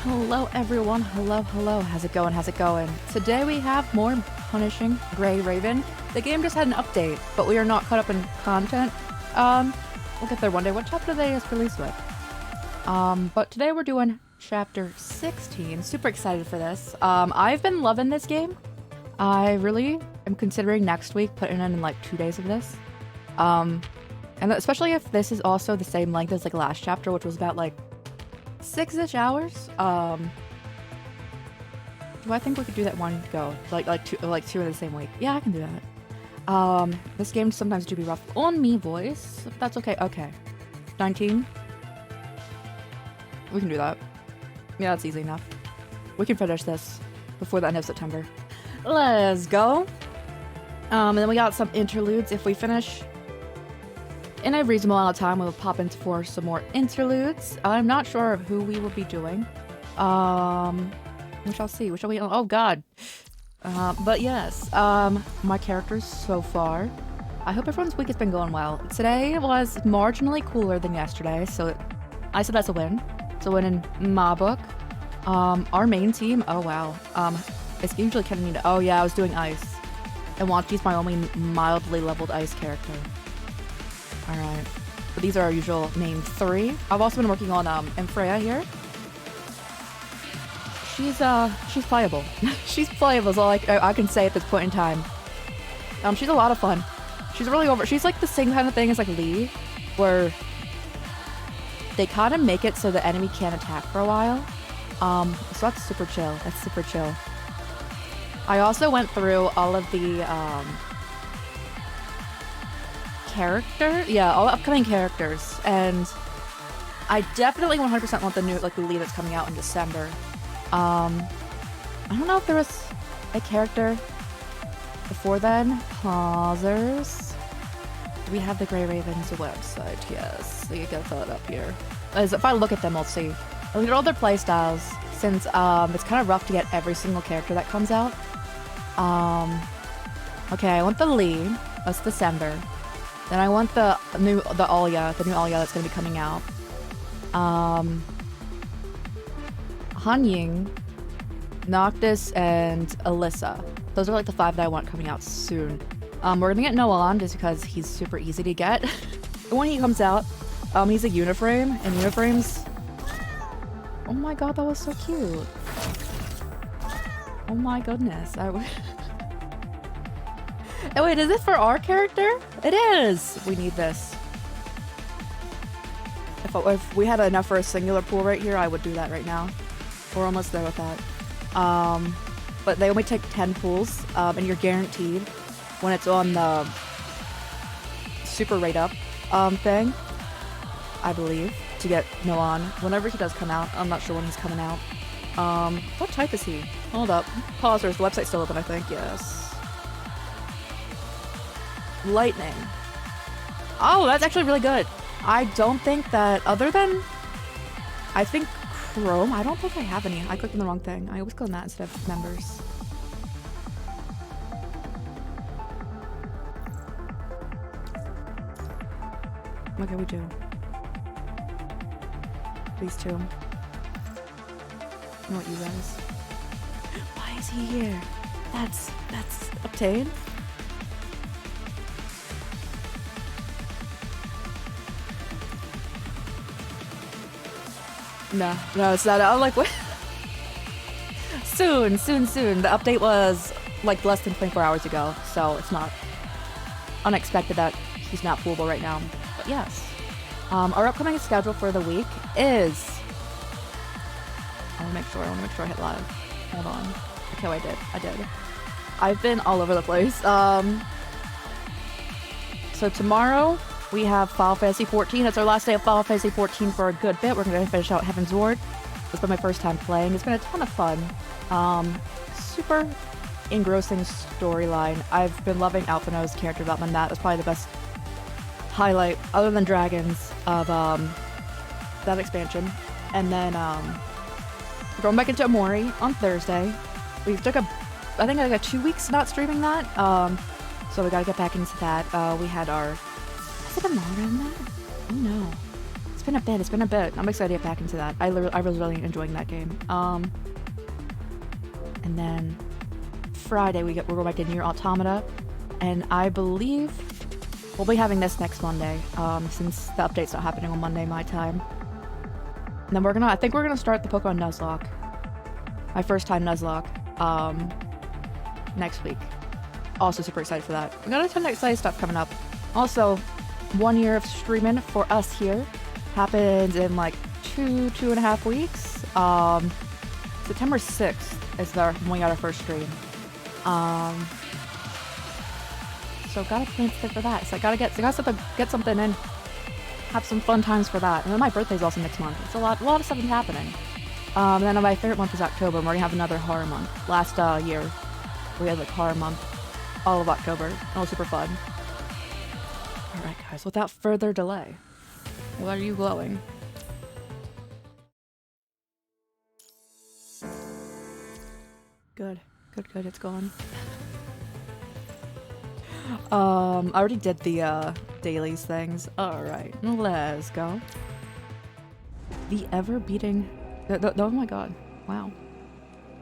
Hello everyone, hello, how's it going, Today we have more Punishing Grey Raven. The game just had an update, but we are not caught up in content. We'll get there one day. What chapter they is released with? But today we're doing chapter 16. Super excited for this. I've been loving this game. I really am considering next week putting in like 2 days of this. And especially if this is also the same length as like last chapter, which was about like 6-ish hours. Do I think we could do that one go? Like two in the same week? Yeah, I can do that. This game sometimes do be rough on me, voice. If that's okay. Okay. 19. We can do that. Yeah, that's easy enough. We can finish this before the end of September. Let's go. And then we got some interludes. If we finish in a reasonable amount of time, we will pop in for some more interludes. I'm not sure of who we will be doing. We shall see. Oh god. But yes, my characters so far. I hope everyone's week has been going well. Today was marginally cooler than yesterday, so I said that's a win. It's a win in my book. Our main team, oh wow. It's usually kind of neat. Oh yeah, I was doing ice. And Wanchi's my only mildly leveled ice character. Alright. But these are our usual main three. I've also been working on Freya here. She's playable. She's playable is all I can say at this point in time. She's a lot of fun. She's really she's like the same kind of thing as like Lee, where they kind of make it so the enemy can't attack for a while. So that's super chill. I also went through all of the all the upcoming characters, and I definitely 100% want the new the Lee that's coming out in December. I don't know if there was a character before then. Pausers. Do we have the Grey Raven's website? Yes, so you get that up here. As if I look at them, I'll see. I look at all their playstyles, since it's kind of rough to get every single character that comes out. Okay, I want the Lee. That's December. Then I want the new Alya that's gonna be coming out. Hanying, Noctis, and Alyssa. Those are like the 5 that I want coming out soon. We're gonna get Noan just because he's super easy to get. When he comes out, he's a Uniframe, and Uniframes... Oh my god, that was so cute. Oh my goodness. Oh wait, is it for our character? It is! We need this. If we had enough for a singular pool right here, I would do that right now. We're almost there with that. But they only take 10 pools, and you're guaranteed when it's on the super rate up thing, I believe, to get Noan. Whenever he does come out, I'm not sure when he's coming out. What type is he? Hold up. Pausers, the website's still open, I think, yes. Lightning. Oh, that's actually really good. I don't think that, other than, I think Chrome, I don't think I have any. I clicked on the wrong thing. I always click on that instead of members. What can we do? These two. I want you guys. Why is he here? That's obtained? No, it's not. I'm like, what? Soon. The update was like less than 24 hours ago, so it's not unexpected that he's not poolable right now. But yes, our upcoming schedule for the week is. I want to make sure I hit live. Hold on. Okay, I did. I've been all over the place. So tomorrow we have Final Fantasy 14. It's our last day of Final Fantasy 14 for a good bit. We're going to finish out Heaven's Ward. It's been my first time playing. It's been a ton of fun. Super engrossing storyline. I've been loving Alphinaud's character development. That was probably the best highlight, other than Dragons, of that expansion. And then we're going back into Amori on Thursday. We took I think like 2 weeks not streaming that. So we got to get back into that. We had our... Is it a manga in that? Oh no. It's been a bit. It's been a bit. I'm excited to get back into that. I was really enjoying that game. And then Friday we're going back to Nier Automata, and I believe we'll be having this next Monday. Since the update's not happening on Monday my time. And then I think we're gonna start the Pokemon Nuzlocke. My first time Nuzlocke. Next week. Also super excited for that. We got a ton of exciting stuff coming up. Also, 1 year of streaming for us here happens in like 2.5 weeks. September 6th is when we got our first stream. So gotta plan for that. So I gotta get something in. Have some fun times for that. And then my birthday's also next month. It's a lot of stuff is happening. And then my favorite month is October, and we're gonna have another horror month. Last year, we had like horror month all of October. It was super fun. Alright guys, without further delay, what are you glowing? Good, it's gone. I already did the dailies things. Alright, let's go. The ever-beating... oh my god, wow.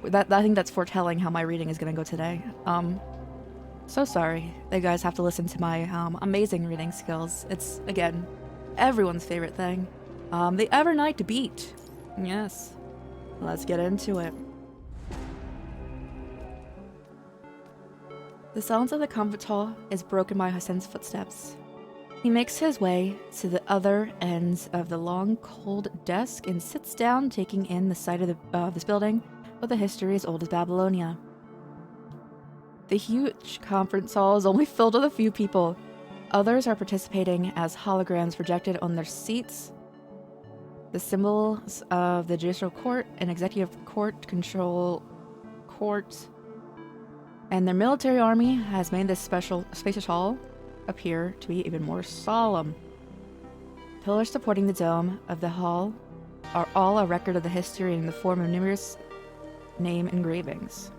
I think that's foretelling how my reading is gonna go today. So sorry that you guys have to listen to my amazing reading skills. It's, again, everyone's favorite thing. The Evernight beat. Yes. Let's get into it. The silence of the conference hall is broken by Hassan's footsteps. He makes his way to the other end of the long, cold desk and sits down, taking in the sight of this building with a history as old as Babylonia. The huge conference hall is only filled with a few people. Others are participating as holograms projected on their seats. The symbols of the judicial court and executive court control court, and their military army has made this spacious hall appear to be even more solemn. Pillars supporting the dome of the hall are all a record of the history in the form of numerous name engravings.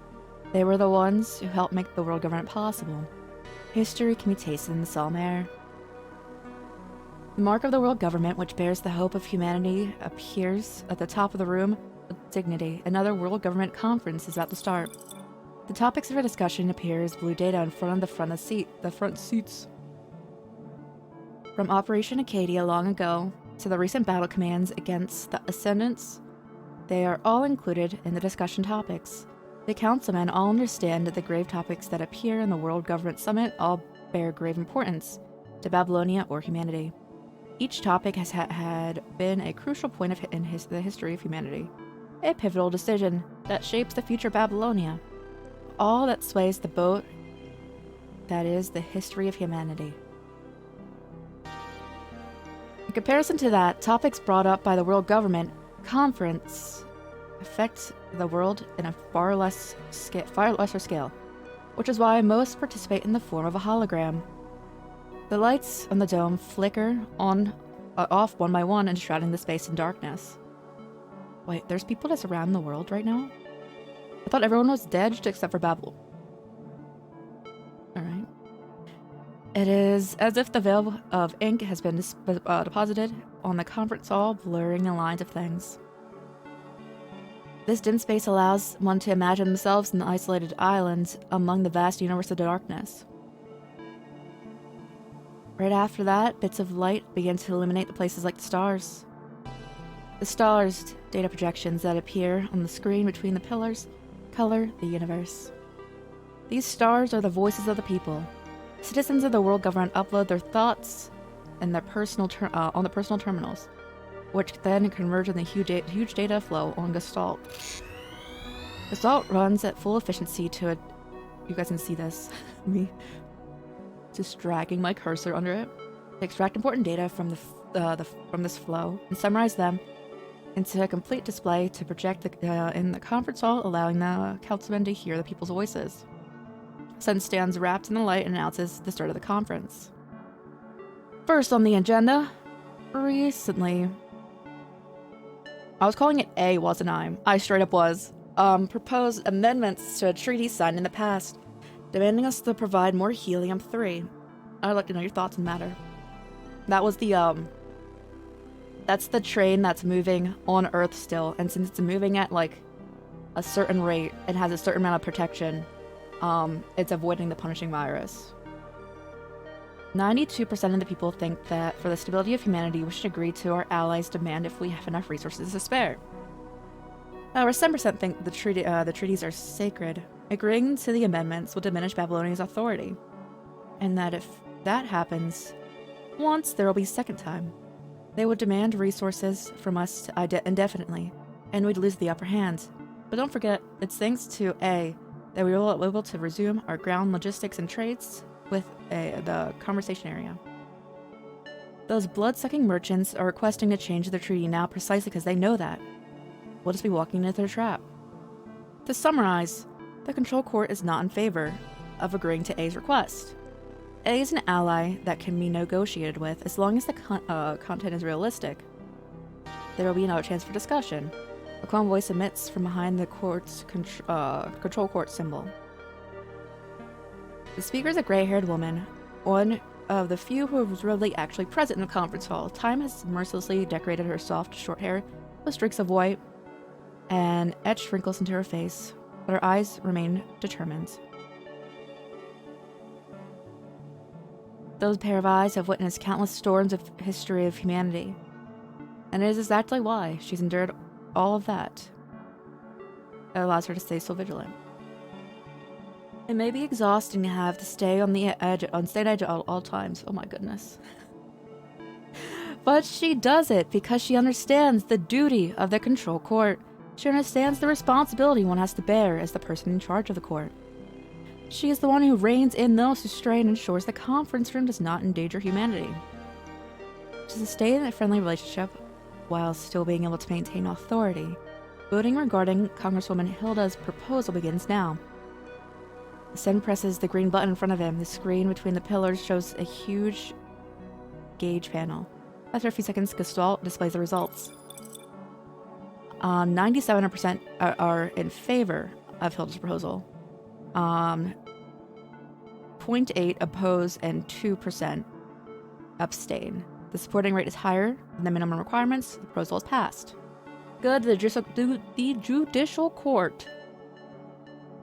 They were the ones who helped make the world government possible. History can be tasted in the solemn air. The mark of the world government, which bears the hope of humanity, appears at the top of the room with dignity. Another world government conference is about to start. The topics for discussion appear as blue data in front of the front seats. From Operation Acadia long ago to the recent battle commands against the Ascendants, they are all included in the discussion topics. The councilmen all understand that the grave topics that appear in the World Government Summit all bear grave importance to Babylonia or humanity. Each topic has had been a crucial point in the history of humanity, a pivotal decision that shapes the future Babylonia. All that sways the boat that is the history of humanity. In comparison to that, topics brought up by the World Government Conference affect the world in a far lesser scale, which is why most participate in the form of a hologram. The lights on the dome flicker off one by one, enshrouding the space in darkness. Wait, there's people that's around the world right now? I thought everyone was dead except for Babel. Alright. It is as if the veil of ink has been deposited on the conference hall, blurring the lines of things. This dim space allows one to imagine themselves in the isolated island among the vast universe of darkness. Right after that, bits of light begin to illuminate the places like the stars. The stars, data projections that appear on the screen between the pillars, color the universe. These stars are the voices of the people. Citizens of the world government upload their thoughts and their on the personal terminals, which then converge in the huge data flow on Gestalt. Gestalt runs at full efficiency to you guys can see this, me just dragging my cursor under it, to extract important data from from this flow and summarize them into a complete display to project in the conference hall, allowing the councilmen to hear the people's voices. Sun stands wrapped in the light and announces the start of the conference. First on the agenda, recently... I was calling it A, wasn't I? I straight up was. Proposed amendments to a treaty signed in the past, demanding us to provide more helium-3. I'd like to know your thoughts on the matter. That was the That's the train that's moving on Earth still, and since it's moving at like a certain rate and has a certain amount of protection, it's avoiding the punishing virus. 92% of the people think that for the stability of humanity, we should agree to our allies' demand if we have enough resources to spare. However, 7% think the treaties are sacred. Agreeing to the amendments will diminish Babylonia's authority, and that if that happens once, there will be a second time. They would demand resources from us indefinitely, and we'd lose the upper hand. But don't forget, it's thanks to A that we will be able to resume our ground logistics and trades with the conversation area. Those blood-sucking merchants are requesting to change their treaty now precisely because they know that. We'll just be walking into their trap. To summarize, the Control Court is not in favor of agreeing to A's request. A is an ally that can be negotiated with as long as the content is realistic. There will be another chance for discussion. A calm voice emits from behind the court's Control Court symbol. The speaker is a gray-haired woman, one of the few who was really actually present in the conference hall. Time has mercilessly decorated her soft, short hair with streaks of white and etched wrinkles into her face, but her eyes remain determined. Those pair of eyes have witnessed countless storms of history of humanity, and it is exactly why she's endured all of that. It allows her to stay so vigilant. It may be exhausting to have to stay on the edge at all times. Oh my goodness. But she does it because she understands the duty of the Control Court. She understands the responsibility one has to bear as the person in charge of the court. She is the one who reins in those who stray and ensures the conference room does not endanger humanity. To sustain a friendly relationship while still being able to maintain authority, voting regarding Congresswoman Hilda's proposal begins now. Sen presses the green button in front of him. The screen between the pillars shows a huge gauge panel. After a few seconds, Gestalt displays the results. 97% are in favor of Hilda's proposal. 0.8 oppose and 2% abstain. The supporting rate is higher than the minimum requirements. The proposal is passed. Good. The Judicial Court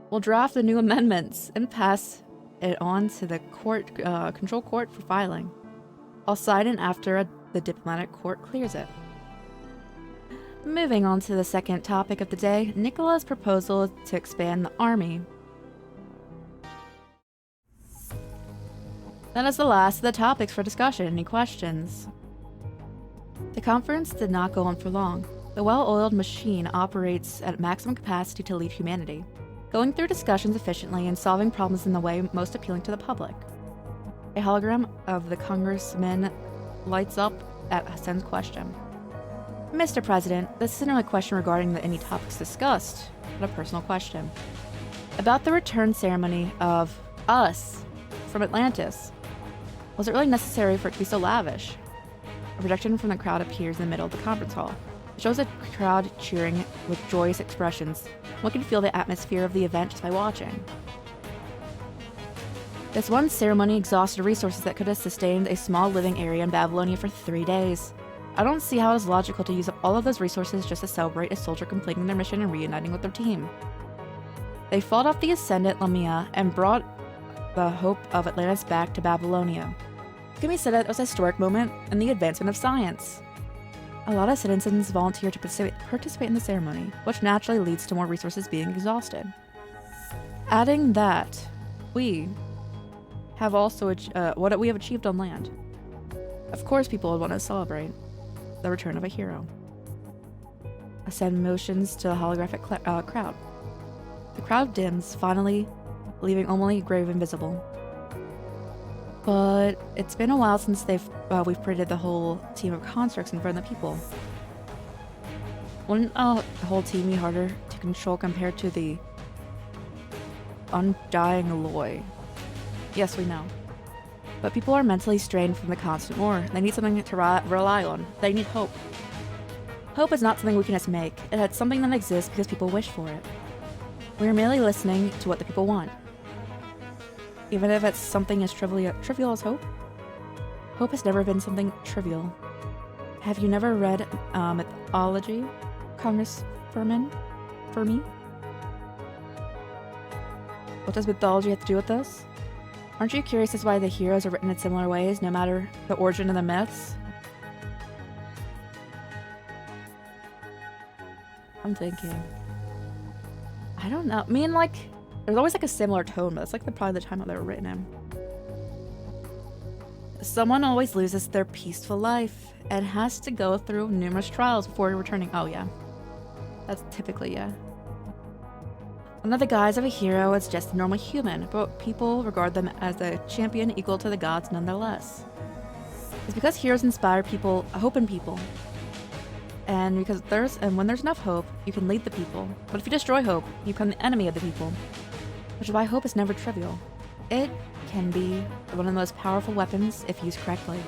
will draft the new amendments and pass it on to the Control Court for filing. I'll sign it after the Diplomatic Court clears it. Moving on to the second topic of the day, Nicola's proposal to expand the army. That is the last of the topics for discussion. Any questions? The conference did not go on for long. The well-oiled machine operates at maximum capacity to lead humanity, going through discussions efficiently and solving problems in the way most appealing to the public. A hologram of the congressman lights up at Hassan's question. Mr. President, this isn't really a question regarding any topics discussed, but a personal question. About the return ceremony of us from Atlantis. Was it really necessary for it to be so lavish? A projection from the crowd appears in the middle of the conference hall. It shows a crowd cheering with joyous expressions. One can feel the atmosphere of the event just by watching. This one ceremony exhausted resources that could have sustained a small living area in Babylonia for 3 days. I don't see how it is logical to use up all of those resources just to celebrate a soldier completing their mission and reuniting with their team. They fought off the Ascendant Lamia and brought the hope of Atlantis back to Babylonia. It can be said that it was a historic moment in the advancement of science. A lot of citizens volunteer to participate in the ceremony, which naturally leads to more resources being exhausted. Adding that, we have also what we have achieved on land. Of course, people would want to celebrate the return of a hero. Ascend motions to the holographic crowd. The crowd dims, finally leaving only Graven visible. But it's been a while since we've paraded the whole team of constructs in front of the people. Wouldn't a whole team be harder to control compared to the undying Aloy? Yes, we know. But people are mentally strained from the constant war. They need something to rely on. They need hope. Hope is not something we can just make. It's something that exists because people wish for it. We are merely listening to what the people want. Even if it's something as trivial as hope. Hope has never been something trivial. Have you never read mythology, Congress Furman? Fermi? What does mythology have to do with this? Aren't you curious as why the heroes are written in similar ways, no matter the origin of the myths? I'm thinking. I don't know. I mean, like, there's always like a similar tone, but it's like probably the time that they were written in. Someone always loses their peaceful life and has to go through numerous trials before returning. Oh yeah. That's typically, yeah. Under the guise of a hero, it's just a normal human, but people regard them as a champion equal to the gods nonetheless. It's because heroes inspire people, hope in people. And when there's enough hope, you can lead the people. But if you destroy hope, you become the enemy of the people. Which is why hope is never trivial. It can be one of the most powerful weapons if used correctly.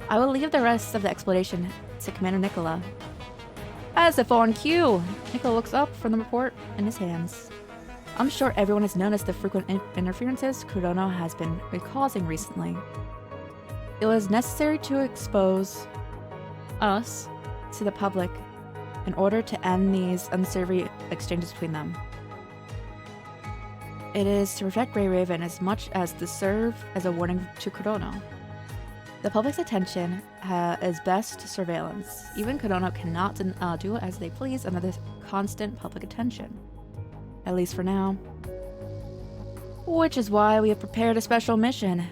I will leave the rest of the explanation to Commander Nicola. As if on cue, Nicola looks up from the report in his hands. I'm sure everyone has noticed the frequent interferences Chrono has been causing recently. It was necessary to expose us to the public in order to end these unsavory exchanges between them. It is to protect Grey Raven as much as to serve as a warning to Chrono. The public's attention is best surveillance. Even Chrono cannot do as they please under this constant public attention. At least for now. Which is why we have prepared a special mission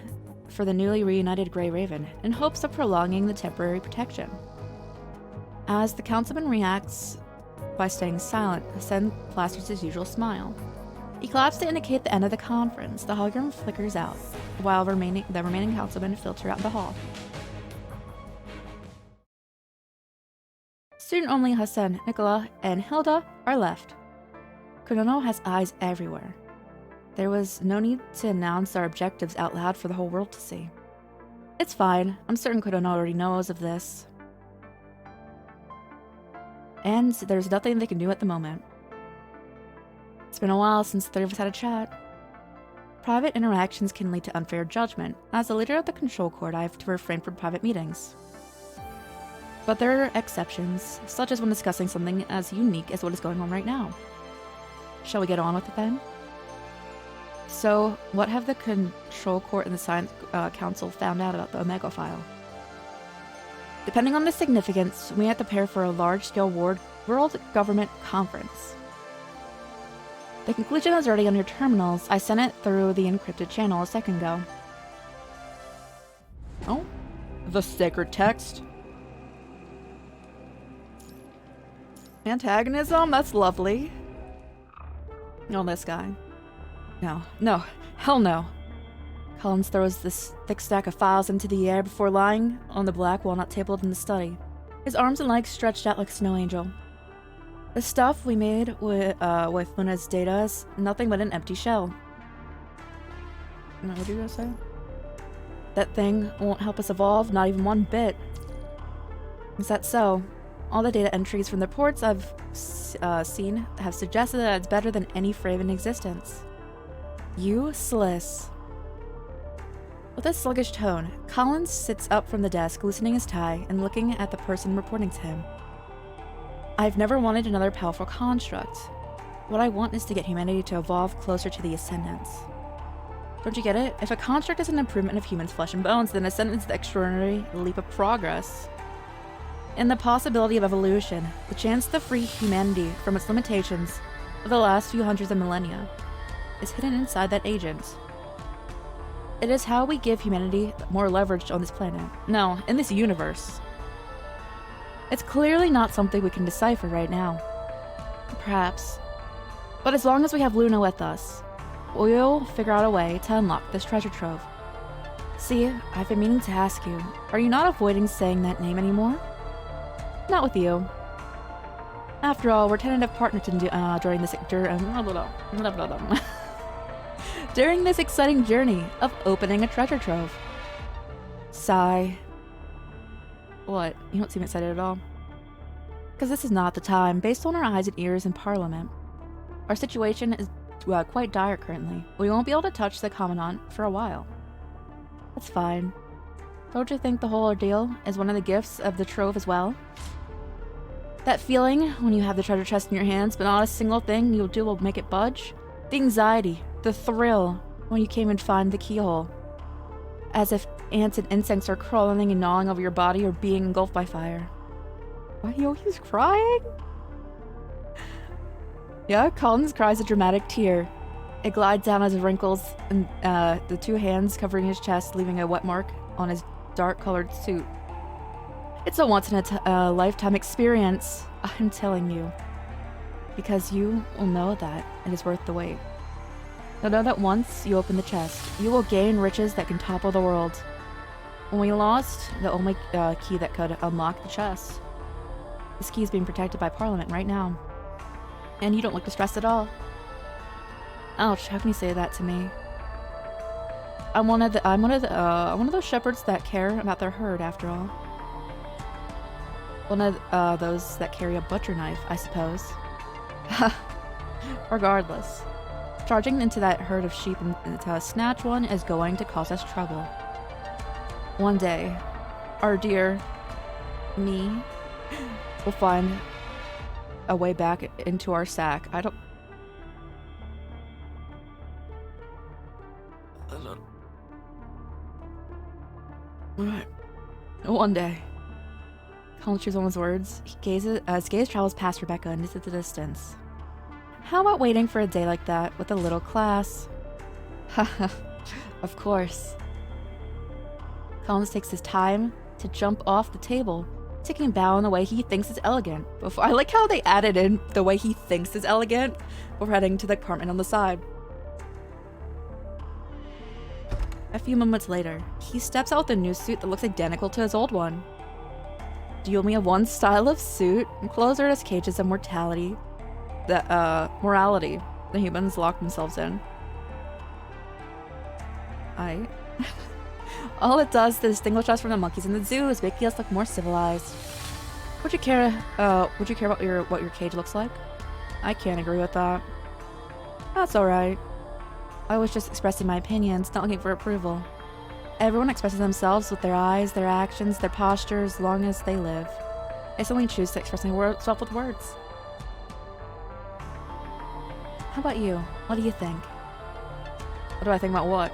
for the newly reunited Grey Raven in hopes of prolonging the temporary protection. As the councilman reacts by staying silent, Sen plasters his usual smile. He claps to indicate the end of the conference. The hologram flickers out, while the remaining councilmen filter out the hall. Soon only Hassan, Nicola, and Hilda are left. Chrono has eyes everywhere. There was no need to announce our objectives out loud for the whole world to see. It's fine. I'm certain Chrono already knows of this. And there's nothing they can do at the moment. It's been a while since the three of us had a chat. Private interactions can lead to unfair judgment. As the leader of the control court, I have to refrain from private meetings. But there are exceptions, such as when discussing something as unique as what is going on right now. Shall we get on with it then? So, what have the control court and the science council found out about the Omega file? Depending on the significance, we have to prepare for a large-scale world government conference. The conclusion is already on your terminals. I sent it through the encrypted channel a second ago. Oh? The sacred text? Antagonism? That's lovely. Oh, this guy. No. Hell no. Collins throws this thick stack of files into the air before lying on the black walnut table in the study, his arms and legs stretched out like a snow angel. The stuff we made with Luna's data is nothing but an empty shell. What are you gonna say? That thing won't help us evolve, not even one bit. Is that so? All the data entries from the reports I've seen have suggested that it's better than any frame in existence. Useless. With a sluggish tone, Collins sits up from the desk, loosening his tie and looking at the person reporting to him. I've never wanted another powerful construct. What I want is to get humanity to evolve closer to the Ascendants. Don't you get it? If a construct is an improvement of humans' flesh and bones, then Ascendants is the extraordinary leap of progress. In the possibility of evolution, the chance to free humanity from its limitations of the last few hundreds of millennia is hidden inside that agent. It is how we give humanity more leverage on this planet. No, in this universe. It's clearly not something we can decipher right now. Perhaps. But as long as we have Luna with us, we'll figure out a way to unlock this treasure trove. See, I've been meaning to ask you, are you not avoiding saying that name anymore? Not with you. After all, we're tentative partners during this during this exciting journey of opening a treasure trove. Sigh. What? You don't seem excited at all. Because this is not the time. Based on our eyes and ears in Parliament, our situation is quite dire currently. We won't be able to touch the Commandant for a while. That's fine. Don't you think the whole ordeal is one of the gifts of the trove as well? That feeling when you have the treasure chest in your hands, but not a single thing you'll do will make it budge? The anxiety, the thrill when you came and find the keyhole. As if ants and insects are crawling and gnawing over your body or being engulfed by fire. Why are you always crying? Yeah, Collins cries a dramatic tear. It glides down his wrinkles and the two hands covering his chest, leaving a wet mark on his dark-colored suit. It's a once-in-a-lifetime experience, I'm telling you. Because you will know that it is worth the wait. You'll know that once you open the chest, you will gain riches that can topple the world. When we lost the only key that could unlock the chest. This key is being protected by Parliament right now. And you don't look distressed at all. Ouch, how can you say that to me? I'm one of those shepherds that care about their herd, after all. One of those that carry a butcher knife, I suppose. Regardless, charging into that herd of sheep and to snatch one is going to cause us trouble. One day, our dear me will find a way back into our sack. I don't. Alright. One day. Colin chews on his words. His gaze travels past Rebecca and into the distance. How about waiting for a day like that with a little class? Haha, of course. Collins takes his time to jump off the table, taking a bow in the way he thinks is elegant. I like how they added in the way he thinks is elegant before heading to the apartment on the side. A few moments later, he steps out with a new suit that looks identical to his old one. Do you only have one style of suit? And clothes are as cages of morality the humans lock themselves in. All it does to distinguish us from the monkeys in the zoo is making us look more civilized. Would you care about what your cage looks like? I can't agree with that. That's alright. I was just expressing my opinions, not looking for approval. Everyone expresses themselves with their eyes, their actions, their postures, as long as they live. I only choose to express myself with words. How about you? What do you think? What do I think about what?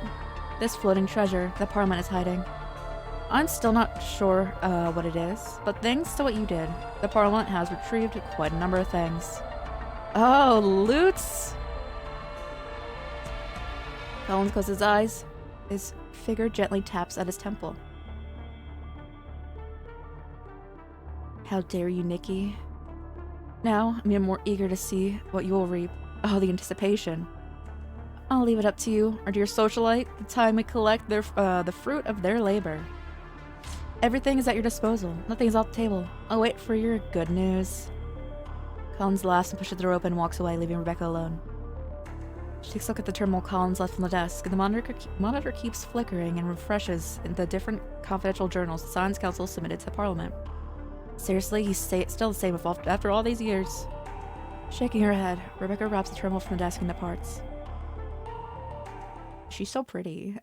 This floating treasure that Parliament is hiding. I'm still not sure what it is, but thanks to what you did, the Parliament has retrieved quite a number of things. Oh, loots! Collins closes his eyes. His figure gently taps at his temple. How dare you, Nikki? Now, I'm even more eager to see what you will reap. Oh, the anticipation. I'll leave it up to you, our dear socialite, the time we collect the fruit of their labor. Everything is at your disposal. Nothing is off the table. I'll wait for your good news. Collins laughs and pushes the door open and walks away, leaving Rebecca alone. She takes a look at the terminal Collins left on the desk, and the monitor keeps flickering and refreshes in the different confidential journals the Science Council submitted to Parliament. Seriously, he's still the same after all these years. Shaking her head, Rebecca wraps the terminal from the desk and departs. She's so pretty.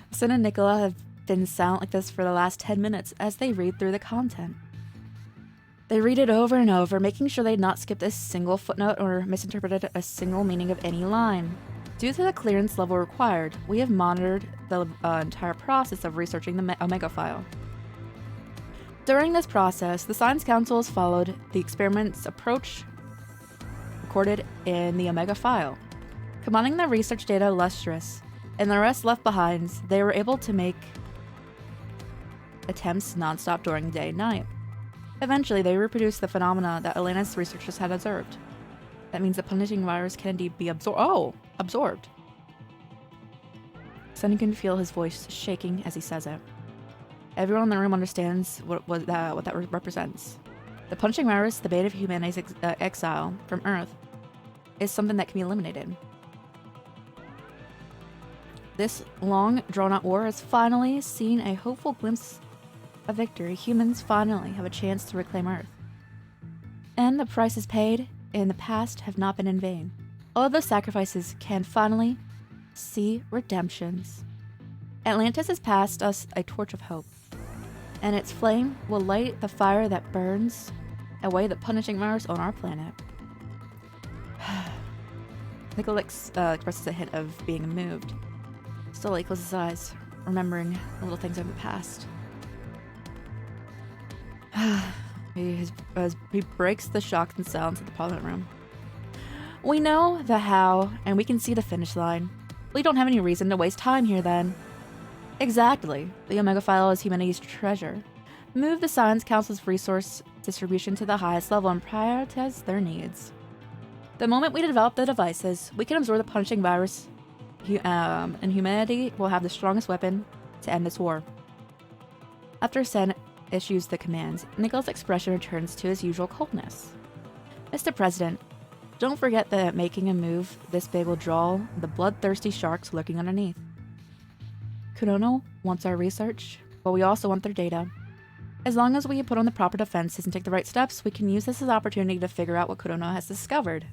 Sin and Nicola have been silent like this for the last 10 minutes as they read through the content. They read it over and over, making sure they had not skipped a single footnote or misinterpreted a single meaning of any line. Due to the clearance level required, we have monitored the entire process of researching the Omega file. During this process, the Science Council has followed the experiment's approach recorded in the Omega file. Combining the research data lustrous and the rest left behind, they were able to make attempts non-stop during the day and night. Eventually, they reproduced the phenomena that Elena's researchers had observed. That means the punishing virus can indeed be absorbed. Sonny can feel his voice shaking as he says it. Everyone in the room understands what that represents. The punishing virus, the bane of humanity's exile from Earth, is something that can be eliminated. This long, drawn-out war has finally seen a hopeful glimpse of victory. Humans finally have a chance to reclaim Earth. And the prices paid in the past have not been in vain. All of those sacrifices can finally See redemptions. Atlantis has passed us a torch of hope, and its flame will light the fire that burns away the punishing virus on our planet. Nicholas expresses a hint of being moved. Slowly closes his eyes, remembering the little things of the past. As he breaks the shock and silence of the parliament room. We know the how, and we can see the finish line. We don't have any reason to waste time here then. Exactly. The Omega File is humanity's treasure. Move the Science Council's resource distribution to the highest level and prioritize their needs. The moment we develop the devices, we can absorb the punishing virus, and humanity will have the strongest weapon to end this war. After Sen issues the commands, Nicholas' expression returns to his usual coldness. Mr. President, don't forget that making a move this big will draw the bloodthirsty sharks lurking underneath. Kurono wants our research, but we also want their data. As long as we put on the proper defenses and take the right steps, we can use this as an opportunity to figure out what Kurono has discovered.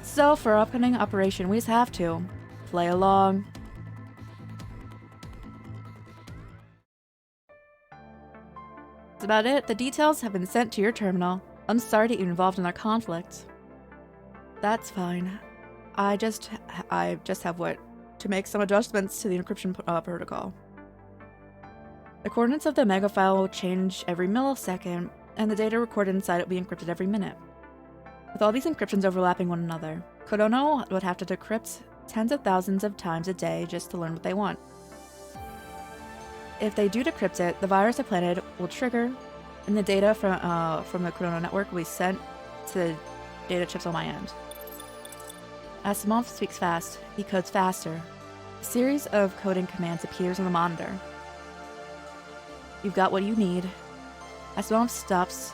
So for our upcoming operation, we just have to play along. That's about it. The details have been sent to your terminal. I'm sorry to get you involved in our conflict. That's fine. I just have to make some adjustments to the encryption protocol. The coordinates of the Omega File will change every millisecond, and the data recorded inside it will be encrypted every minute. With all these encryptions overlapping one another, Kurono would have to decrypt tens of thousands of times a day just to learn what they want. If they do decrypt it, the virus implanted will trigger, and the data from the Kurono network will be sent to the data chips on my end. Asimov speaks fast. He codes faster. A series of coding commands appears on the monitor. You've got what you need. Asimov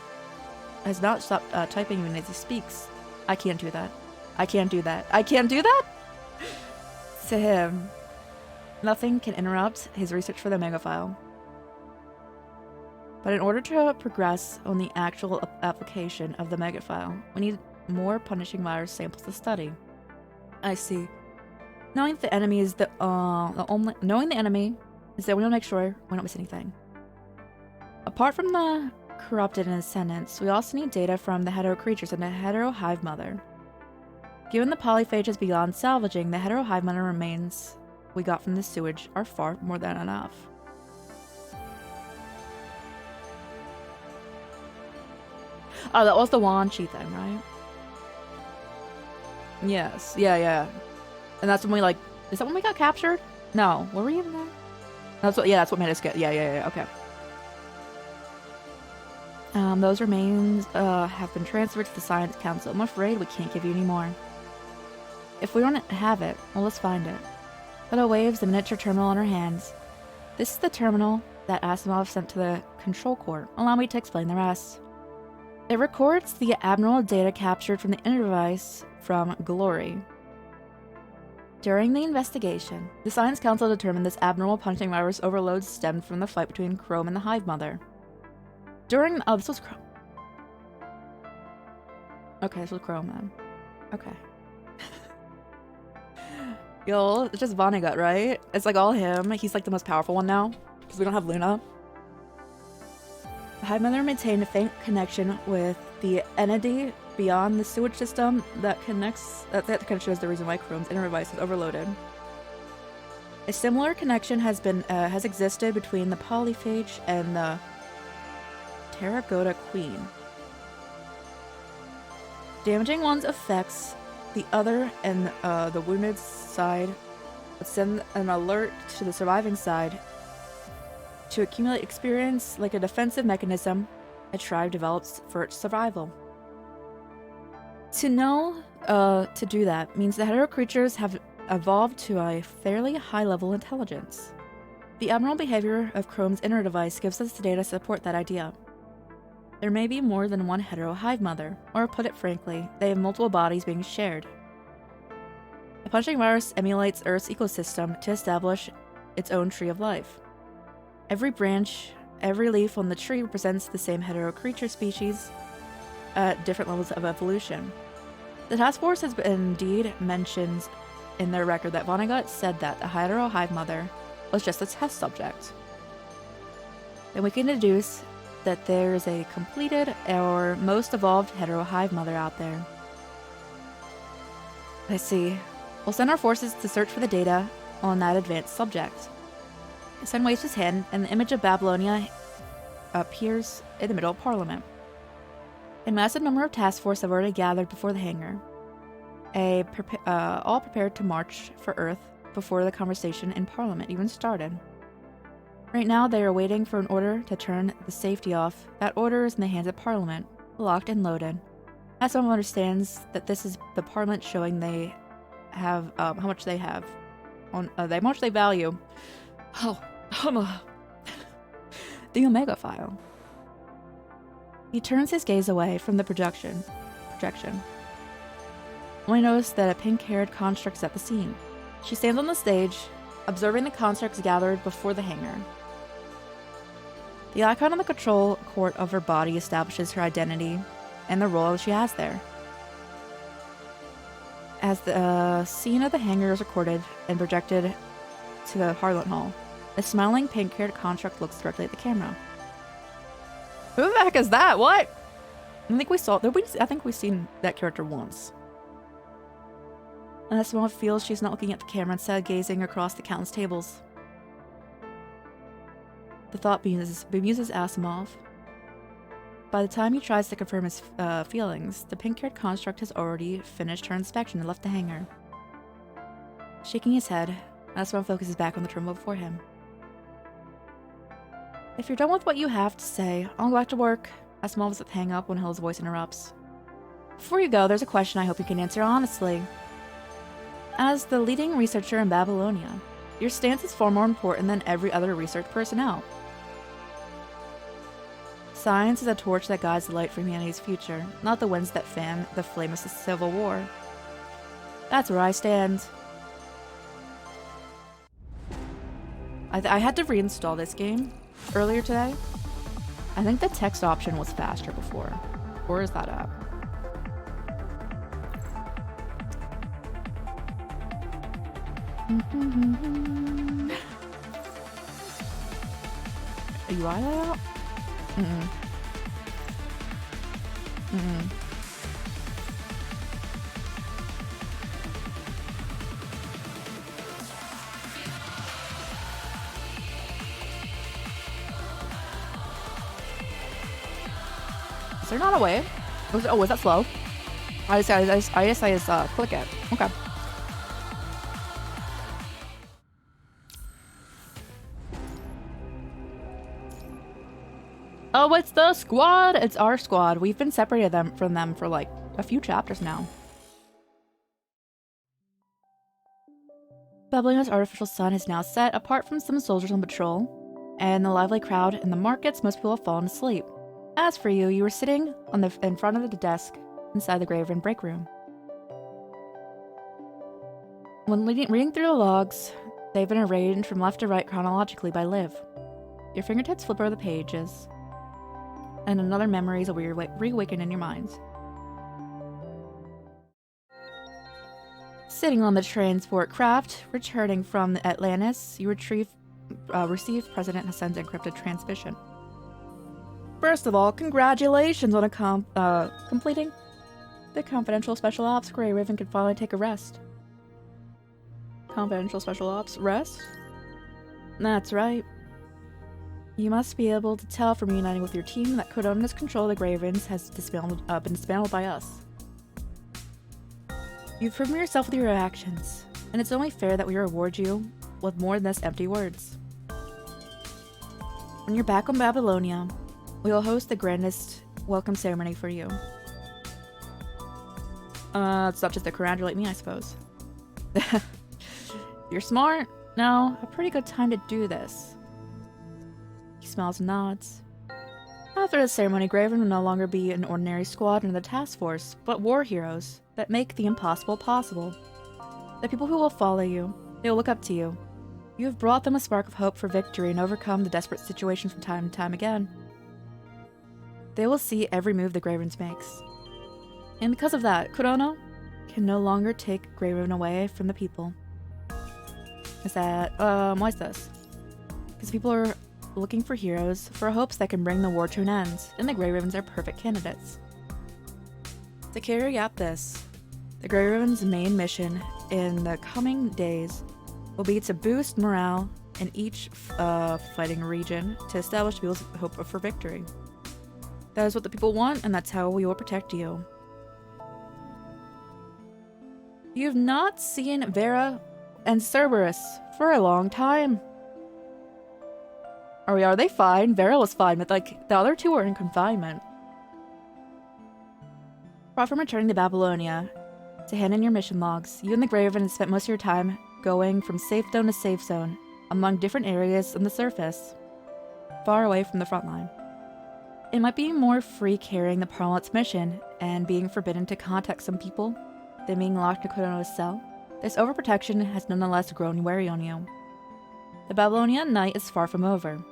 has not stopped typing even as he speaks. I can't do that. I can't do that. I can't do that? To him, nothing can interrupt his research for the Omega File. But in order to progress on the actual application of the Omega File, we need more punishing virus samples to study. I see. Knowing the enemy is knowing the enemy is that we will make sure we don't miss anything. Apart from the corrupted and ascendants, we also need data from the hetero creatures and the hetero hive mother. Given the polyphage is beyond salvaging, the hetero hive mother remains we got from the sewage are far more than enough. Oh, that was the Wanchi thing, right? Yes. Yeah. And that's when we is that when we got captured? No. Were we even there? That's what made us get, yeah, okay. Those remains have been transferred to the Science Council. I'm afraid we can't give you any more. If we don't have it, well, let's find it. Odo waves the miniature terminal in her hands. This is the terminal that Asimov sent to the control core. Allow me to explain the rest. It records the abnormal data captured from the inner device from Glory. During the investigation, the Science Council determined this abnormal punching virus overload stemmed from the fight between Chrome and the Hive Mother. This was Chrome. Okay, this was Chrome then. Okay. Yo, it's just Vonnegut, right? It's all him. He's the most powerful one now, because we don't have Luna. The Hive Mother maintained a faint connection with the entity beyond the sewage system that connects. That connection is the reason why Chrome's inner device is overloaded. A similar connection has existed between the polyphage and the Terragoda Queen. Damaging one's affects the other, and the wounded side would send an alert to the surviving side to accumulate experience like a defensive mechanism a tribe develops for its survival. To do that means the hetero creatures have evolved to a fairly high level of intelligence. The abnormal behavior of Chrome's inner device gives us the data to support that idea. There may be more than one hetero hive mother, or put it frankly, they have multiple bodies being shared. The punching virus emulates Earth's ecosystem to establish its own tree of life. Every branch, every leaf on the tree represents the same hetero creature species at different levels of evolution. The task force has indeed mentioned in their record that Vonnegut said that the hetero hive mother was just a test subject. Then we can deduce that there is a completed or most evolved hetero hive mother out there. I see. We'll send our forces to search for the data on that advanced subject. Sun waves his hand, and the image of Babylonia appears in the middle of Parliament. A massive number of task force have already gathered before the hangar, all prepared to march for Earth before the conversation in Parliament even started. Right now, they are waiting for an order to turn the safety off. That order is in the hands of Parliament, locked and loaded. As someone understands that this is the Parliament showing they have how much they have on how much they value. The Omega file. He turns his gaze away from the projection. Only notice that a pink-haired construct is at the scene. She stands on the stage, observing the constructs gathered before the hangar. The icon on the control court of her body establishes her identity and the role she has there. As the scene of the hangar is recorded and projected to the Harlan Hall, a smiling pink-haired construct looks directly at the camera. Who the heck is that? What? I think we've seen that character once. And Asimov feels she's not looking at the camera, instead gazing across the countless tables. The thought bemuses Asimov. By the time he tries to confirm his feelings, the pink-haired construct has already finished her inspection and left the hangar. Shaking his head, Asimov focuses back on the terminal before him. If you're done with what you have to say, I'll go back to work. Asimov is at the hang up when Hill's voice interrupts. Before you go, there's a question I hope you can answer honestly. As the leading researcher in Babylonia, your stance is far more important than every other research personnel. Science is a torch that guides the light for humanity's future, not the winds that fan the flame of the Civil War. That's where I stand. I had to reinstall this game earlier today. I think the text option was faster before. Where is that at? Are you layout? Is there not a way? Was that slow? I just click it. Okay. Oh, it's the squad! It's our squad. We've been separated from them for like a few chapters now. Babylonia's artificial sun is now set. Apart from some soldiers on patrol and the lively crowd in the markets, most people have fallen asleep. As for you, you were sitting in front of the desk inside the Graven break room. When reading through the logs, they've been arranged from left to right chronologically by Liv. Your fingertips flip over the pages, and another memories will reawaken in your minds. Sitting on the transport craft, returning from Atlantis, you received President Hassan's encrypted transmission. First of all, congratulations on completing the confidential special ops. Grey Raven can finally take a rest. Confidential special ops rest? That's right. You must be able to tell from reuniting with your team that Kodona's control of the Gravens has been dismantled by us. You've proven yourself with your actions, and it's only fair that we reward you with more than this empty words. When you're back on Babylonia, we will host the grandest welcome ceremony for you. It's not just to congratulate me, I suppose. You're smart? No, a pretty good time to do this. He smiles and nods. After the ceremony, Graven will no longer be an ordinary squad under the task force, but war heroes that make the impossible possible. The people who will follow you, they will look up to you. You have brought them a spark of hope for victory and overcome the desperate situations from time to time again. They will see every move the Gravens makes. And because of that, Kurona, can no longer take Grey Raven away from the people. Is that, why is this? Because people are looking for heroes for hopes that can bring the war to an end, and the Grey Ravens are perfect candidates. To carry out this, the Grey Raven's main mission in the coming days will be to boost morale in each fighting region to establish people's hope for victory. That is what the people want, and that's how we will protect you. You've not seen Vera and Cerberus for a long time. Are they fine? Vera was fine, but like the other two were in confinement. Apart from returning to Babylonia to hand in your mission logs, you and the Grey Raven have spent most of your time going from safe zone to safe zone among different areas on the surface, far away from the front line. It might be more free carrying the Parliament's mission and being forbidden to contact some people than being locked in a Konoha's cell. This overprotection has nonetheless grown wary on you. The Babylonian night is far from over,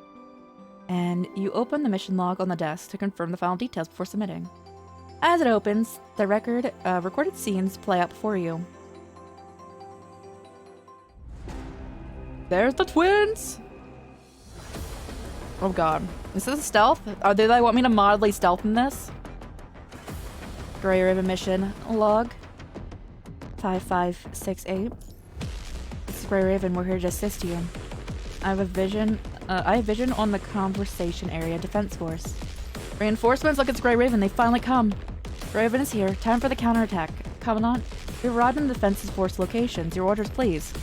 and you open the mission log on the desk to confirm the final details before submitting. As it opens, the recorded scenes play out before you. There's the twins! Oh god. Is this stealth? Do they want me to mildly stealth in this? Grey Raven mission log 5568. This is Grey Raven, we're here to assist you. I have vision on the conversation area defense force. Reinforcements, look, it's Grey Raven, they finally come. Grey Raven is here, time for the counterattack. Commandant, we arrived in the defense force locations, your orders please.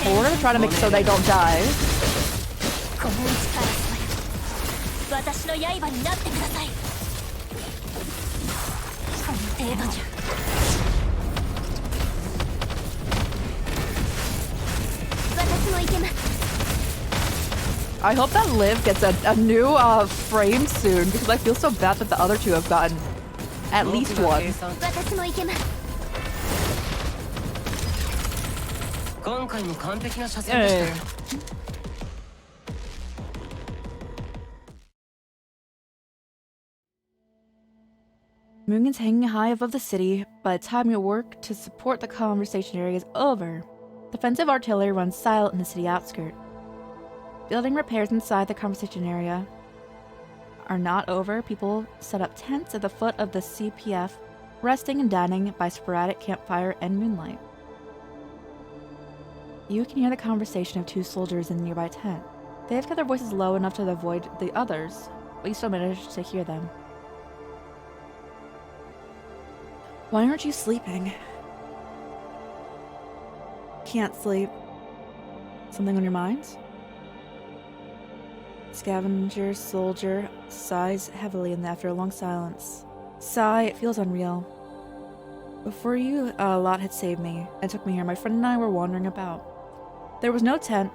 Well, we're gonna try to make so they don't die. I hope that Liv gets a new frame soon, because I feel so bad that the other two have gotten at least one. Hey. Moon is hanging high above the city. By the time your work to support the conversation area is over, defensive artillery runs silent in the city outskirt. Building repairs inside the conversation area are not over. People set up tents at the foot of the CPF, resting and dining by sporadic campfire and moonlight. You can hear the conversation of two soldiers in a nearby tent. They have kept their voices low enough to avoid the others, but you still manage to hear them. Why aren't you sleeping? Can't sleep. Something on your mind? Scavenger soldier sighs heavily after a long silence. Sigh, it feels unreal. Before you, Lot had saved me and took me here. My friend and I were wandering about. There was no tent,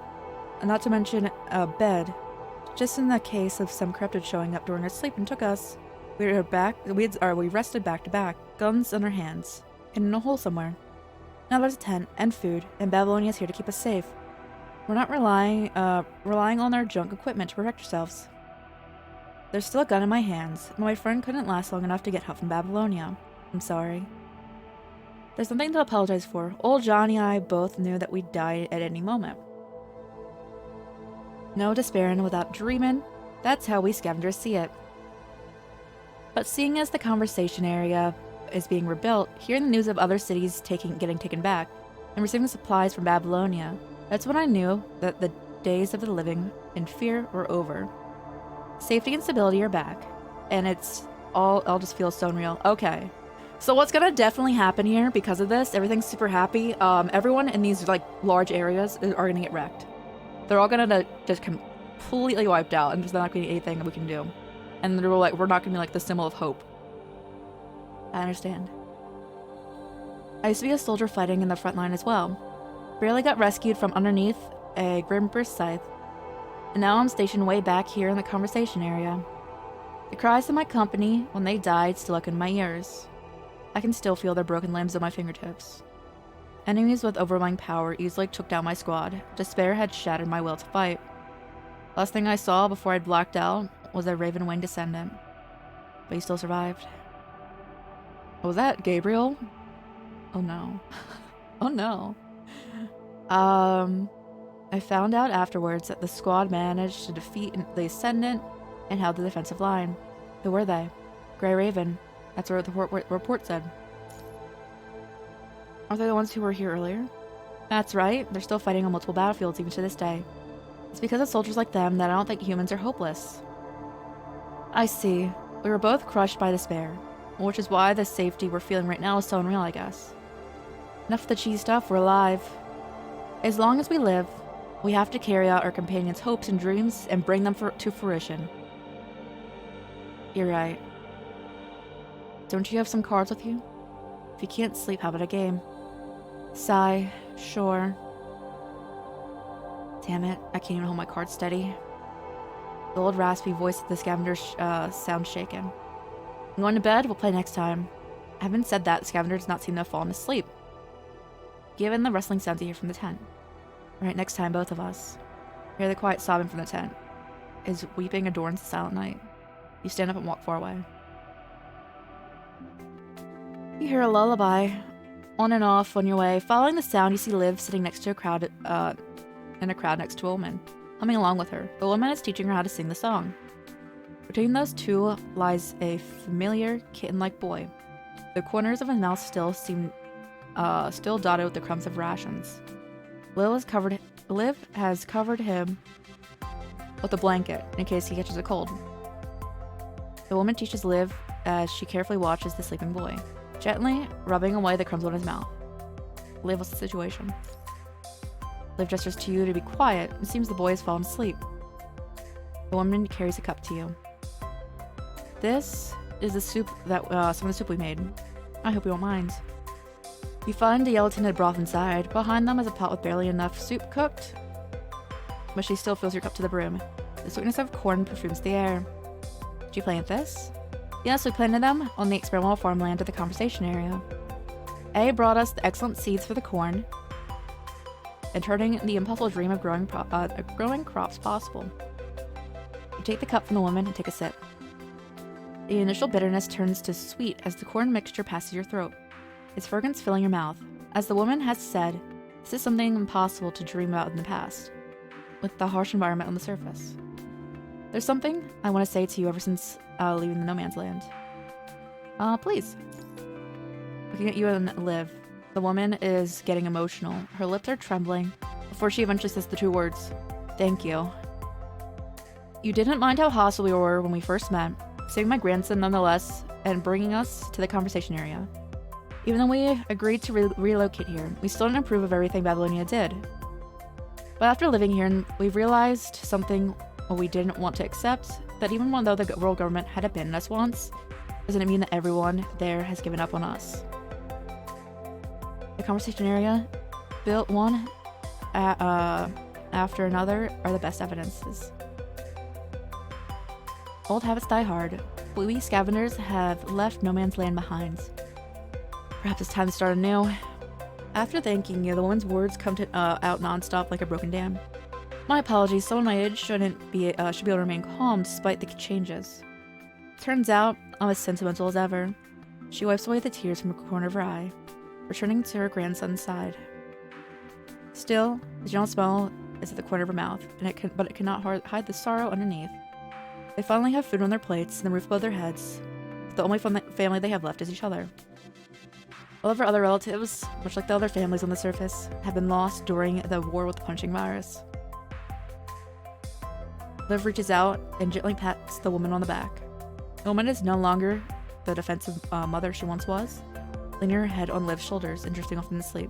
and not to mention a bed, just in the case of some cryptid showing up during our sleep and took us. We rested back to back, guns in our hands, hidden in a hole somewhere. Now there's a tent and food, and Babylonia is here to keep us safe. We're not relying on our junk equipment to protect ourselves. There's still a gun in my hands, and my friend couldn't last long enough to get help from Babylonia. I'm sorry. There's something to apologize for. Old Johnny and I both knew that we'd die at any moment. No despairing without dreaming. That's how we scavengers see it. But seeing as the conversation area is being rebuilt, hearing the news of other cities getting taken back, and receiving supplies from Babylonia, that's when I knew that the days of the living in fear were over. Safety and stability are back, and it's all just feels so unreal. Okay. So what's gonna definitely happen here because of this, everything's super happy. Everyone in these like large areas are gonna get wrecked. They're all gonna just completely wiped out, and there's not gonna be anything that we can do. And we're not gonna be like the symbol of hope. I understand. I used to be a soldier fighting in the front line as well. Barely got rescued from underneath a Grimburst scythe, and now I'm stationed way back here in the conversation area. The cries of my company when they died still echo in my ears. I can still feel their broken limbs on my fingertips. Enemies with overwhelming power easily took down my squad. Despair had shattered my will to fight. Last thing I saw before I'd blacked out was a Raven Wing descendant. But he still survived. Was that Gabriel? Oh no. Oh no. I found out afterwards that the squad managed to defeat the Ascendant and held the defensive line. Who were they? Grey Raven. That's what the report said. Are they the ones who were here earlier? That's right. They're still fighting on multiple battlefields even to this day. It's because of soldiers like them that I don't think humans are hopeless. I see. We were both crushed by despair, which is why the safety we're feeling right now is so unreal, I guess. Enough of the cheese stuff, we're alive. As long as we live, we have to carry out our companions' hopes and dreams and bring them to fruition. You're right. Don't you have some cards with you? If you can't sleep, how about a game? Sigh. Sure. Damn it, I can't even hold my cards steady. The old raspy voice of the scavenger sounds shaken. I'm going to bed, we'll play next time. Having said that, the scavenger does not seem to have fallen asleep. Given the rustling sounds you hear from the tent. Right, next time, both of us. Hear the quiet sobbing from the tent. His weeping adorns the silent night. You stand up and walk far away. You hear a lullaby. On and off on your way. Following the sound, you see Liv sitting next to a crowd, in a crowd next to a woman, humming along with her. The woman is teaching her how to sing the song. Between those two lies a familiar, kitten-like boy. The corners of his mouth still dotted with the crumbs of rations. Liv has covered him with a blanket in case he catches a cold. The woman teaches Liv as she carefully watches the sleeping boy, gently rubbing away the crumbs on his mouth. Liv, what's the situation? Liv gestures to you to be quiet. It seems the boy has fallen asleep. The woman carries a cup to you. This is the soup that some of the soup we made. I hope you won't mind. You find a yellow tinted broth inside. Behind them is a pot with barely enough soup cooked, but she still fills your cup to the brim. The sweetness of corn perfumes the air. Did you plant this? Yes, we planted them on the experimental farmland at the conversation area. A brought us the excellent seeds for the corn, and turning the impossible dream of growing crops possible. You take the cup from the woman and take a sip. The initial bitterness turns to sweet as the corn mixture passes your throat. Its fragrance filling your mouth. As the woman has said, this is something impossible to dream about in the past, with the harsh environment on the surface. There's something I want to say to you ever since leaving the no man's land. Please. Looking at you and Liv, the woman is getting emotional. Her lips are trembling before she eventually says the two words, "Thank you." You didn't mind how hostile we were when we first met, saving my grandson nonetheless, and bringing us to the conversation area. Even though we agreed to relocate here, we still didn't approve of everything Babylonia did. But after living here, we've realized something we didn't want to accept, that even though the world government had abandoned us once, doesn't mean that everyone there has given up on us. The conversation area, built one after another, are the best evidences. Old habits die hard. We scavengers have left no man's land behind. Perhaps it's time to start anew. After thanking you, the woman's words come out nonstop like a broken dam. My apologies, someone my age should be able to remain calm despite the changes. Turns out, I'm as sentimental as ever. She wipes away the tears from the corner of her eye, returning to her grandson's side. Still, the general smile is at the corner of her mouth, but it cannot hide the sorrow underneath. They finally have food on their plates and the roof above their heads. The only family they have left is each other. All of her other relatives, much like the other families on the surface, have been lost during the war with the punching virus. Liv reaches out and gently pats the woman on the back. The woman is no longer the defensive mother she once was, leaning her head on Liv's shoulders and drifting off into sleep.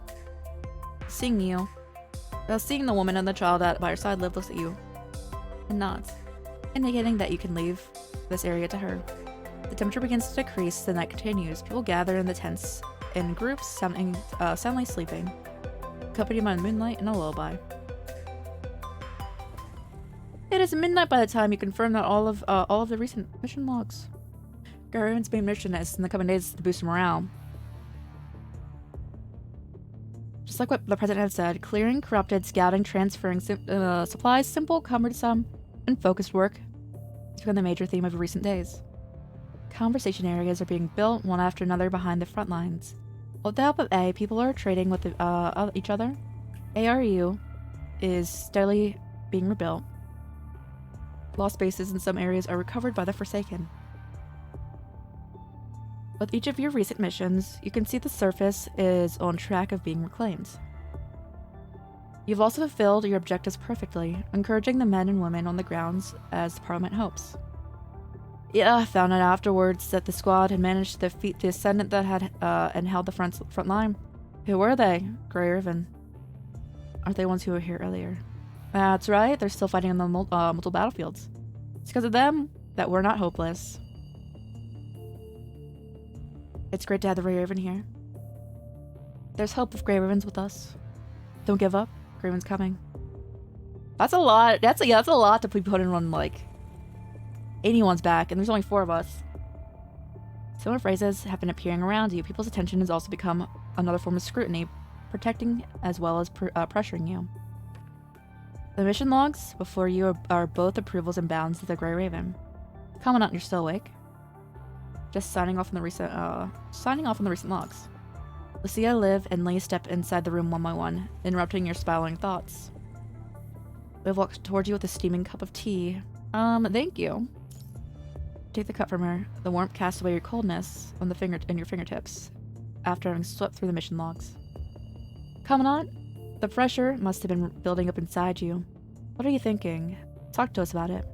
Seeing the woman and the child by her side, Liv looks at you and nods, indicating that you can leave this area to her. The temperature begins to decrease as the night continues. People gather in the tents in groups, soundly sleeping, accompanied by moonlight and a lullaby. It is midnight by the time you confirm that all of the recent mission logs. Garen's main mission is in the coming days to boost morale. Just like what the president had said, clearing corrupted, scouting, transferring supplies, simple, cumbersome, and focused work has become the major theme of recent days. Conversation areas are being built one after another behind the front lines. With the help of A, people are trading with each other. ARU is steadily being rebuilt. Lost bases in some areas are recovered by the Forsaken. With each of your recent missions, you can see the surface is on track of being reclaimed. You've also fulfilled your objectives perfectly, encouraging the men and women on the grounds as the Parliament hopes. Yeah, I found out afterwards that the squad had managed to defeat the Ascendant that had and held the front line. Who were they? Grey Riven. Aren't they ones who were here earlier? That's right, they're still fighting on the multiple battlefields. It's because of them that we're not hopeless. It's great to have the Grey Raven here. There's hope if Grey Raven's with us. Don't give up. Grey Raven's coming. That's a lot. That's a lot to be putting on, like, anyone's back, and there's only 4 of us. Similar phrases have been appearing around you. People's attention has also become another form of scrutiny, protecting as well as pressuring you. The mission logs before you are both approvals and bounds of the Grey Raven. Commandant, you're still awake. Just signing off on the recent logs. Lucia, Liv, and Lee step inside the room one by one, interrupting your spiraling thoughts. Liv walks towards you with a steaming cup of tea. Thank you. Take the cup from her. The warmth casts away your coldness on your fingertips, after having swept through the mission logs. Commandant, the pressure must have been building up inside you. What are you thinking? Talk to us about it.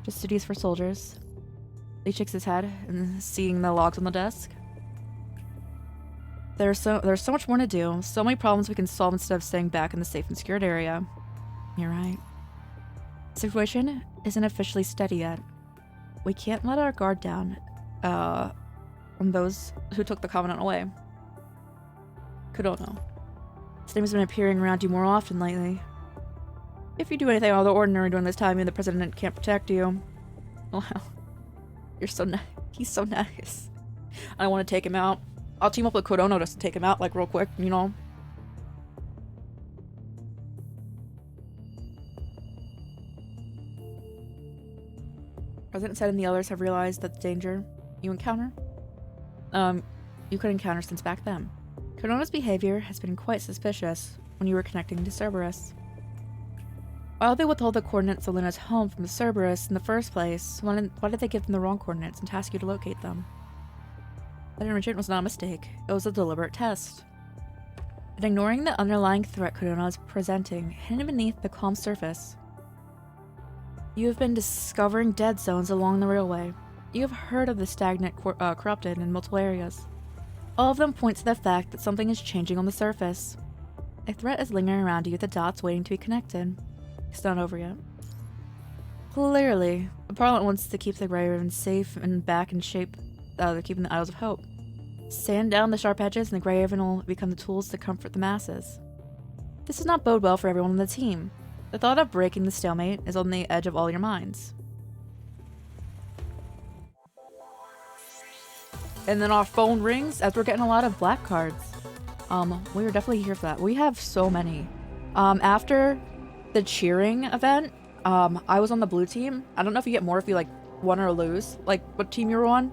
Just duties for soldiers. Lee shakes his head and seeing the logs on the desk. There's so much more to do. So many problems we can solve instead of staying back in the safe and secured area. You're right. The situation isn't officially steady yet. We can't let our guard down from those who took the Covenant away. Kudono. His name has been appearing around you more often lately. If you do anything out of the ordinary during this time, the President can't protect you. Wow. You're so nice. He's so nice. I want to take him out. I'll team up with Kudono just to take him out, like, real quick, you know? President said and the others have realized that the danger you could encounter since back then. Kudono's behavior has been quite suspicious when you were connecting to Cerberus. Why they withhold the coordinates of Luna's home from the Cerberus in the first place? Why did they give them the wrong coordinates and task you to locate them? That enrichment was not a mistake. It was a deliberate test. And ignoring the underlying threat Kudono is presenting, hidden beneath the calm surface, you have been discovering dead zones along the railway. You have heard of the stagnant corrupted in multiple areas. All of them point to the fact that something is changing on the surface. A threat is lingering around you with the dots waiting to be connected. It's not over yet. Clearly, the Parliament wants to keep the Grey Raven safe and back in shape. They're keeping the Idols of Hope. Sand down the sharp edges and the Grey Raven will become the tools to comfort the masses. This does not bode well for everyone on the team. The thought of breaking the stalemate is on the edge of all your minds. And then our phone rings as we're getting a lot of black cards. We were definitely here for that. We have so many. After the cheering event, I was on the blue team. I don't know if you get more if you, like, won or lose, like, what team you were on.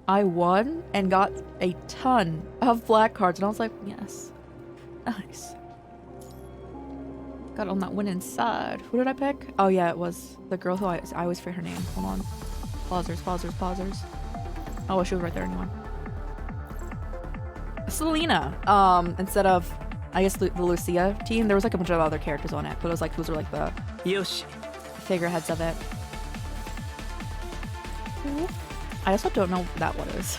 I won and got a ton of black cards, and I was like, yes. Nice. Got on that winning side. Who did I pick? Oh yeah, it was the girl who I always forget her name. Hold on. Pausers. Oh, she was right there anyway. Selena. Instead of, I guess, the Lucia team, there was like a bunch of other characters on it, but it was like, those were like the figureheads of it. I also don't know what that one is.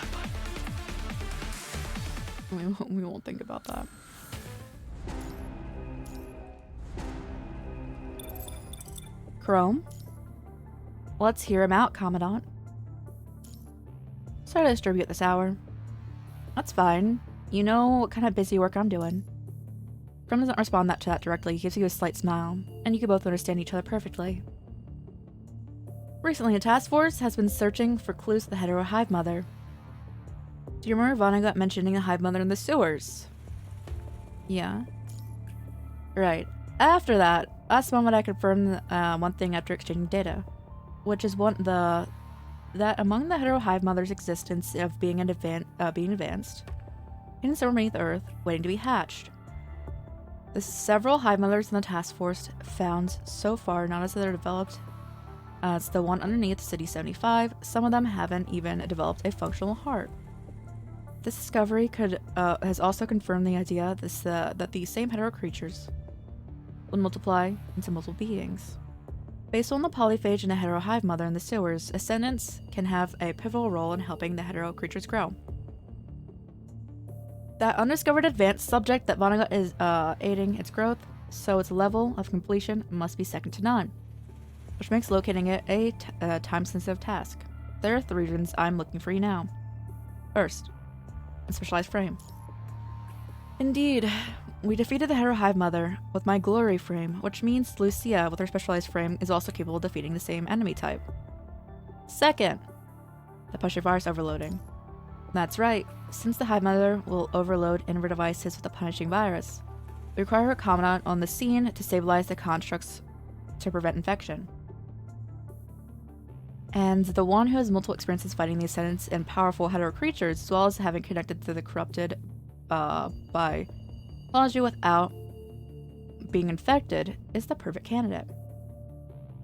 We won't think about that. Chrome? Let's hear him out, Commandant. Sorry to disturb you at this hour. That's fine. You know what kind of busy work I'm doing. Chrome doesn't respond to that directly. He gives you a slight smile, and you can both understand each other perfectly. Recently, a task force has been searching for clues to the hetero hive mother. Do you remember Vonnegut mentioning a hive mother in the sewers? Yeah. Right. After that, last moment I confirmed one thing after exchanging data, which is that among the hetero hive mother's existence of being advanced, hidden somewhere beneath Earth, waiting to be hatched. The several hive mothers in the task force found so far not as they're developed as the one underneath City 75, some of them haven't even developed a functional heart. This discovery has also confirmed the idea that these same hetero creatures will multiply into multiple beings. Based on the polyphage and the hetero hive mother in the sewers, ascendants can have a pivotal role in helping the hetero creatures grow. That undiscovered advanced subject that Vonnegut is aiding its growth, so its level of completion must be second to none, which makes locating it a time-sensitive task. There are 3 reasons I'm looking for you now. First, a specialized frame. Indeed, we defeated the hetero hive mother with my glory frame, which means Lucia with her specialized frame is also capable of defeating the same enemy type. Second, the punching virus overloading. That's right, since the hive mother will overload inner devices with a punishing virus, we require a commandant on the scene to stabilize the constructs to prevent infection. And the one who has multiple experiences fighting the ascendants and powerful hetero creatures, as well as having connected to the corrupted by biology without being infected, is the perfect candidate.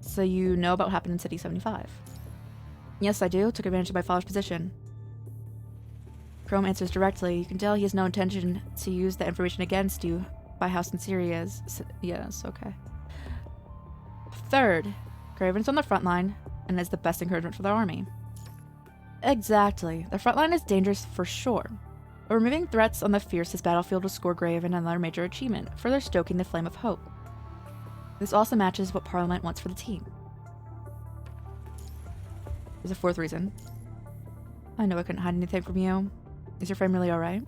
So you know about what happened in City 75? Yes, I do. Took advantage of my father's position. Chrome answers directly. You can tell he has no intention to use the information against you by how sincere he is. Yes, okay. Third, Craven's on the front line and is the best encouragement for the army. Exactly. The front line is dangerous for sure. But removing threats on the fiercest battlefield will score Graven another major achievement, further stoking the flame of hope. This also matches what Parliament wants for the team. There's a 4th reason. I know I couldn't hide anything from you. Is your frame really alright?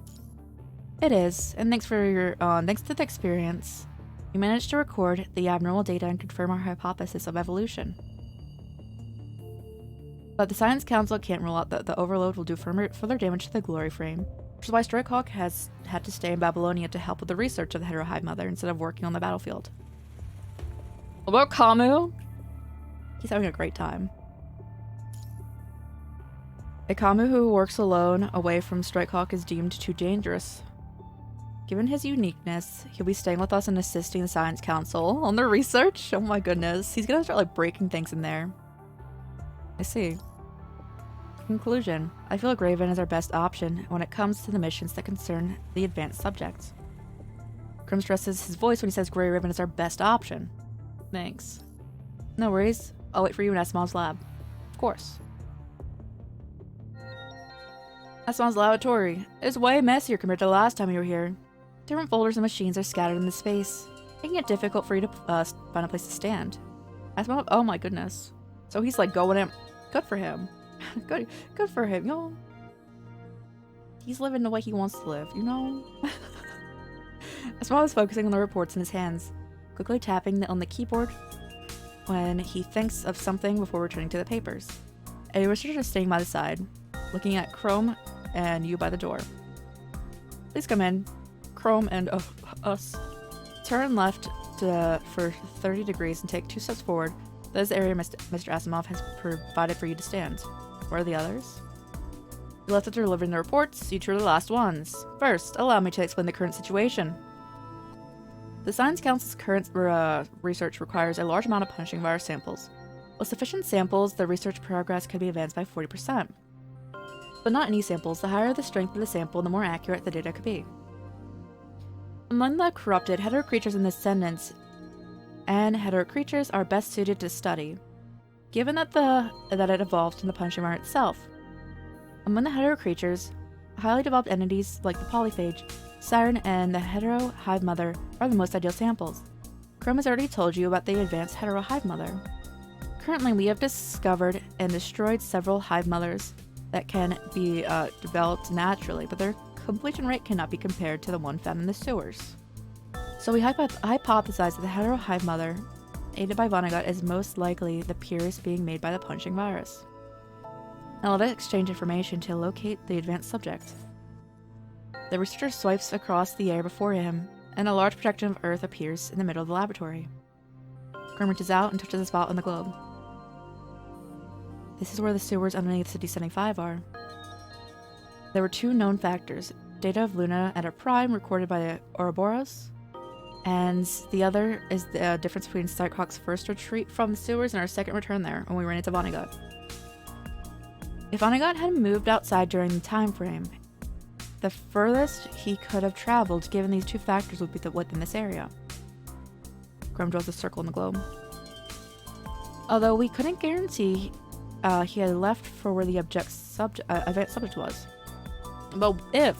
It is, and thanks to the experience, we managed to record the abnormal data and confirm our hypothesis of evolution. But the Science Council can't rule out that the overload will do further damage to the glory frame, which is why Strikehawk has had to stay in Babylonia to help with the research of the hetero hive mother instead of working on the battlefield. What about Kamu? He's having a great time. A Kamu who works alone away from Strikehawk is deemed too dangerous. Given his uniqueness, he'll be staying with us and assisting the Science Council on their research. Oh my goodness, he's gonna start like breaking things in there. I see. Conclusion. I feel like Raven is our best option when it comes to the missions that concern the advanced subjects. Grim stresses his voice when he says Grey Raven is our best option. Thanks. No worries. I'll wait for you in Asimov's lab. Of course. Asimov's laboratory is way messier compared to the last time you were here. Different folders and machines are scattered in the space, making it difficult for you to find a place to stand. Asimov, oh my goodness. So he's like going in. Good for him. good for him, yo. He's living the way he wants to live, you know? Asimov is focusing on the reports in his hands, quickly tapping on the keyboard when he thinks of something before returning to the papers. A researcher is standing by the side, looking at Chrome and you by the door. Please come in. Chrome and us. Turn left for 30 degrees and take 2 steps forward. That is the area Mr. Asimov has provided for you to stand. Where are the others? You left after delivering the reports. You two are the last ones. First, allow me to explain the current situation. The Science Council's current research requires a large amount of punishing virus samples. With sufficient samples, the research progress could be advanced by 40%. But not any samples. The higher the strength of the sample, the more accurate the data could be. Among the corrupted, hetero creatures and descendants and hetero creatures are best suited to study, given that it evolved from the punishing virus itself. Among the hetero creatures, highly developed entities like the polyphage, siren, and the hetero hive mother are the most ideal samples. Chrome has already told you about the advanced hetero hive mother. Currently, we have discovered and destroyed several hive mothers that can be developed naturally, but their completion rate cannot be compared to the one found in the sewers. So we hypothesize that the hetero hive mother, aided by Vonnegut, is most likely the purest being made by the punching virus. Now let us exchange information to locate the advanced subject. The researcher swipes across the air before him and a large projection of Earth appears in the middle of the laboratory. Grim reaches out and touches a spot on the globe. This is where the sewers underneath City 75 are. There were 2 known factors, data of Luna at a prime recorded by the Ouroboros, and the other is the difference between Starkhawk's first retreat from the sewers and our second return there when we ran into Vonnegut. If Vonnegut had moved outside during the time frame, the furthest he could have traveled given these 2 factors would be within this area. Grim draws a circle in the globe. Although we couldn't guarantee he had left for where the event subject was. But if...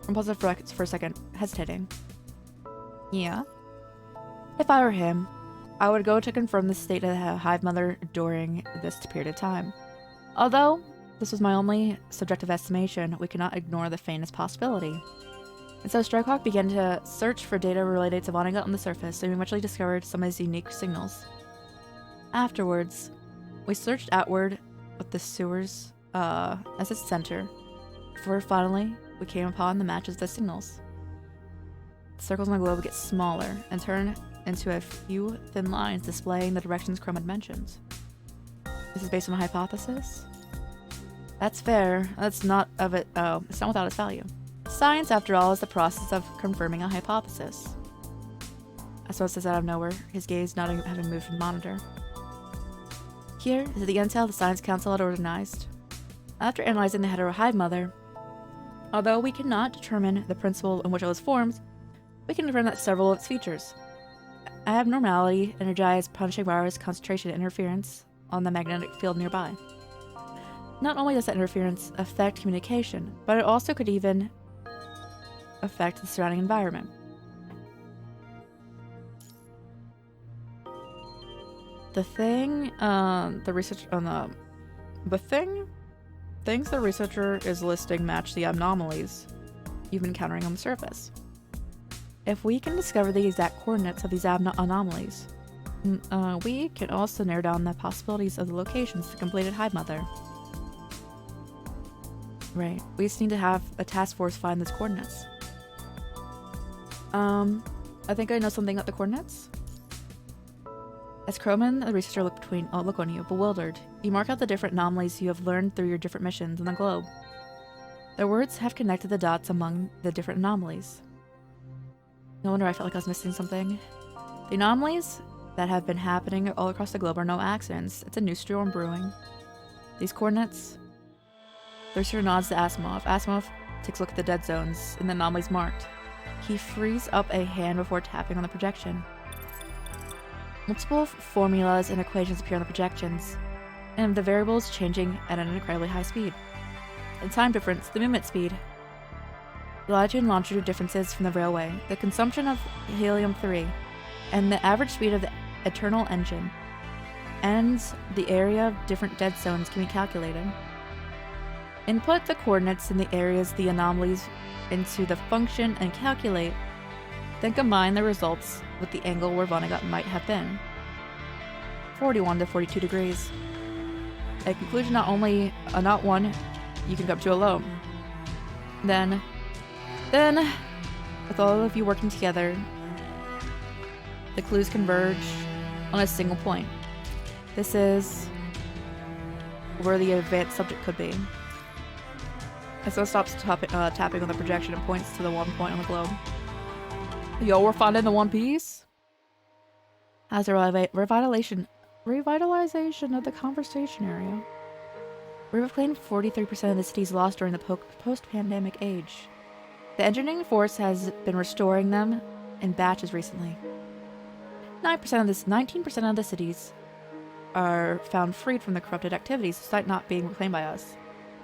I'm pausing for a second, hesitating. Yeah. If I were him, I would go to confirm the state of the Hive Mother during this period of time. Although, this was my only subjective estimation, we cannot ignore the faintest possibility. And so Starkhawk began to search for data related to Vonnegut on the surface, and we eventually discovered some of his unique signals. Afterwards, we searched outward with the sewers as its center, before finally we came upon the matches of the signals. The circles on the globe get smaller and turn into a few thin lines displaying the directions Chrome had mentioned. This is based on a hypothesis? That's fair. That's not of it. Oh, it's not without its value. Science, after all, is the process of confirming a hypothesis. Asmo says out of nowhere, his gaze not having moved from the monitor. Here is the intel the Science Council had organized. After analyzing the hetero-hive mother, although we cannot determine the principle in which it was formed, we can confirm that several of its features. Abnormality, energized punishing virus concentration interference on the magnetic field nearby. Not only does that interference affect communication, but it also could even affect the surrounding environment. Things the researcher is listing match the anomalies you've been encountering on the surface. If we can discover the exact coordinates of these anomalies, we can also narrow down the possibilities of the locations of the completed Hive Mother. Right, we just need to have a task force find those coordinates. I think I know something about the coordinates. As Croman, the researcher, look on you, bewildered. You mark out the different anomalies you have learned through your different missions on the globe. The words have connected the dots among the different anomalies. No wonder I felt like I was missing something. The anomalies that have been happening all across the globe are no accidents. It's a new storm brewing. These coordinates... The researcher nods to Asimov. Asimov takes a look at the dead zones and the anomalies marked. He frees up a hand before tapping on the projection. Multiple formulas and equations appear on the projections, and the variables changing at an incredibly high speed. The time difference, the movement speed, the latitude and longitude differences from the railway, the consumption of helium-3, and the average speed of the eternal engine, and the area of different dead zones can be calculated. Input the coordinates in the areas the anomalies into the function and calculate, then combine the results with the angle where Vonnegut might have been. 41 to 42 degrees. A conclusion not one you can come to alone. Then, with all of you working together, the clues converge on a single point. This is where the advanced subject could be. And so it stops tapping on the projection and points to the one point on the globe. Yo, we're finding the One Piece? As a revitalization of the conversation area. We reclaimed 43% of the cities lost during the post-pandemic age. The engineering force has been restoring them in batches recently. 19% of the cities are found freed from the corrupted activities despite not being reclaimed by us.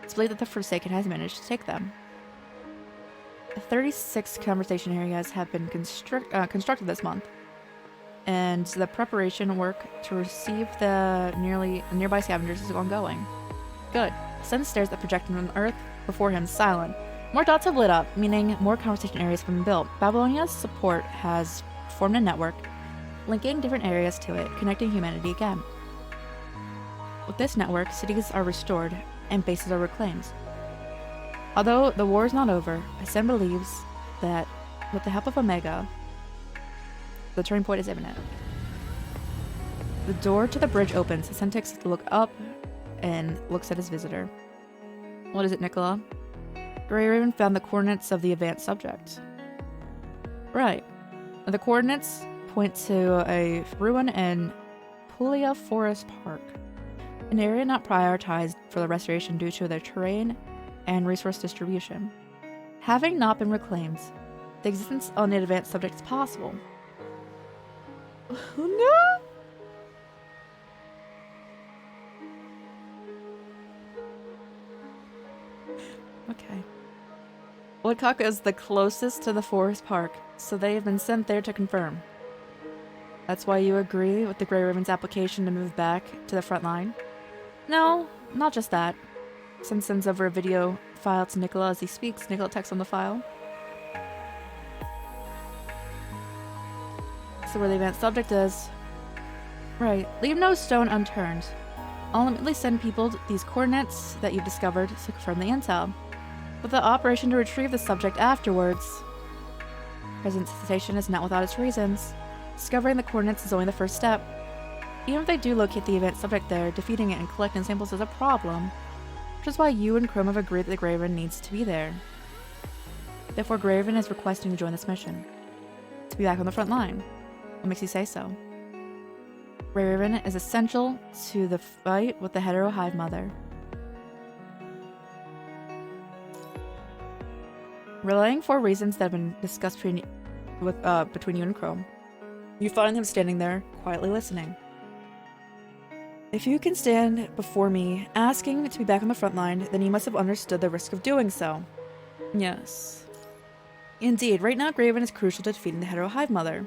It's believed that the Forsaken has managed to take them. 36 conversation areas have been constructed this month, and the preparation work to receive the nearby scavengers is ongoing. Good. Sun stares at the projection on Earth before him, silent. More dots have lit up, meaning more conversation areas have been built. Babylonia's support has formed a network, linking different areas to it, connecting humanity again. With this network, cities are restored, and bases are reclaimed. Although the war is not over, Hassan believes that With the help of Omega, the turning point is imminent. The door to the bridge opens. Sen takes a look up and looks at his visitor. What is it, Nicola? Grey Raven found the coordinates of the advanced subject. Right. The coordinates point to a ruin in Puglia Forest Park, an area not prioritized for the restoration due to their terrain and resource distribution. Having not been reclaimed, the existence on the advanced subject is possible. No! Okay. Woodcock is the closest to the forest park, so they have been sent there to confirm. That's why you agree with the Grey Raven's application to move back to the front line? No, not just that. Sen sends over a video file to Nicola as he speaks. Nicola texts on the file. So where the advanced subject is. Right. Leave no stone unturned. I'll immediately send people these coordinates that you've discovered to confirm the intel. But the operation to retrieve the subject afterwards. Present hesitation is not without its reasons. Discovering the coordinates is only the first step. Even if they do locate the advanced subject there, defeating it and collecting samples is a problem. Which is why you and Chrome have agreed that the Grey Raven needs to be there. Therefore, Grey Raven is requesting to join this mission. To be back on the front line. What makes you say so? Grey Raven is essential to the fight with the hetero hive mother. Relaying 4 reasons that have been discussed between you and Chrome. You find him standing there, quietly listening. If you can stand before me, asking to be back on the front line, then you must have understood the risk of doing so. Yes. Indeed, right now Grey Raven is crucial to defeating the hetero hive mother.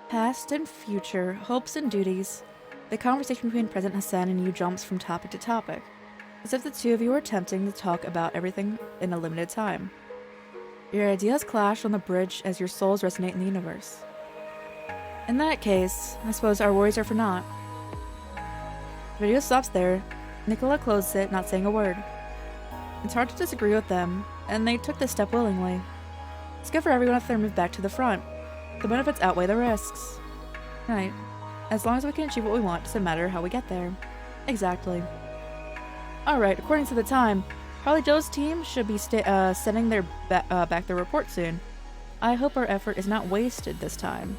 Past and future, hopes and duties. The conversation between President Hassan and you jumps from topic to topic, as if the two of you are attempting to talk about everything in a limited time. Your ideas clash on the bridge as your souls resonate in the universe. In that case, I suppose our worries are for naught. The video stops there. Nicola closed it, not saying a word. It's hard to disagree with them, and they took this step willingly. It's good for everyone if they're moved back to the front. The benefits outweigh the risks. Right. As long as we can achieve what we want, doesn't matter how we get there. Exactly. Alright, according to the time, Harley Joe's team should be sending their back their report soon. I hope our effort is not wasted this time.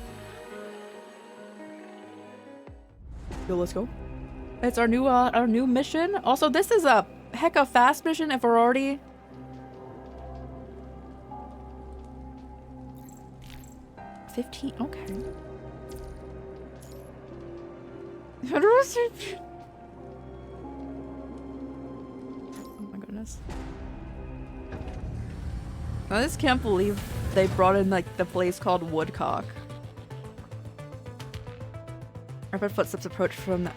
Yo, let's go. It's our new mission. Also, this is a heck of fast mission if we're already... $15, okay. Oh my goodness. I just can't believe they brought in like the place called Woodcock. Rapid footsteps approach from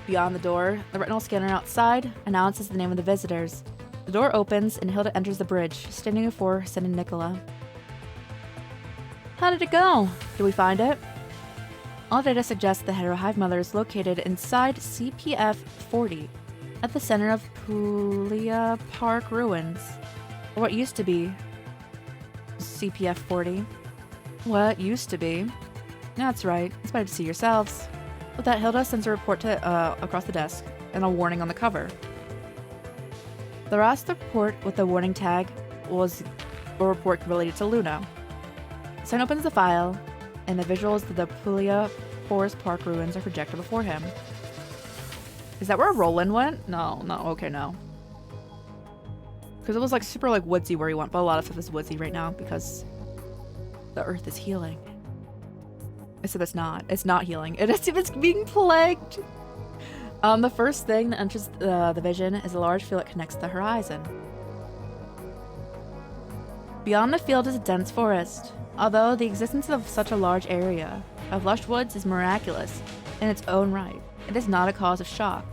beyond the door. The retinal scanner outside announces the name of the visitors. The door opens and Hilda enters the bridge, standing before Sen and Nicola. How did it go? Did we find it? All data suggests the hetero hive mother is located inside CPF 40, at the center of Puglia Park ruins, or what used to be CPF 40. What used to be? That's right. It's better to see yourselves. With that, Hilda sends a report to across the desk and a warning on the cover. The last report with the warning tag was a report related to Luna. Sen opens the file, and the visuals of the Puglia Forest Park ruins are projected before him. Is that where Roland went? No, okay, no. Because it was like super like woodsy where he went, but a lot of stuff is woodsy right now because the earth is healing. Except it's not. It's not healing. It's being plagued. The first thing that enters the vision is a large field that connects the horizon. Beyond the field is a dense forest. Although the existence of such a large area of lush woods is miraculous in its own right, it is not a cause of shock.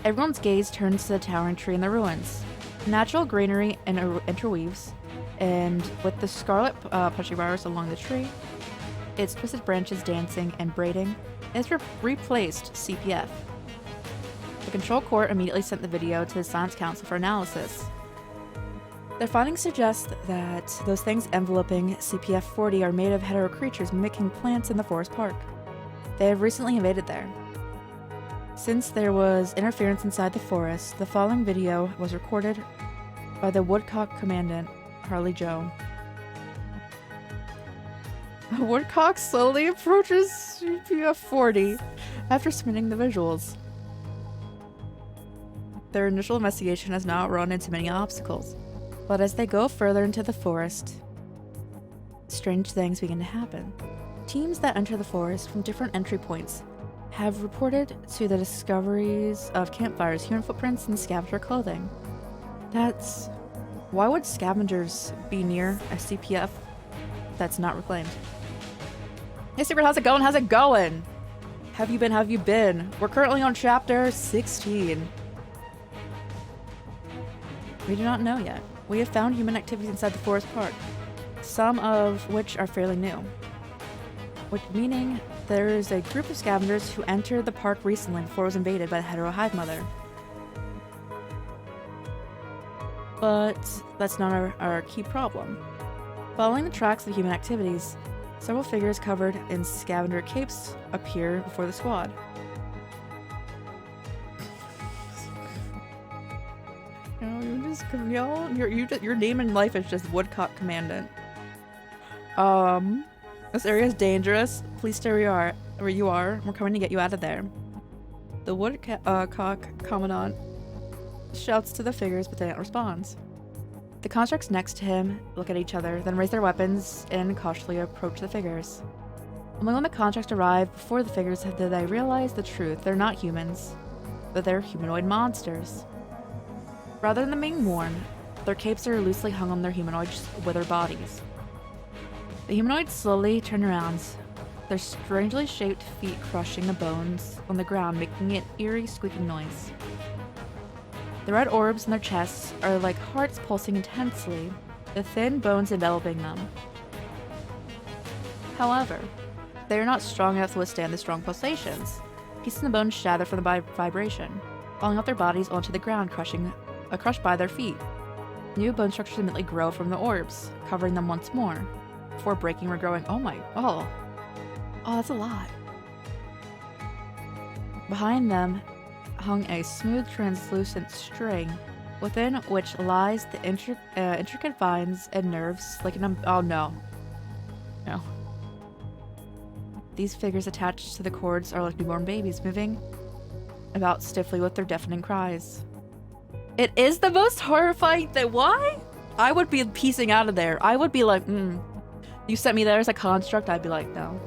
Everyone's gaze turns to the towering tree in the ruins. Natural greenery interweaves, and with the scarlet punchy briars along the tree, its twisted branches dancing and braiding, it's replaced CPF. The control court immediately sent the video to the Science Council for analysis. Their findings suggest that those things enveloping CPF-40 are made of hetero creatures mimicking plants in the forest park. They have recently invaded there. Since there was interference inside the forest, the following video was recorded by the Woodcock Commandant, Harley Joe. A woodcock slowly approaches CPF-40 after submitting the visuals. Their initial investigation has now run into many obstacles, but as they go further into the forest, strange things begin to happen. Teams that enter the forest from different entry points have reported to the discoveries of campfires, human footprints, and scavenger clothing. Why would scavengers be near a CPF that's not reclaimed? Hey Secret, how's it going? How's it going? Have you been? We're currently on chapter 16. We do not know yet. We have found human activities inside the forest park, some of which are fairly new. Meaning there is a group of scavengers who entered the park recently before it was invaded by the hetero hive mother. But that's not our key problem. Following the tracks of human activities, several figures covered in scavenger capes appear before the squad. Your name in life is just Woodcock Commandant. This area is dangerous. Please stay where you are. We're coming to get you out of there. The Woodcock Commandant shouts to the figures, but they don't respond. The constructs next to him look at each other, then raise their weapons and cautiously approach the figures. Only when the constructs arrive before the figures do they realize the truth. They're not humans, but they're humanoid monsters. Rather than being worn, their capes are loosely hung on their humanoid withered bodies. The humanoids slowly turn around, their strangely shaped feet crushing the bones on the ground, making an eerie squeaking noise. The red orbs in their chests are like hearts pulsing intensely, the thin bones enveloping them. However, they are not strong enough to withstand the strong pulsations. Pieces of the bones shatter from the vibration, falling off their bodies onto the ground, crushed by their feet. New bone structures immediately grow from the orbs, covering them once more, before breaking or growing. Oh, that's a lot. Behind them hung a smooth, translucent string, within which lies the intricate vines and nerves like an oh no. These figures attached to the cords are like newborn babies, moving about stiffly with their deafening cries. It is the most horrifying thing. Why? I would be piecing out of there. I would be like, You sent me there as a construct, I'd be like, no.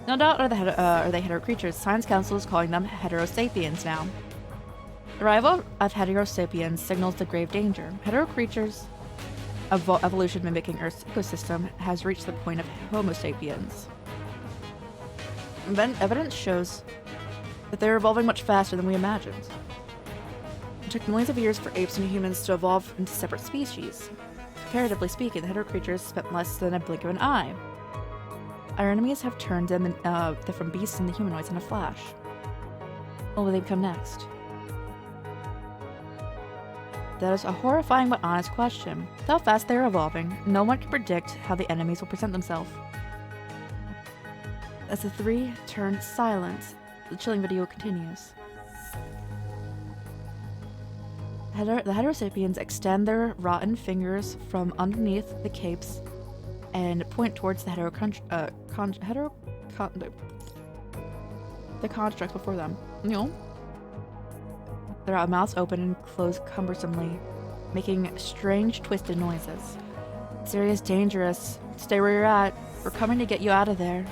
No doubt are they hetero creatures. Science Council is calling them heterosapiens now. The arrival of heterosapiens signals the grave danger. Hetero creatures' evolution mimicking Earth's ecosystem has reached the point of Homo sapiens. Evidence shows that they're evolving much faster than we imagined. It took millions of years for apes and humans to evolve into separate species. Comparatively speaking, the hetero creatures spent less than a blink of an eye. Our enemies have turned them from beasts into humanoids in a flash. What will they become next? That is a horrifying but honest question. With how fast they are evolving, no one can predict how the enemies will present themselves. As the three turn silent, the chilling video continues. The heterosapiens extend their rotten fingers from underneath the capes and point towards the the constructs before them. Their mouths open and close cumbersomely, making strange, twisted noises. This area is dangerous. Stay where you're at. We're coming to get you out of there.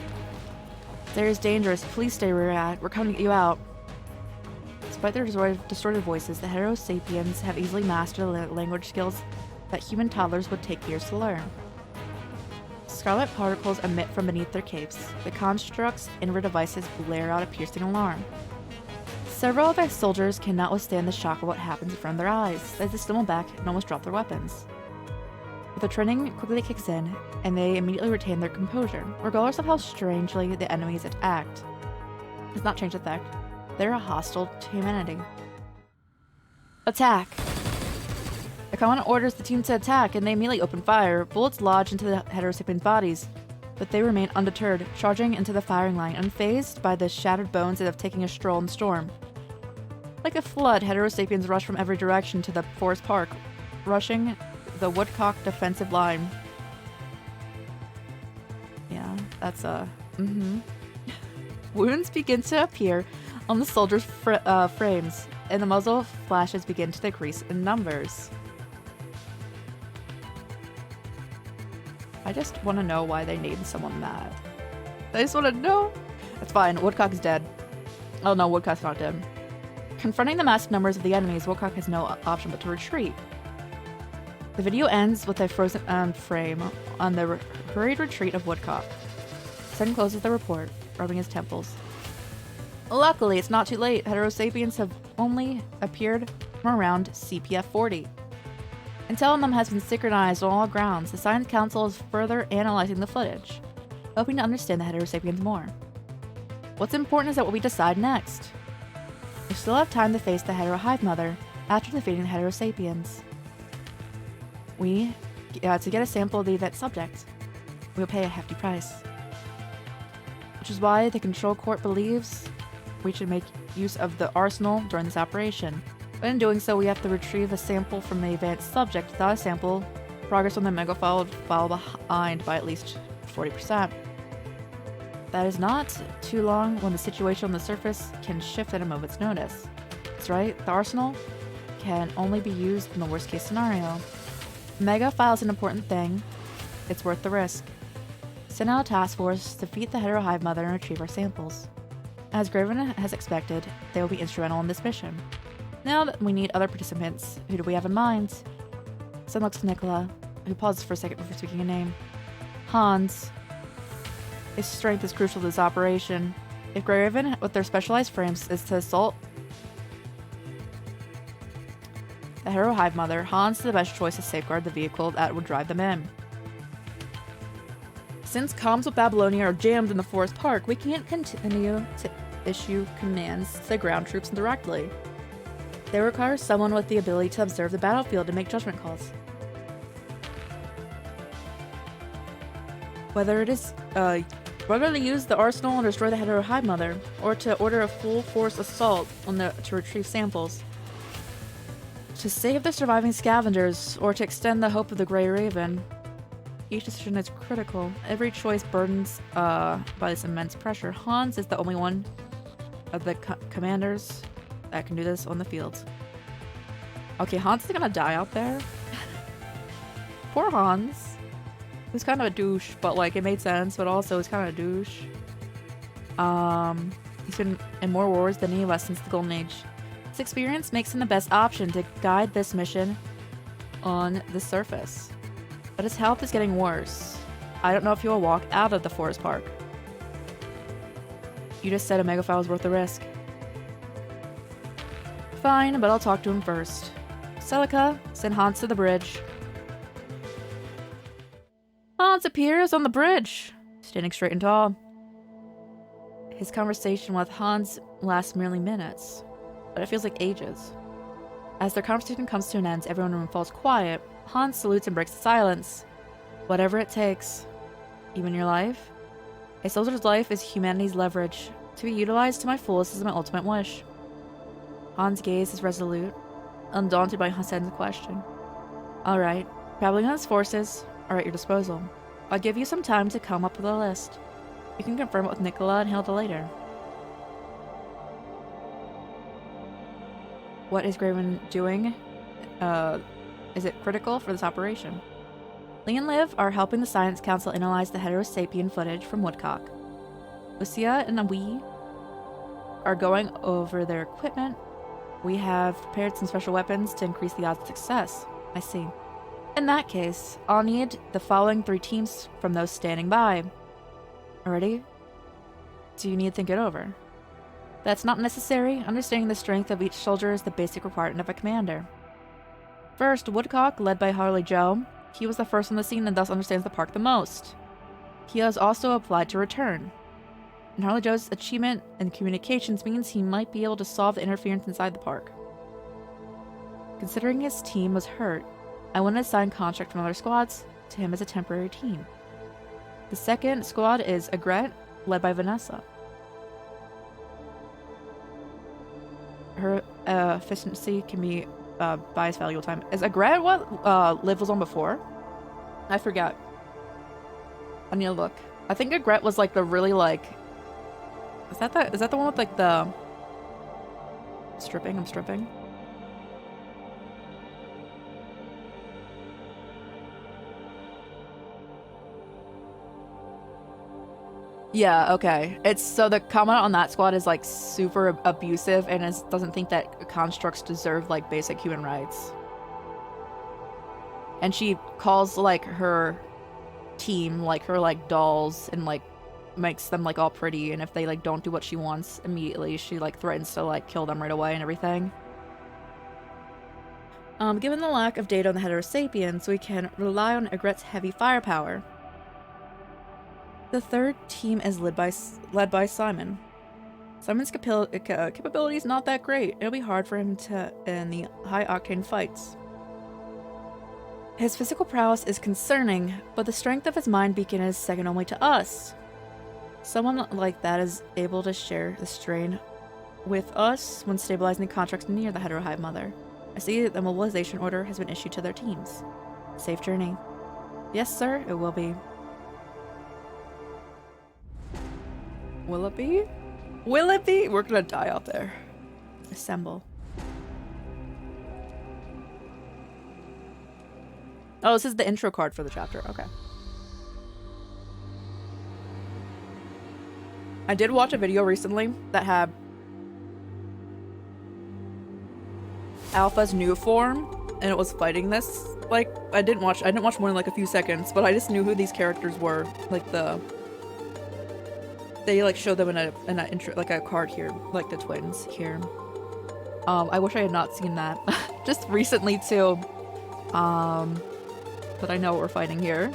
This area is dangerous. Please stay where you're at. We're coming to get you out. Despite their distorted voices, the heterosapiens have easily mastered language skills that human toddlers would take years to learn. Scarlet particles emit from beneath their capes. The construct's inward devices blare out a piercing alarm. Several of their soldiers cannot withstand the shock of what happens in front of their eyes. As they stumble back and almost drop their weapons. But the training quickly kicks in, and they immediately retain their composure, regardless of how strangely the enemies act. It's not changed the fact they're hostile to humanity. Attack! The commandant orders the team to attack, and they immediately open fire. Bullets lodge into the heterosapiens' bodies, but they remain undeterred, charging into the firing line, unfazed by the shattered bones as if taking a stroll in the storm. Like a flood, heterosapiens rush from every direction to the forest park, rushing the Woodcock defensive line. Yeah, that's Wounds begin to appear on the soldiers' frames, and the muzzle flashes begin to decrease in numbers. I just want to know why they named someone that. I just want to know. It's fine. Woodcock's dead. Oh no, Woodcock's not dead. Confronting the massive numbers of the enemies, Woodcock has no option but to retreat. The video ends with a frozen frame on the hurried retreat of Woodcock. Sun closes the report, rubbing his temples. Luckily, it's not too late. Heterosapiens have only appeared from around CPF 40. Intel on them has been synchronized on all grounds. The Science Council is further analyzing the footage, hoping to understand the Heterosapiens more. What's important is that what we decide next. We still have time to face the Hetero Hive Mother after defeating the Heterosapiens. To get a sample of the event subject, we'll pay a hefty price. Which is why the Control Court believes we should make use of the arsenal during this operation. But in doing so, we have to retrieve a sample from the advanced subject. Without a sample, progress on the megafile would fall behind by at least 40%. That is not too long when the situation on the surface can shift at a moment's notice. That's right, the arsenal can only be used in the worst case scenario. Megafile is an important thing. It's worth the risk. Send out a task force to defeat the Hetero Hive Mother and retrieve our samples. As Graven has expected, they will be instrumental in this mission. Now that we need other participants, who do we have in mind? Sun looks to Nicola, who pauses for a second before speaking a name. Hans. His strength is crucial to this operation. If Graven, with their specialized frames, is to assault the Hetero Hive Mother, Hans is the best choice to safeguard the vehicle that would drive them in. Since comms with Babylonia are jammed in the forest park, we can't continue to issue commands to the ground troops directly. They require someone with the ability to observe the battlefield and make judgment calls. Whether to use the arsenal and destroy the Hetero Hive Mother, or to order a full force assault to retrieve samples. To save the surviving scavengers, or to extend the hope of the Grey Raven. Each decision is critical. Every choice burdens by this immense pressure. Hans is the only one of the commanders that can do this on the field. Okay, Hans is gonna die out there. Poor Hans. He's kind of a douche, but like it made sense, but also he's kind of a douche. He's been in more wars than any of us since the Golden Age. His experience makes him the best option to guide this mission on the surface. But his health is getting worse. I don't know if he will walk out of the forest park. You just said a megafile is worth the risk. Fine, but I'll talk to him first. Celica, send Hans to the bridge. Hans appears on the bridge, standing straight and tall. His conversation with Hans lasts merely minutes, but it feels like ages. As their conversation comes to an end, everyone in the room falls quiet. Hans salutes and breaks the silence. Whatever it takes. Even your life? A soldier's life is humanity's leverage. To be utilized to my fullest is my ultimate wish. Hans' gaze is resolute, undaunted by Hassan's question. Alright, Babylon's forces are at your disposal. I'll give you some time to come up with a list. You can confirm it with Nicola and Hilda later. What is Graven doing? Is it critical for this operation? Lee and Liv are helping the Science Council analyze the Heterosapien footage from Woodcock. Lucia and we are going over their equipment. We have prepared some special weapons to increase the odds of success. I see. In that case, I'll need the following 3 teams from those standing by. Already? Do you need to think it over? That's not necessary. Understanding the strength of each soldier is the basic requirement of a commander. First, Woodcock, led by Harley Joe, He was the first on the scene and thus understands the park the most. He has also applied to return. And Harley Joe's achievement in communications means he might be able to solve the interference inside the park. Considering his team was hurt, I want to assign contract from other squads to him as a temporary team. The second squad is Agret, led by Vanessa. Her efficiency can be buys valuable time. Is Agret what Liv was on before? I forget. I need to look. I think Agret was like the really like. Is that the one with like the stripping? I'm stripping. Yeah, okay. It's so the commandant on that squad is like super abusive and doesn't think that constructs deserve like basic human rights. And she calls like her team like her like dolls and like makes them like all pretty, and if they like don't do what she wants immediately, she like threatens to like kill them right away and everything. Given the lack of data on the Heterosapiens, we can rely on Agret's heavy firepower. The third team is led by Simon. Simon's capability is not that great. It'll be hard for him to in the high-octane fights. His physical prowess is concerning, but the strength of his mind beacon is second only to us. Someone like that is able to share the strain with us when stabilizing the contracts near the Hetero Hive Mother. I see that the mobilization order has been issued to their teams. Safe journey. Yes, sir, it will be. Will it be? Will it be? We're gonna die out there. Assemble. Oh, this is the intro card for the chapter. Okay. I did watch a video recently that had Alpha's new form, and it was fighting this. Like, I didn't watch more than like a few seconds, but I just knew who these characters were. Like they like showed them in a intro, like a card here, like the twins here. I wish I had not seen that just recently too. But I know what we're fighting here.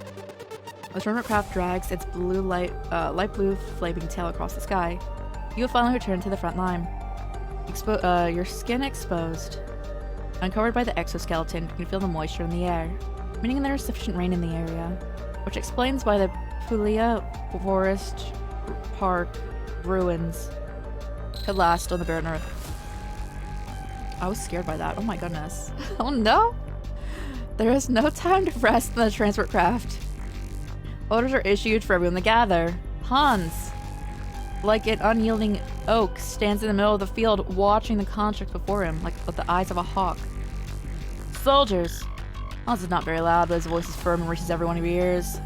The tournament craft drags its light blue flaming tail across the sky. You have finally returned to the front line. Your skin exposed. Uncovered by the exoskeleton, you can feel the moisture in the air, meaning there is sufficient rain in the area, which explains why the Pulia Forest Park ruins could last on the barren earth. I was scared by that. Oh my goodness. Oh no! There is no time to rest in the transport craft. Orders are issued for everyone to gather. Hans, like an unyielding oak, stands in the middle of the field watching the construct before him, like with the eyes of a hawk. Soldiers! Hans is not very loud, but his voice is firm and reaches every one of your ears.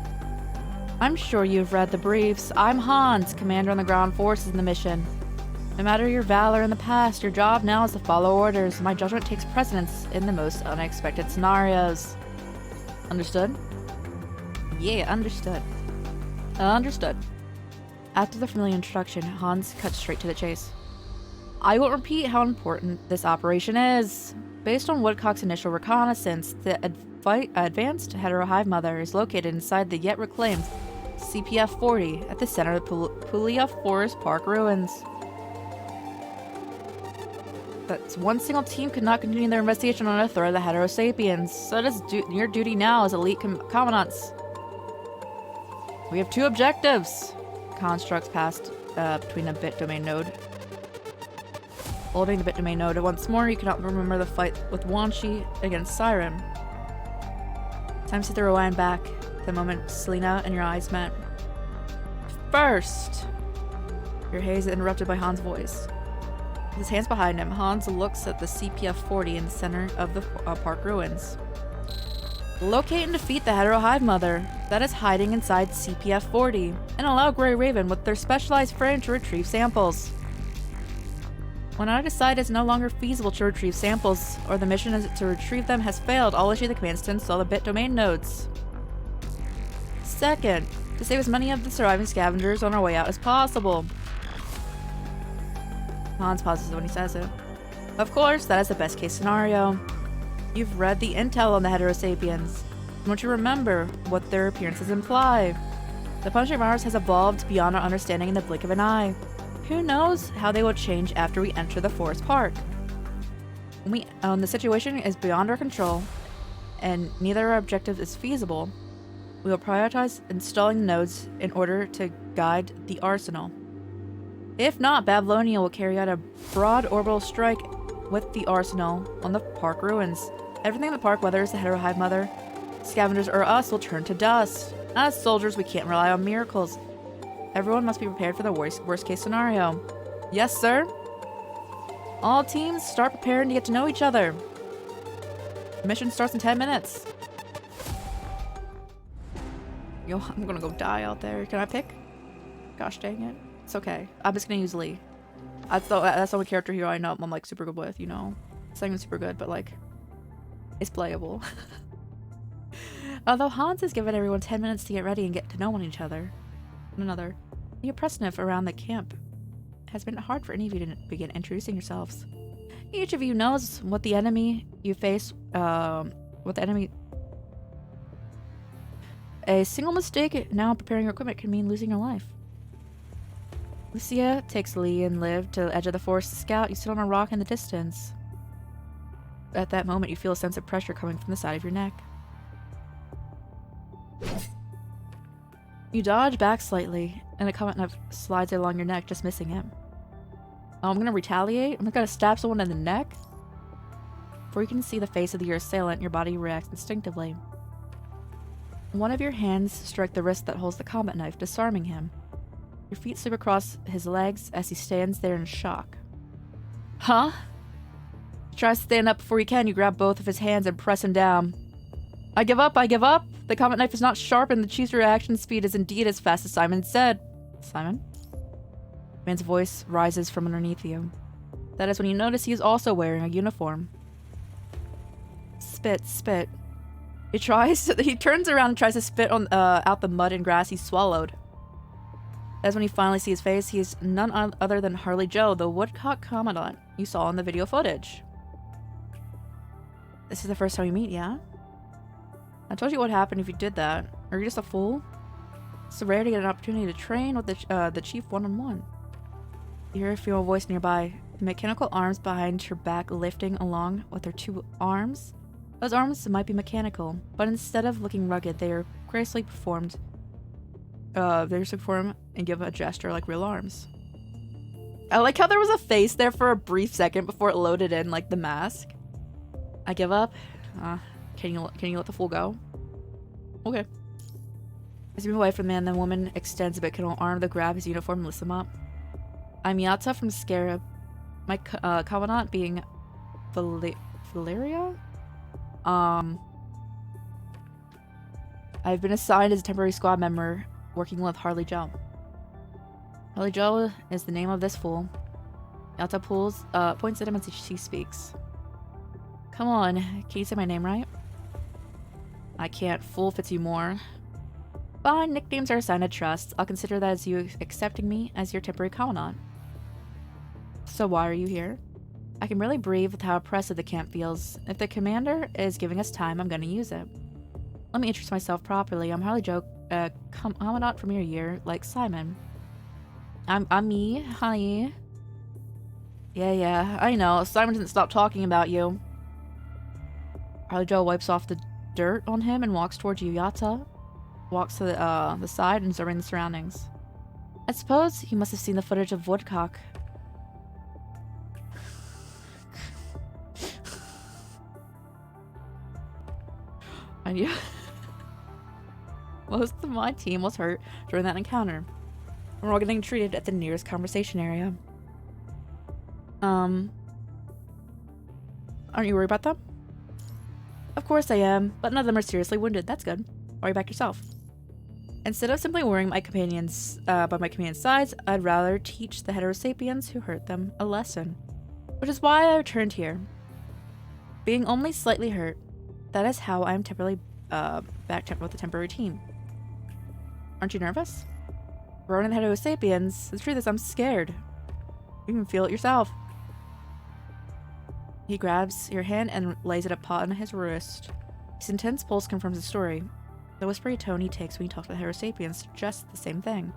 I'm sure you've read the briefs. I'm Hans, commander on the ground forces in the mission. No matter your valor in the past, your job now is to follow orders. My judgment takes precedence in the most unexpected scenarios. Understood? Yeah, understood. Understood. After the familiar introduction, Hans cuts straight to the chase. I won't repeat how important this operation is. Based on Woodcock's initial reconnaissance, the advanced Hetero Hive Mother is located inside the yet reclaimed CPF-40 at the center of the Pulia Forest Park ruins. That's one single team could not continue their investigation on a threat of the Heterosapiens, so it is your duty now as elite commandants. We have two objectives. Constructs passed between a bit domain node. Holding the bit domain node once more, you cannot remember the fight with Wanshi against Siren. Time to throw rewind back. The moment Selena and your eyes met. First! Your haze is interrupted by Hans' voice. With his hands behind him, Hans looks at the CPF-40 in the center of the park ruins. Locate and defeat the Hetero Hive Mother that is hiding inside CPF-40, and allow Grey Raven with their specialized frame to retrieve samples. When I decide it's no longer feasible to retrieve samples, or the mission to retrieve them has failed, I'll issue the commands to install the bit domain nodes. Second, to save as many of the surviving scavengers on our way out as possible. Hans pauses when he says it. Of course, that is the best case scenario. You've read the intel on the Heterosapiens. Don't you remember what their appearances imply? The punishing virus has evolved beyond our understanding in the blink of an eye. Who knows how they will change after we enter the forest park? The situation is beyond our control, and neither our objective is feasible. We will prioritize installing nodes in order to guide the arsenal. If not, Babylonia will carry out a broad orbital strike with the arsenal on the park ruins. Everything in the park, whether it's the Hetero Hive Mother, scavengers, or us, will turn to dust. As soldiers, we can't rely on miracles. Everyone must be prepared for the worst case scenario. Yes, sir? All teams, start preparing to get to know each other. The mission starts in 10 minutes. Yo, I'm gonna go die out there. Can I pick? Gosh dang it. It's okay. I'm just gonna use Lee. That's the only character here I know I'm like super good with, you know. It's not even super good, but like, it's playable. Although Hans has given everyone 10 minutes to get ready and get to know one another, the oppressive around the camp has been hard for any of you to begin introducing yourselves. Each of you knows what the enemy you face, A single mistake now preparing your equipment can mean losing your life. Lucia takes Lee and Liv to the edge of the forest to scout. You sit on a rock in the distance. At that moment, you feel a sense of pressure coming from the side of your neck. You dodge back slightly, and a comet knife slides along your neck, just missing it. Oh, I'm gonna retaliate? I'm gonna stab someone in the neck? Before you can see the face of your assailant, your body reacts instinctively. One of your hands strike the wrist that holds the combat knife, disarming him. Your feet slip across his legs as he stands there in shock. Huh? You try to stand up before you can. You grab both of his hands and press him down. I give up, I give up! The combat knife is not sharp and the chief's reaction speed is indeed as fast as Simon said. Simon? The man's voice rises from underneath you. That is when you notice he is also wearing a uniform. Spit, spit. He turns around and tries to spit on out the mud and grass he swallowed. That's when you finally see his face. He is none other than Harley Joe, the woodcock commandant you saw in the video footage. This is the first time we meet, yeah? I told you what happened if you did that. Are you just a fool? It's rare to get an opportunity to train with the chief one-on-one. You hear a female voice nearby. The mechanical arms behind her back lifting along with her two arms. Those arms might be mechanical, but instead of looking rugged, they are gracefully performed. They just perform and give a gesture like real arms. I like how there was a face there for a brief second before it loaded in, like the mask. I give up. Can you let the fool go? Okay. As you move away from the man, the woman extends a mechanical arm to grab his uniform and lifts him up. I'm Yata from Scarab. My commandant being Valeria? I've been assigned as a temporary squad member working with Harley Joe. Harley Joe is the name of this fool. Yata points at him as she speaks. Come on, can you say my name right? I can't. Fool fits you more. Fine, nicknames are a sign of trust. I'll consider that as you accepting me as your temporary commandant. So why are you here? I can really breathe with how oppressive the camp feels. If the commander is giving us time, I'm gonna use it. Let me introduce myself properly. I'm Harley Joe, commandant from your year, like Simon. I'm me. Hi. Yeah, I know. Simon didn't stop talking about you. Harley Joe wipes off the dirt on him and walks towards you. Yata walks to the side and observing the surroundings. I suppose you must have seen the footage of Woodcock. And yeah. Most of my team was hurt during that encounter. We're all getting treated at the nearest conversation area. Aren't you worried about them? Of course I am, but none of them are seriously wounded. That's good. Worry back yourself. Instead of simply worrying my companions by my companion's sides, I'd rather teach the heterosapiens who hurt them a lesson. Which is why I returned here. Being only slightly hurt, that is how I'm temporarily back with the temporary team. Aren't you nervous? Running the heterosapiens, the truth is I'm scared. You can feel it yourself. He grabs your hand and lays it upon his wrist. His intense pulse confirms the story. The whispery tone he takes when he talks to the Heterosapiens suggests the same thing.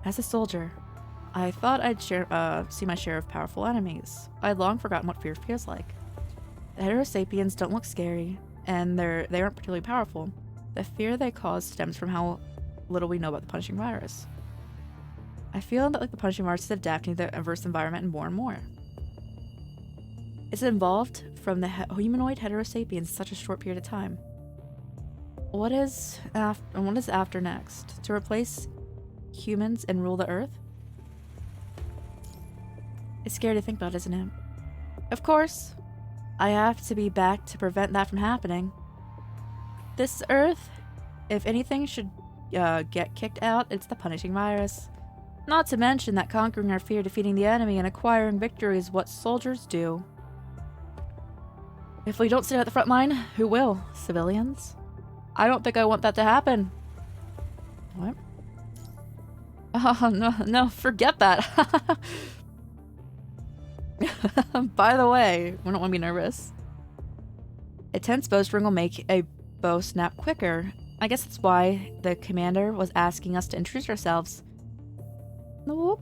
As a soldier, I thought I'd see my share of powerful enemies. I'd long forgotten what fear feels like. The Heterosapiens don't look scary, and they aren't particularly powerful. The fear they cause stems from how little we know about the punishing virus. I feel that the punishing virus is adapting to the adverse environment more and more. It's evolved from the humanoid Heterosapiens in such a short period of time. What is after next? To replace humans and rule the Earth? It's scary to think about, isn't it? Of course, I have to be back to prevent that from happening. This Earth, if anything should get kicked out, it's the punishing virus. Not to mention that conquering our fear, defeating the enemy, and acquiring victory is what soldiers do. If we don't stay at the front line, who will? Civilians? I don't think I want that to happen. What? Oh, no, forget that. By the way, we don't want to be nervous. A tense bowstring will make a bow snap quicker. I guess that's why the commander was asking us to introduce ourselves. Nope.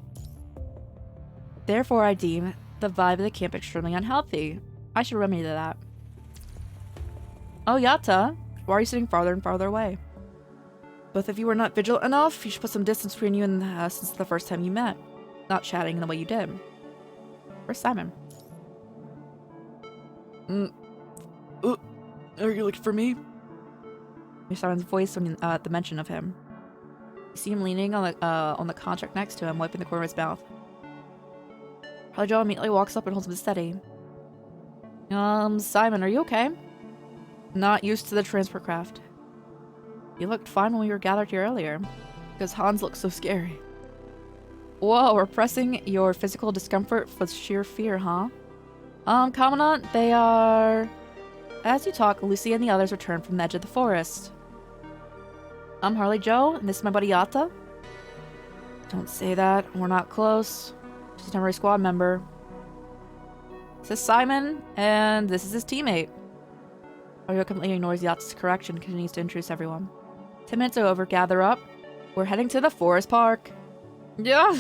Therefore, I deem the vibe of the camp extremely unhealthy. I should remedy that. Oh, Yatta, why are you sitting farther and farther away? Both of you were not vigilant enough. You should put some distance between you and since the first time you met. Not chatting the way you did. Where's Simon? Are you looking for me? You Simon's voice when at the mention of him. You see him leaning on the contract next to him, wiping the corner of his mouth. Harley Joe immediately walks up and holds him steady. Simon, are you okay? Not used to the transport craft. You looked fine when we were gathered here earlier. Because Hans looks so scary. Whoa, repressing your physical discomfort with sheer fear, huh? Commandant, they are... As you talk, Lucy and the others return from the edge of the forest. I'm Harley Joe, and this is my buddy Yatta. Don't say that. We're not close. She's a temporary squad member. This is Simon, and this is his teammate. Harley Joe completely ignores Yatta's correction and continues to introduce everyone. 10 minutes are over. Gather up. We're heading to the forest park. Yeah.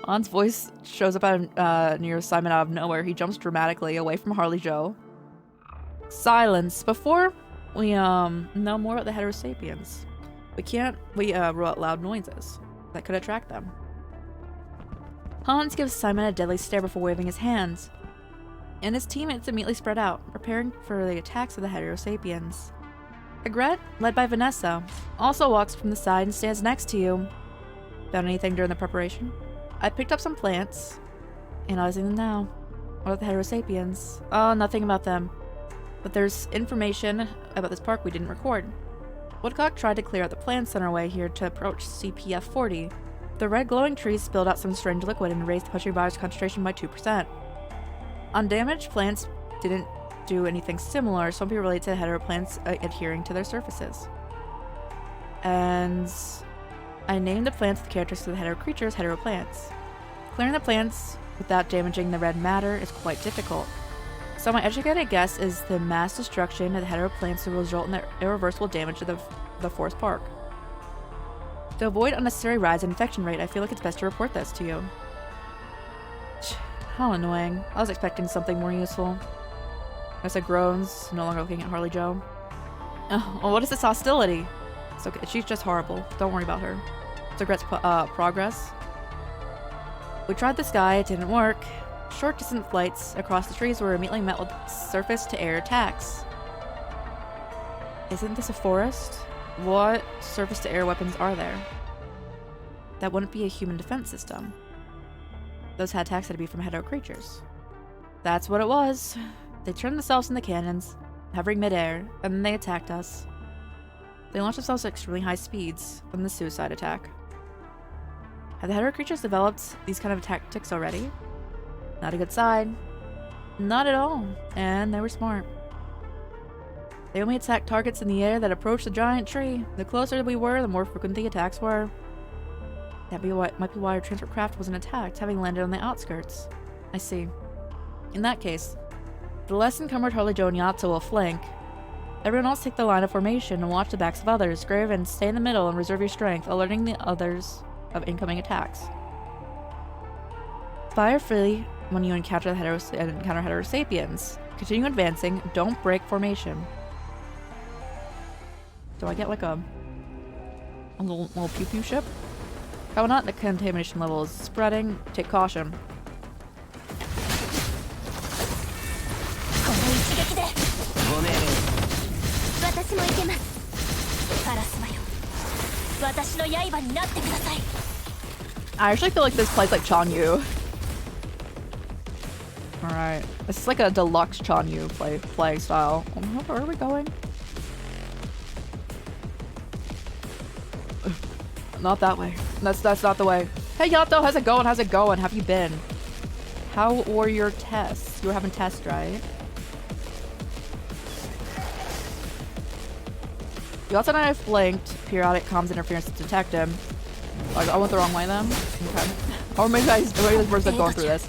Han's voice shows up near Simon out of nowhere. He jumps dramatically away from Harley Joe. Silence. Before we know more about the Heterosapiens, we roll out loud noises that could attract them. Hans gives Simon a deadly stare before waving his hands, and his teammates immediately spread out, preparing for the attacks of the Heterosapiens. Egret, led by Vanessa, also walks from the side and stands next to you. Found anything during the preparation? I picked up some plants. Analyzing them now. What about the Heterosapiens? Oh, nothing about them. But there's information about this park we didn't record. Woodcock tried to clear out the plants on our way here to approach CPF 40. The red glowing trees spilled out some strange liquid and raised the punishing virus concentration by 2%. Undamaged plants didn't do anything similar, so it be related to hetero plants adhering to their surfaces. And I named the plants with characteristics of the hetero creatures hetero plants. Clearing the plants without damaging the red matter is quite difficult. So my educated guess is the mass destruction of the hetero plants will result in the irreversible damage of the forest park. To avoid unnecessary rise in infection rate, I feel like it's best to report this to you. How annoying. I was expecting something more useful. Vanessa groans, no longer looking at Harley Joe. Oh, what is this hostility? It's okay, she's just horrible. Don't worry about her. It's Egret's progress. We tried the sky, it didn't work. Short distance flights across the trees were immediately met with surface-to-air attacks. Isn't this a forest? What surface-to-air weapons are there? That wouldn't be a human defense system. Those attacks had to be from hetero creatures. That's what it was. They turned themselves into cannons, hovering midair, and then they attacked us. They launched themselves at extremely high speeds from the suicide attack. Have the hetero creatures developed these kind of tactics already? Not a good sign. Not at all. And they were smart. They only attacked targets in the air that approached the giant tree. The closer we were, the more frequent the attacks were. That might be why our transport craft wasn't attacked, having landed on the outskirts. I see. In that case, the less encumbered Harley Joe and Yatta will flank. Everyone else take the line of formation and watch the backs of others. Grey Raven, stay in the middle and reserve your strength, alerting the others of incoming attacks. Fire freely when you encounter Heterosapiens. Continue advancing. Don't break formation. Do I get like a little pew pew ship? How not? The contamination level is spreading. Take caution. I actually feel like this plays like Chanyu. Alright. This is like a deluxe Chanyu play style. Where are we going? Not that way. That's not the way. Hey Yato, how's it going? How's it going? Have you been? How were your tests? You were having tests, right? Yato and I flanked periodic comms interference to detect him. I went the wrong way then? Okay. Or maybe we're just going through this.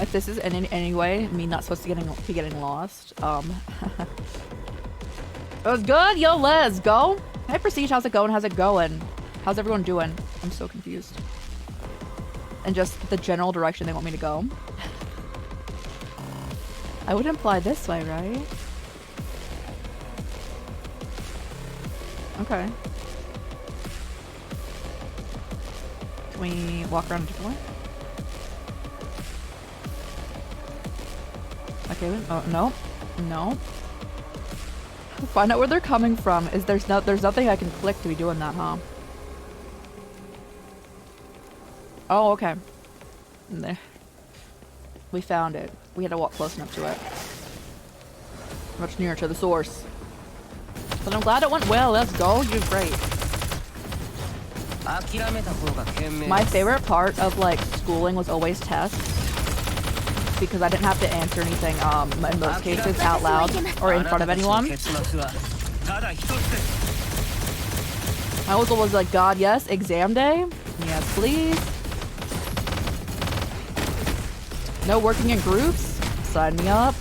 If this is in any way me not supposed to be getting lost, It was good, yo, let's go. Hey Prestige, how's it going? How's it going? How's everyone doing? I'm so confused. And just the general direction they want me to go. I would imply this way, right? Okay. Can we walk around a different way? Okay, oh, no. No. Find out where they're coming from. There's nothing I can click to be doing that, huh? Oh, okay. There. We found it. We had to walk close enough to it. Much nearer to the source. But I'm glad it went well. Let's go. You did great. My favorite part of like schooling was always tests. Because I didn't have to answer anything in most cases out loud or in front of anyone. I was always like, God, yes, exam day? Yes, please. No working in groups? Sign me up.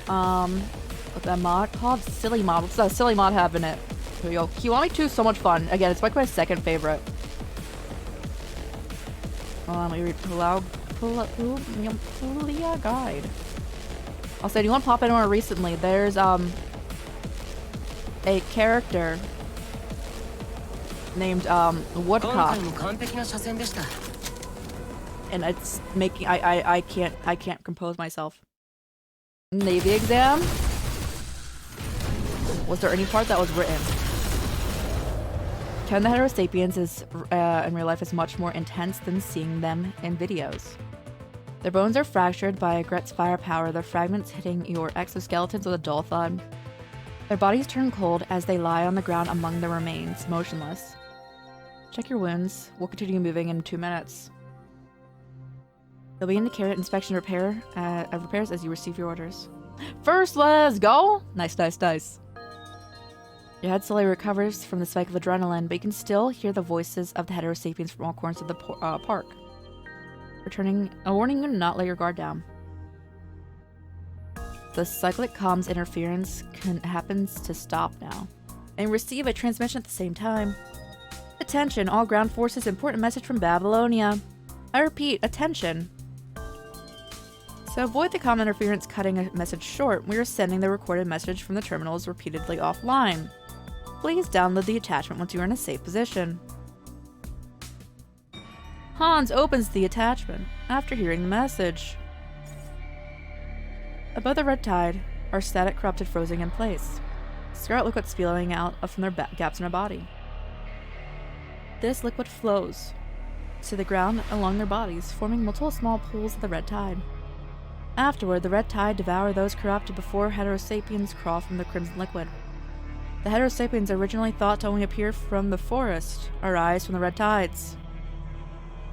What's that mod called? Silly mod. What's that silly mod have in it? Here we go. Kiwami 2 is so much fun. Again, it's like my second favorite. Let me read Pulia guide. I'll say, do you want to pop in more recently? There's a character named Woodcock. And it's making I can't compose myself. Navy exam? Was there any part that was written? Killing the Heterosapiens is in real life is much more intense than seeing them in videos. Their bones are fractured by Gret's firepower, their fragments hitting your exoskeletons with a dull thud. Their bodies turn cold as they lie on the ground among the remains, motionless. Check your wounds. We'll continue moving in 2 minutes. You'll begin to carry out inspection repairs as you receive your orders. First, let's go! Nice, nice, nice. Your head slowly recovers from the spike of adrenaline, but you can still hear the voices of the Heterosapiens from all corners of the park. Returning a warning you to not let your guard down. The cyclic comms interference happens to stop now. And receive a transmission at the same time. Attention, all ground forces, important message from Babylonia. I repeat, attention. To avoid the comm interference cutting a message short, we are sending the recorded message from the terminals repeatedly offline. Please download the attachment once you are in a safe position. Hans opens the attachment after hearing the message. Above the red tide are static corrupted frozen in place. Scarlet liquid spewing out from their gaps in their body. This liquid flows to the ground along their bodies, forming multiple small pools of the red tide. Afterward, the red tide devour those corrupted before Heterosapiens crawl from the crimson liquid. The Heterosapiens originally thought to only appear from the forest, arise from the red tides.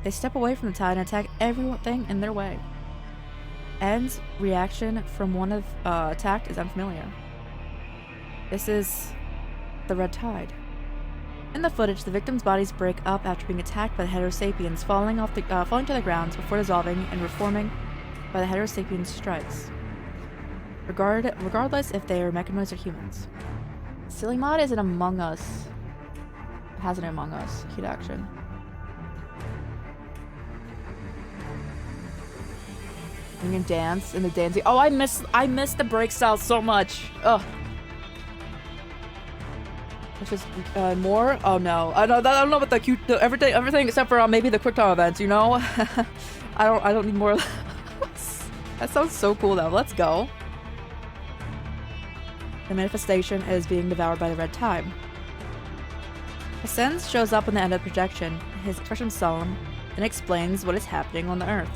They step away from the tide and attack everything in their way. End's reaction from one of attacked is unfamiliar. This is the red tide. In the footage, the victims' bodies break up after being attacked by the heterosapiens, falling to the ground before dissolving and reforming by the heterosapiens' strikes. Regardless if they are mechanoids or humans. Silly Mod is an Among Us. It has an Among Us cute action. You can dance in the dancing. Oh, I miss the break style so much. Ugh. Which is more. Oh no, I don't know about the cute everything except for maybe the quick time events. You know, I don't need more. That sounds so cool though. Let's go. The manifestation is being devoured by the red tide. Ascends shows up in the end of the projection. His expression is solemn and explains what is happening on the Earth.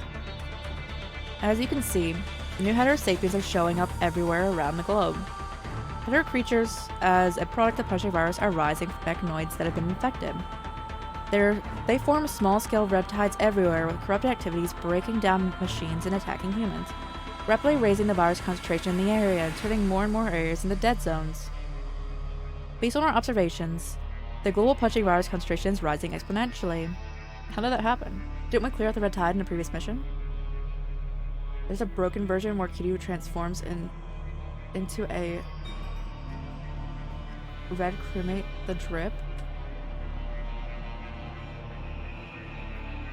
As you can see, the new heterosapiens are showing up everywhere around the globe. Hetero creatures, as a product of punishing virus, are rising from mechanoids that have been infected. They form small-scale red tides everywhere, with corrupted activities breaking down machines and attacking humans, rapidly raising the virus concentration in the area and turning more and more areas into dead zones. Based on our observations, the global punching virus concentration is rising exponentially. How did that happen? Didn't we clear out the red tide in a previous mission? There's a broken version where Kiryu transforms into a red crewmate, the drip,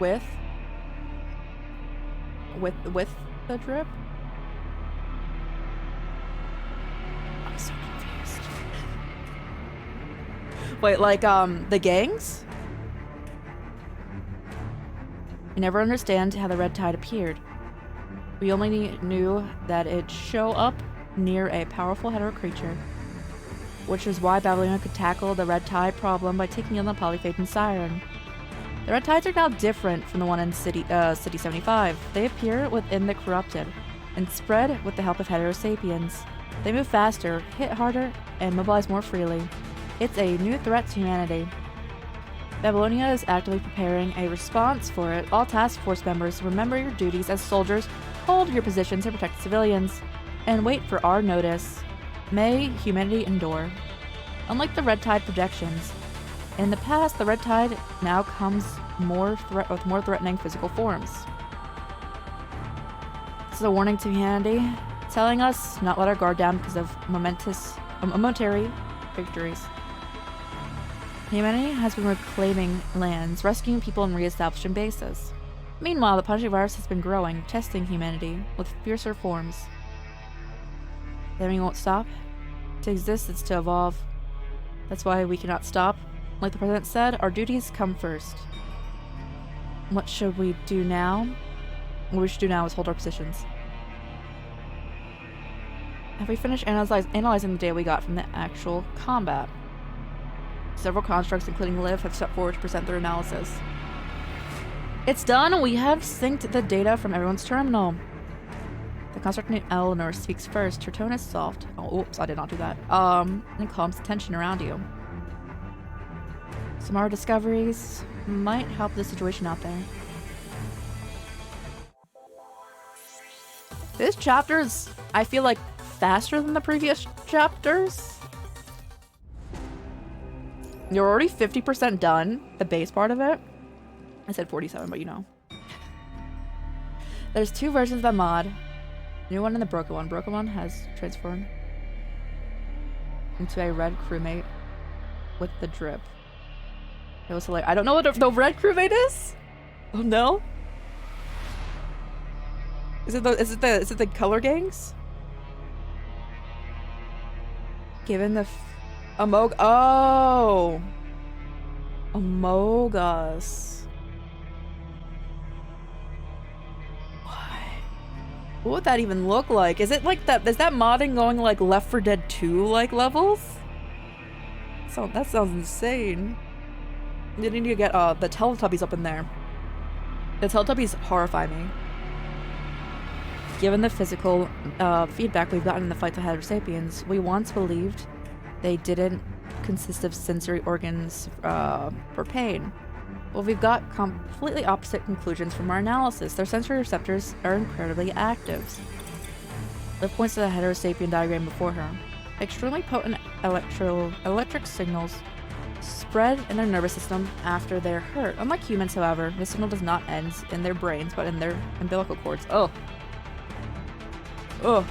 with the drip. I'm so confused. Wait, like the gangs? I never understand how the red tide appeared. We only knew that it'd show up near a powerful hetero creature, which is why Babylonia could tackle the red tide problem by taking on the polyphage and siren. The red tides are now different from the one in City 75. They appear within the corrupted and spread with the help of heterosapiens. They move faster, hit harder, and mobilize more freely. It's a new threat to humanity. Babylonia is actively preparing a response for it. All task force members, remember your duties as soldiers, hold your positions to protect civilians, and wait for our notice. May humanity endure. Unlike the red tide projections, in the past, the red tide now comes with more threatening physical forms. This is a warning to humanity, telling us not let our guard down because of momentary victories. Humanity has been reclaiming lands, rescuing people, and re-establishing bases. Meanwhile, the punishing virus has been growing, testing humanity with fiercer forms. The enemy won't stop. To exist, it's to evolve. That's why we cannot stop. Like the president said, our duties come first. What should we do now? What we should do now is hold our positions. Have we finished analyzing the data we got from the actual combat? Several constructs, including Liv, have stepped forward to present their analysis. It's done! We have synced the data from everyone's terminal. The construct named Eleanor speaks first. Her tone is soft. Oh, oops, I did not do that. And calms the tension around you. Some of our discoveries might help the situation out there. This chapter is, I feel like, faster than the previous chapters. You're already 50% done, the base part of it. I said 47, but you know. There's two versions of the mod. The new one and the broken one. Broken one has transformed into a red crewmate with the drip. It was hilarious. I don't know what the red crewmate is. Oh no. Is it the color gangs? Given the oh, Amogus. What would that even look like? Is it like that? Is that modding going like Left 4 Dead 2 like levels? So that sounds insane. You need to get the Teletubbies up in there. The Teletubbies horrify me. Given the physical feedback we've gotten in the fight with heterosapiens, we once believed they didn't consist of sensory organs for pain. Well, we've got completely opposite conclusions from our analysis. Their sensory receptors are incredibly active. Liv points to the heterosapien diagram before her. Extremely potent electric signals spread in their nervous system after they're hurt. Unlike humans, however, the signal does not end in their brains, but in their umbilical cords. Oh. Ugh.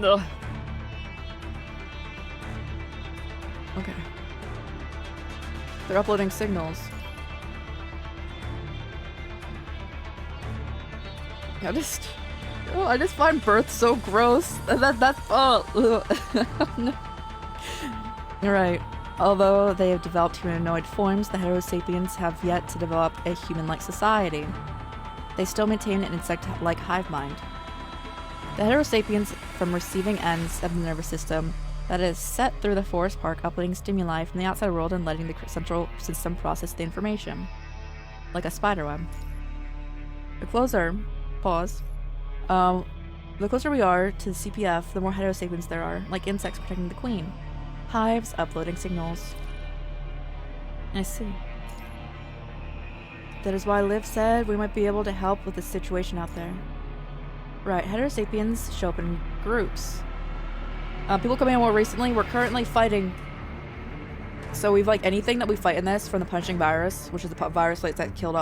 Ugh. Okay. They're uploading signals. I just find birth so gross. That's no. You're right. Although they have developed humanoid forms, the heterosapiens have yet to develop a human-like society. They still maintain an insect-like hive mind. The heterosapiens from receiving ends of the nervous system that is set through the forest park, uploading stimuli from the outside world and letting the central system process the information. Like a spiderweb. The closer we are to the CPF, the more heterosapiens there are, like insects protecting the queen. Hives uploading signals. I see. That is why Liv said we might be able to help with the situation out there. Right, heterosapiens show up in groups. People coming in more recently, we're currently fighting. So we've like anything that we fight in this from the punishing virus, which is the virus that killed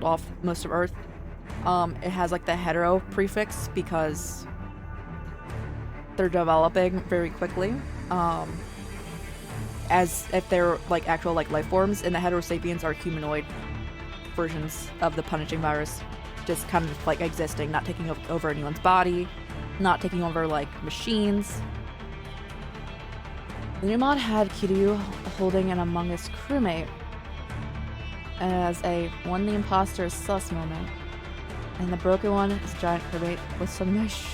off most of Earth. It has like the hetero prefix because they're developing very quickly. As if they're like actual like life forms, and the heterosapiens are humanoid versions of the punishing virus, just kind of like existing, not taking over anyone's body, not taking over like machines. The new mod had Kiryu holding an Among Us crewmate as a one the imposter is sus moment, and the broken one is a giant crewmate with some nice.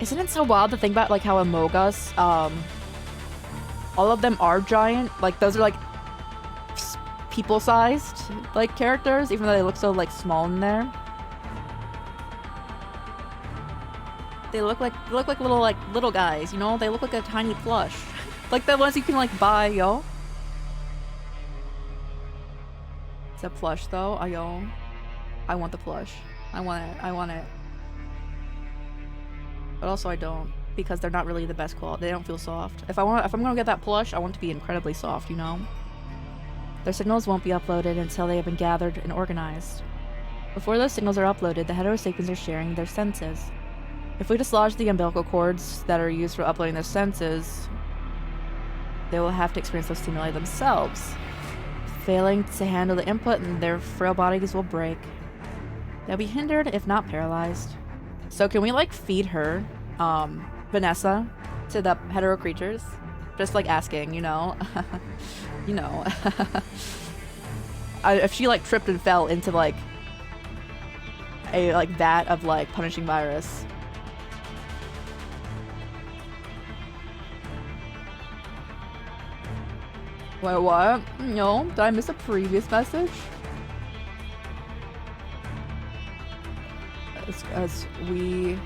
Isn't it so wild to think about like how Among Us, all of them are giant, like those are like people-sized like characters, even though they look so like small in there. They look like little guys, you know? They look like a tiny plush. Like the ones you can like buy, yo. It's a plush though, yo. I want the plush. I want it. But also I don't, because they're not really the best quality. They don't feel soft. If I'm gonna get that plush, I want it to be incredibly soft, you know? Their signals won't be uploaded until they have been gathered and organized. Before those signals are uploaded, the heterosapiens are sharing their senses. If we dislodge the umbilical cords that are used for uploading their senses, they will have to experience those stimuli themselves. Failing to handle the input, and their frail bodies will break. They'll be hindered, if not paralyzed. So can we like feed her, Vanessa, to the hetero creatures? Just like asking, you know? You know. If she like tripped and fell into like a like vat of like punishing virus. Wait, what? No, did I miss a previous message? As we...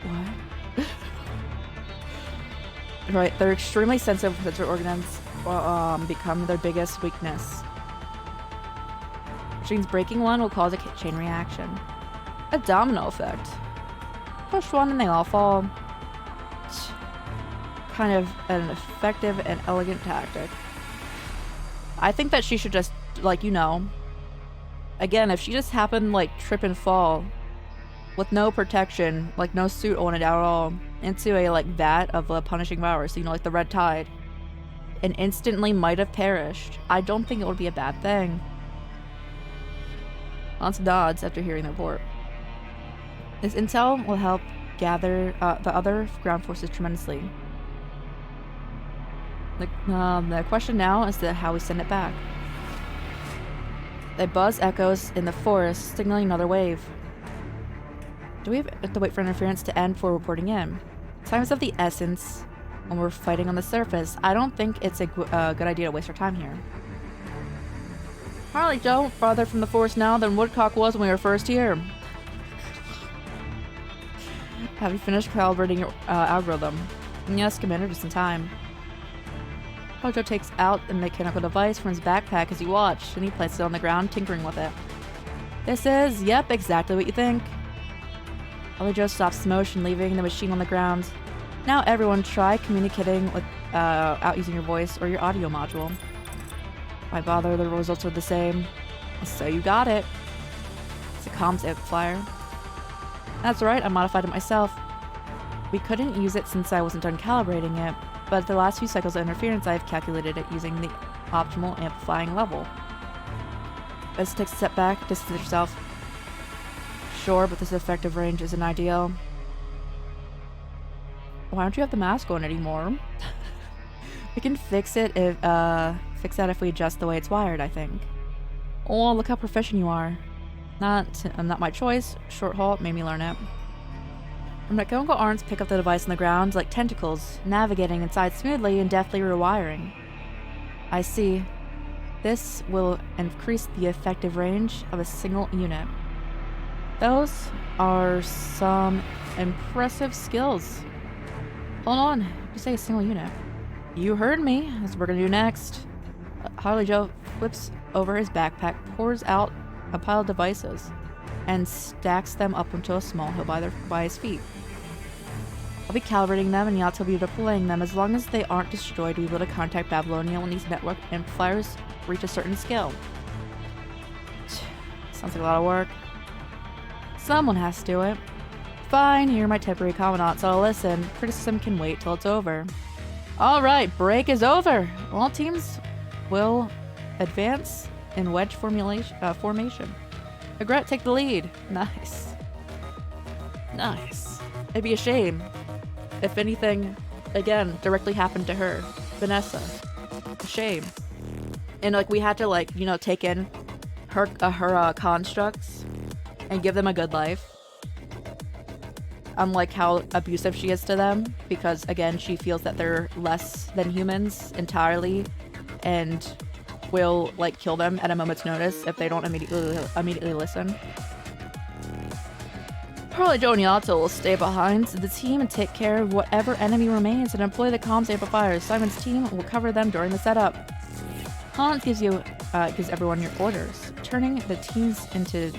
What? Right, they're extremely sensitive to their organs become their biggest weakness. Which means breaking one will cause a chain reaction. A domino effect. Push one and they all fall. Kind of an effective and elegant tactic. I think that she should just, like, you know, again, if she just happened, like, trip and fall with no protection, like, no suit on it at all, into a, like, vat of a punishing virus, you know, like the red tide, and instantly might have perished, I don't think it would be a bad thing. Lots of nods after hearing the report. This intel will help gather the other ground forces tremendously. The question now is how we send it back. A buzz echoes in the forest, signaling another wave. Do we have to wait for interference to end before reporting in? Time is of the essence when we're fighting on the surface. I don't think it's a good idea to waste our time here. Harley Joe, farther from the forest now than Woodcock was when we were first here. Have you finished calibrating your algorithm? Yes, Commander, just in time. Hojo takes out the mechanical device from his backpack as you watch, and he places it on the ground, tinkering with it. This is, yep, exactly what you think. Hojo stops the motion, leaving the machine on the ground. Now everyone try communicating without using your voice or your audio module. Why bother? The results are the same. So you got it. It's a comms amplifier. That's right, I modified it myself. We couldn't use it since I wasn't done calibrating it, but the last few cycles of interference I've calculated it using the optimal amplifying level. Best take a step back, distance yourself. Sure, but this effective range isn't ideal. Why don't you have the mask on anymore? We can fix it if fix that if we adjust the way it's wired, I think. Oh, look how proficient you are. Not my choice. Short haul made me learn it. Mechanical arms pick up the device on the ground like tentacles, navigating inside smoothly and deftly rewiring. I see. This will increase the effective range of a single unit. Those are some impressive skills. Hold on, you say a single unit. You heard me. That's what we're gonna do next. Harley Joe flips over his backpack, pours out a pile of devices, and stacks them up into a small hill by his feet. I'll be calibrating them and Yacht will be deploying them. As long as they aren't destroyed, we'll be able to contact Babylonia when these network amplifiers reach a certain scale. Sounds like a lot of work. Someone has to do it. Fine, you're my temporary commandant, so I'll listen. Criticism can wait till it's over. Alright, break is over. All teams will advance in wedge formation. Regret, take the lead. Nice. Nice. It'd be a shame if anything, again, directly happened to her. Vanessa. A shame. And, like, we had to, like, you know, take in her constructs and give them a good life. Unlike how abusive she is to them, because, again, she feels that they're less than humans entirely and will, like, kill them at a moment's notice if they don't immediately listen. Harley Joe and Yato will stay behind the team and take care of whatever enemy remains and employ the comms amplifiers. Simon's team will cover them during the setup. Hans gives everyone your orders, turning the teams into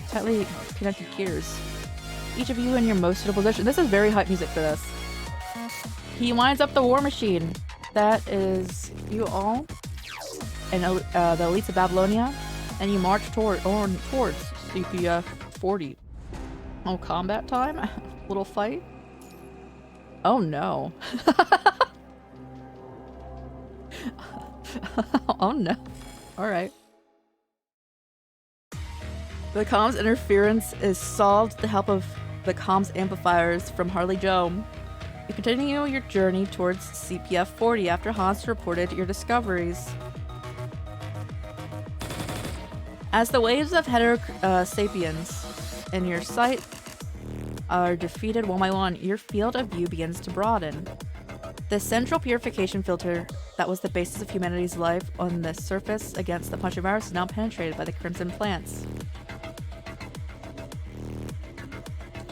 tightly connected gears. Each of you in your most suitable position. This is very hype music for this. He winds up the war machine. That is you all and the elites of Babylonia, and you march towards CPF 40. Oh, combat time? Little fight? Oh no. Oh no. Alright. The comms interference is solved with the help of the comms amplifiers from Harley Joe. You continue your journey towards CPF 40 after Hans reported your discoveries. As the waves of sapiens in your sight are defeated one by one, your field of view begins to broaden. The central purification filter that was the basis of humanity's life on the surface against the punching virus is now penetrated by the crimson plants.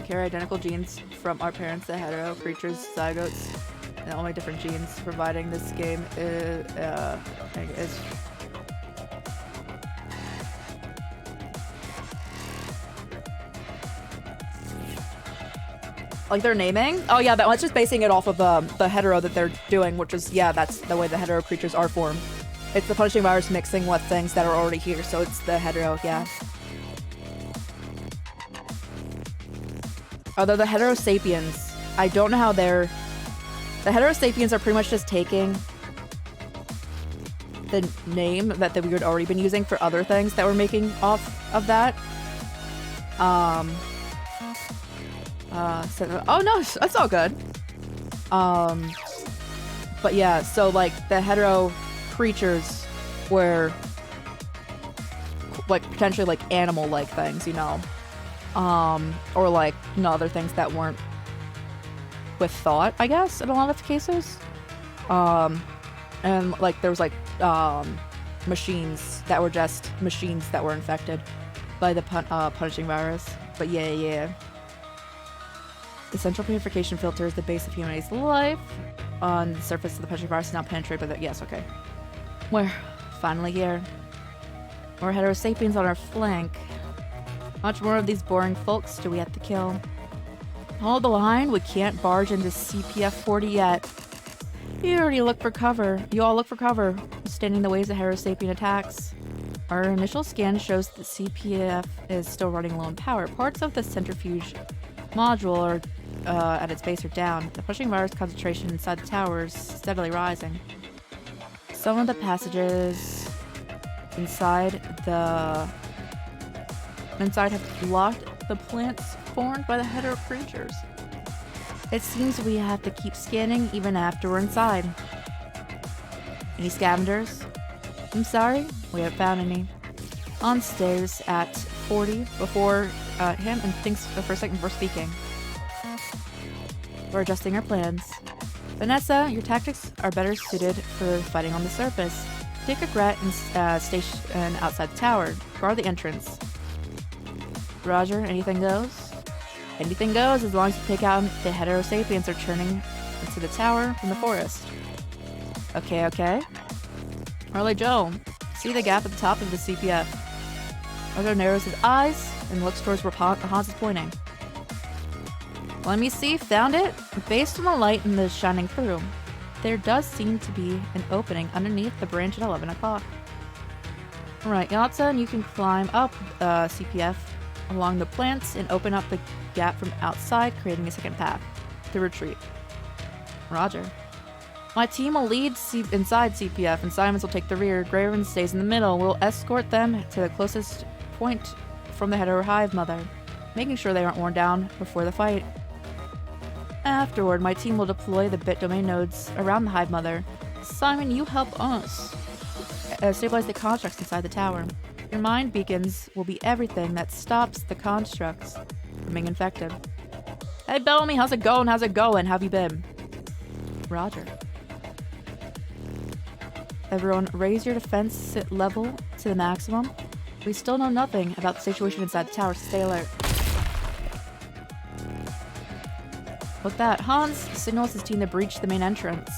Carry identical genes from our parents, the hetero creatures, zygotes, and all my different genes, providing this game is like their naming? Oh yeah, that one's just basing it off of the hetero that they're doing, which is, yeah, that's the way the hetero creatures are formed. It's the punching virus mixing with things that are already here, so it's the hetero, yeah. Although the hetero sapiens, I don't know how they're... The hetero sapiens are pretty much just taking the name that we had already been using for other things that we're making off of that. Oh no, that's all good. But yeah, so like the hetero creatures were like potentially like animal-like things, you know, or like, you know, other things that weren't with thought, I guess, in a lot of cases. And like there was like machines that were just machines that were infected by the punishing virus. But yeah. The central purification filter is the base of humanity's life. On the surface of the punishing virus is not penetrated by the... Yes, okay. We're finally here. More heterosapiens on our flank. Much more of these boring folks do we have to kill. Hold the line, we can't barge into CPF 40 yet. You already look for cover. You all look for cover, standing in the ways of heterosapien attacks. Our initial scan shows that CPF is still running low on power. Parts of the centrifuge module are at its base are down. The pushing virus concentration inside the tower is steadily rising. Some of the passages inside have blocked the plants formed by the hetero creatures. It seems we have to keep scanning even after we're inside. Any scavengers? I'm sorry, we haven't found any. On stares at 40 before him and thinks for a second before speaking. We're adjusting our plans. Vanessa, your tactics are better suited for fighting on the surface. Take a Gret and station outside the tower. Guard the entrance. Roger, anything goes? Anything goes as long as you take out the heterosapiens are turning into the tower from the forest. Okay, okay. Early Joe, see the gap at the top of the CPF. Roger narrows his eyes and looks towards where Hans is pointing. Let me see, found it? Based on the light and the shining through, there does seem to be an opening underneath the branch at 11 o'clock. Alright, Yatsa, you can climb up CPF along the plants and open up the gap from outside, creating a second path to retreat. Roger. My team will lead inside CPF and Simons will take the rear. Grayraven stays in the middle. We'll escort them to the closest point from the hetero hive mother, making sure they aren't worn down before the fight. Afterward, my team will deploy the bit domain nodes around the hive mother. Simon, you help us stabilize the constructs inside the tower. Your mind beacons will be everything that stops the constructs from being infected. Hey Bellamy, how's it going? How's it going? How have you been? Roger. Everyone, raise your defense level to the maximum. We still know nothing about the situation inside the tower, so stay alert. With that, Hans signals his team to breach the main entrance.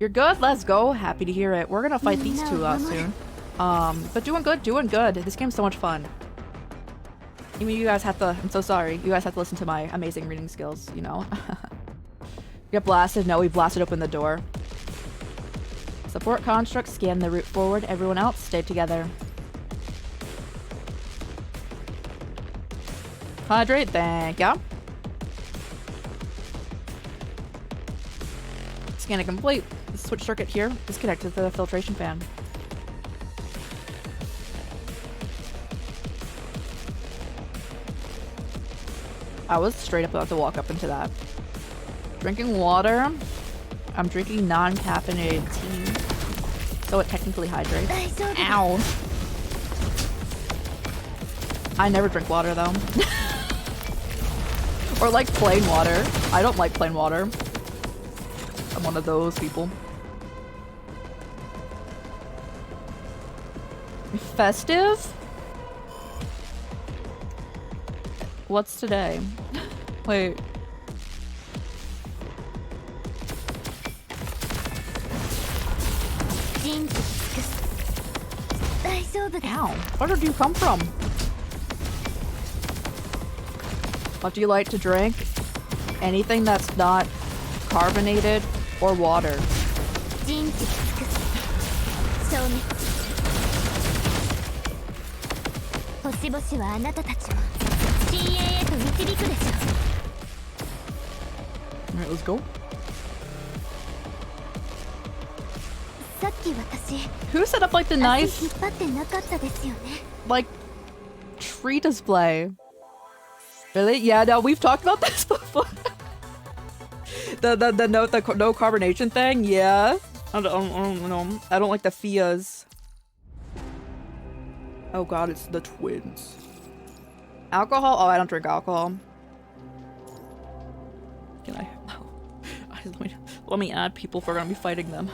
You're good? Let's go. Happy to hear it. We're gonna fight these two soon. But doing good, doing good. This game's so much fun. Even you guys have to, I'm so sorry. You guys have to listen to my amazing reading skills, you know? Get blasted? No, we blasted open the door. Support constructs, scan the route forward. Everyone else, stay together. Hydrate, thank ya. Scan it complete. The switch circuit here is connected to the filtration fan. I was straight up about to walk up into that. Drinking water. I'm drinking non-caffeinated tea, so it technically hydrates. Ow. I never drink water though. Or like plain water. I don't like plain water. I'm one of those people. Festive? What's today? Wait. Ow. Where did you come from? What do you like to drink? Anything that's not carbonated or water. Alright, let's go. Who set up like the nice like tree display? Really? Yeah, no, we've talked about this before. the no carbonation thing. Yeah, I don't know. I don't like the Fias. Oh god, it's the twins. Alcohol? Oh, I don't drink alcohol. Can I? Let me add people if we're gonna be fighting them.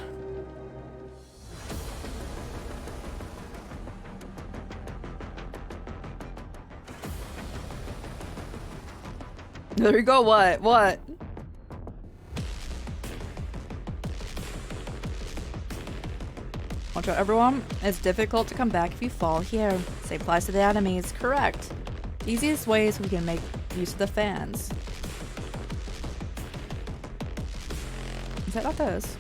There you go. What? What? Watch out, everyone. It's difficult to come back if you fall here. Same applies to the enemies. Correct. Easiest ways we can make use of the fans. Is that not this?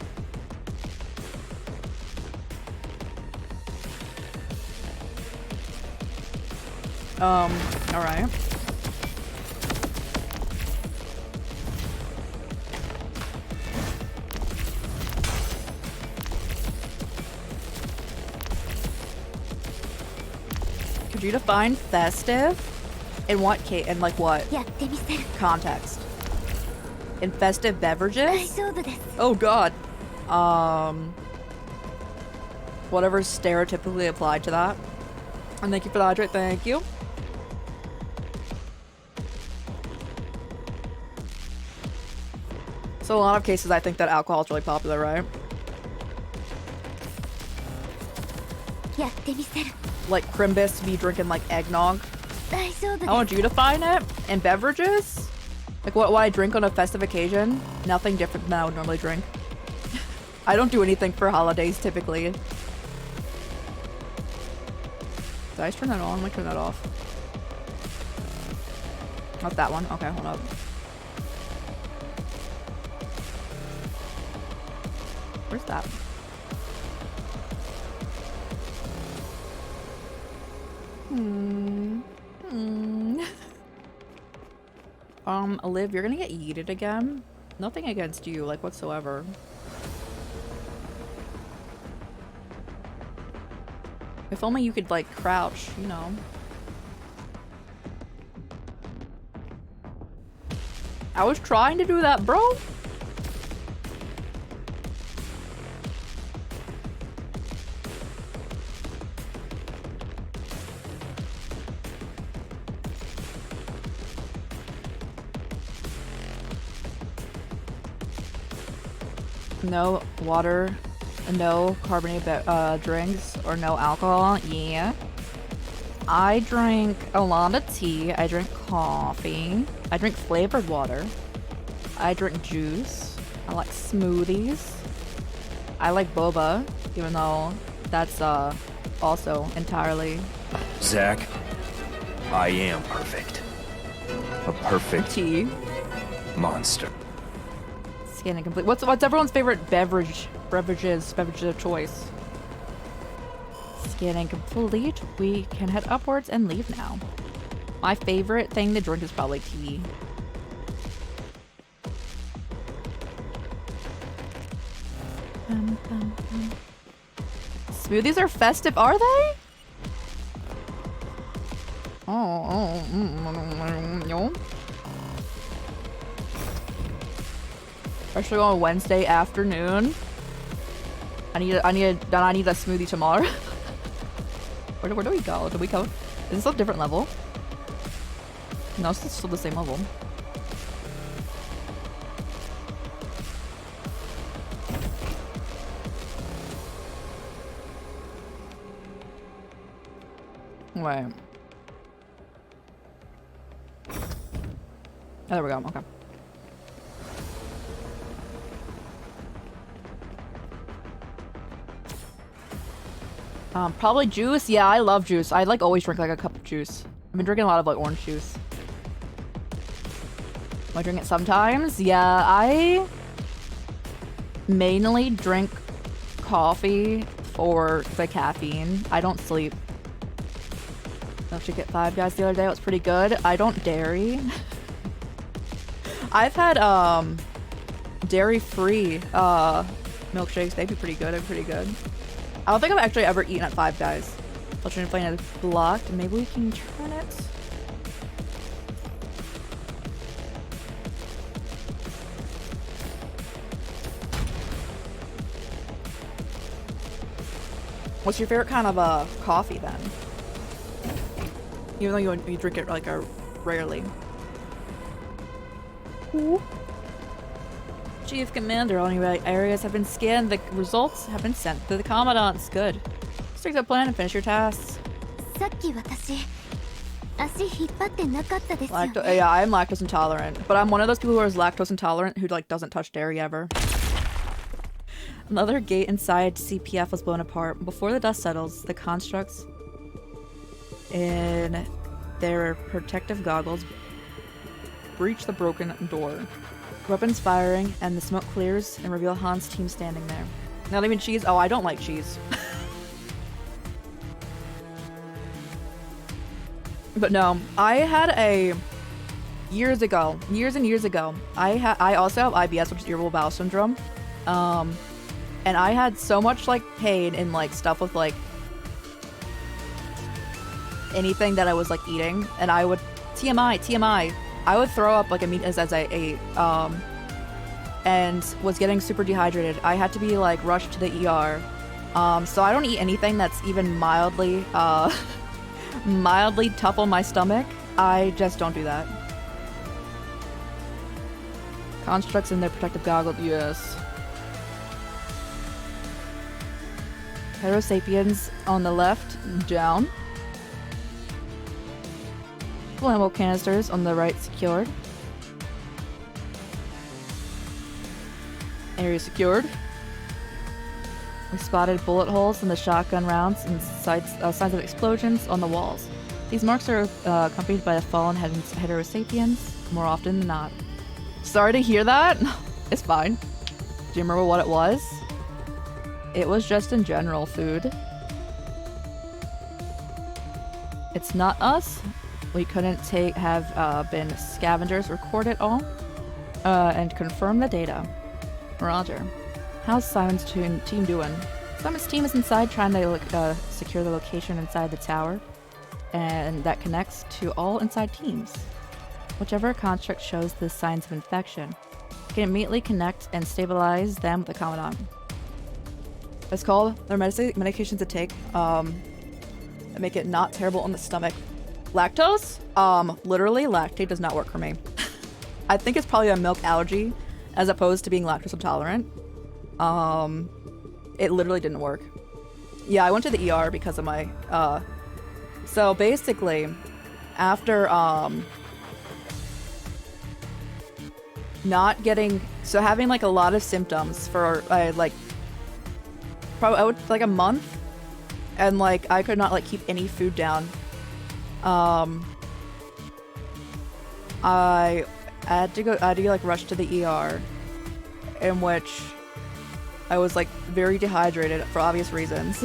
Alright. Could you define festive? In what case? In like what context? In festive beverages? Oh god. Whatever's stereotypically applied to that. And thank you for the hydrate, thank you. So a lot of cases I think that alcohol is really popular, right? Like Crimbus be drinking like eggnog. I want you to find it. In beverages? Like what I drink on a festive occasion? Nothing different than I would normally drink. I don't do anything for holidays typically. Did I just turn that on? Let me turn that off. Not that one. Okay, hold up. Where's that? Liv, you're gonna get yeeted again? Nothing against you, like, whatsoever. If only you could, like, crouch, you know. I was trying to do that, bro! No water, no carbonated drinks, or no alcohol. Yeah. I drink a lot of tea. I drink coffee. I drink flavored water. I drink juice. I like smoothies. I like boba, even though that's also entirely... Zach, I am perfect. A perfect tea monster. Skin and complete. What's everyone's favorite beverages of choice? Skin and complete. We can head upwards and leave now. My favorite thing to drink is probably tea. Smoothies are festive, are they? Especially on a Wednesday afternoon. I need a smoothie tomorrow. Where do we go? Do we go? Is this a different level? No, it's still the same level. Wait. Oh, there we go. Okay. Probably juice. Yeah, I love juice. I like always drink like a cup of juice. I've been drinking a lot of like orange juice. I drink it sometimes. Yeah, I mainly drink coffee for the caffeine. I don't sleep. I actually get Five Guys the other day. It was pretty good. I don't dairy. I've had dairy-free milkshakes. They'd be pretty good. They're pretty good. I don't think I've actually ever eaten at Five Guys. I'll try to find it blocked. Maybe we can turn it. What's your favorite kind of coffee then? Even though you drink it like rarely. Ooh. Chief Commander, all new areas have been scanned. The results have been sent to the commandants. Good. Stick to the plan and finish your tasks. Yeah, I'm lactose intolerant, but I'm one of those people who is lactose intolerant who like doesn't touch dairy ever. Another gate inside CPF was blown apart. Before the dust settles, the constructs in their protective goggles breach the broken door. Weapons firing, and the smoke clears and reveal Han's team standing there. Not even cheese? Oh, I don't like cheese. But no, I had a... years and years ago, I also have IBS, which is irritable bowel syndrome. And I had so much, like, pain in, like, stuff with, like, anything that I was, like, eating. And I would... TMI. I would throw up, like, as I ate. And was getting super dehydrated. I had to be, like, rushed to the ER. So I don't eat anything that's even mildly tough on my stomach. I just don't do that. Constructs in their protective goggles, yes. Heterosapiens on the left, down. Flammable canisters on the right, secured. Area secured. We spotted bullet holes in the shotgun rounds and signs of explosions on the walls. These marks are accompanied by the fallen heterosapiens more often than not. Sorry to hear that. It's fine. Do you remember what it was? It was just in general food. It's not us. We couldn't have been scavengers. Record it all and confirm the data. Roger. How's Simon's team doing? Simon's team is inside trying to secure the location inside the tower, and that connects to all inside teams. Whichever construct shows the signs of infection can immediately connect and stabilize them with the Commandant. It's called their medications to take that make it not terrible on the stomach. Lactose? Literally, lactate does not work for me. I think it's probably a milk allergy as opposed to being lactose intolerant. It literally didn't work. Yeah, I went to the ER because of my, so basically, after, having like a lot of symptoms for, probably like a month, and like, I could not like keep any food down. I had to like rush to the ER, in which I was like very dehydrated for obvious reasons.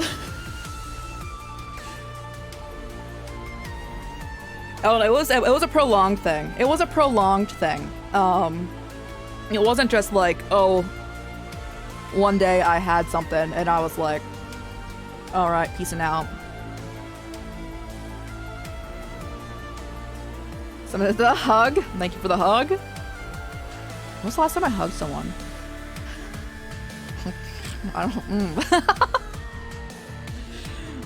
Oh, it was a prolonged thing. It was a prolonged thing. It wasn't just like, oh, one day I had something and I was like, all right, peacing out. Someone did the hug. Thank you for the hug. When was the last time I hugged someone? I don't.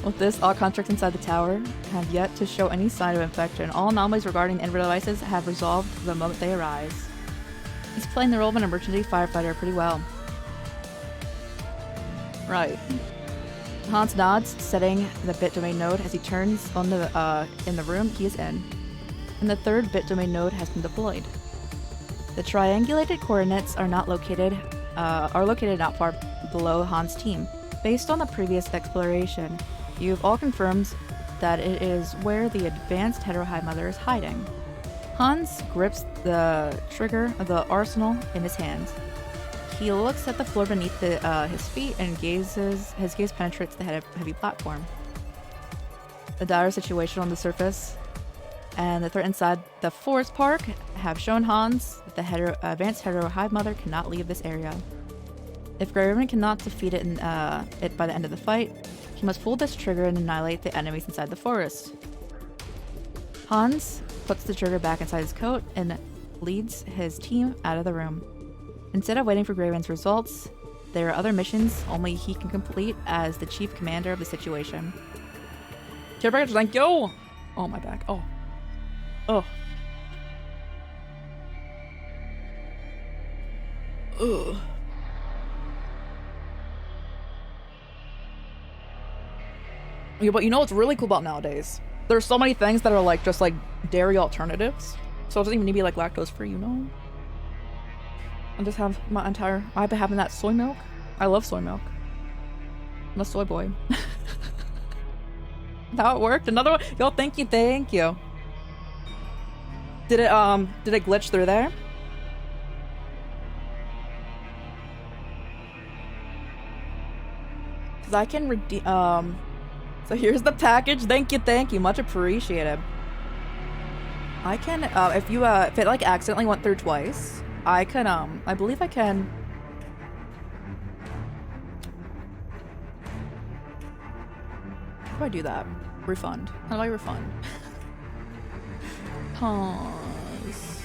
With this, all constructs inside the tower have yet to show any sign of infection. All anomalies regarding the inverter devices have resolved the moment they arise. He's playing the role of an emergency firefighter pretty well. Right. Hans nods, setting the bit domain node as he turns on the in the room he is in. And the third bit domain node has been deployed. The triangulated coordinates are located not far below Hans' team. Based on the previous exploration, you've all confirmed that it is where the advanced Hetero-Hive Mother is hiding. Hans grips the trigger of the arsenal in his hand. He looks at the floor beneath his feet and his gaze penetrates the heavy platform. The dire situation on the surface and the threat inside the forest park have shown Hans that the advanced Hetero-Hive Mother cannot leave this area. If Greyraven cannot defeat it by the end of the fight, he must pull this trigger and annihilate the enemies inside the forest. Hans puts the trigger back inside his coat and leads his team out of the room. Instead of waiting for Greyraven's results, there are other missions only he can complete as the chief commander of the situation. Care package, thank you! Oh, my back. Oh. Oh. Ugh. Yeah, but you know what's really cool about nowadays? There's so many things that are like just like dairy alternatives. So it doesn't even need to be like lactose free, you know? I just have my entire... I've been having that soy milk. I love soy milk. I'm a soy boy. How it worked? Another one? Yo, thank you, thank you. Did it glitch through there? Cause I can redeem, so here's the package. Thank you, much appreciated. I can, if it like accidentally went through twice, I can, I believe I can. How do I do that? Refund. How do I refund? Pause.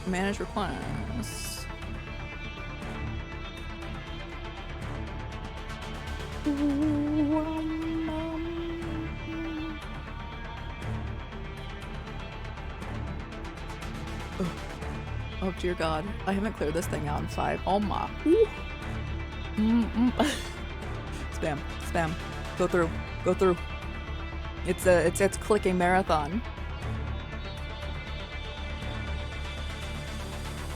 Manage requests. Oh dear God, I haven't cleared this thing out in 5. Oh my. Spam, spam. Go through, go through. It's clicking marathon.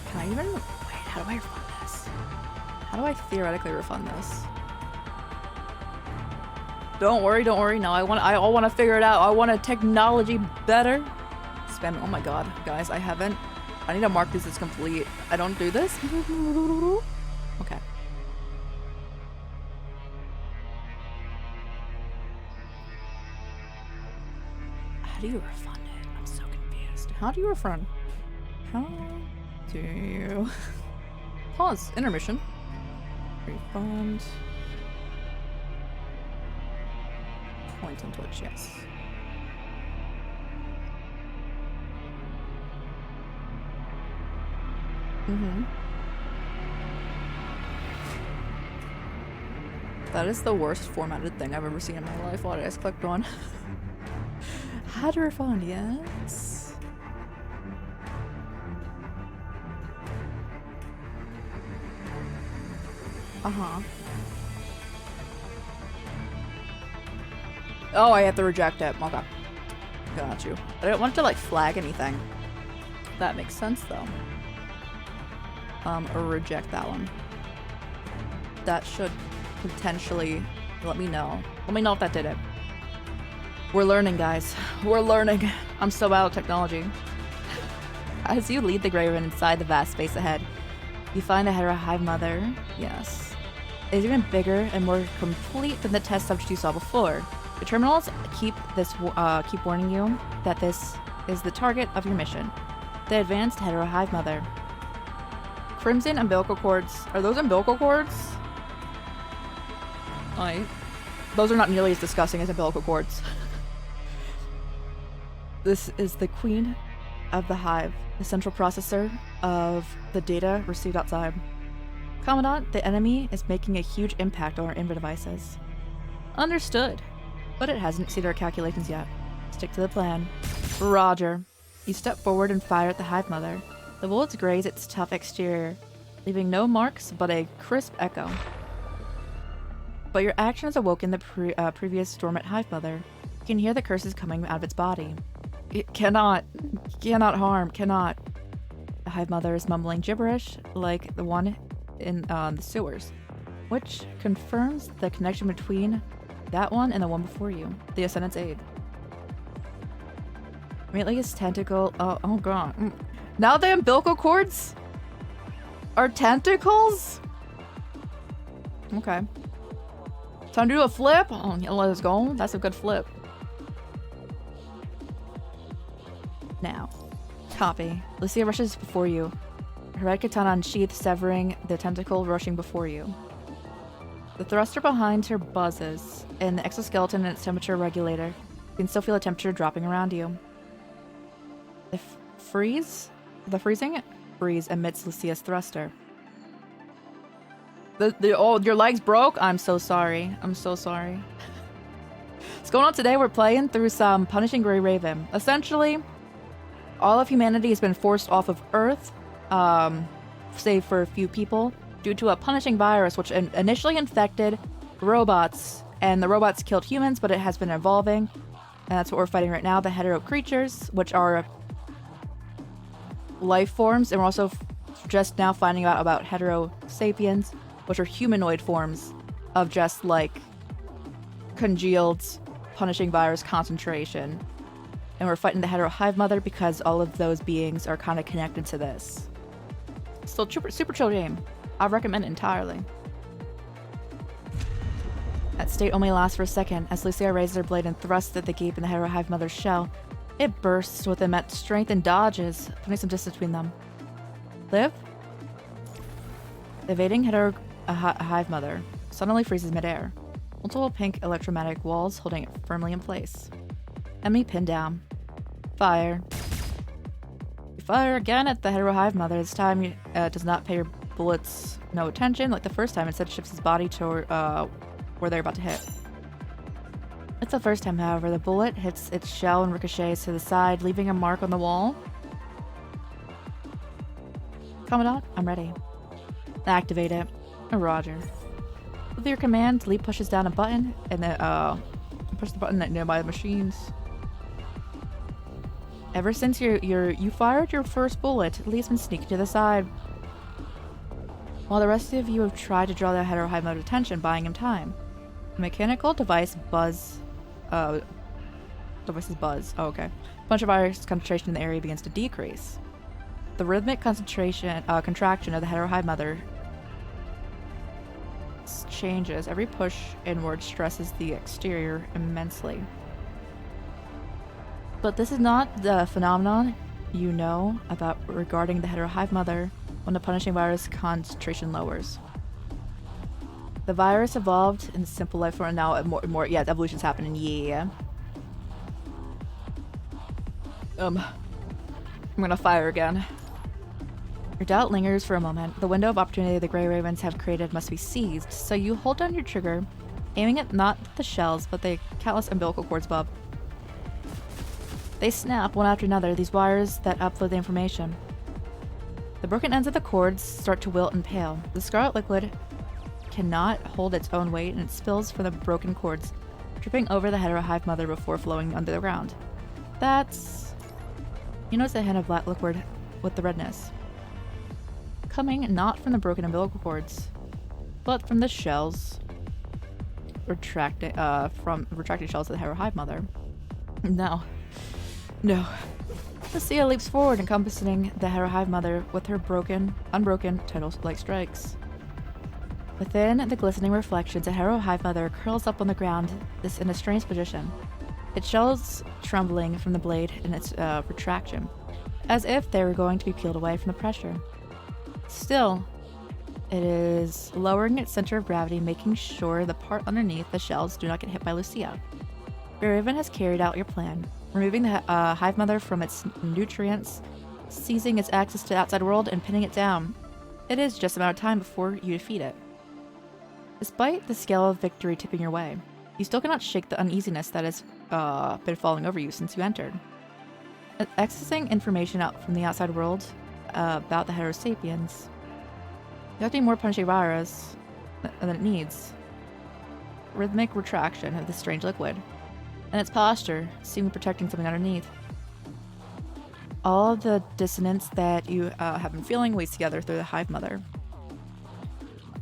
Can I even, wait, how do I refund this? How do I theoretically refund this? Don't worry, no, I want to figure it out. I want a technology better. Spam, oh my God, guys, I need to mark this as complete. I don't do this. Okay. How do you refund it? I'm so confused. How do you refund? How do you... Pause. Intermission. Refund. Points on Twitch, yes. That is the worst formatted thing I've ever seen in my life. What I just clicked on. How to refund, yes. Oh, I have to reject it. Okay. Got you. I didn't want to like flag anything. That makes sense though. Or reject that one. That should potentially let me know. Let me know if that did it. We're learning, guys. We're learning. I'm so bad at technology. As you lead the Graven inside the vast space ahead, you find the Hydra Hive Mother. Yes. It is even bigger and more complete than the test subject you saw before. The terminals keep warning you that this is the target of your mission. The advanced Hetero Hive Mother. Crimson umbilical cords. Are those umbilical cords? Those are not nearly as disgusting as umbilical cords. This is the queen of the hive, the central processor of the data received outside. Commandant, the enemy is making a huge impact on our inver devices. Understood. But it hasn't exceeded our calculations yet. Stick to the plan. Roger. You step forward and fire at the Hive Mother. The bullets graze its tough exterior, leaving no marks but a crisp echo. But your action has awoken the previous dormant Hive Mother. You can hear the curses coming out of its body. It cannot harm, cannot. The Hive Mother is mumbling gibberish like the one in the sewers, which confirms the connection between that one and the one before you, the Ascendant's aid. Immediately his tentacle, oh god. Now the umbilical cords are tentacles? Okay. Time to do a flip? Oh, yeah, let's go. That's a good flip. Now, copy. Lucia rushes before you. Her red katana unsheathed, severing the tentacle rushing before you. The thruster behind her buzzes, and the exoskeleton and its temperature regulator. You can still feel the temperature dropping around you. The freezing breeze amidst Lucia's thruster. Oh, your legs broke? I'm so sorry. I'm so sorry. What's going on today? We're playing through some Punishing Grey Raven. Essentially, all of humanity has been forced off of Earth, save for a few people, due to a punishing virus which initially infected robots, and the robots killed humans, but it has been evolving. And that's what we're fighting right now, the hetero creatures, which are life forms, and we're also just now finding out about hetero sapiens, which are humanoid forms of just like congealed punishing virus concentration. And we're fighting the hetero hive mother because all of those beings are kind of connected to this. Still super chill game. I recommend it entirely. That state only lasts for a second as Lucia raises her blade and thrusts at the gape in the hetero hive mother's shell. It bursts with immense strength and dodges, putting some distance between them. Liv? The evading hetero hive mother suddenly freezes midair. Multiple pink electromagnetic walls holding it firmly in place. Enemy pinned down. Fire. You fire again at the hetero hive mother. This time does not pay your bullets no attention like the first time. Instead shifts his body toward where they're about to hit. It's the first time, however. The bullet hits its shell and ricochets to the side, leaving a mark on the wall. Commandant, I'm ready. Activate it. Roger. With your command, Lee pushes down a button and then push the button nearby the machines. Ever since you fired your first bullet, Lee's been sneaking to the side, while the rest of you have tried to draw the hetero hive mode's attention, buying him time. The mechanical devices buzz. Oh, okay. Bunch of virus concentration in the area begins to decrease. The rhythmic contraction of the hetero hive mother changes. Every push inward stresses the exterior immensely. But this is not the phenomenon you know about regarding the hetero hive mother when the punishing virus concentration lowers. The virus evolved in simple life form, and now more yeah, evolution's happening. Yeah. I'm gonna fire again. Your doubt lingers for a moment. The window of opportunity the Grey Ravens have created must be seized, so you hold down your trigger, aiming at not the shells, but the countless umbilical cords above. They snap one after another, these wires that upload the information. The broken ends of the cords start to wilt and pale. The scarlet liquid cannot hold its own weight, and it spills from the broken cords, dripping over the hetero hive mother before flowing under the ground. That's... You notice a hint of black liquid with the redness. Coming not from the broken umbilical cords, but from the shells retracting shells of the hetero hive mother. No. Lucia leaps forward, encompassing the hetero hive mother with her unbroken tidal-like strikes. Within the glistening reflections, a hetero hive mother curls up on the ground, this in a strange position. Its shells trembling from the blade in its retraction, as if they were going to be peeled away from the pressure. Still, it is lowering its center of gravity, making sure the part underneath the shells do not get hit by Lucia. Raven has carried out your plan, removing the hive mother from its nutrients, seizing its access to the outside world, and pinning it down. It is just a matter of time before you defeat it. Despite the scale of victory tipping your way, you still cannot shake the uneasiness that has been falling over you since you entered. Accessing information out from the outside world about the hetero sapiens, collecting more punishing virus than it needs. Rhythmic retraction of the strange liquid, and its posture, seemingly protecting something underneath. All the dissonance that you have been feeling weighs together through the hive mother.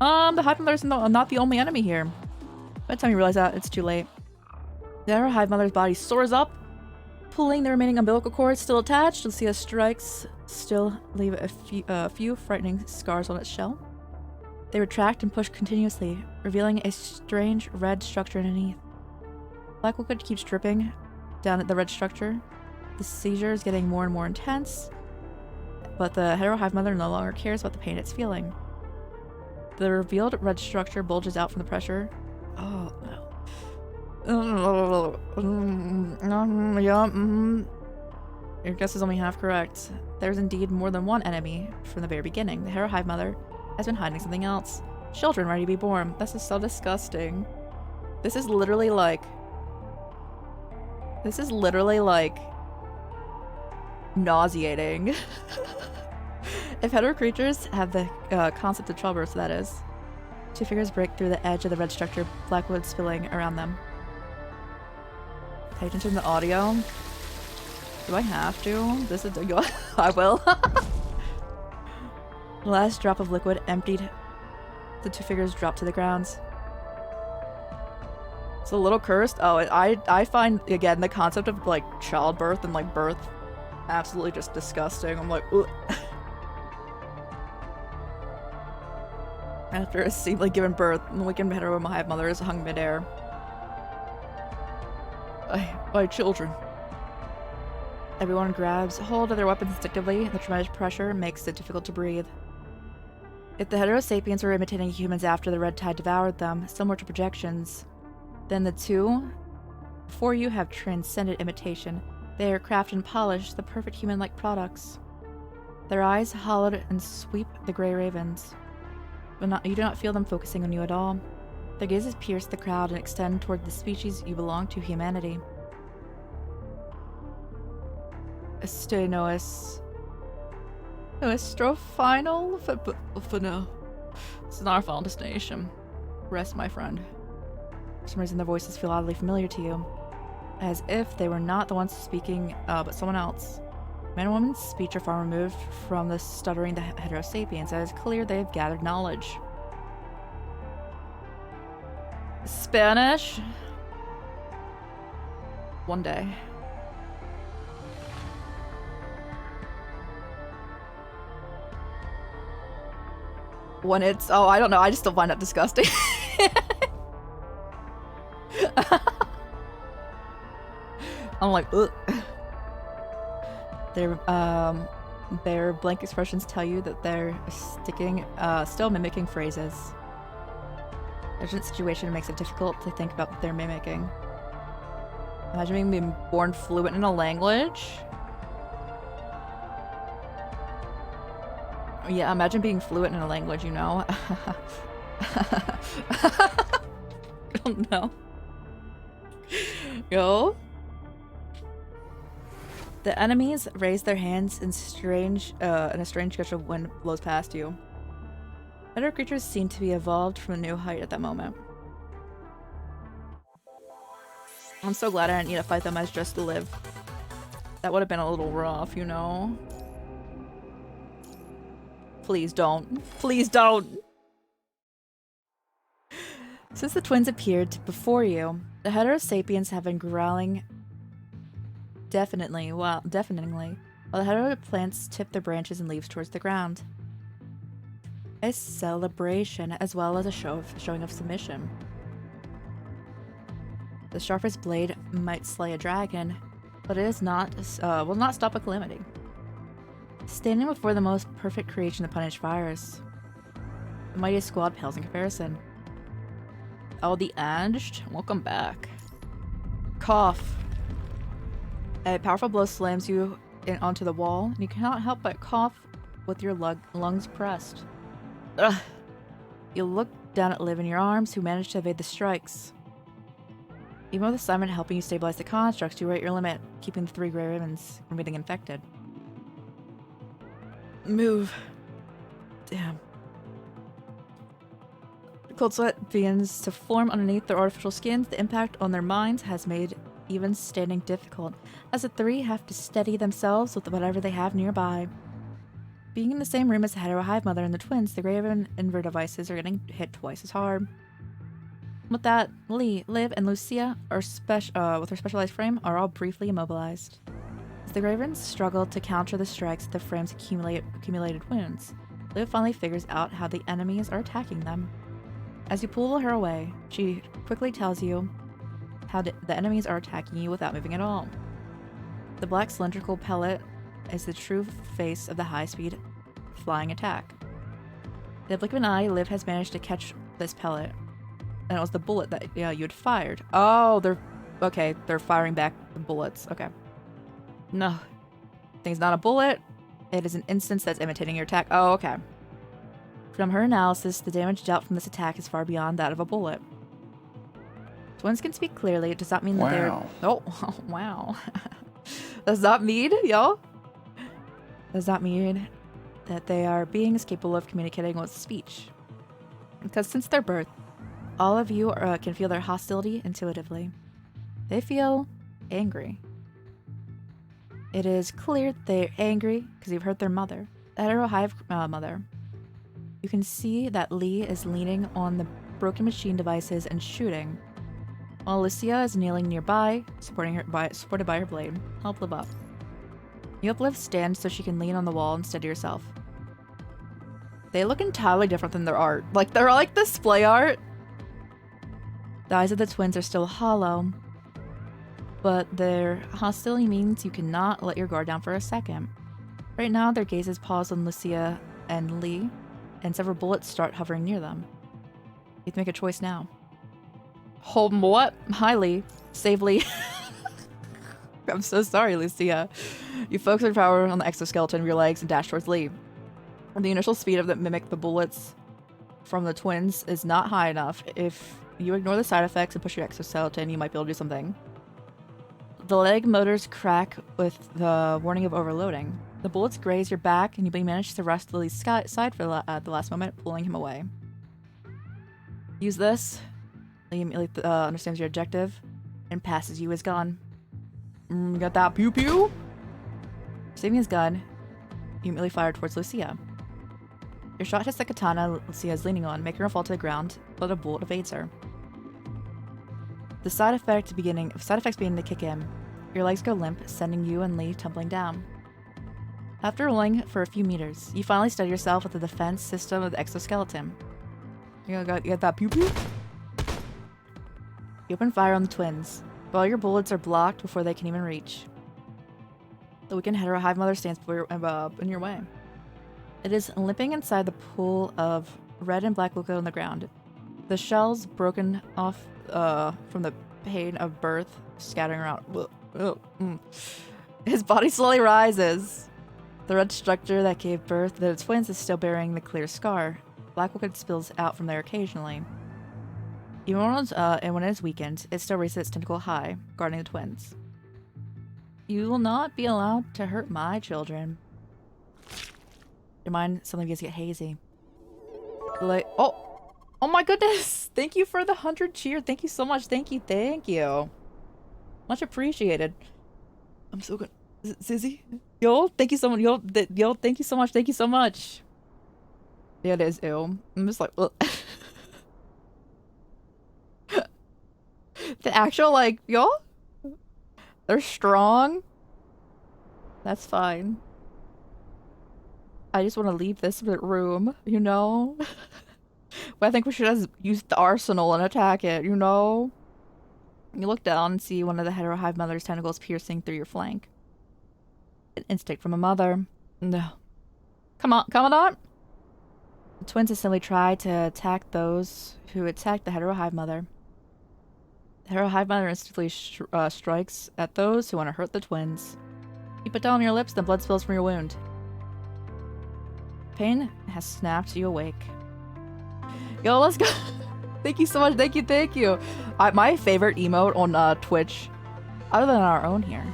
The hive mother is not the only enemy here. By the time you realize that, it's too late. The hetero hive mother's body soars up, pulling the remaining umbilical cords still attached. Lucia strikes still leave a few frightening scars on its shell. They retract and push continuously, revealing a strange red structure underneath. Black liquid keeps dripping down at the red structure. The seizure is getting more and more intense, but the hetero hive mother no longer cares about the pain it's feeling. The revealed red structure bulges out from the pressure. Oh no. Your guess is only half correct. There's indeed more than one enemy from the very beginning. The hetero hive mother has been hiding something else. Children ready to be born. This is so disgusting. This is literally like nauseating. If hetero creatures have the concept of childbirth, that is. Two figures break through the edge of the red structure, black wood spilling around them. Pay attention to the audio. Do I have to? This is I will. The last drop of liquid emptied. The two figures dropped to the ground. It's a little cursed. Oh, I find, again, the concept of, like, childbirth and, like, birth absolutely just disgusting. I'm like, ugh. After a seemingly given birth, the weakened hetero hive mother is hung midair. My children. Everyone grabs hold of their weapons instinctively, and the tremendous pressure makes it difficult to breathe. If the Hetero sapiens were imitating humans after the red tide devoured them, similar to projections, then the two before you have transcended imitation. They are crafted and polished, the perfect human-like products. Their eyes hollowed and sweep the gray ravens. But you do not feel them focusing on you at all. Their gazes pierce the crowd and extend toward the species you belong to, humanity. Stenois. Nostrofinal? For no. It's not our final destination. Rest, my friend. For some reason, their voices feel oddly familiar to you. As if they were not the ones speaking, but someone else. Man and woman's speech are far removed from the stuttering the Hetero sapiens, and it is clear they have gathered knowledge. Spanish? One day. When it's... Oh, I don't know. I just still find that disgusting. I'm like, ugh. Their blank expressions tell you that they're still mimicking phrases. The urgent situation makes it difficult to think about what they're mimicking. Imagine being born fluent in a language. Yeah, imagine being fluent in a language, you know? I don't know. Yo. The enemies raise their hands in a strange gush of wind blows past you. Other creatures seem to be evolved from a new height at that moment. I'm so glad I didn't need to fight them as just to live. That would have been a little rough, you know? Please don't. Please don't! Since the twins appeared before you, the Hetero sapiens have been growling deafeningly, while the Hetero plants tip their branches and leaves towards the ground. A celebration, as well as a showing of submission. The sharpest blade might slay a dragon, but it is not will not stop a calamity. Standing before the most perfect creation to punish fires. The mightiest squad pales in comparison. Oh, the Aged? Welcome back. Cough. A powerful blow slams you onto the wall, and you cannot help but cough with your lungs pressed. Ugh. You look down at Liv in your arms, who managed to evade the strikes. Even with Simon helping you stabilize the constructs, you were at your limit, keeping the 3 gray ravens from getting infected. Move. Damn. Cold sweat begins to form underneath their artificial skins. The impact on their minds has made even standing difficult, as the 3 have to steady themselves with whatever they have nearby. Being in the same room as the Hetero hive mother and the twins, the Graven Inver devices are getting hit twice as hard. With that, Lee, Liv, and Lucia with her specialized frame are all briefly immobilized. As the Ravens struggle to counter the strikes of the frame's accumulated wounds, Liv finally figures out how the enemies are attacking them. As you pull her away, she quickly tells you how the enemies are attacking you without moving at all. The black cylindrical pellet is the true face of the high-speed flying attack. In the blink of an eye, Liv has managed to catch this pellet, and it was the bullet that you had fired. Oh, they're firing back the bullets. Okay. No. Thing's not a bullet. It is an instance that's imitating your attack. Oh, okay. From her analysis, the damage dealt from this attack is far beyond that of a bullet. Twins can speak clearly. It does not mean that they're... Oh, wow. Does that mean, y'all? Does that mean that they are beings capable of communicating with speech? Because since their birth, all of you can feel their hostility intuitively. They feel angry. It is clear they're angry because you've hurt their mother, the Hetero Hive mother. You can see that Lee is leaning on the broken machine devices and shooting, while Lucia is kneeling nearby, supported by her blade. Help live up. You uplift Stan so she can lean on the wall and steady herself. They look entirely different than their art. Like, they're like display art. The eyes of the twins are still hollow, but their hostility means you cannot let your guard down for a second. Right now, their gazes pause on Lucia and Lee, and several bullets start hovering near them. You have to make a choice now. Hold what? Hi, Lee. Save Lee. I'm so sorry, Lucia. You focus your power on the exoskeleton of your legs and dash towards Lee. The initial speed of that mimic the bullets from the twins is not high enough. If you ignore the side effects and push your exoskeleton, you might be able to do something. The leg motors crack with the warning of overloading. The bullets graze your back, and you manage to wrest Lily's side for at the last moment, pulling him away. Use this. Lee immediately understands your objective and passes you his gun. Got that pew pew? Saving his gun, you immediately fire towards Lucia. Your shot hits the katana Lucia is leaning on, making her fall to the ground, but a bullet evades her. The side effects beginning to kick in. Your legs go limp, sending you and Lee tumbling down. After rolling for a few meters, you finally steady yourself with the defense system of the exoskeleton. You got that pew pew? You open fire on the twins, but all your bullets are blocked before they can even reach. The weakened Hetero Hive mother stands in your way. It is limping inside the pool of red and black liquid on the ground. The shells broken off from the pain of birth scattering around. His body slowly rises. The red structure that gave birth to the twins is still bearing the clear scar. Black liquid spills out from there occasionally. Even when it is weakened, it still raises its tentacle high, guarding the twins. You will not be allowed to hurt my children. Your mind suddenly begins to get hazy. Like, oh my goodness! Thank you for the 100 cheer. Thank you so much. Thank you. Much appreciated. I'm so good. Sizzy? Yo, thank you so much. Yo, thank you so much. Thank you so much. Yeah, it is ew. I'm just like, ugh. The actual, like, yo? They're strong. That's fine. I just want to leave this room, you know? But I think we should have used the arsenal and attack it, you know? You look down and see one of the Hetero Hive mother's tentacles piercing through your flank. An instinct from a mother. No. Come on! The twins assembly try to attack those who attacked the Hetero Hive mother. The Hetero Hive mother instantly strikes at those who want to hurt the twins. You put down your lips, then blood spills from your wound. Pain has snapped you awake. Yo, let's go! Thank you so much, thank you! My favorite emote on Twitch, other than our own here,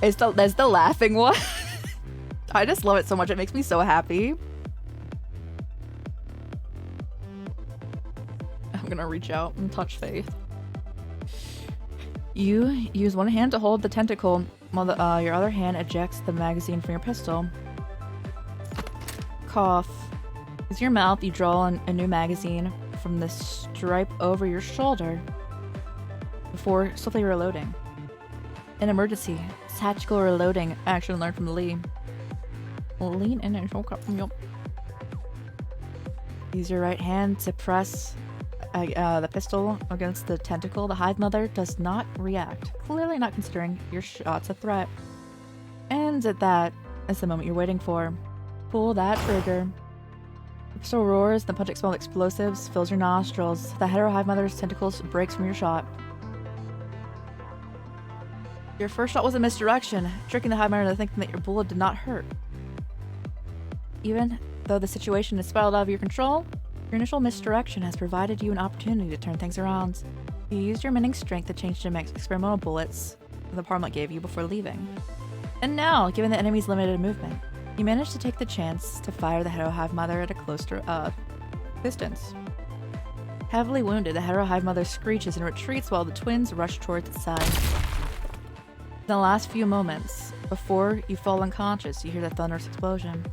is the laughing one. I just love it so much, it makes me so happy. I'm gonna reach out and touch Faith. You use one hand to hold the tentacle, while your other hand ejects the magazine from your pistol. Cough. Use your mouth, you draw a new magazine from the stripe over your shoulder before swiftly reloading. An emergency. Tactical reloading action learned from Lee. Lean in and use your right hand to press the pistol against the tentacle. The Hive Mother does not react, clearly not considering your shot's a threat. And at that is the moment you're waiting for. Pull that trigger. The pistol roars, the pungent smell of explosives fills your nostrils. The Hetero Hive Mother's tentacles breaks from your shot. Your first shot was a misdirection, tricking the Hive Mother into thinking that your bullet did not hurt. Even though the situation is spiraled out of your control, your initial misdirection has provided you an opportunity to turn things around. You used your remaining strength to change to experimental bullets the Parliament gave you before leaving. And now, given the enemy's limited movement, you managed to take the chance to fire the Hetero Hive Mother at a closer distance. Heavily wounded, the Hetero Hive Mother screeches and retreats while the twins rush towards its side. In the last few moments, before you fall unconscious, you hear the thunderous explosion.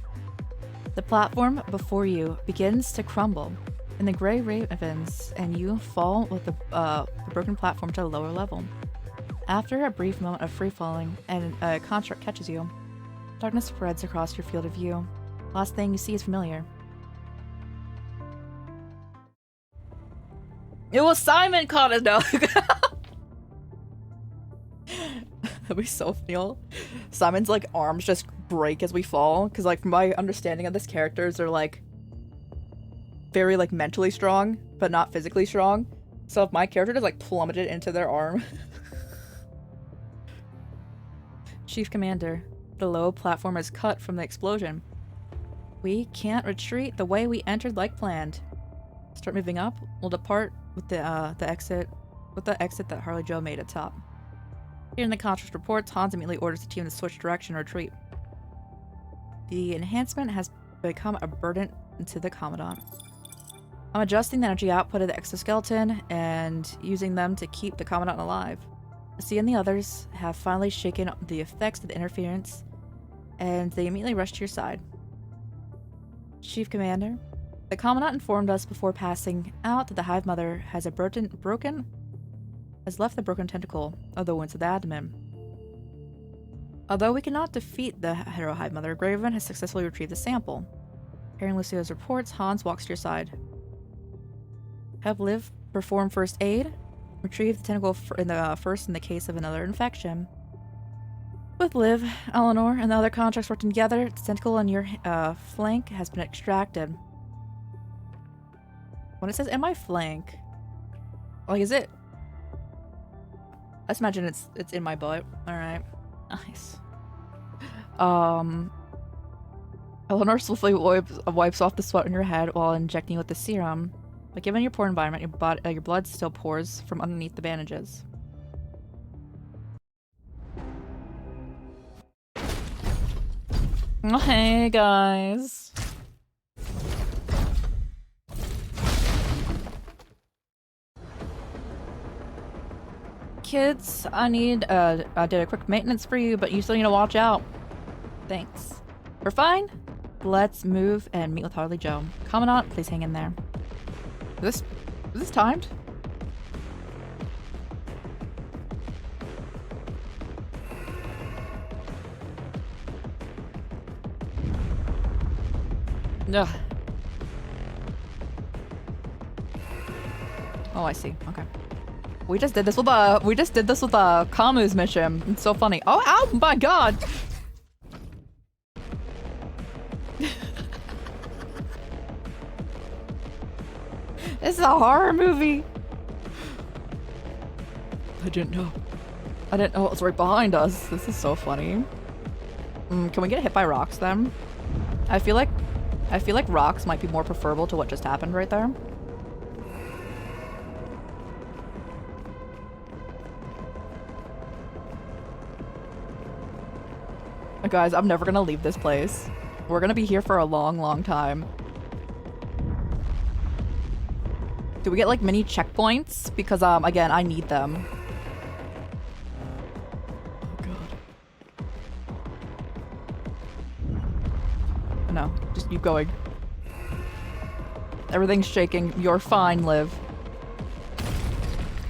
The platform before you begins to crumble, and the gray ravens and you fall with the broken platform to a lower level. After a brief moment of free falling, and a construct catches you, darkness spreads across your field of view. Last thing you see is familiar. It was Simon caught a dog. That'd be so funny. Simon's like arms just break as we fall, because like from my understanding of this characters, they're like very like mentally strong, but not physically strong. So if my character just like plummeted into their arm. Chief Commander, the low platform is cut from the explosion. We can't retreat the way we entered like planned. Start moving up. We'll depart with the exit that Harley Joe made at top. Hearing the contrast reports, Hans immediately orders the team to switch direction or retreat. The enhancement has become a burden to the Commandant. I'm adjusting the energy output of the exoskeleton and using them to keep the Commandant alive. C and the others have finally shaken the effects of the interference, and they immediately rush to your side. Chief Commander, the Commandant informed us before passing out that the Hive Mother has left the broken tentacle of the wounds of the abdomen. Although we cannot defeat the Hero Hive Mother, Graven has successfully retrieved the sample. Hearing Lucio's reports, Hans walks to your side. Have Liv perform first aid. Retrieve the tentacle first in the case of another infection. With Liv, Eleanor, and the other contracts working together, the tentacle on your flank has been extracted. When it says in my flank, like is it? Let's imagine it's in my butt. All right, nice. Eleanor swiftly wipes off the sweat on your head while injecting you with the serum. But given your poor environment, your blood still pours from underneath the bandages. Oh, hey guys. Kids, I did a quick maintenance for you, but you still need to watch out. Thanks. We're fine. Let's move and meet with Harley Joe. Commandant, please hang in there. Is this timed? Ugh. Oh, I see. Okay. We just did this with Kamu's mission. It's so funny. Oh my god! This is a horror movie. I didn't know it was right behind us. This is so funny. Can we get hit by rocks then? I feel like rocks might be more preferable to what just happened right there. Guys, I'm never gonna leave this place. We're gonna be here for a long, long time. Do we get like mini checkpoints? Because again, I need them. Oh god. No, just keep going. Everything's shaking. You're fine, Liv.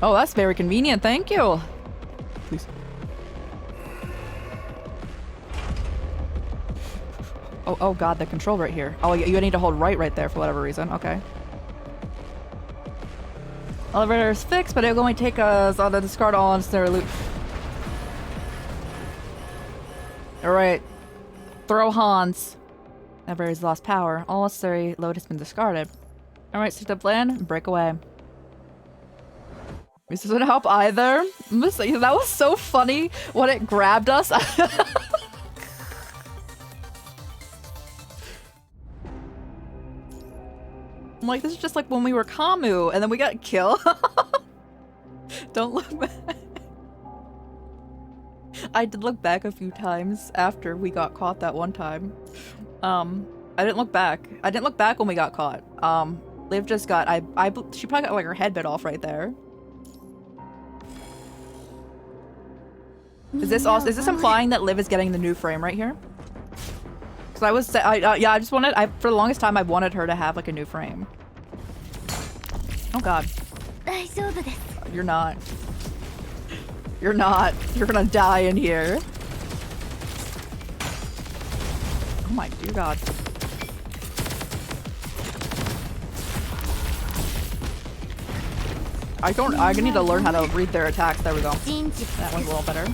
Oh, that's very convenient. Thank you. Please. Oh god, the control right here. Oh, you need to hold right there for whatever reason. Okay. Elevator is fixed, but it'll only take us on to discard all unnecessary loot. Alright. Throw Hans. Elevator's lost power. All necessary load has been discarded. Alright, stick to the plan and break away. This doesn't help either. That was so funny when it grabbed us. I'm like, this is just like when we were Kamu and then we got killed. Don't look back. I did look back a few times after we got caught that one time. I didn't look back. I didn't look back when we got caught. Liv just got, she probably got like her head bit off right there. Is this implying that Liv is getting the new frame right here? Because yeah, I just wanted, for the longest time, I wanted her to have like a new frame. Oh god. You're not. You're not. You're gonna die in here. Oh my dear god. I need to learn how to read their attacks. There we go. That one's a little better.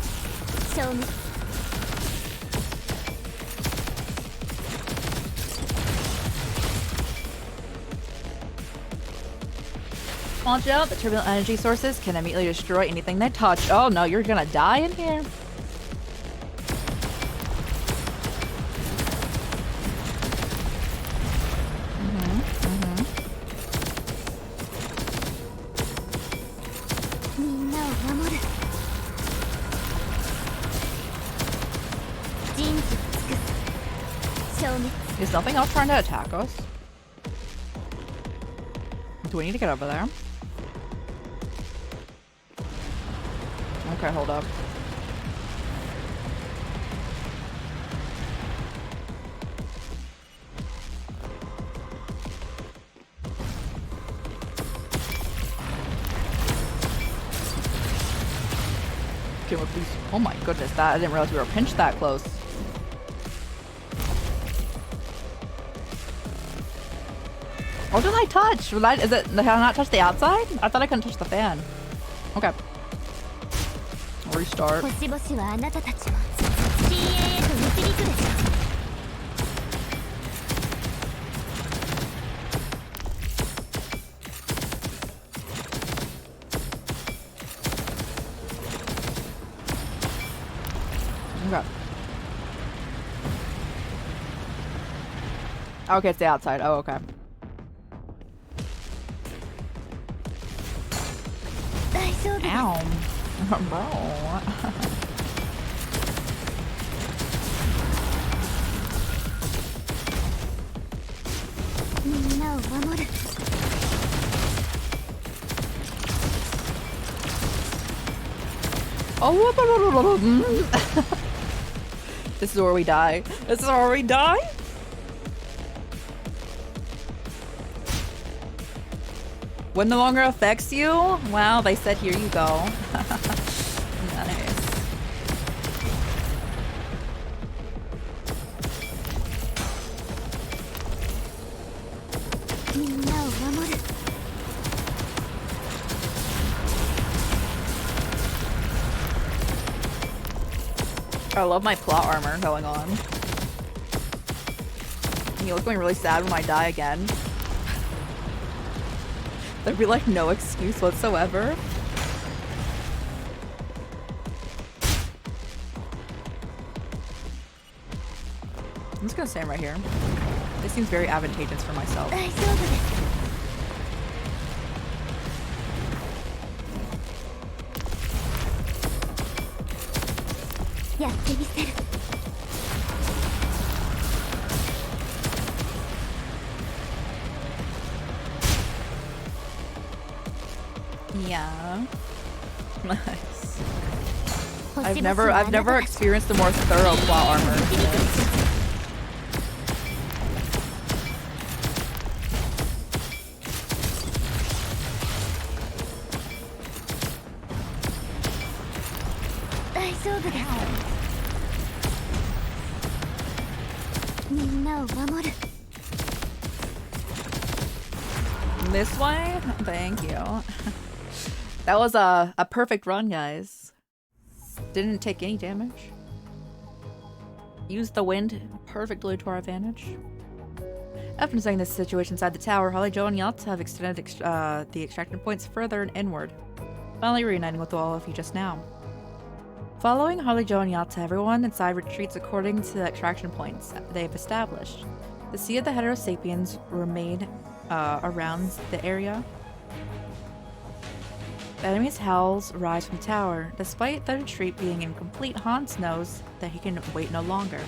Watch out, the turbulent energy sources can immediately destroy anything they touch. Oh no, you're gonna die in here. Is nothing else trying to attack us? Do we need to get over there? Okay, hold up. Okay, well, please. Oh my goodness, I didn't realize we were pinched that close. What did I touch? Did I not touch the outside? I thought I couldn't touch the fan. Okay. Restart. Okay. Okay, it's the outside. Oh, okay. Ow. Bro. Oh, this is where we die. This is where we die? When no longer affects you? Wow, they said here you go. Nice. I love my plot armor going on. You look like really sad when I die again. There'd be like no excuse whatsoever. I'm just gonna stand right here. This seems very advantageous for myself. Yeah. Nice. I've never experienced a more thorough plot armor than this. This way? Thank you. That was a perfect run, guys. Didn't take any damage. Used the wind perfectly to our advantage. After studying this situation inside the tower, Holly, Joe, and Yacht have extended the extraction points further and inward, finally reuniting with all of you just now. Following Holly, Joe, and Yacht, everyone inside retreats according to the extraction points they've established. The Sea of the Heterosapiens remain around the area. The enemy's howls rise from the tower. Despite the retreat being incomplete, Hans knows that he can wait no longer.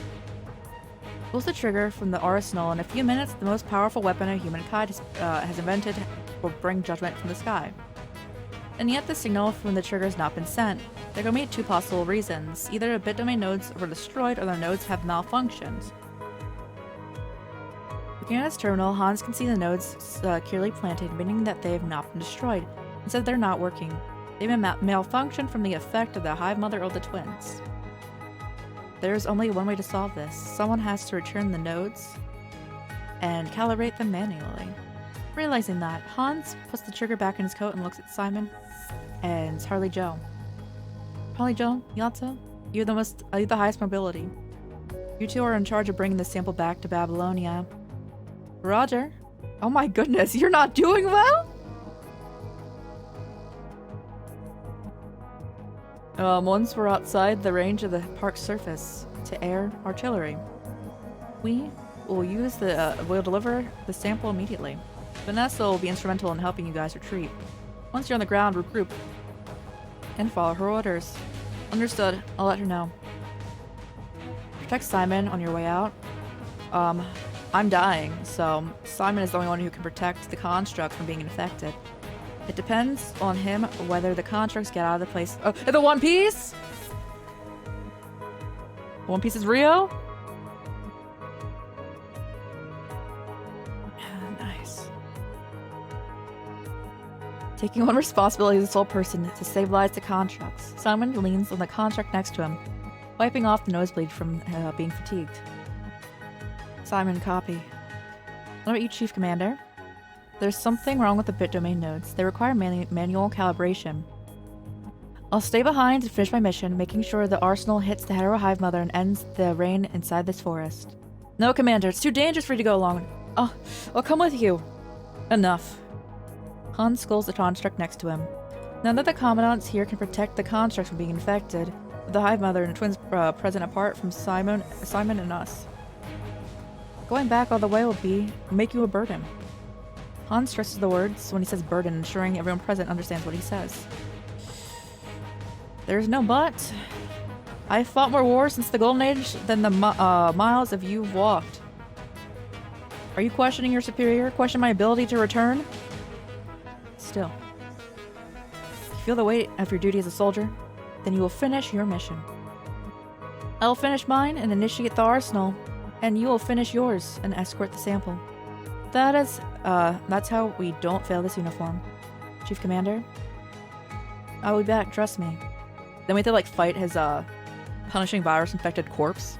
Pulls the trigger from the arsenal. In a few minutes, the most powerful weapon of humankind has invented will bring judgment from the sky. And yet the signal from the trigger has not been sent. There can be two possible reasons. Either the bit domain nodes were destroyed or the nodes have malfunctioned. Looking at his terminal, Hans can see the nodes securely planted, meaning that they have not been destroyed. Instead, they're not working. They've been malfunctioned from the effect of the hive mother of the twins. There's only one way to solve this. Someone has to return the nodes and calibrate them manually. Realizing that, Hans puts the trigger back in his coat and looks at Simon and Harley Joe. Harley Joe, Yatza, you're the highest mobility. You two are in charge of bringing the sample back to Babylonia. Roger. Oh my goodness, you're not doing well? Once we're outside the range of the park's surface to air artillery. We will we'll deliver the sample immediately. Vanessa will be instrumental in helping you guys retreat. Once you're on the ground, regroup and follow her orders. Understood. I'll let her know. Protect Simon on your way out. I'm dying, so Simon is the only one who can protect the construct from being infected. It depends on him whether the constructs get out of the place. Oh, the One Piece? One Piece is Rio? Nice. Taking on responsibility as the sole person to stabilize the constructs. Simon leans on the construct next to him, wiping off the nosebleed from being fatigued. Simon, copy. What about you, Chief Commander? There's something wrong with the bit domain nodes. They require manual calibration. I'll stay behind to finish my mission, making sure the arsenal hits the hetero hive mother and ends the reign inside this forest. No, Commander, it's too dangerous for you to go along. I'll come with you. Enough. Hans skulls the construct next to him. None of the commandants here can protect the constructs from being infected, with the hive mother and the twins present apart from Simon and us. Going back all the way will make you a burden. Hans stresses the words when he says burden, ensuring everyone present understands what he says. There's no but. I've fought more wars since the Golden Age than the miles of you've walked. Are you questioning your superior? Question my ability to return? Still. If you feel the weight of your duty as a soldier, then you will finish your mission. I'll finish mine and initiate the arsenal, and you will finish yours and escort the sample. That's how we don't fail this uniform. Chief Commander? I'll be back, trust me. Then we have to, like, fight his, punishing virus-infected corpse.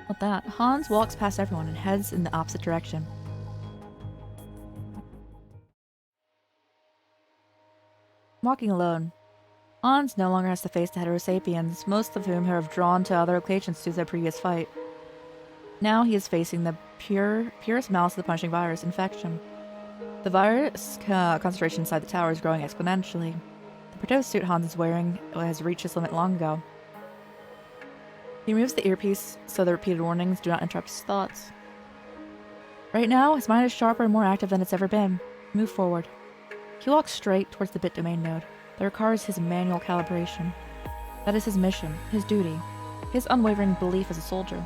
With that, Hans walks past everyone and heads in the opposite direction. Walking alone, Hans no longer has to face the heterosapiens, most of whom have drawn to other locations due to their previous fight. Now he is facing the purest malice of the punishing virus infection. The virus concentration inside the tower is growing exponentially. The protective suit Hans is wearing has reached its limit long ago. He removes the earpiece so the repeated warnings do not interrupt his thoughts. Right now, his mind is sharper and more active than it's ever been. Move forward. He walks straight towards the bit domain node that requires his manual calibration. That is his mission, his duty, his unwavering belief as a soldier.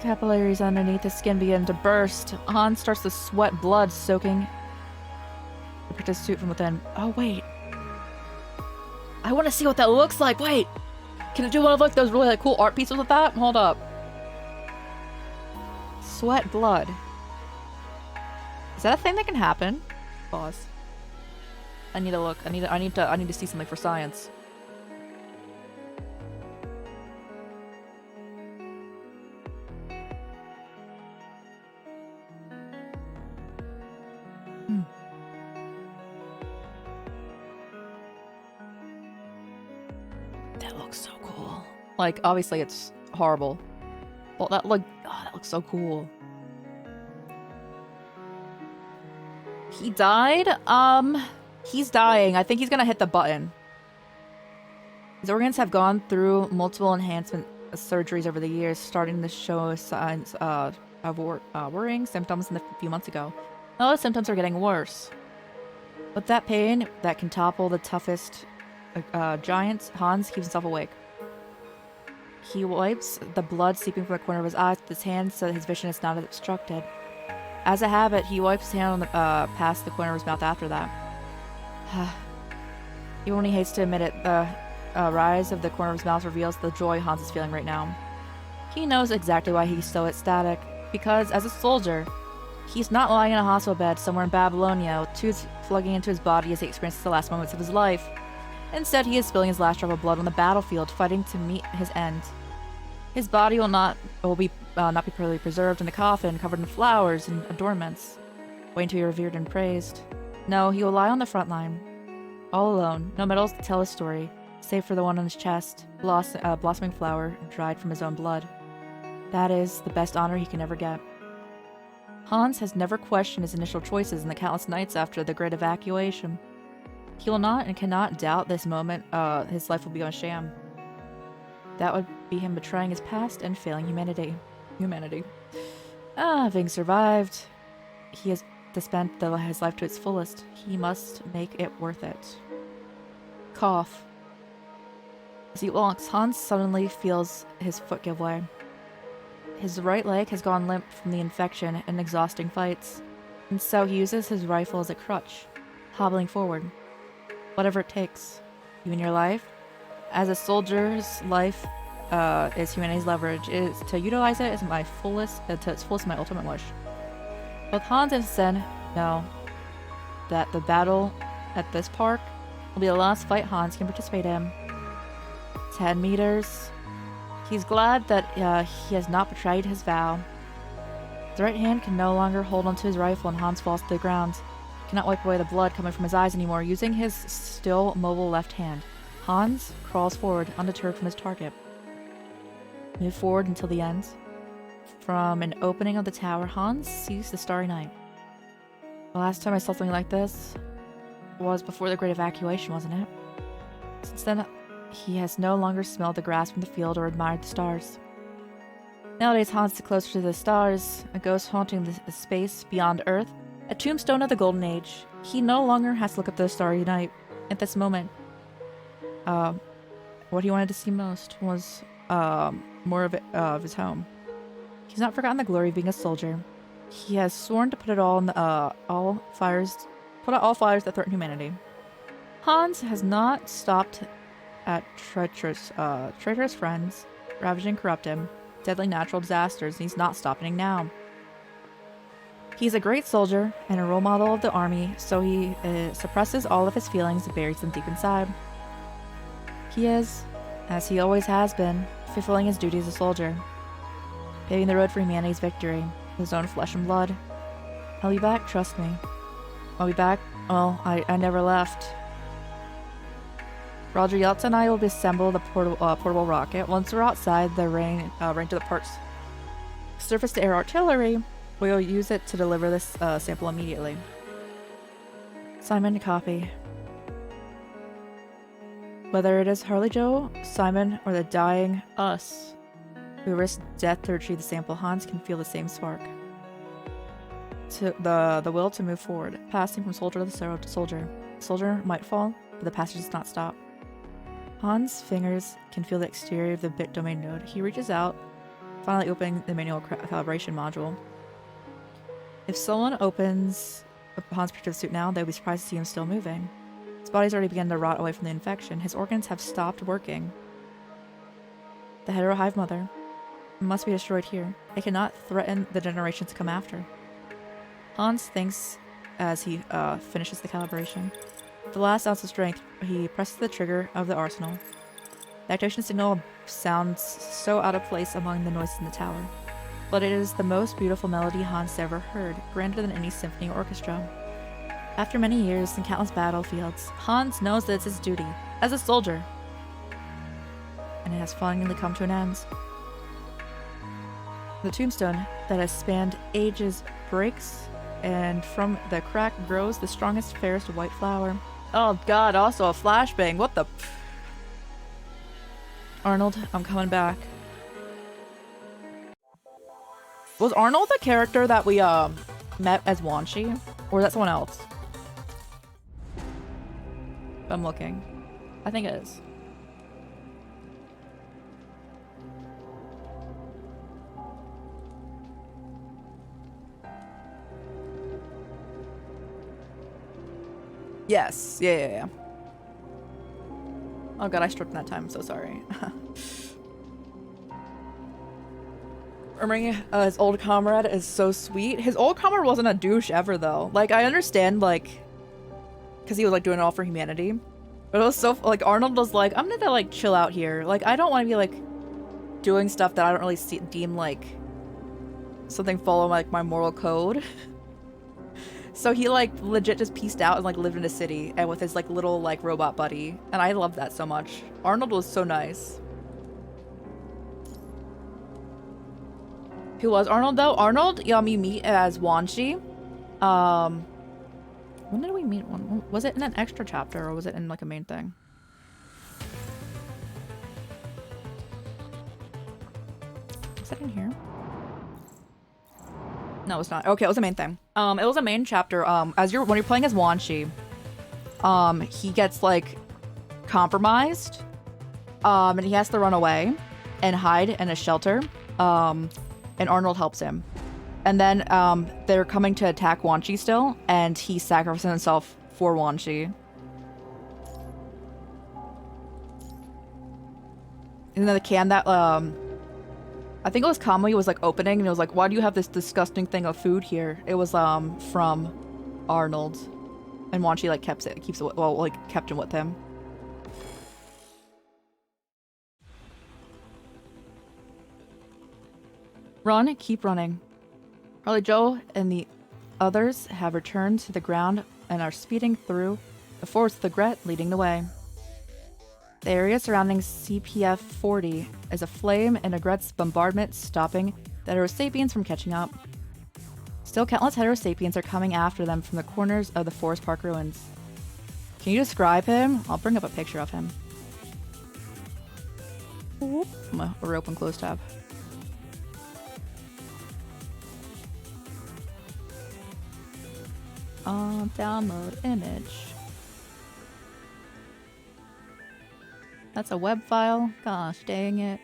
Capillaries underneath his skin begin to burst. Hans starts to sweat blood soaking the protective suit from within. Oh, wait. I want to see what that looks like. Wait. Can it do one of like those really like cool art pieces with that? Hold up. Sweat blood. Is that a thing that can happen? Pause. I need to look. I need to see something for science. That looks so cool. Like, obviously it's horrible. Well, that looks so cool. He died? He's dying. I think he's gonna hit the button. His organs have gone through multiple enhancement surgeries over the years, starting to show signs of worrying symptoms a few months ago. Now the symptoms are getting worse. With that pain that can topple the toughest giants, Hans keeps himself awake. He wipes the blood seeping from the corner of his eyes with his hand so that his vision is not obstructed. As a habit, he wipes his hand on the past the corner of his mouth after that. Even when he hates to admit it, the rise of the corner of his mouth reveals the joy Hans is feeling right now. He knows exactly why he's so ecstatic, because as a soldier, he's not lying in a hospital bed somewhere in Babylonia with tooths plugging into his body as he experiences the last moments of his life. Instead, he is spilling his last drop of blood on the battlefield, fighting to meet his end. His body will not be properly preserved in the coffin, covered in flowers and adornments, waiting to be revered and praised. No, he will lie on the front line, all alone, no medals to tell his story, save for the one on his chest, blossoming flower dried from his own blood. That is the best honor he can ever get. Hans has never questioned his initial choices in the countless nights after the great evacuation. He will not and cannot doubt this moment his life will be a sham. That would be him betraying his past and failing humanity. Having survived, he has to spend his life to its fullest. He must make it worth it. Cough. As he walks, Hans suddenly feels his foot give way. His right leg has gone limp from the infection and exhausting fights, and so he uses his rifle as a crutch, hobbling forward. Whatever it takes. Even your life? As a soldier's life is humanity's leverage. To utilize it is my fullest, to its fullest, my ultimate wish. Both Hans and Sen know that the battle at this park will be the last fight Hans can participate in. 10 meters. He's glad that he has not betrayed his vow. His right hand can no longer hold onto his rifle and Hans falls to the ground. He cannot wipe away the blood coming from his eyes anymore, using his still mobile left hand. Hans crawls forward, undeterred from his target. Move forward until the end. From an opening of the tower, Hans sees the starry night. The last time I saw something like this was before the great evacuation, wasn't it? Since then, he has no longer smelled the grass from the field or admired the stars. Nowadays, Hans is closer to the stars, a ghost haunting the space beyond Earth, a tombstone of the Golden Age. He no longer has to look at the starry night. At this moment, what he wanted to see most was more of his home. He's not forgotten the glory of being a soldier. He has sworn to put it all out all fires that threaten humanity. Hans has not stopped at treacherous friends, ravage and corrupt him, deadly natural disasters, and he's not stopping now. He's a great soldier and a role model of the army, so he suppresses all of his feelings and buries them deep inside. He is, as he always has been, fulfilling his duty as a soldier, paving the road for humanity's victory with his own flesh and blood. I'll be back, trust me. I'll be back. Well, I never left. Roger Yeltsin and I will assemble the portable rocket. Once we're outside the range of the park's surface-to-air artillery, we will use it to deliver this sample immediately. Simon, copy. Whether it is Harley Joe, Simon, or the dying us who risked death to retrieve the sample, Hans can feel the same spark. The will to move forward, passing from soldier to soldier. The soldier might fall, but the passage does not stop. Hans' fingers can feel the exterior of the bit domain node. He reaches out, finally opening the manual calibration module. If someone opens Hans' protective suit now, they would be surprised to see him still moving. His body's already begun to rot away from the infection. His organs have stopped working. The heterohive mother must be destroyed here. It cannot threaten the generations to come after. Hans thinks as he finishes the calibration. With the last ounce of strength, he presses the trigger of the arsenal. The activation signal sounds so out of place among the noises in the tower, but it is the most beautiful melody Hans ever heard, grander than any symphony or orchestra. After many years and countless battlefields, Hans knows that it's his duty, as a soldier, and it has finally come to an end. The tombstone that has spanned ages breaks, and from the crack grows the strongest, fairest white flower. Oh god, also a flashbang, what the Arnold, I'm coming back. Was Arnold the character that we met as Wanshi? Or is that someone else? I'm looking. I think it is. Yes. Yeah. Oh god, I stripped that time. I'm so sorry. Remembering his old comrade is so sweet. His old comrade wasn't a douche ever, though. Like, I understand, like, because he was, like, doing it all for humanity. But it was so, like, Arnold was like, I'm gonna, like, chill out here. Like, I don't want to be, like, doing stuff that I don't really deem, like, something follow, like, my moral code. So he, like, legit just pieced out and, like, lived in a city and with his, like, little, like, robot buddy. And I love that so much. Arnold was so nice. Who was Arnold, though? Arnold, you meet as Wanshi. When did we meet one? Was it in an extra chapter or was it in, like, a main thing? Is that in here? No, it's not. Okay, it was a main thing. It was a main chapter. When you're playing as Wanshi, he gets, like, compromised. And he has to run away and hide in a shelter. And Arnold helps him. And then they're coming to attack Wanshi still, and he sacrifices himself for Wanshi. And then the can that I think it was Kamui was like opening, and it was like, why do you have this disgusting thing of food here? It was from Arnold. And Wanshi like kept it with him. Run, keep running. Harley Joe and the others have returned to the ground and are speeding through the forest with the Gret leading the way. The area surrounding CPF 40 is aflame in a Gret's bombardment, stopping the Heterosapiens from catching up. Still, countless Heterosapiens are coming after them from the corners of the Forest Park ruins. Can you describe him? I'll bring up a picture of him. I'm gonna open close tab. Download image. That's a web file? Gosh dang it.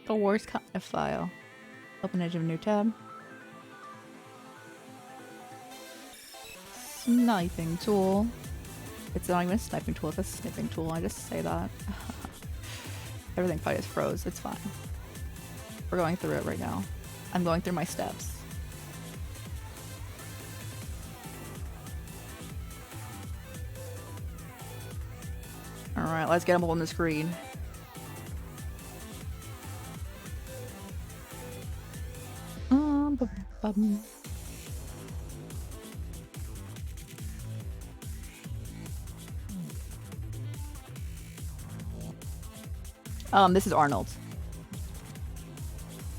The worst kind of file. Open edge of a new tab. Sniping tool. It's not even a sniping tool, it's a snipping tool. I just say that. Everything probably just froze. It's fine. We're going through it right now. I'm going through my steps. Alright, let's get them up on the screen. This is Arnold.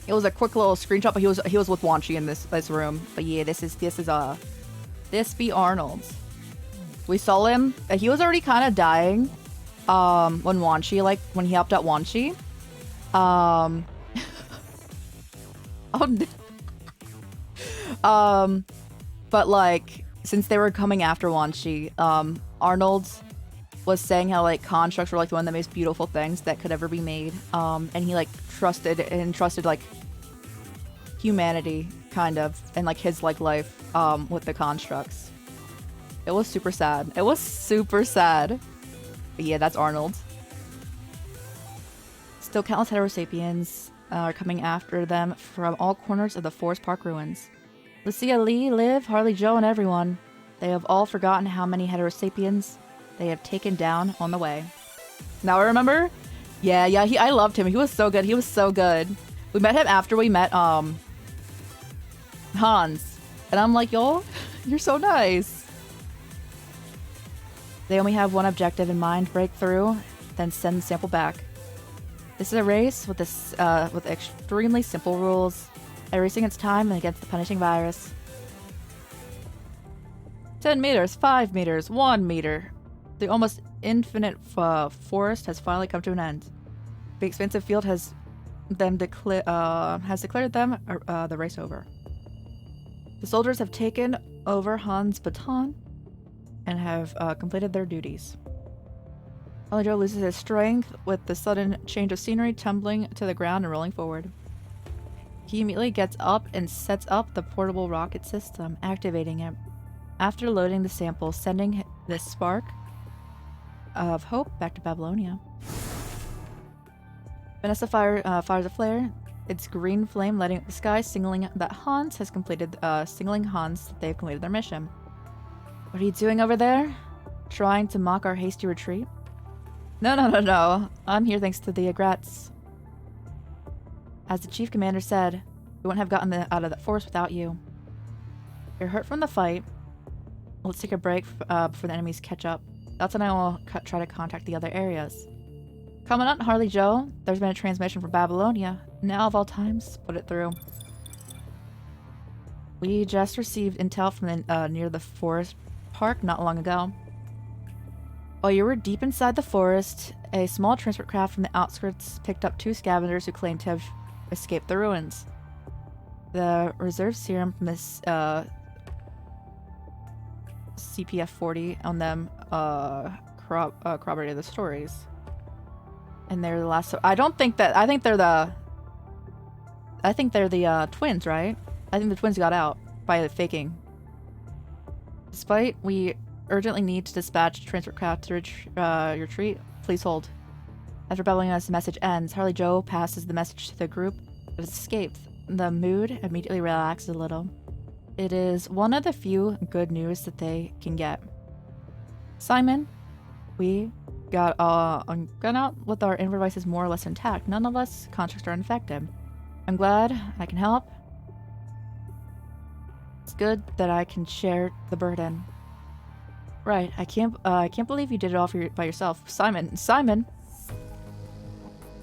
It was a quick little screenshot, but he was with Wanshi in this room. But yeah, this be Arnold. We saw him. He was already kind of dying. When when he helped out Wanshi. But like, since they were coming after Wanshi, Arnold was saying how like constructs were like one of the most beautiful things that could ever be made. And he like trusted like humanity kind of, and like his like life with the constructs. It was super sad. It was super sad. But yeah, that's Arnold. Still, countless Heterosapiens are coming after them from all corners of the Forest Park ruins. Lucia Lee, Liv, Harley Joe, and everyone. They have all forgotten how many Heterosapiens they have taken down on the way. Now I remember? Yeah, I loved him. He was so good. He was so good. We met him after we met Hans. And I'm like, yo, you're so nice. They only have one objective in mind: break through, then send the sample back. This is a race with extremely simple rules, racing its time against the punishing virus. 10 meters, 5 meters, 1 meter. The almost infinite forest has finally come to an end. The expansive field has declared them the race over. The soldiers have taken over Hans' baton and have completed their duties. Alejandro loses his strength with the sudden change of scenery, tumbling to the ground and rolling forward. He immediately gets up and sets up the portable rocket system, activating it. After loading the sample, sending this spark of hope back to Babylonia. Vanessa fires a flare, its green flame lighting up the sky, signaling that Hans has completed, signaling Hans that they've completed their mission. What are you doing over there? Trying to mock our hasty retreat? No. I'm here thanks to the Agrats. As the chief commander said, we wouldn't have gotten out of that forest without you. You're hurt from the fight. Let's take a break before the enemies catch up. That's when I will try to contact the other areas. Commandant Harley Joe, there's been a transmission from Babylonia. Now of all times, put it through. We just received intel from near the forest park not long ago. While you were deep inside the forest, a small transport craft from the outskirts picked up 2 scavengers who claimed to have escaped the ruins. The reserve serum from this CPF-40 on them corroborated the stories. And they're the last. I think they're the twins, right? I think the twins got out by faking. Despite we urgently need to dispatch transport craft to retreat, please hold. After Babylonia's message ends, Harley Joe passes the message to the group that has escaped. The mood immediately relaxes a little. It is one of the few good news that they can get. Simon, we got gone out with our inner devices more or less intact. None of us constructs are infected. I'm glad I can help. It's good that I can share the burden. Right, I can't believe you did it all by yourself. Simon!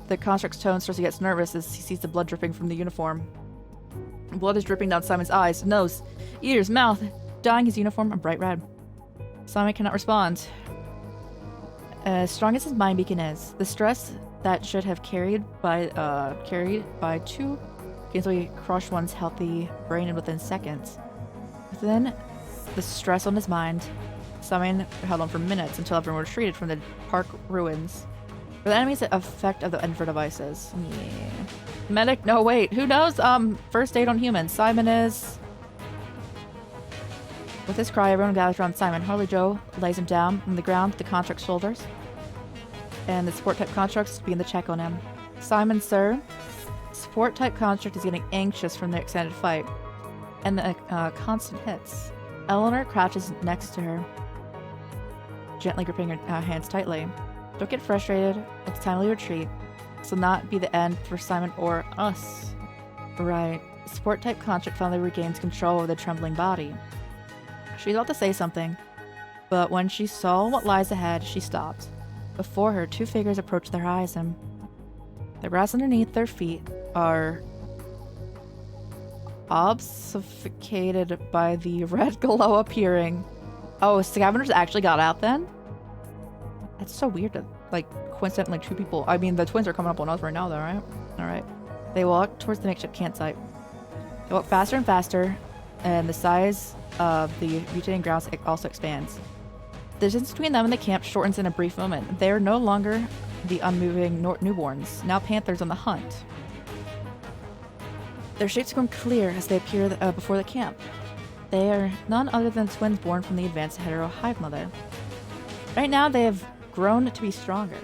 The construct's tone starts to get nervous as he sees the blood dripping from the uniform. Blood is dripping down Simon's eyes, nose, ears, mouth, dyeing his uniform a bright red. Simon cannot respond. As strong as his mind beacon is, the stress that should have carried by 2 can easily crush one's healthy brain within seconds. Within the stress on his mind, Simon held on for minutes until everyone retreated from the park ruins. For the enemy's effect of the infra devices. Yeah. Medic? No, wait. Who knows? First aid on humans. Simon is... With this cry, everyone gathers around Simon. Harley Joe lays him down on the ground with the construct's shoulders. And the support-type constructs begin to check on him. Simon, sir. Support-type construct is getting anxious from the extended fight. And the constant hits. Eleanor crouches next to her, gently gripping her hands tightly. Don't get frustrated. It's timely retreat. This will not be the end for Simon or us. Right. The support-type construct finally regains control of the trembling body. She's about to say something, but when she saw what lies ahead, she stopped. Before her, 2 figures approached the horizon. The grass underneath their feet are obfuscated by the red glow appearing. Oh, scavengers actually got out then? That's so weird to, like, coincidentally 2 people. I mean, the twins are coming up on us right now, though, right? Alright. They walk towards the makeshift campsite. They walk faster and faster, and the size of the mutating grounds also expands. The distance between them and the camp shortens in a brief moment. They are no longer the unmoving newborns, now panthers on the hunt. Their shapes become clear as they appear before the camp. They are none other than twins born from the advanced hetero hive mother. Right now, they have grown to be stronger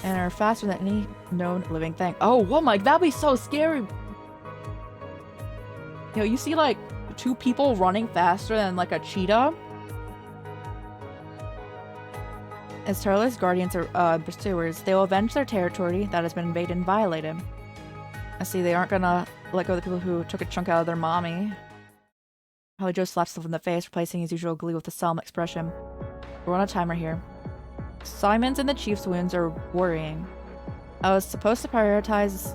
and are faster than any known living thing. Oh my, that'd be so scary. You know, you see like 2 people running faster than like a cheetah. As Turtle's guardians are pursuers, they will avenge their territory that has been invaded and violated. I see they aren't gonna let go of the people who took a chunk out of their mommy. Harley Joe slaps himself in the face, replacing his usual glee with a solemn expression. We're on a timer here. Simon's and the Chief's wounds are worrying. I was supposed to prioritize,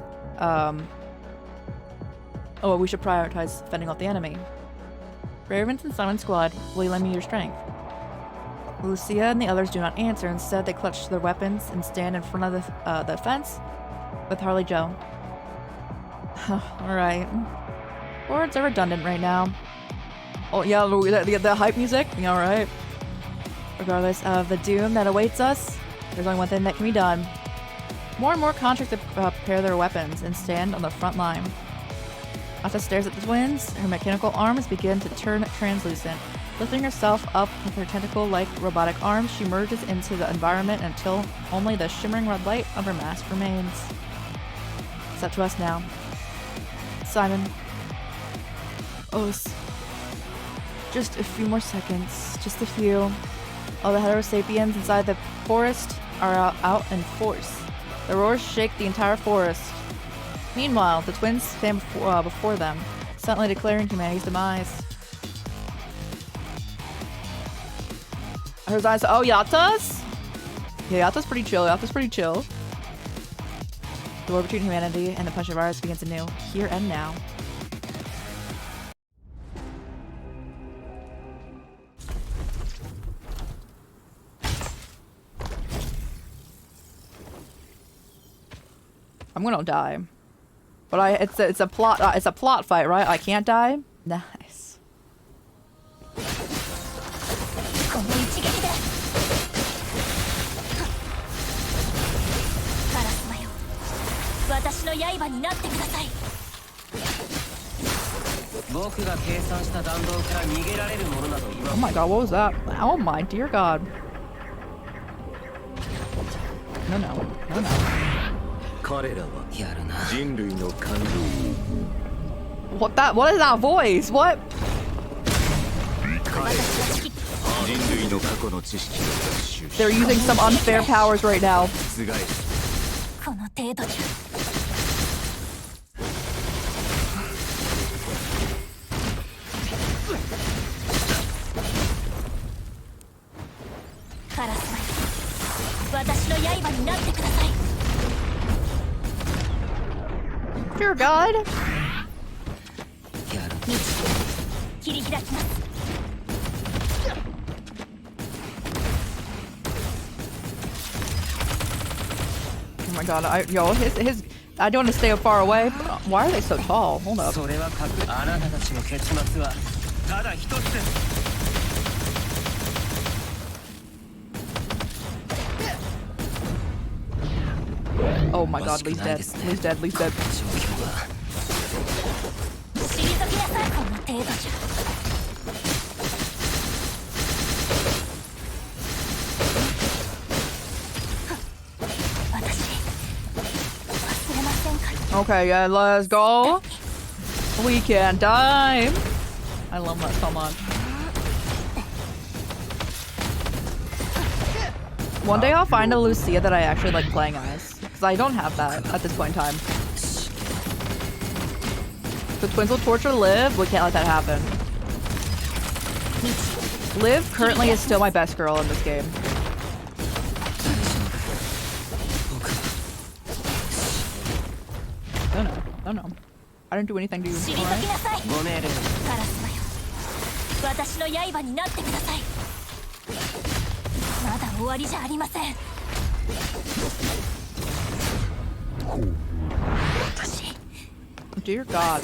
we should prioritize fending off the enemy. Raven's and Simon's squad, will you lend me your strength? Lucia and the others do not answer. Instead, they clutch their weapons and stand in front of the fence with Harley Joe. Alright. Words are redundant right now. Oh yeah, the hype music? Alright. Regardless of the doom that awaits us, there's only one thing that can be done. More and more contracts prepare their weapons and stand on the front line. Asa stares at the twins, her mechanical arms begin to turn translucent. Lifting herself up with her tentacle-like robotic arms, she merges into the environment until only the shimmering red light of her mask remains. It's up to us now. Simon. Just a few more seconds. Just a few. All the heterosapiens inside the forest are out in force. The roars shake the entire forest. Meanwhile, the twins stand before them, suddenly declaring humanity's demise. Her eyes. Oh, Yatta's? Yeah, Yatta's pretty chill. The war between humanity and the Punch virus begins anew, here and now. I'm gonna die, but it's a plot fight, right? I can't die. Nice. Oh my god, what was that? Oh my dear god. No. What is that voice? What? They're using some unfair powers right now. Dear God. Oh my god, I don't want to stay far away. Why are they so tall? Hold up. Oh my god, Lee's dead. Lee's dead. Okay, yeah, let's go. We can die. I love that so much. One day I'll find a Lucia that I actually like playing as. Because I don't have that at this point in time. The twins will torture Liv. We can't let that happen. Liv currently is still my best girl in this game. Oh no. I didn't do anything to you. Dear God.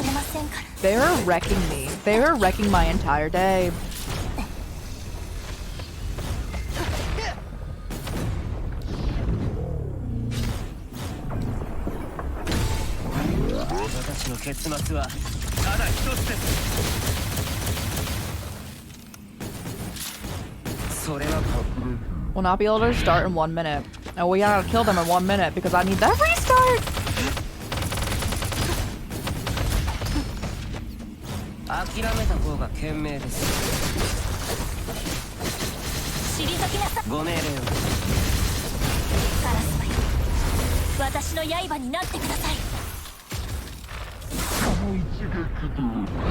They're wrecking me. They're wrecking my entire day. We'll not be able to start in 1 minute. And we gotta kill them in 1 minute because I need that restart!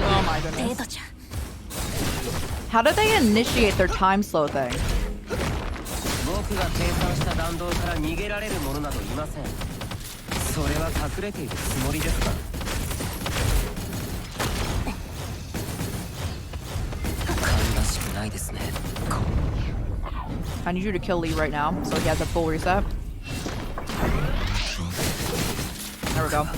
Oh my goodness. How do they initiate their time slow thing? I need you to kill Lee right now so he has a full reset. There we go.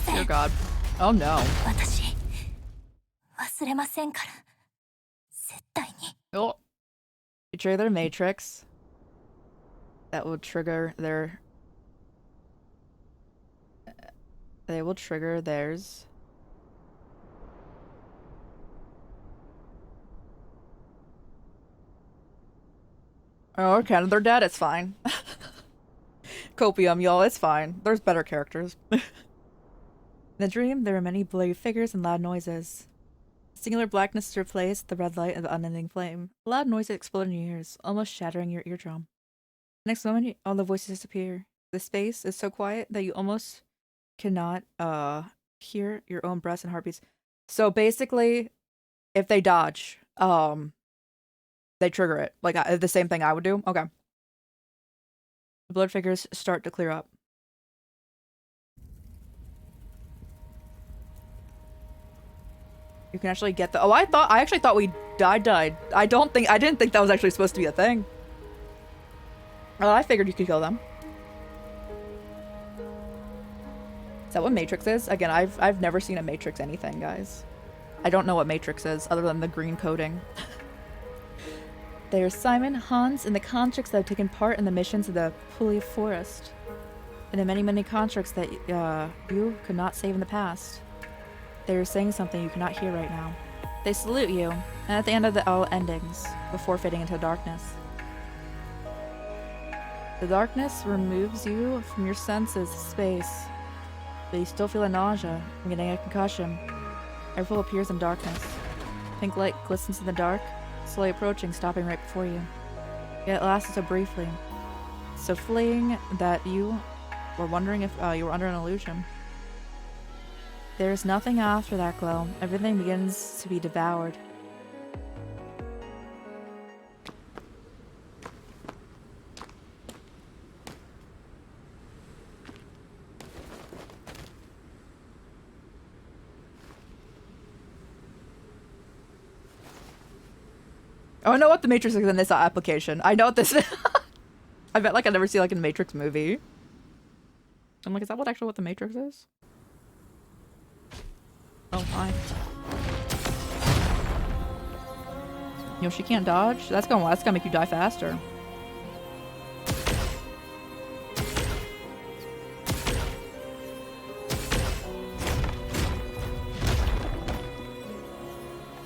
Dear God. Oh no. Oh, you trigger their matrix. That will trigger their. They will trigger theirs. Oh, okay, they're dead. It's fine. Copium, y'all. It's fine. There's better characters. In the dream, there were many blurry figures and loud noises. Singular blackness replaced the red light of the unending flame. A loud noise exploded in your ears, almost shattering your eardrum. The next moment, all the voices disappear. The space is so quiet that you almost cannot hear your own breaths and heartbeats. So basically, if they dodge, they trigger it. Like the same thing I would do. Okay. The blood figures start to clear up. You can actually get the. Oh, I actually thought we died. I didn't think that was actually supposed to be a thing. Oh, I figured you could kill them. Is that what Matrix is? Again, I've never seen a Matrix anything, guys. I don't know what Matrix is other than the green coating. There's Simon, Hans, and the constructs that have taken part in the missions of the Pulley Forest, and the many constructs that you could not save in the past. They are saying something you cannot hear right now. They salute you, and at the end of all endings, before fading into darkness. The darkness removes you from your senses of space, but you still feel a nausea from getting a concussion. Everything appears in darkness. Pink light glistens in the dark, slowly approaching, stopping right before you. Yet it lasts so briefly, so fleeting that you were wondering if you were under an illusion. There is nothing after that glow. Everything begins to be devoured. Oh, I know what the Matrix is in this application. I know what this is. I bet like I never see like a Matrix movie. I'm like, is that actually what the Matrix is? Oh, fine. You know, she can't dodge. That's gonna make you die faster.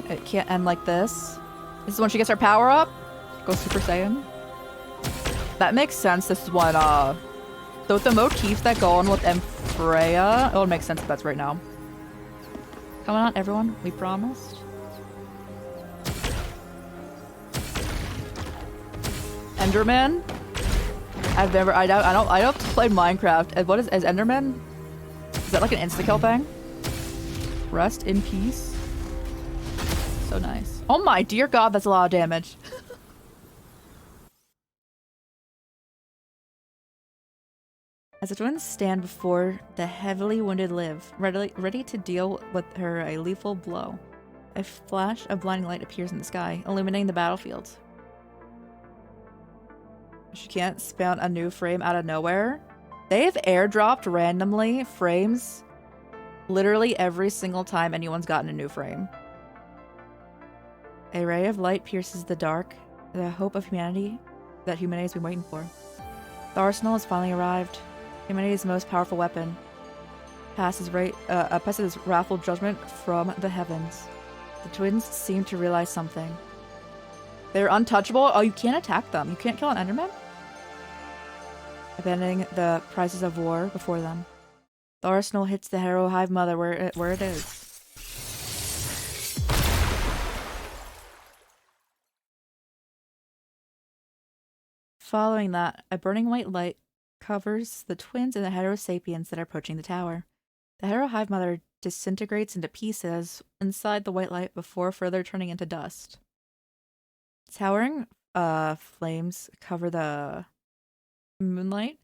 It can't end like this. This is when she gets her power up. Go Super Saiyan. That makes sense. This is when the motifs that go on with Freya. Oh, it makes sense if that's right now. Come on, everyone. We promised. Enderman. I don't play Minecraft. And what is Enderman? Is that like an insta-kill thing? Rest in peace. So nice. Oh my dear god, that's a lot of damage. As the twins stand before the heavily wounded Liv, ready to deal with her a lethal blow, a flash of blinding light appears in the sky, illuminating the battlefield. She can't spawn a new frame out of nowhere. They've airdropped randomly frames literally every single time anyone's gotten a new frame. A ray of light pierces the dark, the hope of humanity that humanity has been waiting for. The arsenal has finally arrived. Humanity's most powerful weapon passes wrathful judgment from the heavens. The twins seem to realize something. They're untouchable. Oh, you can't attack them. You can't kill an Enderman? Abandoning the prizes of war before them. The arsenal hits the Harrow Hive Mother where it is. Following that, a burning white light covers the twins and the Heterosapiens that are approaching the tower. The Harrow Hive Mother disintegrates into pieces inside the white light before further turning into dust. Towering flames cover the moonlight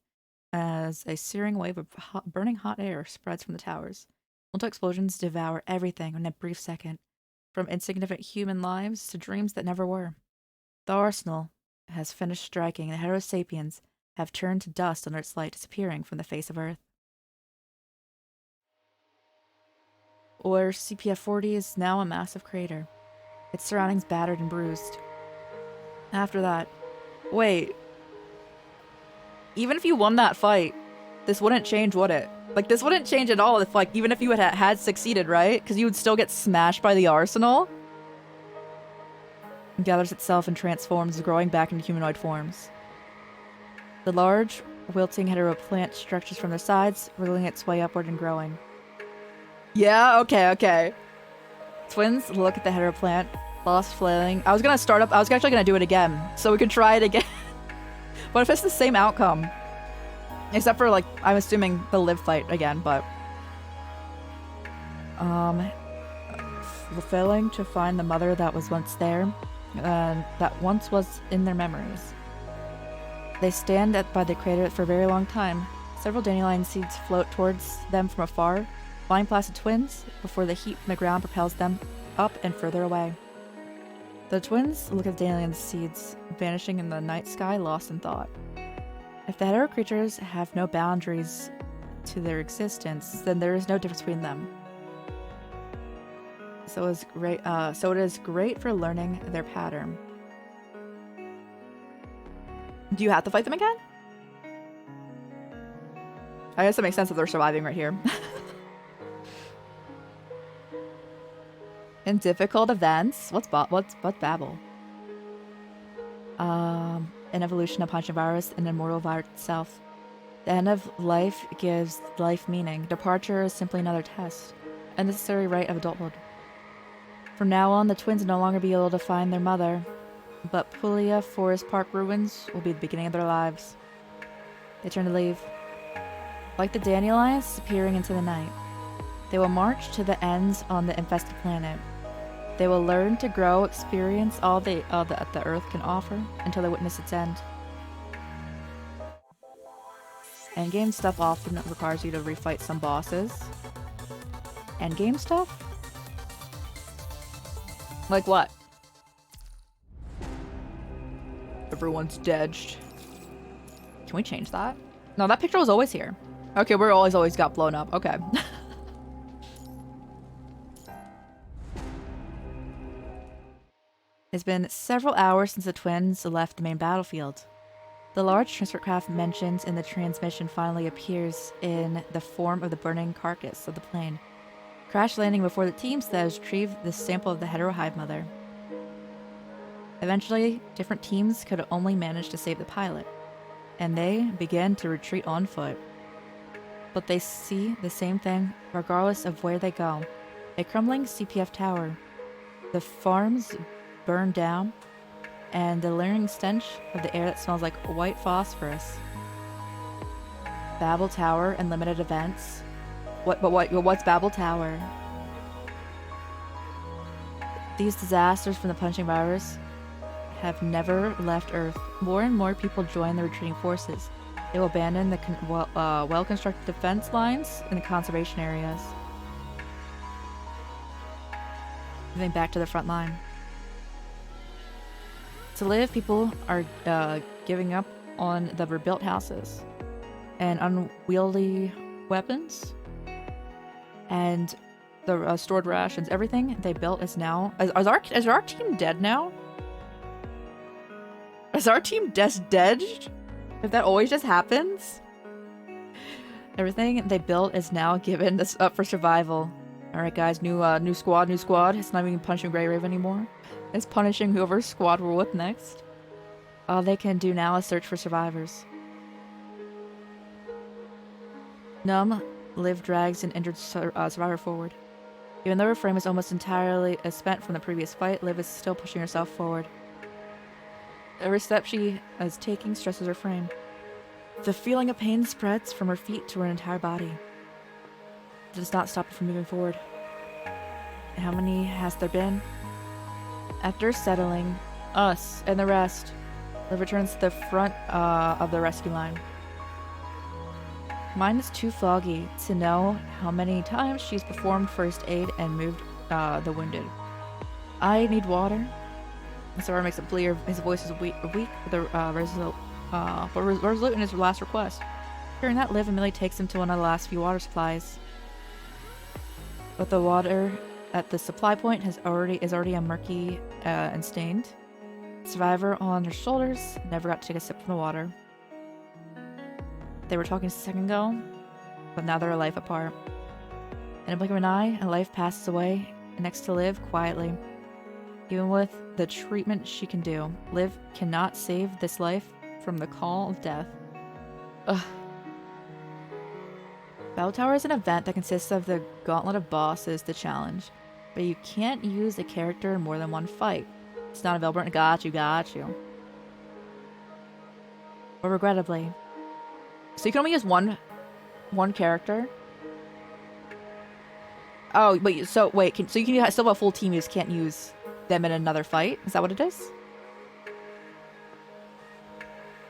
as a searing wave of burning hot air spreads from the towers. Multiple explosions devour everything in a brief second, from insignificant human lives to dreams that never were. The arsenal has finished striking, and the Heterosapiens have turned to dust under its light, disappearing from the face of Earth. Or CPF-40 is now a massive crater, its surroundings battered and bruised. After that. Wait. Even if you won that fight, this wouldn't change, would it? Like, this wouldn't change at all if, like, even if you had succeeded, right? Because you would still get smashed by the arsenal. It gathers itself and transforms, growing back into humanoid forms. The large, wilting hetero plant stretches from the sides, wriggling its way upward and growing. Yeah, okay. Twins look at the hetero plant, lost flailing. I was actually gonna do it again, so we could try it again. What if it's the same outcome? Except for, like, I'm assuming the live fight again, but... failing to find the mother that was once there, that once was in their memories. They stand by the crater for a very long time. Several dandelion seeds float towards them from afar, flying past the twins, before the heat from the ground propels them up and further away. The twins look at the dandelion seeds, vanishing in the night sky, lost in thought. If the hetero creatures have no boundaries to their existence, then there is no difference between them. So it is great for learning their pattern. Do you have to fight them again? I guess that makes sense if they're surviving right here. In difficult events, what's Babel? An evolution of punching virus, an immortal virus itself. The end of life gives life meaning. Departure is simply another test, a necessary rite of adulthood. From now on, the twins will no longer be able to find their mother, but Puglia Forest Park ruins will be the beginning of their lives. They turn to leave. Like the dandelions disappearing into the night, they will march to the ends on the infested planet. They will learn to grow, experience all that the Earth can offer, until they witness its end. Endgame stuff often requires you to refight some bosses. Endgame stuff? Like what? Everyone's dead. Can we change that? No, that picture was always here. Okay, we're always got blown up. Okay. It's been several hours since the twins left the main battlefield. The large transport craft mentioned in the transmission finally appears in the form of the burning carcass of the plane, crash landing before the teams that has retrieved the sample of the heterohive mother. Eventually, different teams could only manage to save the pilot, and they began to retreat on foot. But they see the same thing regardless of where they go: a crumbling CPF tower, the farms burned down, and the lingering stench of the air that smells like white phosphorus. Babel Tower and limited events. What's Babel Tower? These disasters from the punching virus have never left Earth. More and more people join the retreating forces. They will abandon the well-constructed defense lines in the conservation areas, moving back to the front line. To live, people are giving up on the rebuilt houses and unwieldy weapons and the stored rations. Everything they built is now... Is our team dead now? Is our team just dead? If that always just happens? Everything they built is now given this up for survival. Alright guys, new squad. It's not even punching Grey Raven anymore. It's punishing whoever squad we're with next. All they can do now is search for survivors. Numb, Liv drags an injured survivor forward. Even though her frame is almost entirely spent from the previous fight, Liv is still pushing herself forward. Every step she is taking stresses her frame. The feeling of pain spreads from her feet to her entire body. It does not stop her from moving forward. How many has there been? After settling us and the rest, Liv returns to the front of the rescue line. Mine is too foggy to know how many times she's performed first aid and moved the wounded. I need water. Sarah makes it clear his voice is weak, but resolute in his last request. Hearing that, Liv immediately takes him to one of the last few water supplies. But the water at the supply point is already murky and stained. Survivor on their shoulders, never got to take a sip from the water. They were talking a second ago, but now they're a life apart. In a blink of an eye, a life passes away, next to Liv quietly. Even with the treatment she can do, Liv cannot save this life from the call of death. Ugh. Battle Tower is an event that consists of the gauntlet of bosses to challenge, but you can't use a character in more than one fight. It's not available. Got you. But regrettably. So you can only use one character? Oh, wait, so wait, so you can still have a full team, you just can't use them in another fight? Is that what it is?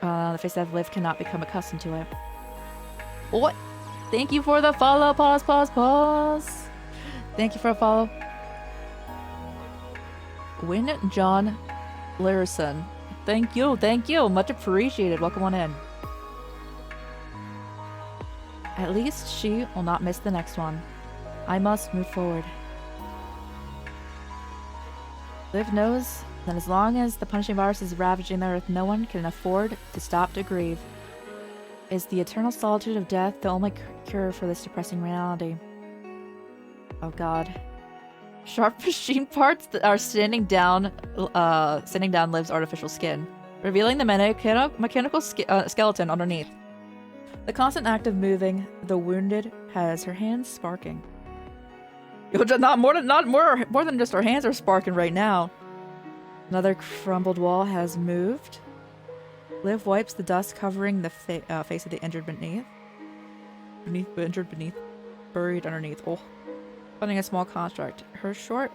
The face of Liv cannot become accustomed to it. What? Thank you for the follow. Pause. Thank you for a follow. Win John Larison. Thank you. Much appreciated. Welcome on in. At least she will not miss the next one. I must move forward. Liv knows that as long as the punishing virus is ravaging the earth, no one can afford to stop to grieve. Is the eternal solitude of death the only cure for this depressing reality? Oh god. Sharp machine parts that are sanding down Liv's artificial skin, revealing the mechanical skeleton underneath. The constant act of moving the wounded has her hands sparking. Not more than just her hands are sparking right now. Another crumbled wall has moved. Liv wipes the dust covering the face of the injured beneath. Buried underneath. Oh. Finding a small construct. Her short,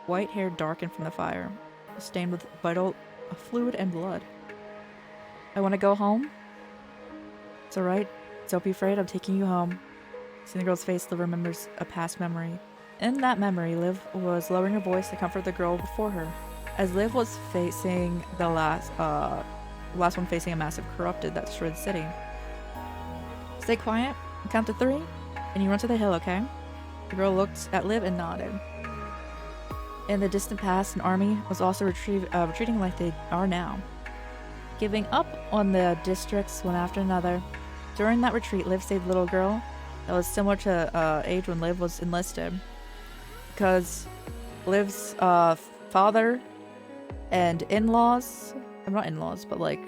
white hair darkened from the fire, stained with vital fluid and blood. I want to go home. It's alright. Don't be afraid. I'm taking you home. Seeing the girl's face, Liv remembers a past memory. In that memory, Liv was lowering her voice to comfort the girl before her. As Liv was facing the last one facing a massive corrupted that destroyed the city. Stay quiet, count to 3, and you run to the hill, okay? The girl looked at Liv and nodded. In the distant past, an army was also retreating like they are now, giving up on the districts one after another. During that retreat, Liv saved a little girl that was similar to age when Liv was enlisted, because Liv's father and in-laws, not in-laws, but like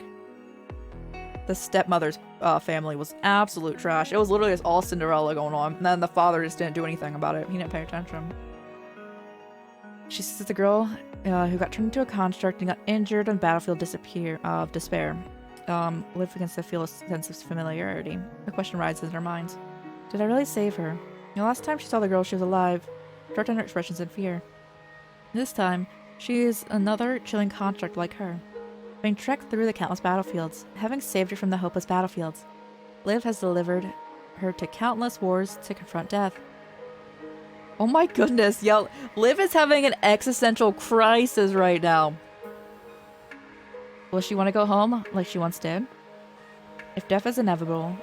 the stepmother's family was absolute trash. It was literally just all Cinderella going on, and then the father just didn't do anything about it. He didn't pay attention. She says the girl who got turned into a construct and got injured on battlefield despair. Liv begins to feel a sense of familiarity. The question rises in her mind. Did I really save her? The last time she saw the girl, she was alive, dark under expressions in fear. This time, she is another chilling construct like her. Having trekked through the countless battlefields, having saved her from the hopeless battlefields, Liv has delivered her to countless wars to confront death. Oh my goodness, yo, Liv is having an existential crisis right now. Will she want to go home like she once did? If death is inevitable,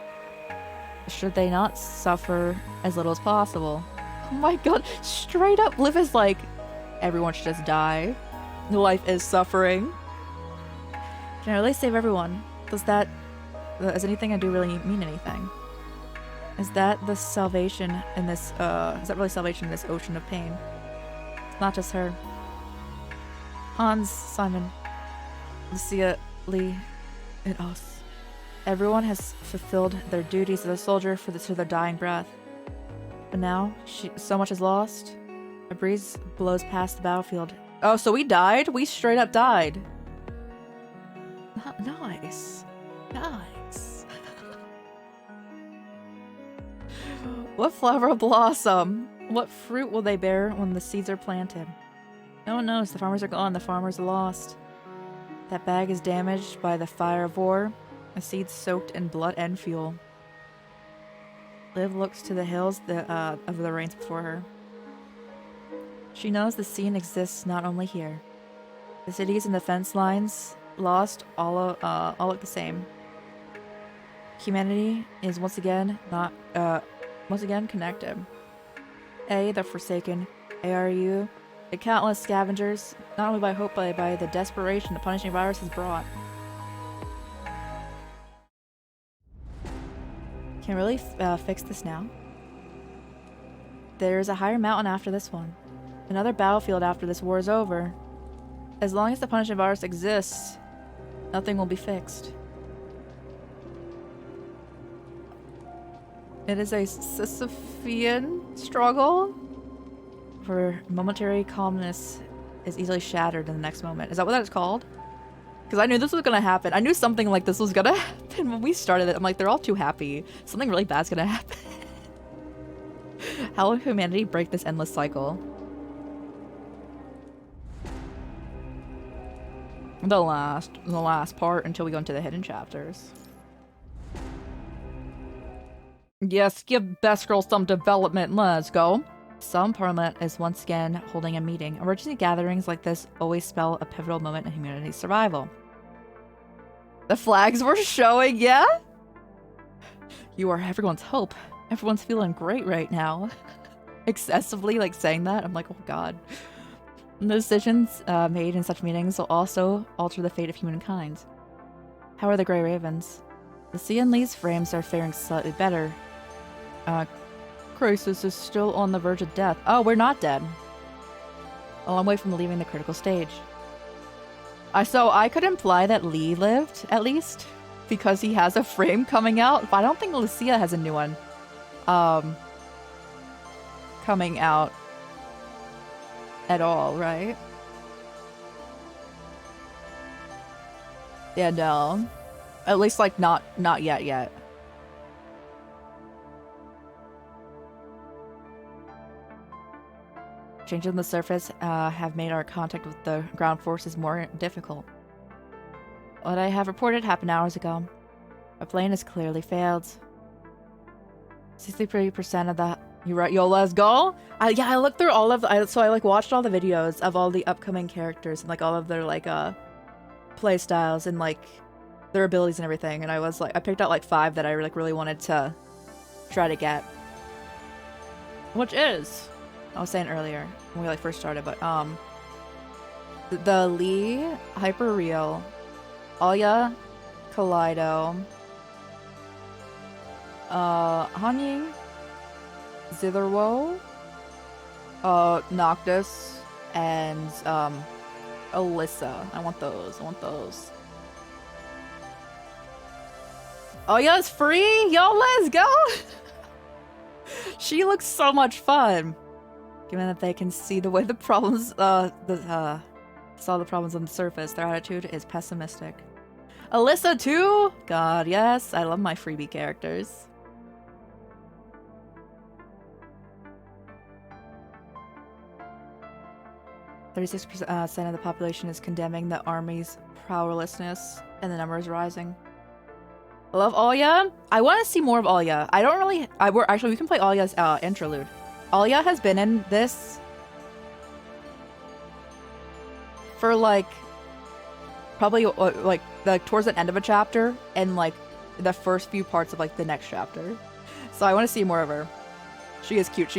should they not suffer as little as possible? Oh my god, straight up, Liv is like, everyone should just die. Life is suffering. Can I really save everyone? Does anything I do really mean anything? Is that the salvation in this, is that really salvation in this ocean of pain? It's not just her. Hans, Simon, Lucia, Lee, and us. Everyone has fulfilled their duties as a soldier to their dying breath. But now, so much is lost. A breeze blows past the battlefield. Oh, so we died? We straight up died. Nice. Nice. What flower will blossom? What fruit will they bear when the seeds are planted? No one knows. The farmers are gone. The farmers are lost. That bag is damaged by the fire of war. A seed soaked in blood and fuel. Liv looks to the hills of the rains before her. She knows the scene exists not only here. The cities and the fence lines lost all look the same. Humanity is once again connected. A, the forsaken, ARU, The countless scavengers, not only by hope, but by the desperation the punishing virus has brought. Can really fix this now? There's a higher mountain after this one. Another battlefield after this war is over. As long as the punishing virus exists, nothing will be fixed. It is a Sisyphean struggle, where momentary calmness is easily shattered in the next moment. Is that what that is called? Because I knew this was gonna happen. I knew something like this was gonna happen when we started it. I'm like, they're all too happy. Something really bad's gonna happen. How will humanity break this endless cycle? The last part until we go into the hidden chapters. Yes, give Best Girl some development. Let's go. Some Parliament is once again holding a meeting. Emergency gatherings like this always spell a pivotal moment in humanity's survival. The flags were showing, yeah? You are everyone's hope. Everyone's feeling great right now. Excessively, like, saying that. I'm like, oh god. The decisions made in such meetings will also alter the fate of humankind. How are the Grey Ravens? The sea and Lee's frames are faring slightly better. Chrysus is still on the verge of death. Oh, we're not dead. A long way from leaving the critical stage. So I could imply that Lee lived, at least, because he has a frame coming out. But I don't think Lucia has a new one coming out at all, right? Yeah, no. At least, like, not yet. Changes on the surface have made our contact with the ground forces more difficult. What I have reported happened hours ago. Our plane has clearly failed. 63% of the... You're right, yo, let's go! Yeah, I looked through all of the... So I, like, watched all the videos of all the upcoming characters and, like, all of their, like, play styles and, like, their abilities and everything. And I was, like... I picked out, like, 5 that I, like, really wanted to try to get. Which is... I was saying earlier when we like first started, but the Lee, Hyperreal, Alya, Kaleido, Hanying, Zitherwoe, Noctis, and Alyssa. I want those. Alya is free? Yo, let's go! She looks so much fun. Given that they can see the way the problems, saw the problems on the surface, their attitude is pessimistic. Alyssa too? God, yes. I love my freebie characters. %of the population is condemning the army's powerlessness, and the number is rising. I love Alya. I want to see more of Alya. I don't really... Actually, we can play Alya's interlude. Alya has been in this for like probably like towards the end of a chapter and like the first few parts of like the next chapter. So I want to see more of her. She is cute.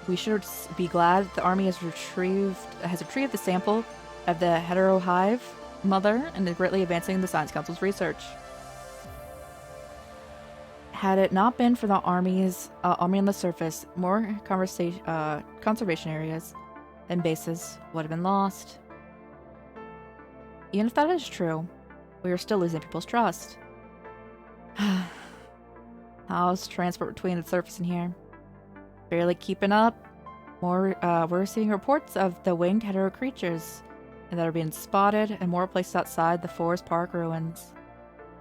We should be glad the army has retrieved the sample of the hetero hive mother and is greatly advancing the Science Council's research. Had it not been for the army on the surface, more conservation areas and bases would have been lost. Even if that is true, we are still losing people's trust. How's transport between the surface and here? Barely keeping up. We're seeing reports of the winged hetero creatures that are being spotted in more places outside the forest park ruins.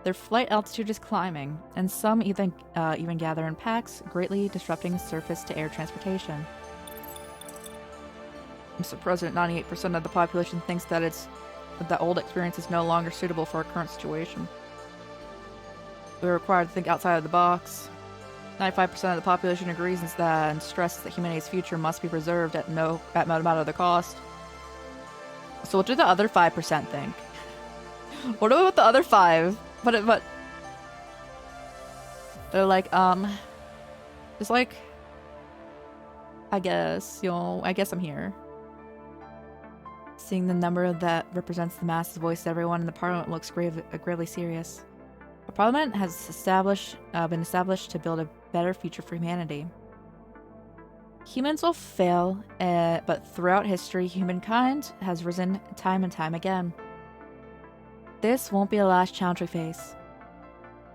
Their flight altitude is climbing, and some even gather in packs, greatly disrupting surface-to-air transportation. Mr. President, 98% of the population thinks that the old experience is no longer suitable for our current situation. We're required to think outside of the box. 95% of the population agrees and stresses that humanity's future must be preserved at no matter the cost. So what do the other 5% think? What about the other 5? But they're like, just like, I guess, you know, I guess I'm here. Seeing the number that represents the mass's voice, everyone in the parliament looks gravely serious. The parliament has been established to build a better future for humanity. Humans will fail, but throughout history, humankind has risen time and time again. This won't be the last challenge we face.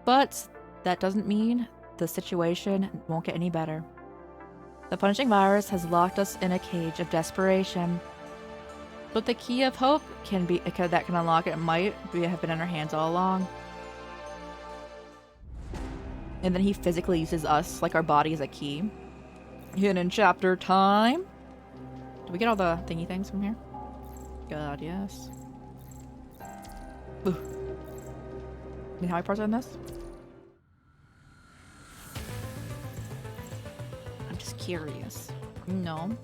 But that doesn't mean the situation won't get any better. The punishing virus has locked us in a cage of desperation. But the key of hope that can unlock it have been in our hands all along. And then he physically uses us, like our body, as a key. Hidden chapter time. Do we get all the thingy things from here? God, yes. Ooh. You know how I parse on this? I'm just curious. No.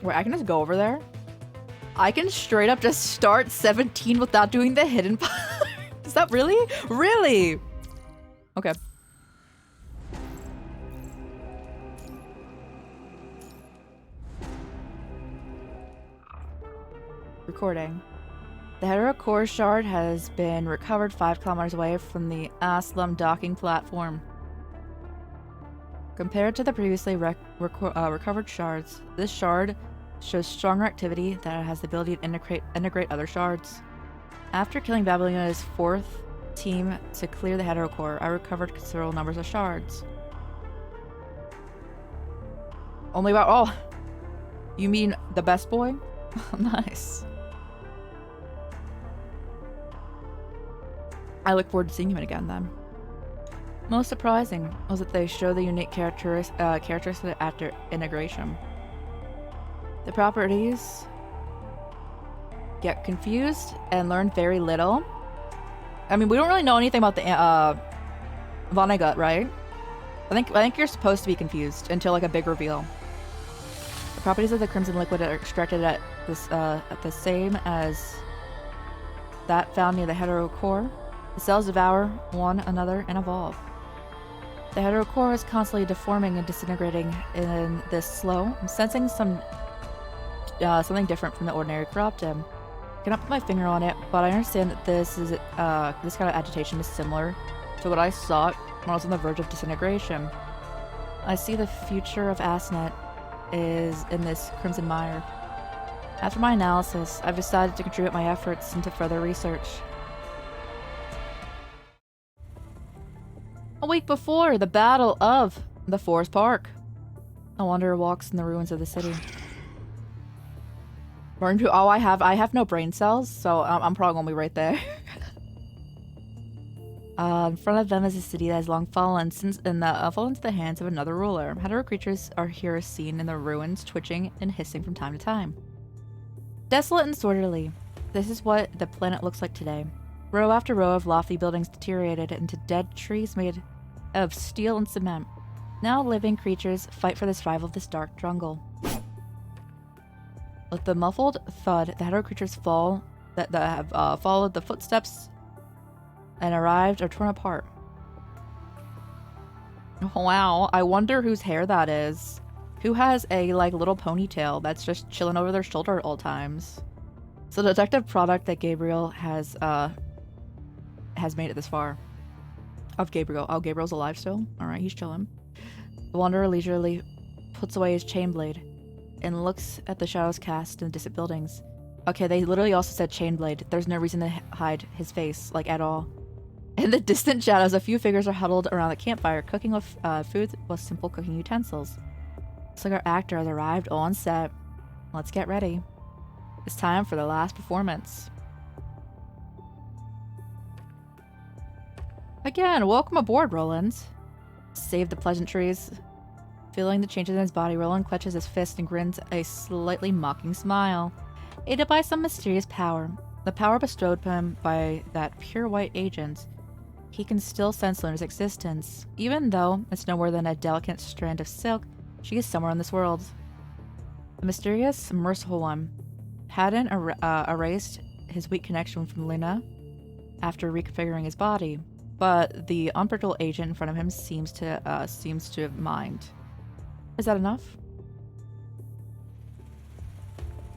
Wait, I can just go over there? I can straight up just start 17 without doing the hidden part. Is that really? Really? Okay. Recording. The Chrysuscoris shard has been recovered 5 kilometers away from the Aslam docking platform. Compared to the previously recovered shards, this shard shows stronger activity that has the ability to integrate other shards. After killing Babylonia's 4th team to clear the Chrysuscoris, I recovered considerable numbers of shards. Only about— oh! You mean the best boy? Nice. I look forward to seeing him again then. Most surprising was that they show the unique characteristics after integration. The properties get confused and learn very little. I mean, we don't really know anything about the Vonnegut, right? I think you're supposed to be confused until like a big reveal. The properties of the crimson liquid are extracted at the same as that found near the Chrysuscoris. The cells devour one another and evolve. The Chrysuscoris is constantly deforming and disintegrating in this slow. I'm sensing something different from the ordinary corruptum. I cannot put my finger on it, but I understand that this kind of agitation is similar to what I saw when I was on the verge of disintegration. I see the future of Asnet is in this crimson mire. After my analysis, I've decided to contribute my efforts into further research. A week before the Battle of the Forest Park, a wanderer walks in the ruins of the city. Oh, I have no brain cells, so I'm probably gonna be right there. In front of them is a city that has long fallen into the hands of another ruler. Hetero creatures are here seen in the ruins, twitching and hissing from time to time. Desolate and disorderly. This is what the planet looks like today. Row after row of lofty buildings deteriorated into dead trees made of steel and cement. Now living creatures fight for the survival of this dark jungle. With the muffled thud, the hetero creatures that have followed the footsteps and arrived are torn apart. Wow, I wonder whose hair that is. Who has a little ponytail that's just chilling over their shoulder at all times? So the detective product that Gabriel has made it this far. Of Gabriel. Oh, Gabriel's alive still? Alright, he's chilling. The wanderer leisurely puts away his chain blade and looks at the shadows cast in the distant buildings. Okay, they literally also said chain blade. There's no reason to hide his face, at all. In the distant shadows, a few figures are huddled around the campfire, cooking with food with simple cooking utensils. Looks like our actor has arrived on set. Let's get ready. It's time for the last performance. Again, welcome aboard, Roland. Save the pleasantries. Feeling the changes in his body, Roland clutches his fist and grins a slightly mocking smile. Aided by some mysterious power, the power bestowed upon him by that pure white agent, he can still sense Luna's existence. Even though it's no more than a delicate strand of silk, she is somewhere in this world. The mysterious, merciful one hadn't erased his weak connection from Luna after reconfiguring his body, but the unpredictable agent in front of him seems to have mind. Is that enough?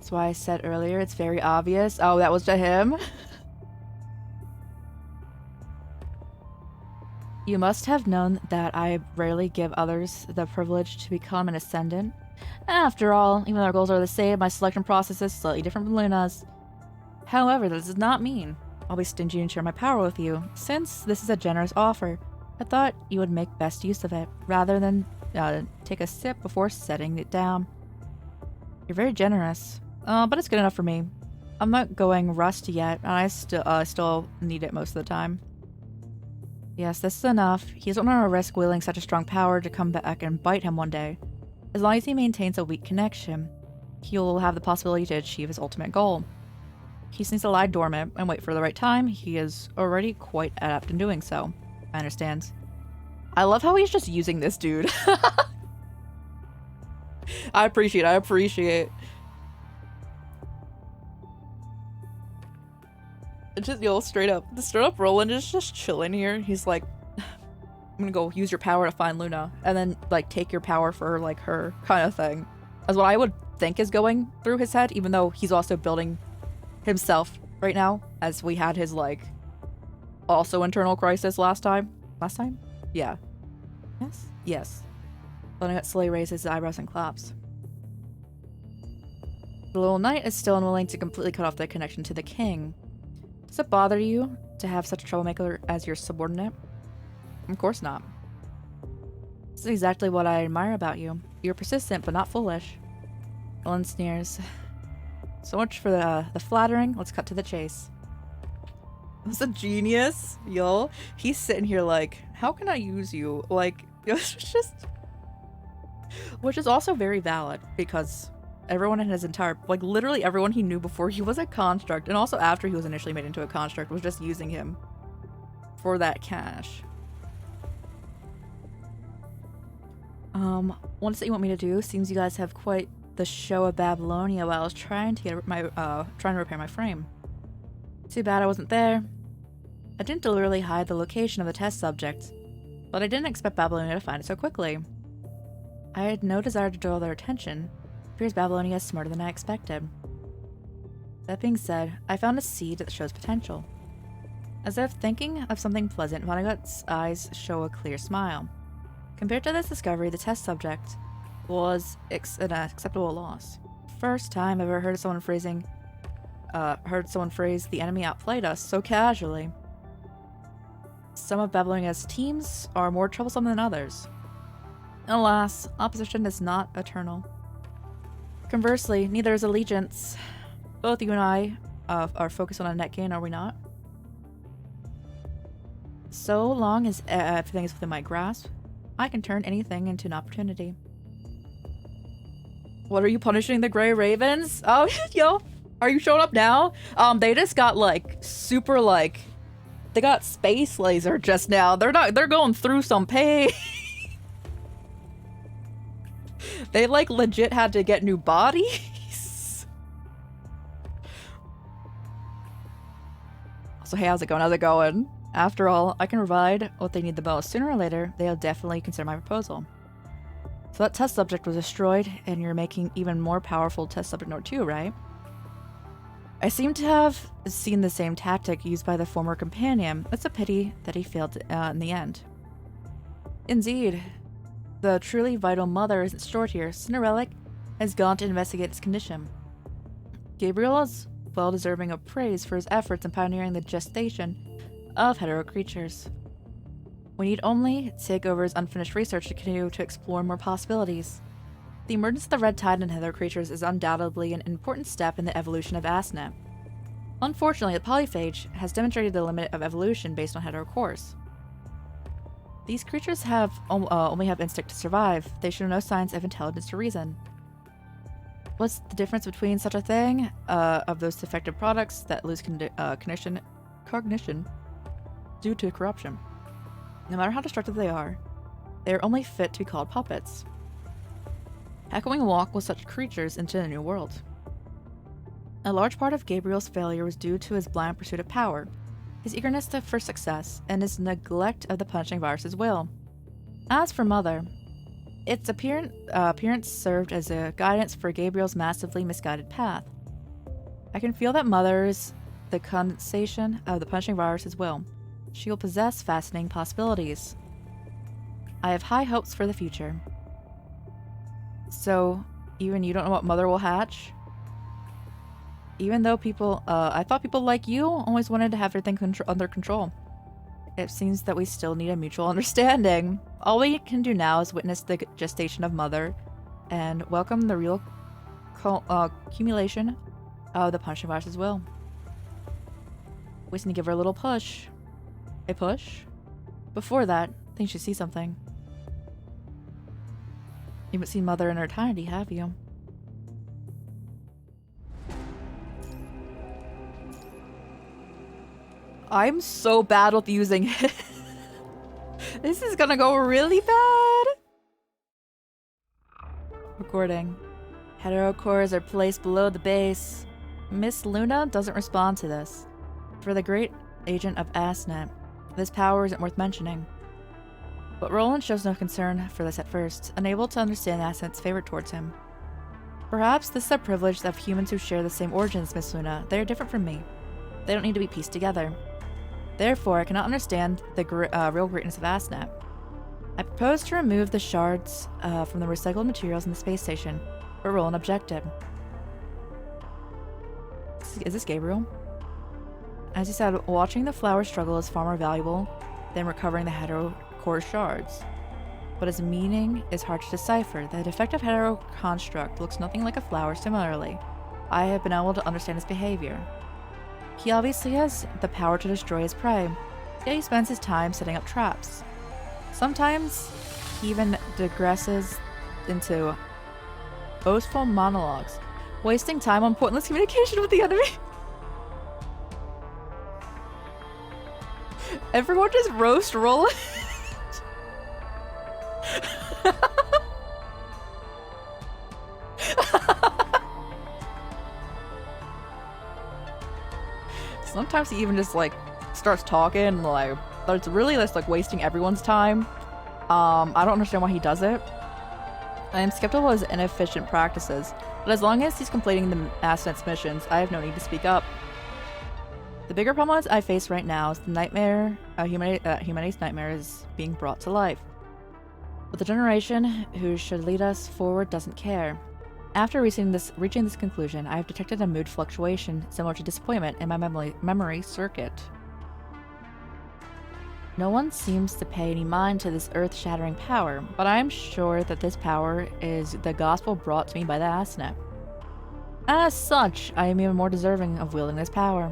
That's why I said earlier it's very obvious. Oh, that was to him? You must have known that I rarely give others the privilege to become an ascendant. After all, even though our goals are the same, my selection process is slightly different from Luna's. However, this does not mean I'll be stingy and share my power with you. Since this is a generous offer, I thought you would make best use of it, rather than take a sip before setting it down. You're very generous, but it's good enough for me. I'm not going rust yet, and I still need it most of the time. Yes, this is enough. He doesn't want to risk wielding such a strong power to come back and bite him one day. As long as he maintains a weak connection, he'll have the possibility to achieve his ultimate goal. He just needs to lie dormant and wait for the right time. He is already quite adept in doing so. I understand. I love how he's just using this dude. I appreciate. It's just, straight up Roland is just chilling here. He's like, I'm gonna go use your power to find Luna, and then, like, take your power for, like, her kind of thing. That's what I would think is going through his head, even though he's also building himself right now, as we had his, like, also internal crisis last time? Yeah. Yes. Luna slowly raises his eyebrows and claps. The little knight is still unwilling to completely cut off the connection to the king. Does it bother you to have such a troublemaker as your subordinate? Of course not. This is exactly what I admire about you. You're persistent, but not foolish. Ellen sneers. So much for the flattering. Let's cut to the chase. That's a genius, yo. He's sitting here like, how can I use you? Like, it's just... Which is also very valid, because everyone in his entire... Like, literally everyone he knew before he was a construct, and also after he was initially made into a construct, was just using him for that cash. What is it you want me to do? Seems you guys have quite the show of Babylonia while I was trying to get trying to repair my frame. Too bad I wasn't there. I didn't deliberately hide the location of the test subject, but I didn't expect Babylonia to find it so quickly. I had no desire to draw their attention. It appears Babylonia is smarter than I expected. That being said, I found a seed that shows potential. As if thinking of something pleasant, Vonnegut's eyes show a clear smile. Compared to this discovery, the test subject was an acceptable loss. First time I've ever heard someone phrase the enemy outplayed us so casually. Some of Babylonia's teams are more troublesome than others. Alas, opposition is not eternal. Conversely, neither is allegiance. Both you and I are focused on a net gain, are we not? So long as everything is within my grasp, I can turn anything into an opportunity. What are you punishing the Grey Ravens? Oh, yo, are you showing up now? They just got, like, super, like, they got space laser just now. They're going through some pain. They, like, legit had to get new bodies. So, hey, how's it going? After all, I can provide what they need the most. Sooner or later, they'll definitely consider my proposal. So that test subject was destroyed, and you're making even more powerful test subject number 2, right? I seem to have seen the same tactic used by the former companion. It's a pity that he failed in the end. Indeed, the truly vital mother isn't stored here. Cinderella has gone to investigate its condition. Gabriel is well deserving of praise for his efforts in pioneering the gestation of hetero creatures. We need only take over his unfinished research to continue to explore more possibilities. The emergence of the red tide in hetero creatures is undoubtedly an important step in the evolution of Asnet. Unfortunately, the polyphage has demonstrated the limit of evolution based on hetero course. These creatures only have instinct to survive. They show no signs of intelligence or reason. What's the difference between such a thing of those defective products that lose cognition due to corruption? No matter how destructive they are only fit to be called puppets. How can we walk with such creatures into a new world? A large part of Gabriel's failure was due to his blind pursuit of power, his eagerness for success, and his neglect of the punishing virus's will. As for Mother, its appearance served as a guidance for Gabriel's massively misguided path. I can feel that Mother's the condensation of the punishing virus's will. She will possess fascinating possibilities. I have high hopes for the future. So, even you don't know what Mother will hatch? Even though I thought people like you always wanted to have everything under control. It seems that we still need a mutual understanding. All we can do now is witness the gestation of Mother and welcome the real accumulation of the punishing virus's will. We just need to give her a little push. A push? Before that, I think you should see something. You haven't seen Mother in her entirety, have you? I'm so bad with using it. This is gonna go really bad. Recording. Heterocores are placed below the base. Miss Luna doesn't respond to this. For the great agent of Asnet, this power isn't worth mentioning. But Roland shows no concern for this at first, unable to understand Asnet's favor towards him. Perhaps this is a privilege of humans who share the same origins as Miss Luna. They are different from me. They don't need to be pieced together. Therefore, I cannot understand the real greatness of Asnet. I proposed to remove the shards from the recycled materials in the space station, but Roland objected. Is this Gabriel? As he said, watching the flower struggle is far more valuable than recovering the hetero-core shards. But his meaning is hard to decipher. The defective hetero-construct looks nothing like a flower similarly. I have been able to understand his behavior. He obviously has the power to destroy his prey, yet he spends his time setting up traps. Sometimes he even digresses into boastful monologues, wasting time on pointless communication with the enemy. Everyone just roast Roland. Sometimes he even just like starts talking like, but it's really just like wasting everyone's time. I don't understand why he does it. I am skeptical of his inefficient practices, but as long as he's completing the Asnet's missions, I have no need to speak up. The bigger problem I face right now is the nightmare, humanity's nightmare is being brought to life. But the generation who should lead us forward doesn't care. After reaching this conclusion, I have detected a mood fluctuation similar to disappointment in my memory circuit. No one seems to pay any mind to this earth-shattering power, but I am sure that this power is the gospel brought to me by the Asnet. As such, I am even more deserving of wielding this power.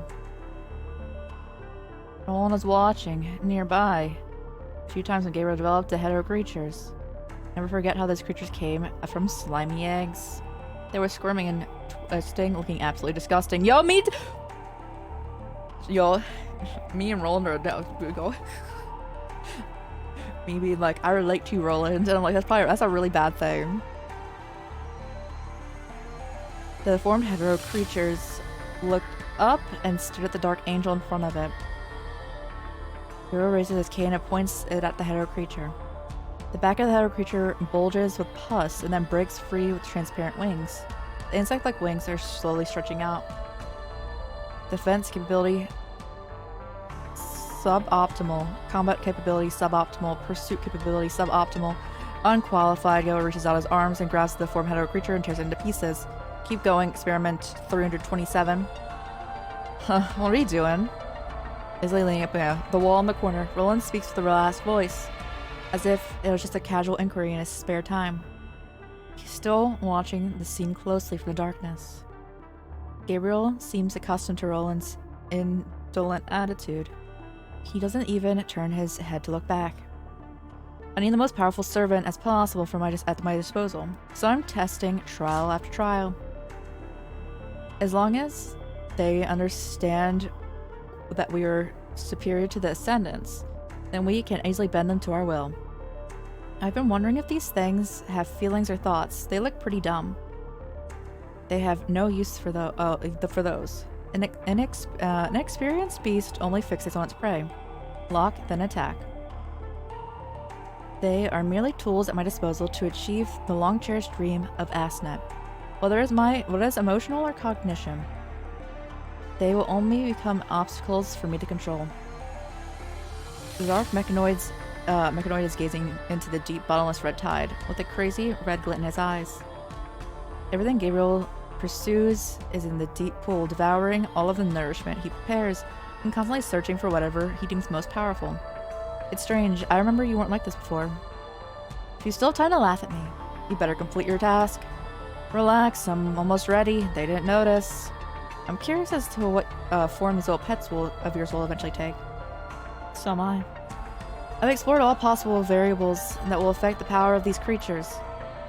No one is watching, nearby. A few times when Gabriel developed the hetero creatures. Never forget how those creatures came from slimy eggs. They were squirming and twisting, looking absolutely disgusting. Yo, me and Roland are go. Me being like, I relate to you, Roland, and I'm like, that's a really bad thing. The deformed hetero creatures looked up and stared at the dark angel in front of it. Hero raises his cane and points it at the hetero creature. The back of the hetero creature bulges with pus and then breaks free with transparent wings. The insect-like wings are slowly stretching out. Defense capability suboptimal. Combat capability suboptimal. Pursuit capability suboptimal. Unqualified. Go reaches out his arms and grabs the deformed hetero creature and tears it into pieces. Keep going. Experiment 327. Huh, what are you doing? Izzy leaning up the wall in the corner. Roland speaks with a relaxed voice, as if it was just a casual inquiry in his spare time. He's still watching the scene closely from the darkness. Gabriel seems accustomed to Roland's indolent attitude. He doesn't even turn his head to look back. I need the most powerful servant as possible at my disposal, so I'm testing trial after trial. As long as they understand that we are superior to the Ascendants, then we can easily bend them to our will. I've been wondering if these things have feelings or thoughts. They look pretty dumb. They have no use for those. An inexperienced beast only fixes on its prey. Lock, then attack. They are merely tools at my disposal to achieve the long-cherished dream of Asnet. Whether it is emotional or cognition. They will only become obstacles for me to control. The dark mechanoid is gazing into the deep, bottomless red tide, with a crazy red glint in his eyes. Everything Gabriel pursues is in the deep pool, devouring all of the nourishment he prepares, and constantly searching for whatever he deems most powerful. It's strange, I remember you weren't like this before. If you still have time to laugh at me, you better complete your task. Relax, I'm almost ready, they didn't notice. I'm curious as to what form these little pets of yours will eventually take. So am I. I've explored all possible variables that will affect the power of these creatures.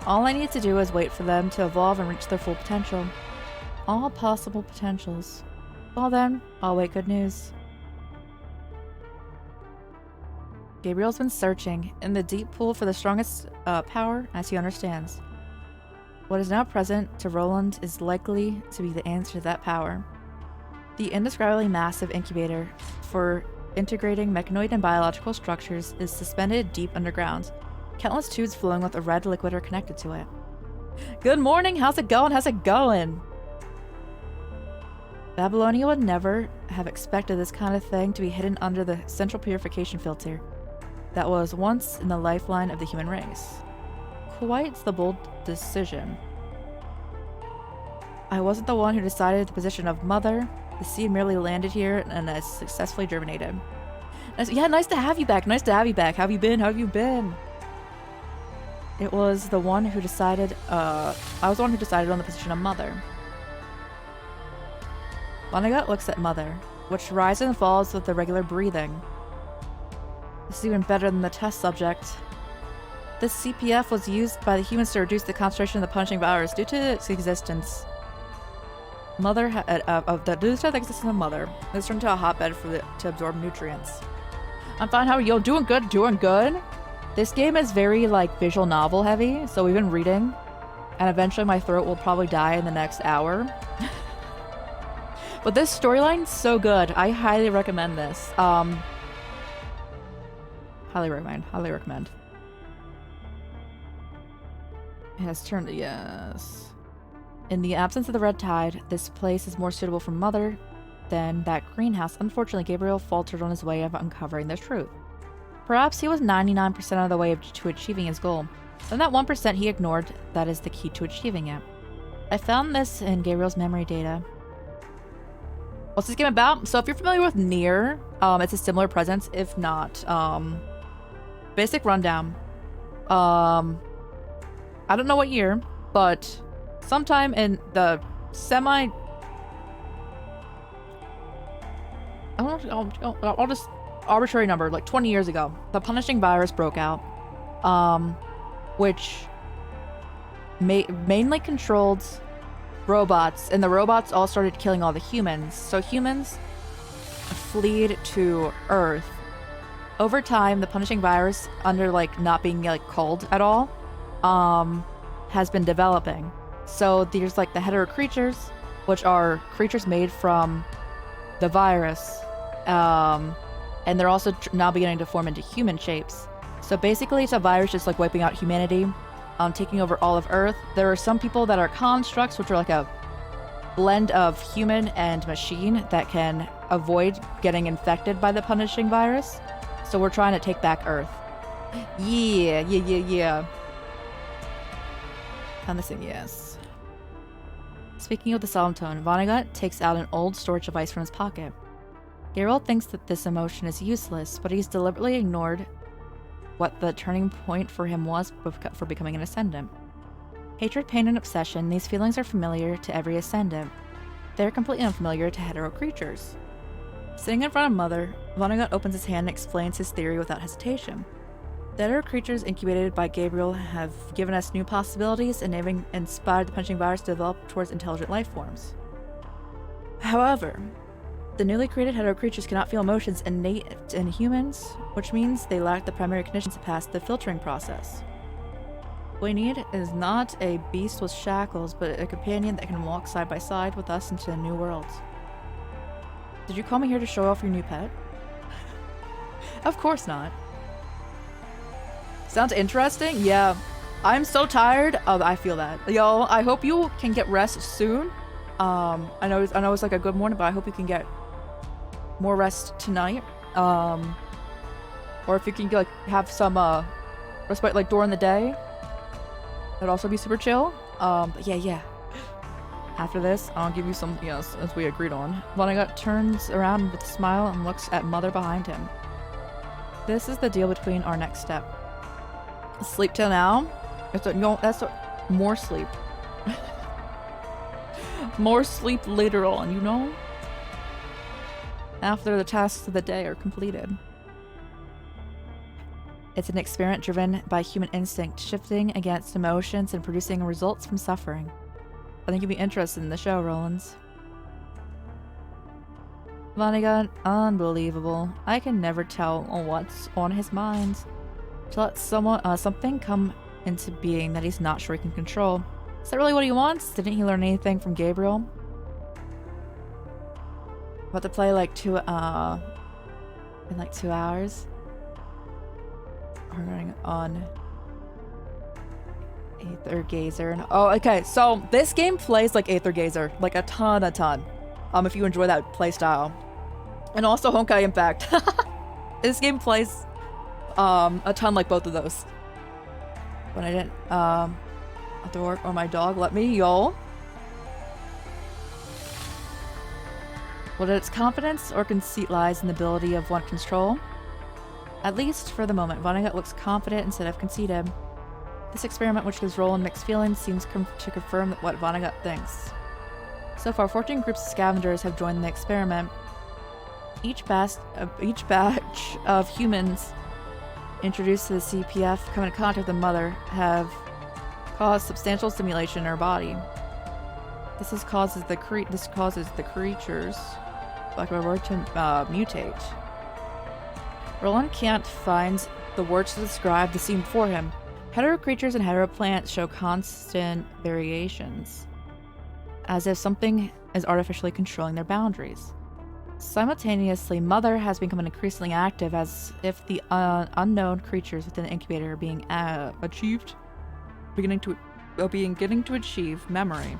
All I need to do is wait for them to evolve and reach their full potential. All possible potentials. Well then, I'll wait good news. Gabriel's been searching in the deep pool for the strongest power as he understands. What is now present to Roland is likely to be the answer to that power. The indescribably massive incubator for integrating mechanoid and biological structures is suspended deep underground. Countless tubes flowing with a red liquid are connected to it. Good morning, how's it going? How's it going? Babylonia would never have expected this kind of thing to be hidden under the central purification filter that was once in the lifeline of the human race. Quite the bold decision. I wasn't the one who decided the position of mother. The seed merely landed here and has successfully germinated. Yeah, nice to have you back. Nice to have you back. How have you been? How have you been? It was the one who decided, I was the one who decided on the position of mother. Vonnegut looks at mother, which rises and falls with the regular breathing. This is even better than the test subject. This CPF was used by the humans to reduce the concentration of the punishing virus due to its existence. Due to the existence of mother, it's turned into a hotbed to absorb nutrients. I'm fine, how are you? Doing good, doing good. This game is very, like, visual novel heavy, so we've been reading, and eventually my throat will probably die in the next hour. But this storyline's so good. I highly recommend this. Highly recommend, highly recommend. It has turned, yes. In the absence of the red tide, this place is more suitable for mother than that greenhouse. Unfortunately, Gabriel faltered on his way of uncovering the truth. Perhaps he was 99% of the way to achieving his goal. Then that 1% he ignored, that is the key to achieving it. I found this in Gabriel's memory data. What's this game about? So if you're familiar with Nier, it's a similar presence, if not. Basic rundown. I don't know what year, but sometime in the I'll just arbitrary number, like 20 years ago, the punishing virus broke out, which mainly controlled robots, and the robots all started killing all the humans. So humans fled to Earth. Over time, the punishing virus, under like not being like cold at all, has been developing. So there's like the hetero creatures, which are creatures made from the virus, and they're also now beginning to form into human shapes. So basically, it's a virus just like wiping out humanity, taking over all of Earth. There are some people that are constructs, which are like a blend of human and machine that can avoid getting infected by the punishing virus. So we're trying to take back Earth. Yeah. And this thing, yes. Speaking of the solemn tone, Vonnegut takes out an old storage device from his pocket. Gabriel thinks that this emotion is useless, but he's deliberately ignored what the turning point for him was for becoming an Ascendant. Hatred, pain, and obsession, these feelings are familiar to every Ascendant. They're completely unfamiliar to hetero creatures. Sitting in front of Mother, Vonnegut opens his hand and explains his theory without hesitation. The hetero creatures incubated by Gabriel have given us new possibilities and having inspired the punishing virus to develop towards intelligent life forms. However, the newly created hetero creatures cannot feel emotions innate in humans, which means they lack the primary conditions to pass the filtering process. What we need is not a beast with shackles, but a companion that can walk side by side with us into a new world. Did you call me here to show off your new pet? Of course not. Sounds interesting? Yeah. I'm so tired. I feel that. Yo, I hope you can get rest soon. I know it's like a good morning, but I hope you can get more rest tonight. Or if you can like have some respite like during the day, that'd also be super chill. But yeah. After this, I'll give you some, as we agreed on. Vonnegut turns around with a smile and looks at Mother behind him. This is the deal between our next step. Sleep till now. More sleep. More sleep later on, after the tasks of the day are completed. It's an experiment driven by human instinct, shifting against emotions and producing results from suffering. I think you'd be interested in the show, Rollins. Vonnegut, unbelievable. I can never tell what's on his mind. To let something come into being that he's not sure he can control. Is that really what he wants? Didn't he learn anything from Gabriel? About to play like in 2 hours. We're running on Aether Gazer. Oh, okay. So this game plays like Aether Gazer, like a ton. If you enjoy that play style, and also Honkai Impact. This game plays a ton like both of those. When I didn't have to work, or my dog let me, y'all. Whether its confidence or conceit lies in the ability of one to control. At least for the moment, Vonnegut looks confident instead of conceited. This experiment, which gives Roland mixed feelings, seems to confirm what Vonnegut thinks. So far, 14 groups of scavengers have joined the experiment. Each batch of humans introduced to the CPF coming in contact with the mother have caused substantial stimulation in her body. This causes the creatures, like a word, to mutate. Roland can't find the words to describe the scene before him. Hetero creatures and hetero plants show constant variations, as if something is artificially controlling their boundaries. Simultaneously, Mother has become increasingly active, as if the unknown creatures within the incubator are beginning to achieve memory.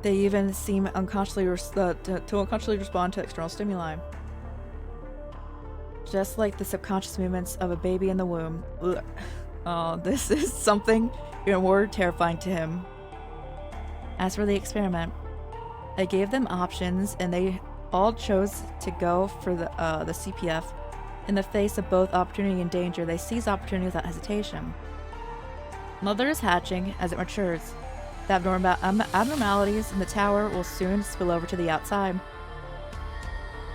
They even seem to unconsciously respond to external stimuli. Just like the subconscious movements of a baby in the womb. Ugh. Oh, this is something even more terrifying to him. As for the experiment, I gave them options and they all chose to go for the CPF. In the face of both opportunity and danger, they seize opportunity without hesitation. Mother is hatching as it matures. The abnormalities in the tower will soon spill over to the outside.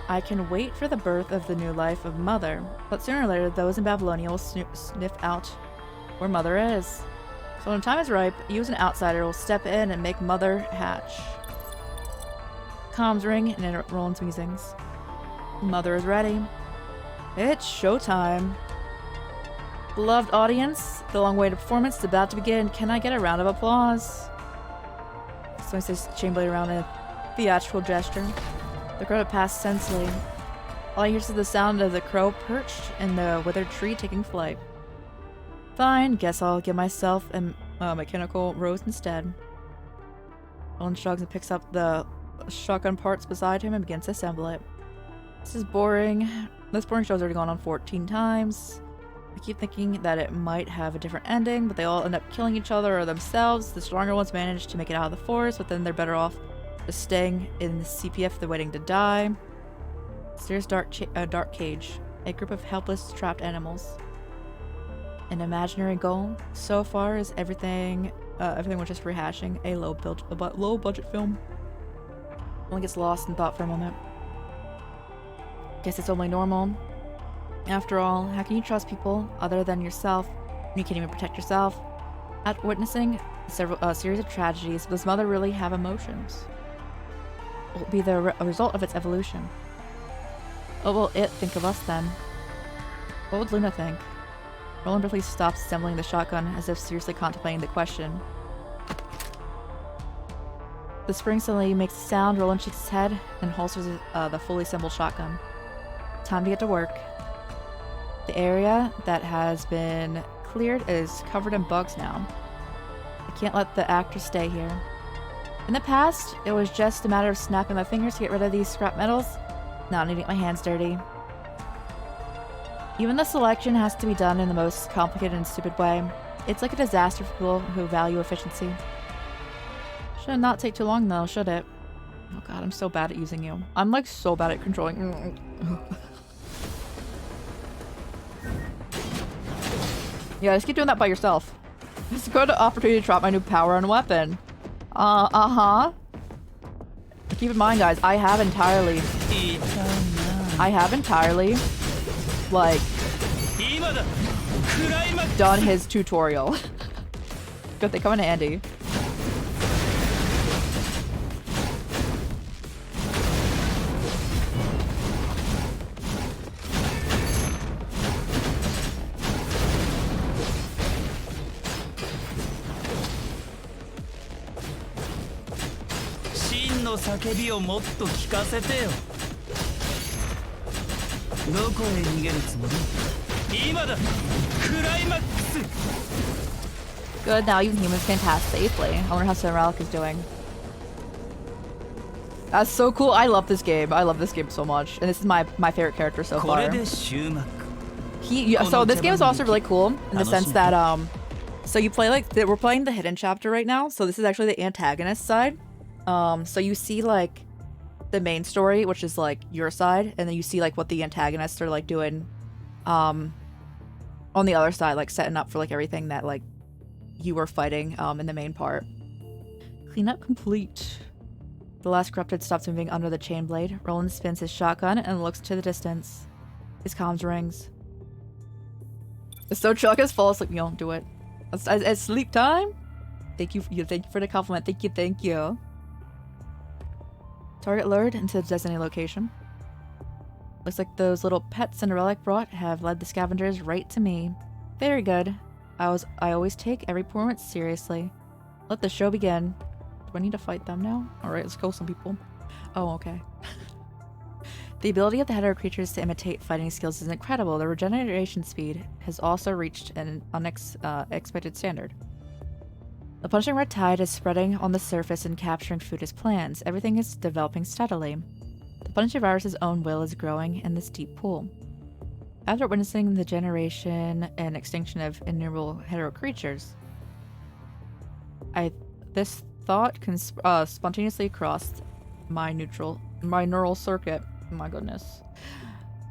I can wait for the birth of the new life of Mother, but sooner or later those in Babylonia will sniff out where Mother is. So when time is ripe, you as an outsider will step in and make Mother hatch. Comms ring and interrupt Roland's musings. Mother is ready. It's showtime. Beloved audience, the long-awaited performance is about to begin. Can I get a round of applause? Someone says Chamberlain around in a theatrical gesture. The crowd passed sensibly. All I hear is the sound of the crow perched in the withered tree taking flight. Fine, guess I'll give myself a mechanical rose instead. Roland shrugs and picks up the shotgun parts beside him and begins to assemble it. This is boring. This boring show's already gone on 14 times. I keep thinking that it might have a different ending, but they all end up killing each other or themselves. The stronger ones manage to make it out of the forest, but then they're better off just staying in the CPF they're waiting to die. Mysterious dark cage. A group of helpless, trapped animals. An imaginary goal. So far is everything was just rehashing a low budget film. One gets lost in thought for a moment. Guess it's only normal. After all, how can you trust people other than yourself when you can't even protect yourself? After witnessing a series of tragedies, does Mother really have emotions? What will be the result of its evolution? What will it think of us then? What would Luna think? Roland briefly stops assembling the shotgun as if seriously contemplating the question. The spring suddenly makes a sound. Roland shakes his head and holsters the fully assembled shotgun. Time to get to work. The area that has been cleared is covered in bugs now. I can't let the actors stay here. In the past, it was just a matter of snapping my fingers to get rid of these scrap metals. Now I need to get my hands dirty. Even the selection has to be done in the most complicated and stupid way. It's like a disaster for people who value efficiency. Should not take too long though, should it? Oh god, I'm so bad at using you. I'm like so bad at controlling. Yeah, just keep doing that by yourself. It's a good opportunity to try out my new power and weapon. Uh-huh. Keep in mind, guys, I have entirely, like, done his tutorial. Good, they come in handy. Good, now even humans can pass safely. I wonder how Relic is doing. That's so cool. I love this game. I love this game so much. And this is my favorite character so far. So this game is also really cool in the sense that so you play like we're playing the hidden chapter right now. So this is actually the antagonist side. So you see like the main story, which is like your side, and then you see like what the antagonists are like doing on the other side, like setting up for like everything that like you were fighting in the main part. Cleanup complete. The last corrupted stops moving under the chain blade. Roland spins his shotgun and looks to the distance. His comms rings. It's so chill, I just fall asleep. You don't do it. It's sleep time. Thank you for the compliment. Thank you. Target lured into the designated location. Looks like those little pets Cinderella brought have led the scavengers right to me. Very good. I always take every performance seriously. Let the show begin. Do I need to fight them now? Alright, let's kill some people. Oh, okay. The ability of the hetero creatures to imitate fighting skills is incredible. The regeneration speed has also reached an unexpected standard. The punching red tide is spreading on the surface and capturing food as plans. Everything is developing steadily. The punishing virus's own will is growing in this deep pool. After witnessing the generation and extinction of innumerable hetero creatures, this thought spontaneously crossed my neural circuit. Oh my goodness.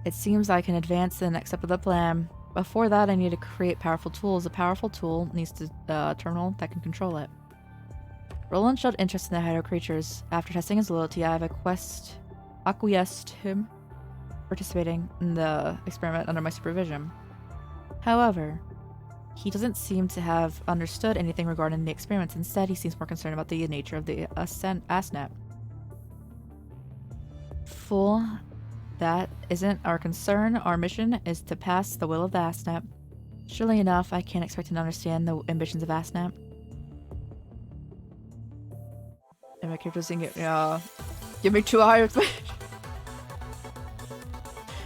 It seems I can advance to the next step of the plan. Before that, I need to create powerful tools. A powerful tool needs a terminal that can control it. Roland showed interest in the hetero creatures. After testing his loyalty, I have acquiesced him participating in the experiment under my supervision. However, he doesn't seem to have understood anything regarding the experiments. Instead, he seems more concerned about the nature of the ASNet. Fool. That isn't our concern. Our mission is to pass the will of the ASNet. Surely enough, I can't expect him to understand the ambitions of ASNet. And my character's saying, give me 2 higher expectations.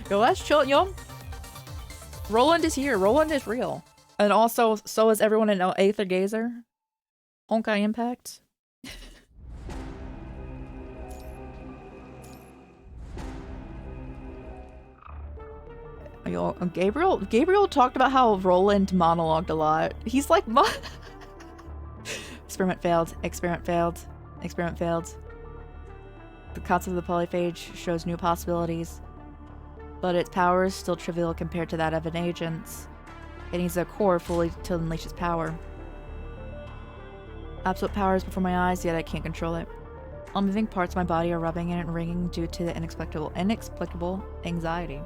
Yo, that's chill, yo. Roland is here. Roland is real. And also, so is everyone in Aether Gazer. Honkai Impact. Yo, Gabriel talked about how Roland monologued a lot. He's like, experiment failed, experiment failed, experiment failed. The concept of the polyphage shows new possibilities, but its power is still trivial compared to that of an agent's. It needs a core fully to unleash its power. Absolute power is before my eyes, yet I can't control it. All moving parts of my body are rubbing and ringing due to the inexplicable anxiety.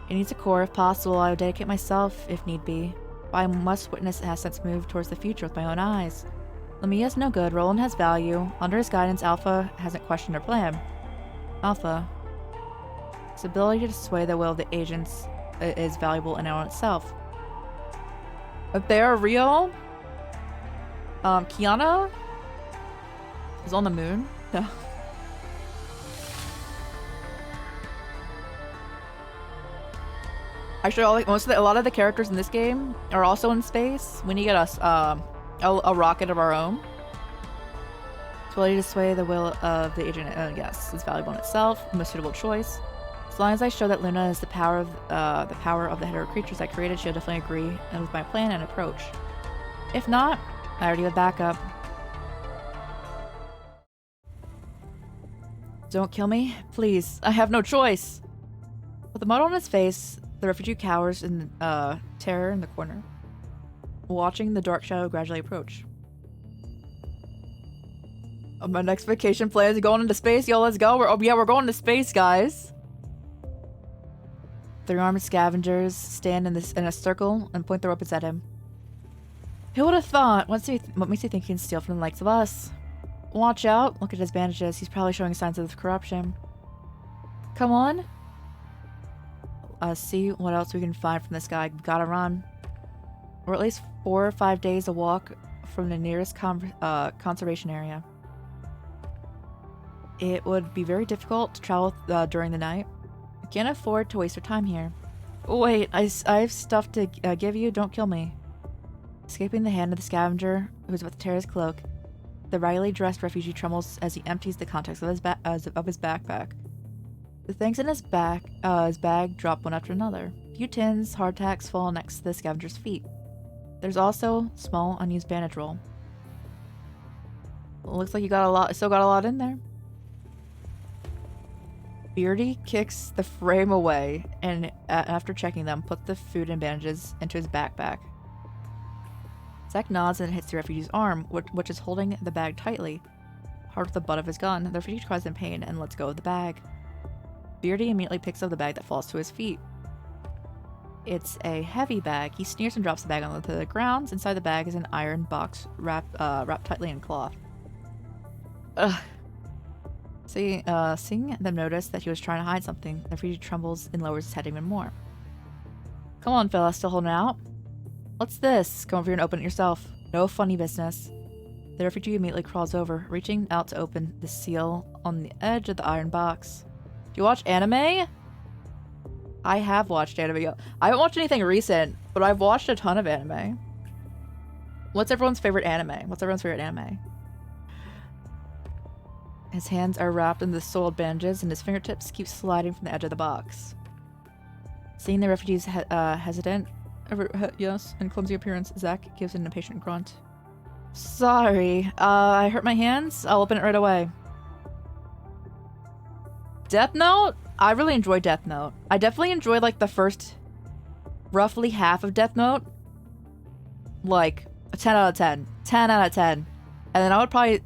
It needs a core. If possible, I would dedicate myself if need be. But I must witness assets move towards the future with my own eyes. Lamia's no good. Roland has value. Under his guidance, Alpha hasn't questioned her plan. Alpha. Its ability to sway the will of the agents is valuable in and of itself. If they are real, Kiana is on the moon. Yeah. Actually, a lot of the characters in this game are also in space. We need to get us a rocket of our own. Ability to sway the will of the agent. Yes, it's valuable in itself. The most suitable choice. As long as I show that Luna is the power of the hetero creatures I created, she'll definitely agree with my plan and approach. If not, I already have backup. Don't kill me, please. I have no choice. With the mud on his face, the refugee cowers in terror in the corner, watching the dark shadow gradually approach. My next vacation plan is going into space. Yo, let's go. We're going to space, guys. 3 armed scavengers stand in a circle and point their weapons at him. Who would have thought? What makes you think he can steal from the likes of us? Watch out. Look at his bandages. He's probably showing signs of corruption. Come on. See what else we can find from this guy. Gotta run. We're at least 4 or 5 days a walk from the nearest conservation area. It would be very difficult to travel during the night. I can't afford to waste your time here. Wait, I have stuff to give you. Don't kill me. Escaping the hand of the scavenger, who's about to tear his cloak, the raggedly dressed refugee trembles as he empties the contents of his backpack. The things in his bag drop one after another. A few tins, hardtacks fall next to the scavenger's feet. There's also a small unused bandage roll. Well, looks like you still got a lot in there. Beardy kicks the frame away and, after checking them, puts the food and bandages into his backpack. Zack nods and hits the refugee's arm, which is holding the bag tightly, hard with the butt of his gun. The refugee cries in pain and lets go of the bag. Beardy immediately picks up the bag that falls to his feet. It's a heavy bag. He sneers and drops the bag onto the ground. Inside the bag is an iron box wrapped tightly in cloth. Ugh. Seeing them notice that he was trying to hide something, the refugee trembles and lowers his head even more. Come on, fella, still holding out? What's this? Come over here and open it yourself. No funny business. The refugee immediately crawls over, reaching out to open the seal on the edge of the iron box. Do you watch anime? I have watched anime. I haven't watched anything recent, but I've watched a ton of anime. What's everyone's favorite anime? His hands are wrapped in the soiled bandages, and his fingertips keep sliding from the edge of the box. Seeing the refugee's hesitant, and clumsy appearance, Zack gives an impatient grunt. Sorry, I hurt my hands. I'll open it right away. Death Note? I really enjoy Death Note. I definitely enjoyed like the first roughly half of Death Note. Like a 10 out of 10. 10 out of 10. And then I would probably,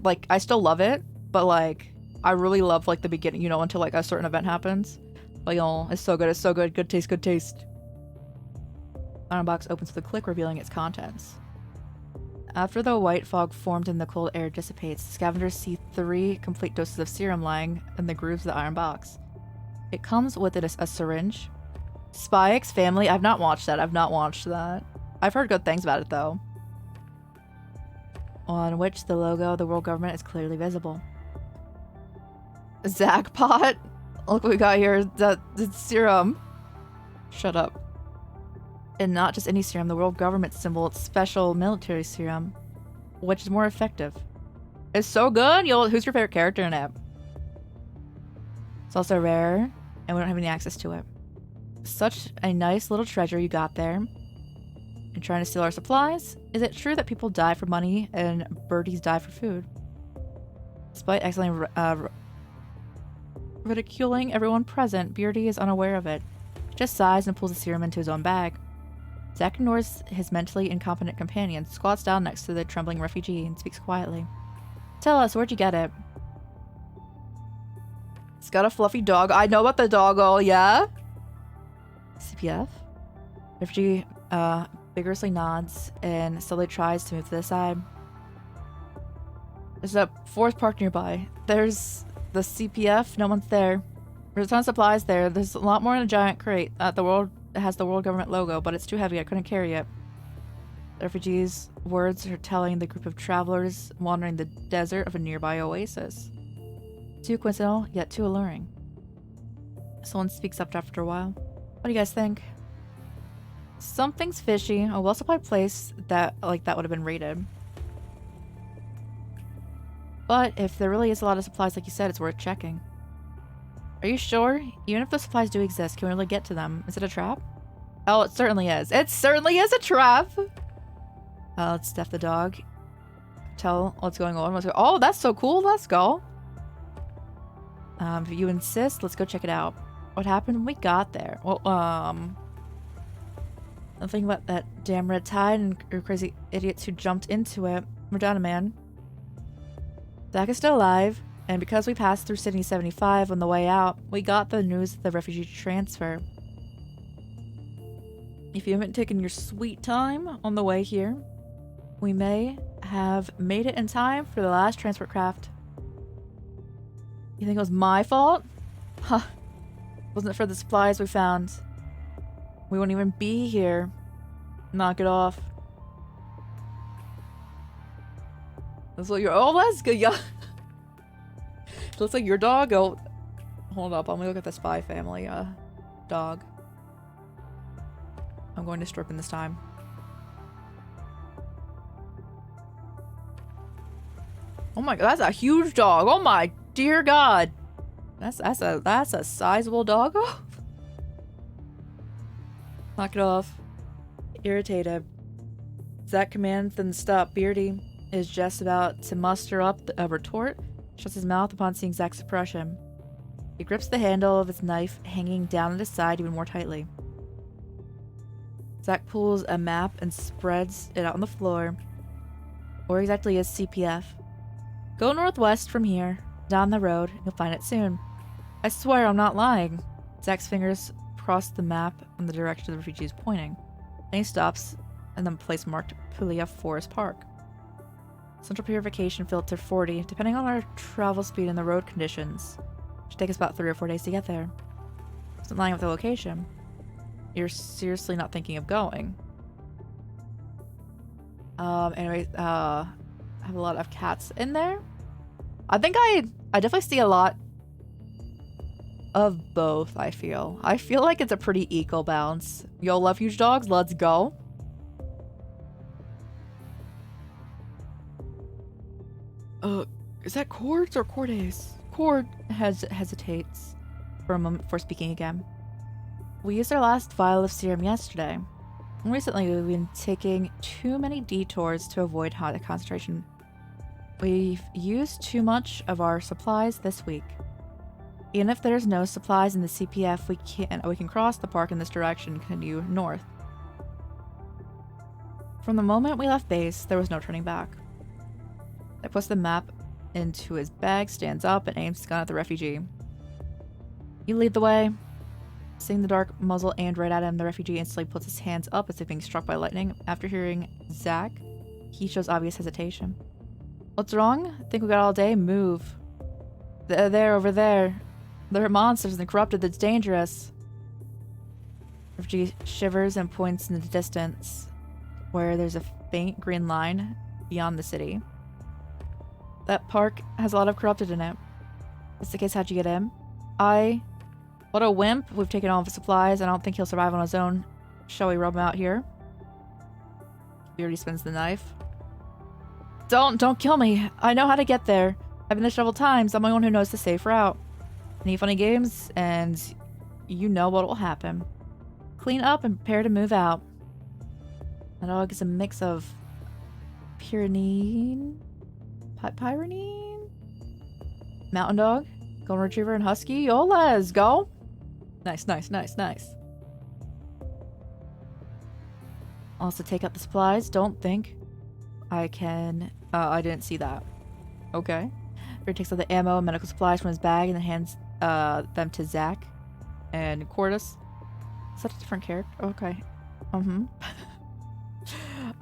like, I still love it, but like, I really love like the beginning, you know, until like a certain event happens. But y'all, it's so good, it's so good. Good taste, good taste. Iron box opens with a click, revealing its contents. After the white fog formed and the cold air dissipates, scavengers see 3 complete doses of serum lying in the grooves of the iron box. It comes with a syringe. Spy X Family? I've not watched that. I've heard good things about it though. On which the logo of the world government is clearly visible. Zackpot? Look what we got here. That's serum. Shut up. And not just any serum, the world government symbol, it's special military serum, which is more effective. It's so good! Who's your favorite character in it? It's also rare, and we don't have any access to it. Such a nice little treasure you got there. You're trying to steal our supplies? Is it true that people die for money and birdies die for food? Despite accidentally ridiculing everyone present, Beardy is unaware of it. He just sighs and pulls the serum into his own bag. Zack ignores his mentally incompetent companion, squats down next to the trembling refugee, and speaks quietly. Tell us, where'd you get it? It's got a fluffy dog. I know about the doggo, yeah? CPF? Refugee vigorously nods and slowly tries to move to the side. There's a fourth park nearby. There's the CPF. No one's there. There's a ton of supplies there. There's a lot more in a giant crate. It has the world government logo, but it's too heavy. I couldn't carry it. The refugees' words are telling the group of travelers wandering the desert of a nearby oasis. Too coincidental, yet too alluring. Someone speaks up after a while. What do you guys think? Something's fishy. A well-supplied place that would have been raided. But if there really is a lot of supplies, like you said, it's worth checking. Are you sure? Even if the supplies do exist, can we really get to them? Is it a trap? Oh, it certainly is. It certainly is a trap! Let's stuff the dog. Tell what's going on. Oh, that's so cool. Let's go. If you insist, let's go check it out. What happened when we got there? Well, nothing about that damn red tide and crazy idiots who jumped into it. We're done, man. Zach is still alive, and because we passed through Sydney 75 on the way out, we got the news of the refugee transfer. If you haven't taken your sweet time on the way here, we may have made it in time for the last transport craft. You think it was my fault? Huh. Wasn't it for the supplies we found, we wouldn't even be here. Knock it off. That's what you're. Oh, that's good. Yeah. Looks like your dog. Oh, hold up. I'm gonna look at the spy family dog. I'm going to strip him this time. Oh my god, that's a huge dog. Oh my dear god. That's a sizable dog. Knock it off. Irritated. Zach commands them to stop. Beardy is just about to muster up a retort, shuts his mouth upon seeing Zach's suppression. He grips the handle of his knife hanging down at his side even more tightly. Zach pulls a map and spreads it out on the floor. Where exactly is CPF? Go northwest from here, down the road, and you'll find it soon. I swear I'm not lying. Zach's fingers cross the map in the direction the refugee is pointing. Then he stops, and then a place marked Pulia Forest Park. Central purification filter 40, depending on our travel speed and the road conditions. Should take us about 3 or 4 days to get there. Isn't lying with the location. You're seriously not thinking of going. Anyway, I have a lot of cats in there. I think I definitely see a lot of both, I feel. I feel like it's a pretty equal balance. Yo, love huge dogs, let's go. Is that Cords or Cordes? Cord hesitates for a moment before speaking again. We used our last vial of serum yesterday. Recently, we've been taking too many detours to avoid high concentration. We've used too much of our supplies this week. Even if there's no supplies in the CPF, we can cross the park in this direction and continue north. From the moment we left base, there was no turning back. I puts the map into his bag, stands up, and aims his gun at the refugee. You lead the way. Seeing the dark muzzle aimed right at him, the refugee instantly puts his hands up as if being struck by lightning. After hearing Zach, he shows obvious hesitation. What's wrong? Think we got all day? Move. There, over there. They're monsters and corrupted. That's dangerous. The refugee shivers and points in the distance, where there's a faint green line beyond the city. That park has a lot of corrupted in it. That's the case. How'd you get in? What a wimp. We've taken all of his supplies. I don't think he'll survive on his own. Shall we rub him out here? He already spins the knife. Don't kill me. I know how to get there. I've been there several times. I'm the one who knows the safe route. Any funny games, and you know what will happen. Clean up and prepare to move out. My dog is a mix of Pyrenean, Mountain Dog, Golden Retriever, and Husky. Oh, let's go. Nice, nice, nice, nice. Also take out the supplies. Don't think I can... I didn't see that. Okay. He takes out the ammo and medical supplies from his bag and then hands them to Zach and Cordis. Is that a different character? Okay.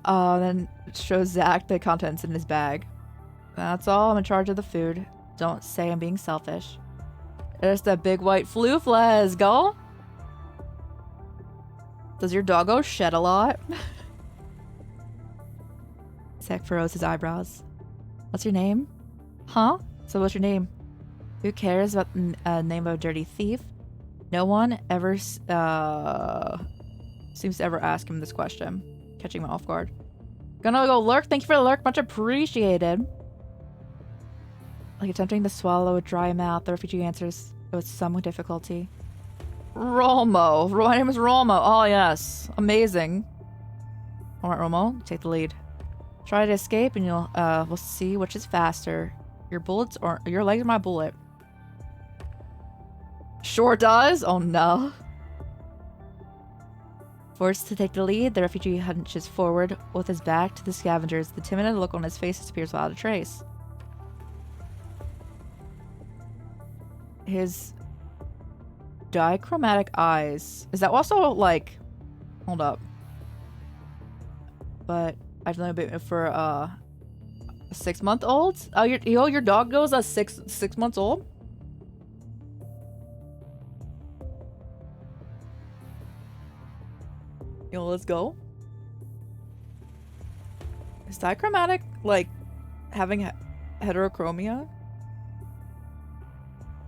Then shows Zach the contents in his bag. That's all. I'm in charge of the food. Don't say I'm being selfish. There's the big white floof. Let's go. Does your doggo shed a lot? Zach furrows his eyebrows. What's your name? Huh? So what's your name? Who cares about the name of a dirty thief? No one ever seems to ever ask him this question, catching him off guard. Gonna go lurk. Thank you for the lurk. Much appreciated. Like attempting to swallow a dry mouth, the refugee answers with some difficulty. Romo. My name is Romo. Oh, yes. Amazing. All right, Romo, take the lead. Try to escape and we'll see which is faster. Your bullets or your legs or my bullet? Sure does. Oh, no. Forced to take the lead, the refugee hunches forward with his back to the scavengers. The timid look on his face disappears without a trace. His dichromatic eyes. Is that also like... Hold up. But I've known a bit for a 6-month-old? Oh, your dog goes at six months old? Let's go. Is dichromatic like having heterochromia?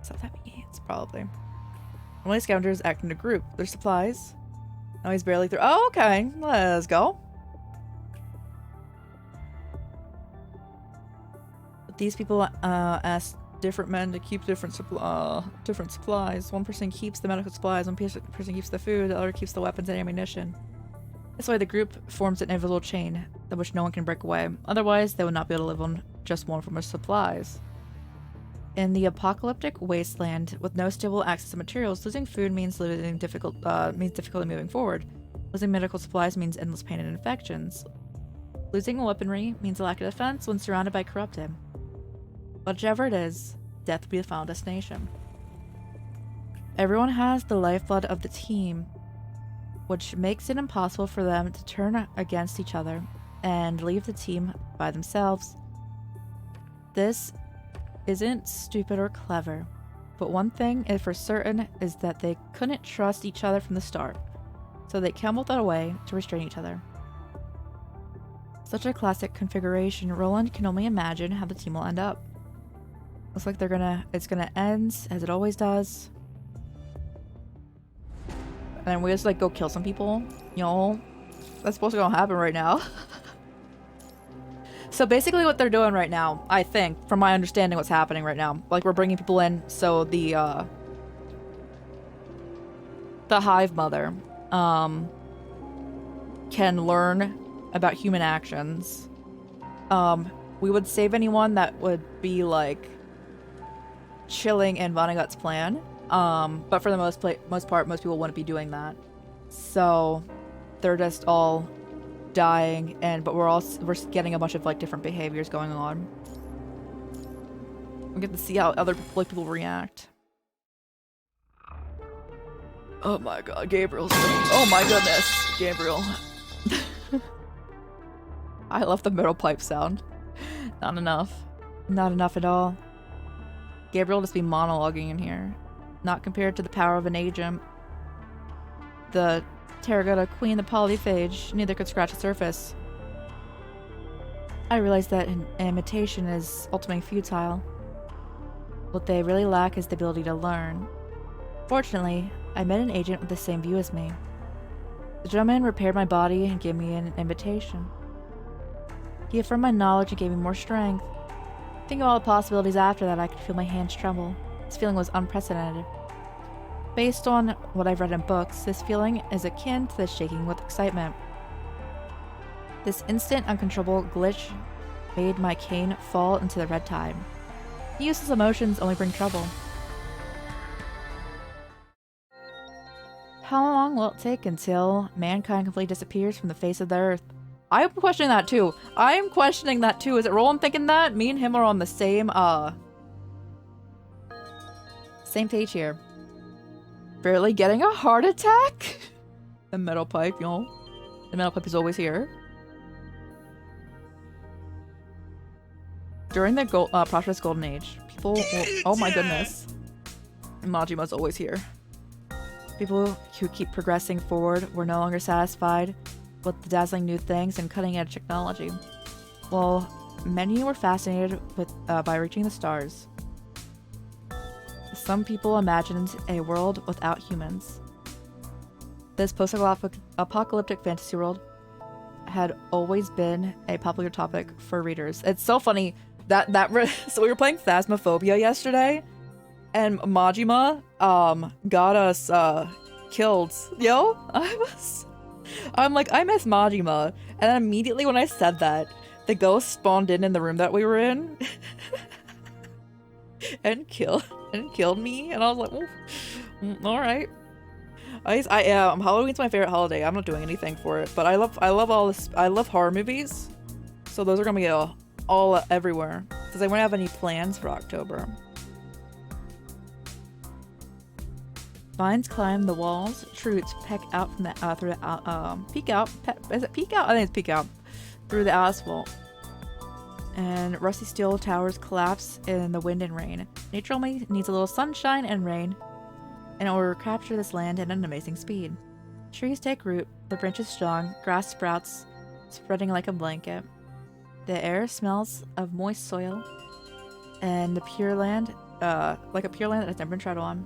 Is that what that means? Probably. Only scavengers act in a group. Their supplies. Oh, he's barely through. Oh, okay. Let's go. But these people ask different men to keep different supplies. One person keeps the medical supplies. One person keeps the food. The other keeps the weapons and ammunition. This way, the group forms an invisible chain that which no one can break away. Otherwise, they would not be able to live on just one form of supplies. In the apocalyptic wasteland, with no stable access to materials, losing food means difficulty moving forward. Losing medical supplies means endless pain and infections. Losing weaponry means a lack of defense when surrounded by corrupted. Whichever it is, death will be the final destination. Everyone has the lifeblood of the team, which makes it impossible for them to turn against each other and leave the team by themselves. This isn't stupid or clever, but one thing is for certain is that they couldn't trust each other from the start, so they came up with a way to restrain each other. Such a classic configuration, Roland can only imagine how the team will end up. Looks like it's gonna end as it always does. And we just like go kill some people, you know? That's supposed to happen right now. So basically what they're doing right now, I think, from my understanding what's happening right now, like we're bringing people in so the hive mother can learn about human actions. We would save anyone that would be like chilling in Vonnegut's plan. But for the most part, most people wouldn't be doing that. So they're just all dying, but we're getting a bunch of like different behaviors going on. We get to see how other people react. Oh my god, Gabriel's oh my goodness, Gabriel. I love the middle pipe sound. Not enough. Not enough at all. Gabriel just be monologuing in here. Not compared to the power of an agent. The Terracotta Queen, the polyphage, neither could scratch the surface. I realize that an imitation is ultimately futile. What they really lack is the ability to learn. Fortunately, I met an agent with the same view as me. The gentleman repaired my body and gave me an invitation. He affirmed my knowledge and gave me more strength. Thinking of all the possibilities after that, I could feel my hands tremble. This feeling was unprecedented. Based on what I've read in books, this feeling is akin to the shaking with excitement. This instant, uncontrollable glitch made my cane fall into the red tide. Useless emotions only bring trouble. How long will it take until mankind completely disappears from the face of the earth? I'm questioning that too. I'm questioning that too. Is it Roland thinking that? Me and him are on the same page here. Barely getting a heart attack? The metal pipe, you know. The metal pipe is always here. During the prosperous golden age, people will, oh my goodness. Majima's always here. People who keep progressing forward were no longer satisfied with the dazzling new things and cutting-edge technology, while many were fascinated by reaching the stars. Some people imagined a world without humans. This post-apocalyptic fantasy world had always been a popular topic for readers. It's so funny so we were playing Phasmophobia yesterday, and Majima got us killed. Yo, I'm like, I miss Majima, and then immediately when I said that, the ghost spawned in the room that we were in and killed me, and I was like, all right. Halloween's my favorite holiday. I'm not doing anything for it, but I love all this. I love horror movies, so those are gonna be all everywhere because I won't have any plans for October. Vines climb the walls. Roots peck out from the peek out. Is it peek out? I think it's peek out through the asphalt. And rusty steel towers collapse in the wind and rain. Nature only needs a little sunshine and rain in order to capture this land at an amazing speed. Trees take root, the branches strong, grass sprouts, spreading like a blanket. The air smells of moist soil and the pure land, like a pure land that has never been tread on.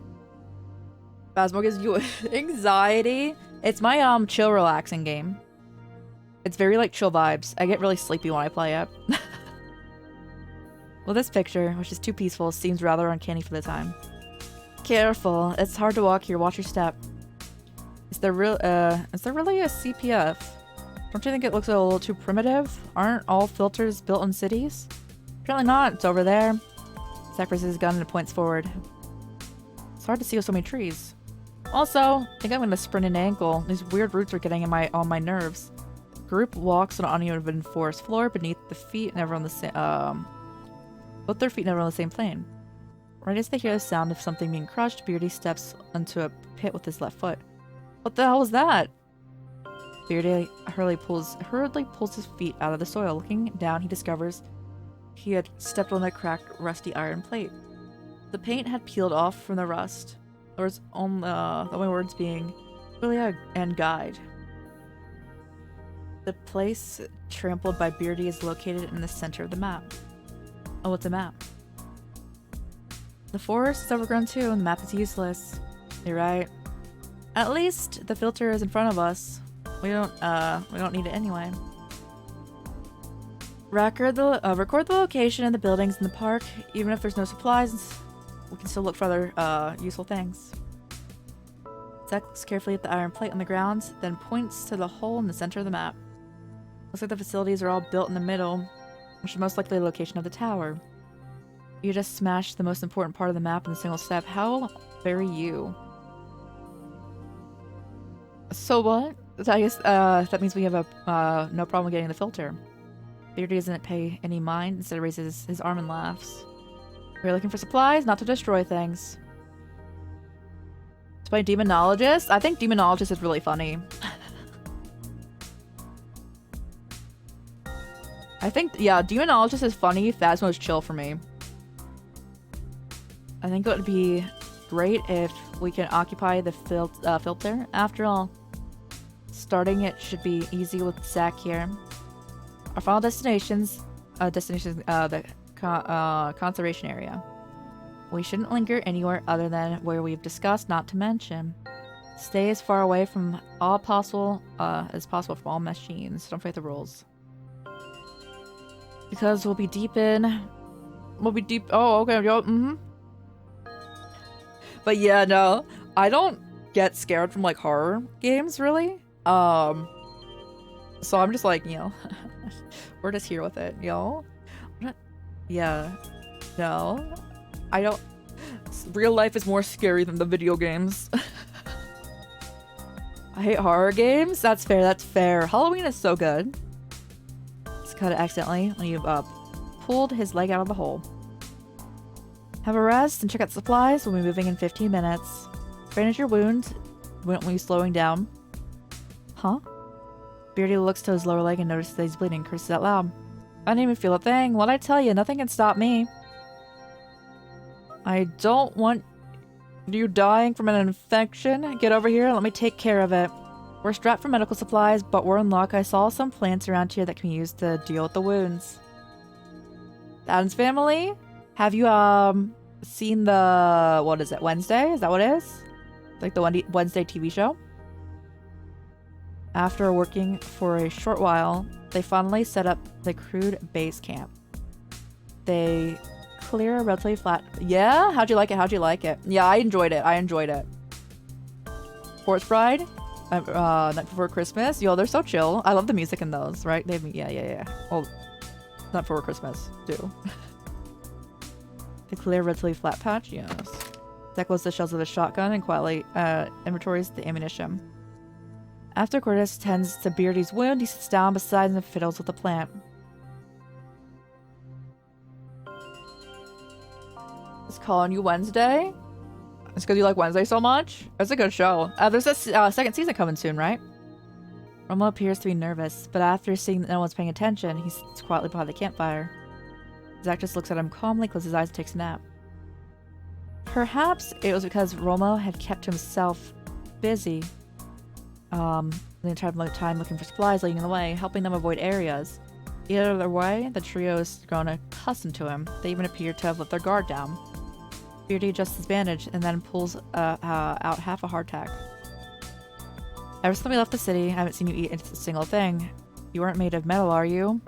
Phasmo gives you anxiety. It's my chill relaxing game. It's very like chill vibes. I get really sleepy when I play it. Well, this picture, which is too peaceful, seems rather uncanny for the time. Careful, it's hard to walk here. Watch your step. Is there really a CPF? Don't you think it looks a little too primitive? Aren't all filters built in cities? Apparently not. It's over there. Zach raises his gun and points forward. It's hard to see with so many trees. Also, I think I'm gonna sprain an ankle. These weird roots are getting on my nerves. Group walks on an uneven forest floor beneath the feet, never on the same. Both their feet never on the same plane. Right as they hear the sound of something being crushed, Beardy steps into a pit with his left foot. What the hell was that? Beardy hurriedly pulls his feet out of the soil. Looking down, he discovers he had stepped on a cracked, rusty iron plate. The paint had peeled off from the rust. There was the only words being Julia and guide. The place trampled by Beardy is located in the center of the map. Oh, it's a map. The forest is overgrown too, and the map is useless. You're right. At least the filter is in front of us. We don't need it anyway. Record the location of the buildings in the park. Even if there's no supplies, we can still look for other useful things. Zach looks carefully at the iron plate on the ground, then points to the hole in the center of the map. Looks like the facilities are all built in the middle, which is most likely the location of the tower. You just smashed the most important part of the map in a single step. How very you. So what? I guess that means we have no problem getting the filter. Beardy doesn't pay any mind. Instead, raises his arm and laughs. We're looking for supplies, not to destroy things. It's by Demonologist. I think Demonologist is really funny. I think, yeah, Demonologist is funny. Phasmo is chill for me. I think it would be great if we can occupy the filter. After all, starting it should be easy with Zach here. Our final destination's the conservation area. We shouldn't linger anywhere other than where we've discussed, not to mention. Stay as far away from all possible as possible from all machines. Don't forget the rules. Because we'll be deep. Oh, okay. Yo, But yeah, no, I don't get scared from like horror games really. So I'm just like, we're just here with it, Yeah, no, I don't. Real life is more scary than the video games. I hate horror games. That's fair. That's fair. Halloween is so good. Just cut it accidentally when you pulled his leg out of the hole. Have a rest and check out supplies. We'll be moving in 15 minutes. Bandage your wound. Won't we slowing down? Huh? Beardy looks to his lower leg and notices that he's bleeding. Curses out loud. I didn't even feel a thing. What'd I tell you? Nothing can stop me. I don't want you dying from an infection. Get over here and let me take care of it. We're strapped for medical supplies, but we're in luck. I saw some plants around here that can be used to deal with the wounds. The Addams Family? Have you seen the, what is it, Wednesday? Is that what it is? Like the Wednesday TV show? After working for a short while, they finally set up the crude base camp. They clear a relatively flat... Yeah? How'd you like it? How'd you like it? Yeah, I enjoyed it. I enjoyed it. Forest Bride? Night Before Christmas? Yo, they're so chill. I love the music in those, right? They have me... Yeah. Well, Not Before Christmas, too. The clear relatively flat patch? Yes. Zach loads the shells of the shotgun and quietly inventories the ammunition. After Cordes tends to Beardy's wound, he sits down beside him and fiddles with the plant. It's calling you Wednesday? It's because you like Wednesday so much? It's a good show. There's a second season coming soon, right? Romo appears to be nervous, but after seeing that no one's paying attention, he sits quietly by the campfire. Zach just looks at him calmly, closes his eyes, and takes a nap. Perhaps it was because Romo had kept himself busy the entire time looking for supplies, leading the way, helping them avoid areas. Either way, the trio has grown accustomed to him. They even appear to have let their guard down. Beardy adjusts his bandage and then pulls out half a hardtack. Ever since we left the city, I haven't seen you eat a single thing. You aren't made of metal, are you?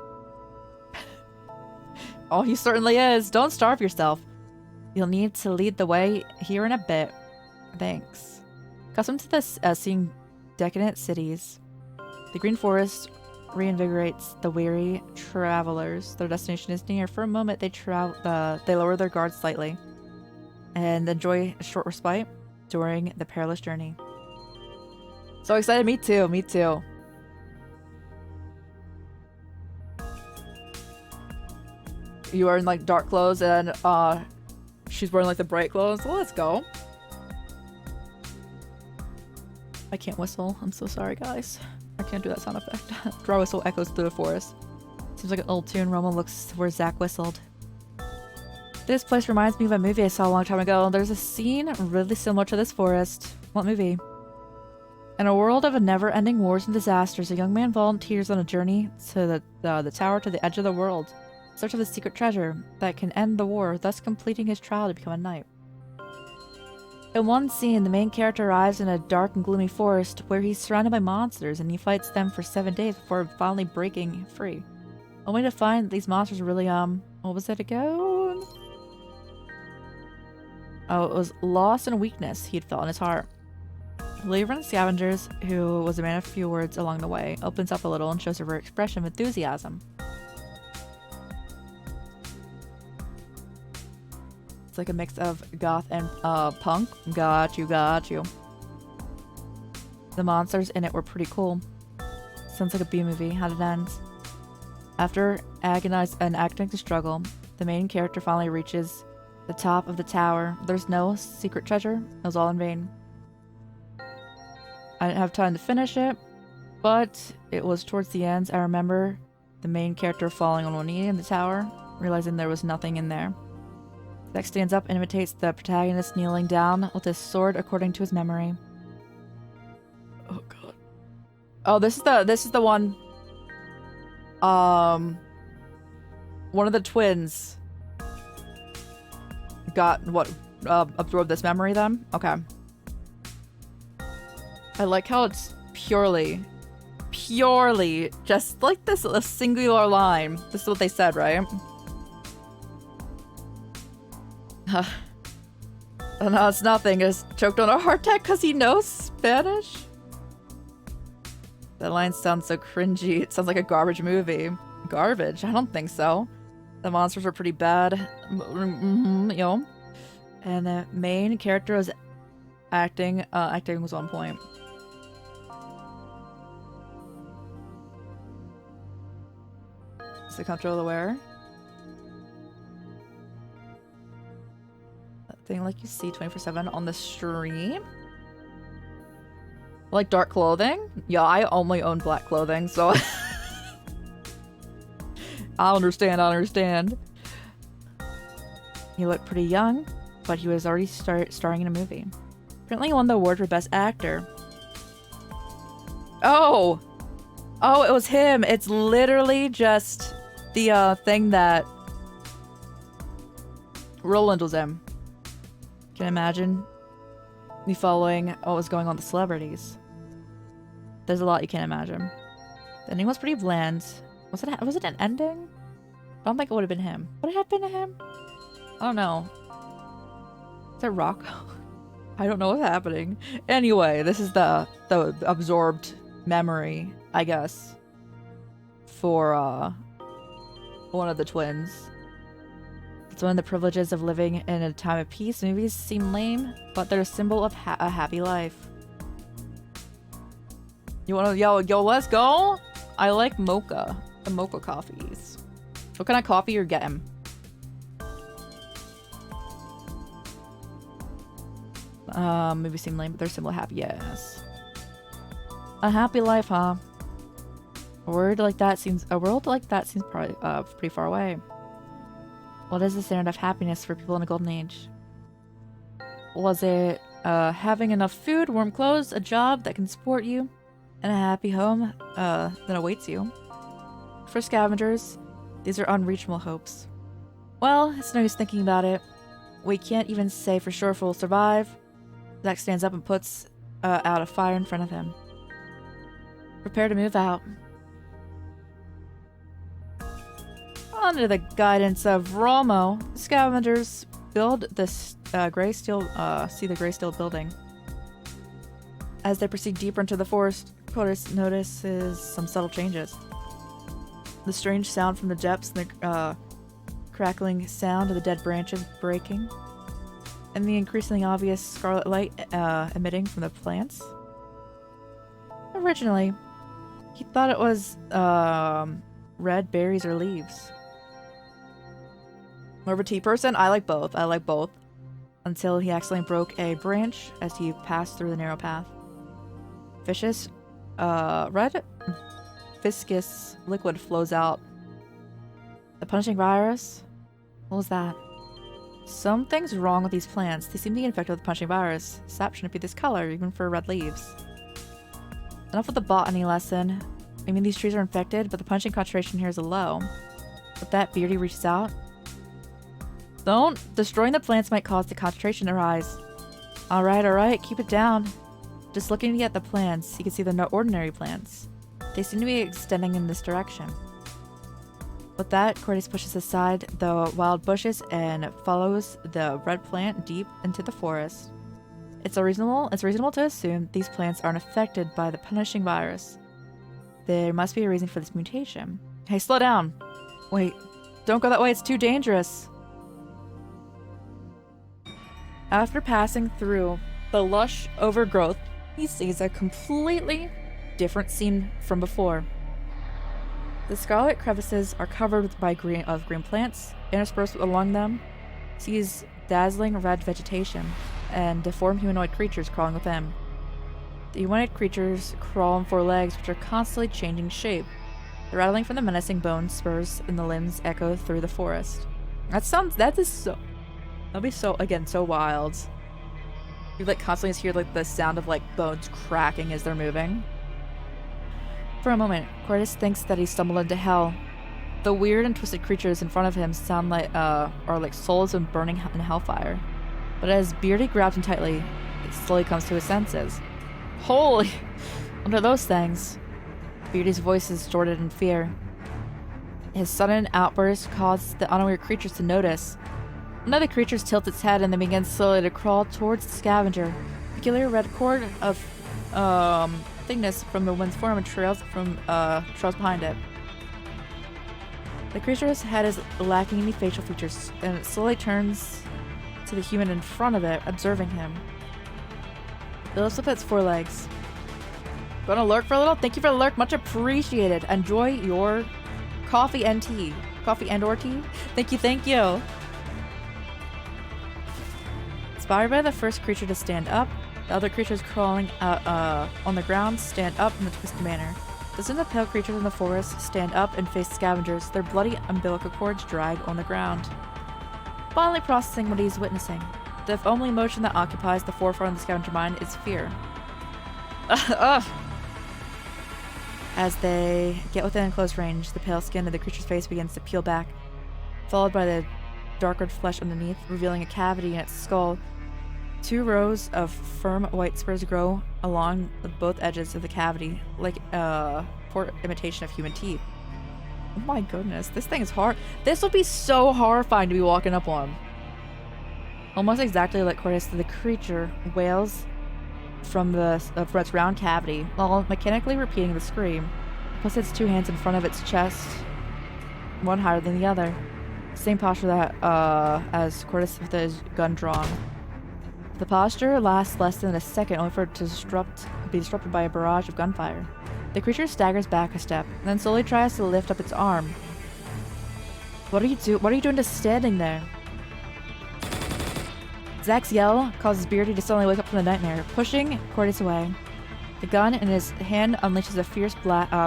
Oh, he certainly is. Don't starve yourself. You'll need to lead the way here in a bit. Thanks. Accustomed to this, seeing decadent cities, the Green Forest reinvigorates the weary travelers. Their destination is near. For a moment, they lower their guard slightly and enjoy a short respite during the perilous journey. So excited. Me too. Me too. You are in like dark clothes and she's wearing like the bright clothes. Well, let's go. I can't whistle. I'm so sorry, guys. I can't do that sound effect. Dry whistle echoes through the forest. Seems like an old tune. Roma looks where Zach whistled. This place reminds me of a movie I saw a long time ago. There's a scene really similar to this forest. What movie? In a world of never-ending wars and disasters, a young man volunteers on a journey to the tower to the edge of the world, in search of a secret treasure that can end the war, thus completing his trial to become a knight. In one scene, the main character arrives in a dark and gloomy forest where he's surrounded by monsters and he fights them for 7 days before finally breaking free. Only to find these monsters are really, what was it again? Oh, it was loss and weakness he'd felt in his heart. The leader of the scavengers, who was a man of few words along the way, opens up a little and shows a rare expression of enthusiasm. It's like a mix of goth and punk. Got you. The monsters in it were pretty cool. Sounds like a B-movie. How'd it end? After acting to struggle, the main character finally reaches the top of the tower. There's no secret treasure. It was all in vain. I didn't have time to finish it, but it was towards the end. I remember the main character falling on one knee in the tower, realizing there was nothing in there. Zach stands up and imitates the protagonist kneeling down with his sword according to his memory. Oh god. Oh, this is the one. One of the twins got absorbed this memory then? Okay. I like how it's purely just like this, a singular line. This is what they said, right? No, it's nothing. It's choked on a heart attack because he knows Spanish. That line sounds so cringy. It sounds like a garbage movie. Garbage? I don't think so. The monsters were pretty bad. Yo. And the main character was acting was on point. Is the control aware? That thing like you see 24/7 on the stream? Like dark clothing? Yeah, I only own black clothing, so I understand. He looked pretty young, but he was already starring in a movie. Apparently he won the award for Best Actor. Oh, it was him. It's literally just the thing that Roland was in. Can you imagine me following what was going on with the celebrities? There's a lot you can't imagine. The ending was pretty bland. Was it an ending? I don't think it would have been him. Would it have been him? I don't know. Is it Rocco? I don't know what's happening. Anyway, this is the absorbed memory, I guess, for one of the twins. It's one of the privileges of living in a time of peace. Movies seem lame, but they're a symbol of a happy life. You wanna, yo, let's go? I like mocha. The mocha coffees. What kind of coffee you're getting? Movies seem lame, but they're a symbol of happy, yes. A happy life, huh? A world like that seems probably pretty far away. What is the standard of happiness for people in a golden age? Was it having enough food, warm clothes, a job that can support you, and a happy home that awaits you? For scavengers, these are unreachable hopes. Well, it's no use thinking about it. We can't even say for sure if we'll survive. Zach stands up and puts out a fire in front of him. Prepare to move out. Under the guidance of Romo, scavengers build this see the gray steel building. As they proceed deeper into the forest, Chrysus notices some subtle changes. The strange sound from the depths, the crackling sound of the dead branches breaking, and the increasingly obvious scarlet light emitting from the plants. Originally, he thought it was red berries or leaves. More of a tea person? I like both. Until he accidentally broke a branch as he passed through the narrow path. Red viscous liquid flows out. The punishing virus? What was that? Something's wrong with these plants. They seem to be infected with the punishing virus. Sap shouldn't be this color, even for red leaves. Enough with the botany lesson. I mean, these trees are infected, but the punishing concentration here is low. But that Beardy reaches out. Destroying the plants might cause the concentration to rise. Alright, keep it down. Just looking at the plants, you can see they're not ordinary plants. They seem to be extending in this direction. With that, Chrysus pushes aside the wild bushes and follows the red plant deep into the forest. It's reasonable to assume these plants aren't affected by the punishing virus. There must be a reason for this mutation. Hey, slow down! Wait, don't go that way, it's too dangerous! After passing through the lush overgrowth, he sees a completely different scene from before. The scarlet crevices are covered by green plants. Interspersed along them, sees dazzling red vegetation and deformed humanoid creatures crawling within. The humanoid creatures crawl on four legs, which are constantly changing shape. The rattling from the menacing bone spurs in the limbs echo through the forest. That'd be so wild. You constantly hear the sound of bones cracking as they're moving. For a moment, Chrysus thinks that he stumbled into hell. The weird and twisted creatures in front of him sound are like souls of burning in hellfire. But as Beardy grabs him tightly, it slowly comes to his senses. Holy! What are those things? Beardy's voice is distorted in fear. His sudden outburst caused the unaware creatures to notice. One of the creatures tilts its head and then begins slowly to crawl towards the scavenger. A peculiar red cord of thickness from the wind's form and trails behind it. The creature's head is lacking any facial features, and it slowly turns to the human in front of it, observing him. It lifts up its forelegs. Gonna lurk for a little? Thank you for the lurk, much appreciated. Enjoy your coffee and tea. Coffee and or tea? Thank you. Inspired by the first creature to stand up, the other creatures crawling on the ground stand up in a twisted manner. Dozens of pale creatures in the forest stand up and face scavengers, their bloody umbilical cords drag on the ground. Finally processing what he's witnessing, the only emotion that occupies the forefront of the scavenger mind is fear. As they get within close range, the pale skin of the creature's face begins to peel back, followed by the darker flesh underneath, revealing a cavity in its skull. 2 rows of firm white spurs grow along both edges of the cavity, like a poor imitation of human teeth. Oh my goodness, this thing is hard. This would be so horrifying to be walking up on. Almost exactly like Chrysus, the creature wails from its round cavity, while mechanically repeating the scream. It puts its 2 hands in front of its chest, one higher than the other. Same posture that as Chrysus with his gun drawn. The posture lasts less than a second, only for it to be disrupted by a barrage of gunfire. The creature staggers back a step, and then slowly tries to lift up its arm. What are you doing just standing there? Zach's yell causes Beardy to suddenly wake up from the nightmare, pushing Cordis away. The gun in his hand unleashes a fierce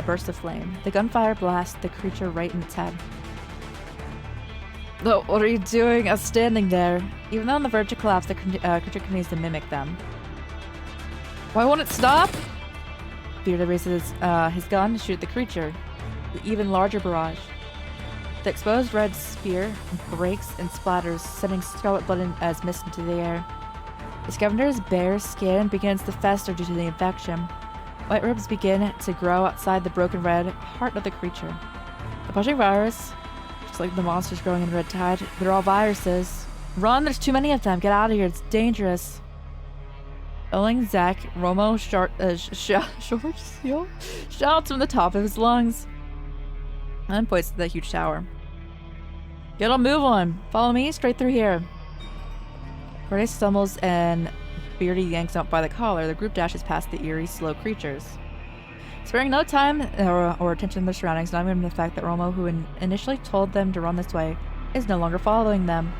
burst of flame. The gunfire blasts the creature right in its head. No, what are you doing? Standing there. Even though on the verge of collapse, the creature continues to mimic them. Why won't it stop? Beardy raises his gun to shoot at the creature. The even larger barrage. The exposed red spear breaks and splatters, sending scarlet blood as mist into the air. The scavenger's bare skin begins to fester due to the infection. White ribs begin to grow outside the broken red heart of the creature. The pushing virus, just like the monsters growing in Red Tide, they're all viruses. Run, there's too many of them. Get out of here, it's dangerous. Yelling Zach, Romo shouts from the top of his lungs and points to the huge tower. Get a move on. Follow me straight through here. Corday stumbles and Beardy yanks him up by the collar. The group dashes past the eerie, slow creatures. Sparing no time or attention to their surroundings, not even the fact that Romo, who initially told them to run this way, is no longer following them.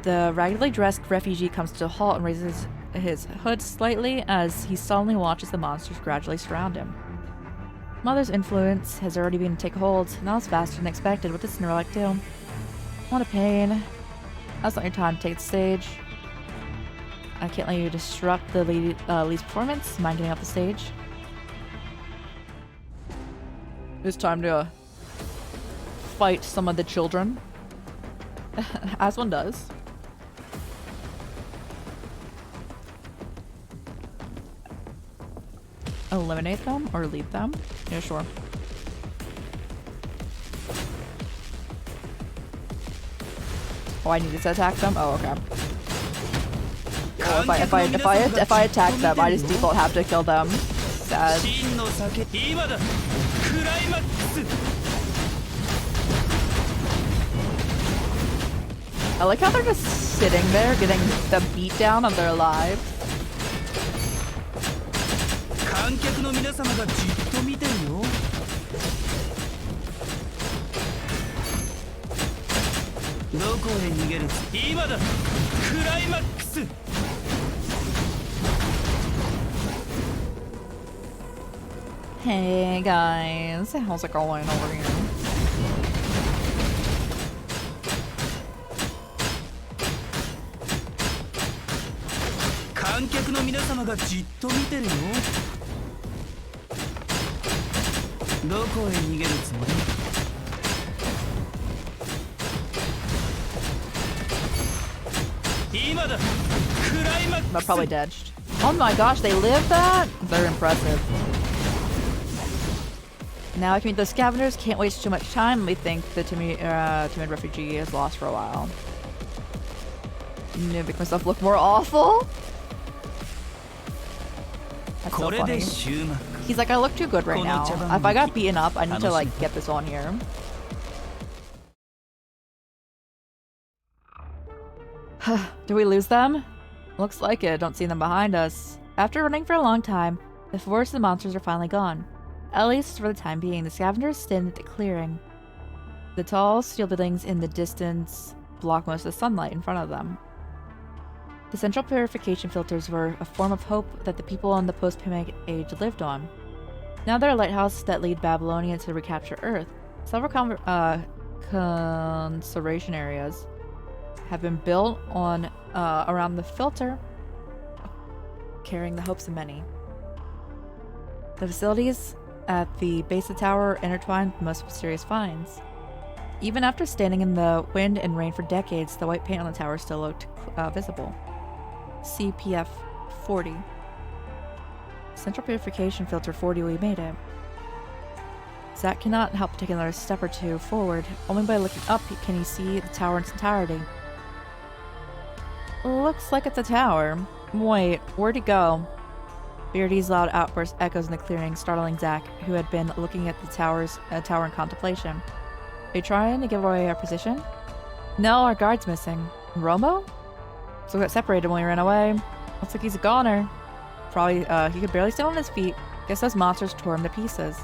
The raggedly dressed refugee comes to a halt and raises his hood slightly as he solemnly watches the monsters gradually surround him. Mother's influence has already begun to take hold, and that was faster than expected. What does Snorlax do? What a pain. That's not your time to take the stage. I can't let you disrupt the lead's performance. Mind getting off the stage? It's time to fight some of the children. As one does. Eliminate them or lead them? Yeah, sure. Oh, I need to attack them? Oh, okay. Oh, if I attack them, I just default have to kill them. Sad. I like how they're just sitting there getting the beat down of their lives. Hey guys, how's it going over here? I probably dodged. Oh my gosh, they lived that? They're impressive. Now I can meet the scavengers. Can't waste too much time. Let me think the timid refugee is lost for a while. Make myself look more awful. That's so funny. He's like, I look too good right now. If I got beaten up, I need to like get this on here. Do we lose them? Looks like it. Don't see them behind us. After running for a long time, the forest of the monsters are finally gone. At least for the time being. The scavengers stand at the clearing. The tall steel buildings in the distance block most of the sunlight in front of them. The central purification filters were a form of hope that the people on the post-pandemic age lived on. Now they're a lighthouse that lead Babylonians to recapture Earth. Several conservation areas have been built on around the filter, carrying the hopes of many. The facilities at the base of the tower are intertwined with the most mysterious finds. Even after standing in the wind and rain for decades, the white paint on the tower still looked visible. CPF 40. Central Purification Filter 40, we made it. Zack cannot help take another step or two forward. Only by looking up can he see the tower in its entirety. Looks like it's a tower. Wait, where'd he go? Beardy's loud outburst echoes in the clearing, startling Zack, who had been looking at the tower in contemplation. Are you trying to give away our position? No, our guard's missing. Romo? So we got separated when we ran away. Looks like he's a goner. Probably, he could barely stand on his feet. Guess those monsters tore him to pieces.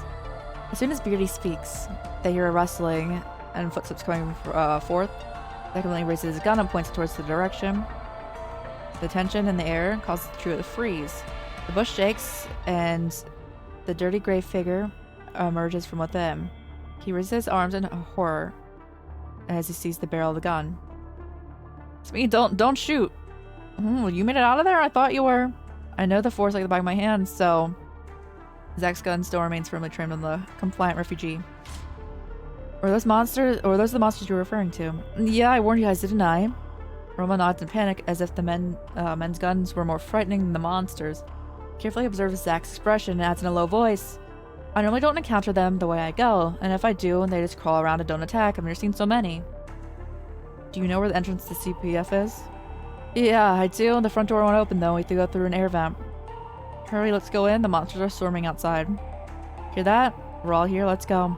As soon as Beardy speaks, they hear a rustling and footsteps coming forth. Secondly, raises his gun and points towards the direction. The tension in the air causes the trio to freeze. The bush shakes, and the dirty gray figure emerges from within. He raises his arms in horror as he sees the barrel of the gun. It's me, don't shoot. You made it out of there? I thought you were. I know the force like the back of my hand, so... Zack's gun still remains firmly trimmed on the compliant refugee. Were those the monsters you were referring to? Yeah, I warned you guys, didn't I? Roma nods in panic, as if the men's guns were more frightening than the monsters. Carefully observes Zack's expression and adds in a low voice. I normally don't encounter them the way I go, and if I do, they just crawl around and don't attack. I've never seen so many. Do you know where the entrance to CPF is? Yeah, I do. The front door won't open though. We have to go through an air vent. Hurry, let's go in. The monsters are swarming outside. Hear that? We're all here. Let's go.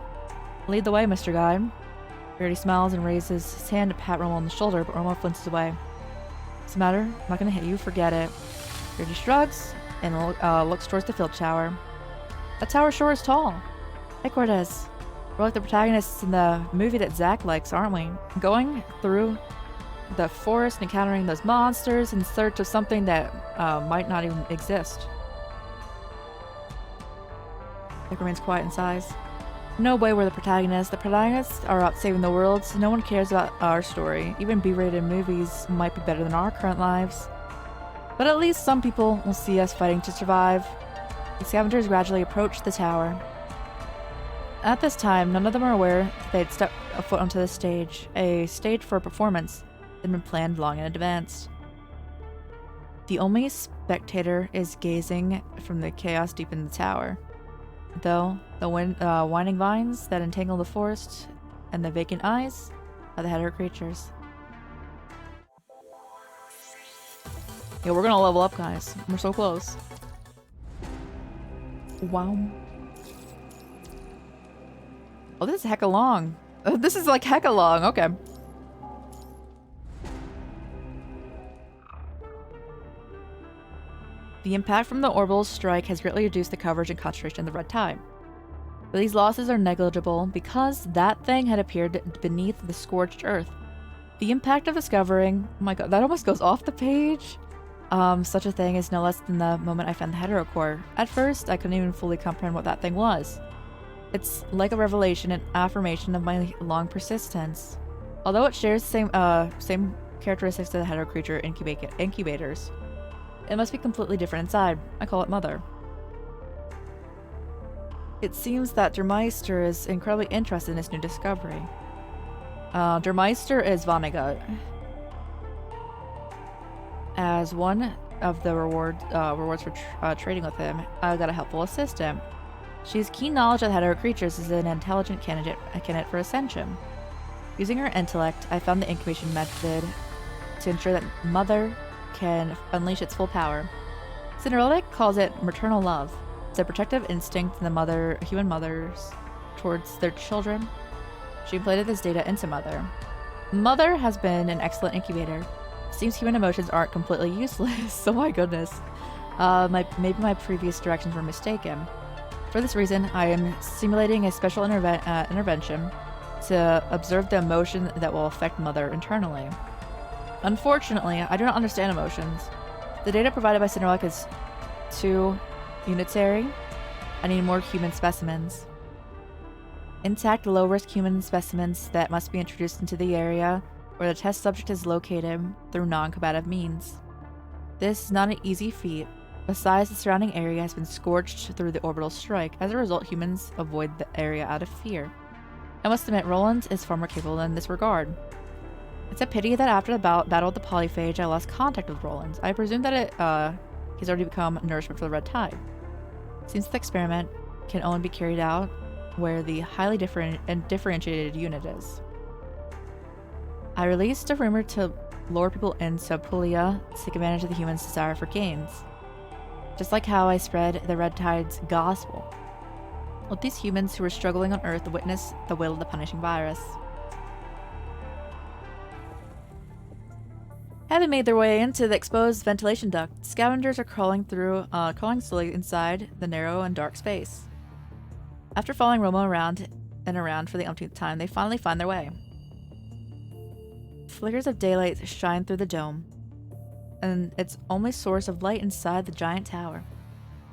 Lead the way, Mr. Guide. Beardy smiles and raises his hand to pat Romo on the shoulder, but Romo flinches away. What's the matter? I'm not gonna hit you. Forget it. Beardy shrugs and looks towards the field tower. That tower sure is tall. Hey, Cortez. We're like the protagonists in the movie that Zack likes, aren't we? Going through the forest and encountering those monsters in search of something that might not even exist. Zack remains quiet in sighs. No way we're the protagonists. The protagonists are out saving the world, so no one cares about our story. Even B-rated movies might be better than our current lives. But at least some people will see us fighting to survive. The scavengers gradually approach the tower. At this time, none of them are aware they'd stepped a foot onto the stage. A stage for a performance that had been planned long in advance. The only spectator is gazing from the chaos deep in the tower. Though the winding vines that entangle the forest and the vacant eyes are the header creatures. Yeah, we're gonna level up, guys. We're so close. Wow. Oh, this is hecka long. This is like hecka long. Okay. The impact from the orbital strike has greatly reduced the coverage and concentration of the red tide. But these losses are negligible because that thing had appeared beneath the scorched earth. The impact of discovering... Oh my god, that almost goes off the page. Such a thing is no less than the moment I found the heterocore. At first, I couldn't even fully comprehend what that thing was. It's like a revelation and affirmation of my long persistence. Although it shares the same characteristics as the hetero creature incubators, it must be completely different inside. I call it Mother. It seems that Der Meister is incredibly interested in this new discovery. Der Meister is Vonnegut. As one of the rewards for trading with him, I got a helpful assistant. She has keen knowledge of hetero creatures as an intelligent candidate for ascension. Using her intellect, I found the incubation method to ensure that Mother can unleash its full power. Cinderella calls it maternal love. It's a protective instinct in the human mothers towards their children. She implanted this data into Mother. Mother has been an excellent incubator. Seems human emotions aren't completely useless. Oh my goodness. Maybe my previous directions were mistaken. For this reason, I am simulating a special intervention to observe the emotion that will affect Mother internally. Unfortunately, I do not understand emotions. The data provided by Cinderella is too unitary. I need more human specimens. Intact, low-risk human specimens that must be introduced into the area where the test subject is located through non-combative means. This is not an easy feat. Besides, the surrounding area has been scorched through the orbital strike. As a result, humans avoid the area out of fear. I must admit, Roland is far more capable in this regard. It's a pity that after the battle with the polyphage, I lost contact with Roland. I presume that he's already become nourishment for the Red Tide. Seems the experiment can only be carried out where the highly differentiated unit is. I released a rumor to lure people in Subpulia to take advantage of the humans' desire for gains. Just like how I spread the Red Tide's gospel. Let these humans who were struggling on Earth witness the will of the punishing virus. Having made their way into the exposed ventilation duct, scavengers are crawling slowly inside the narrow and dark space. After following Romo around and around for the umpteenth time, they finally find their way. Flickers of daylight shine through the dome, and its only source of light inside the giant tower.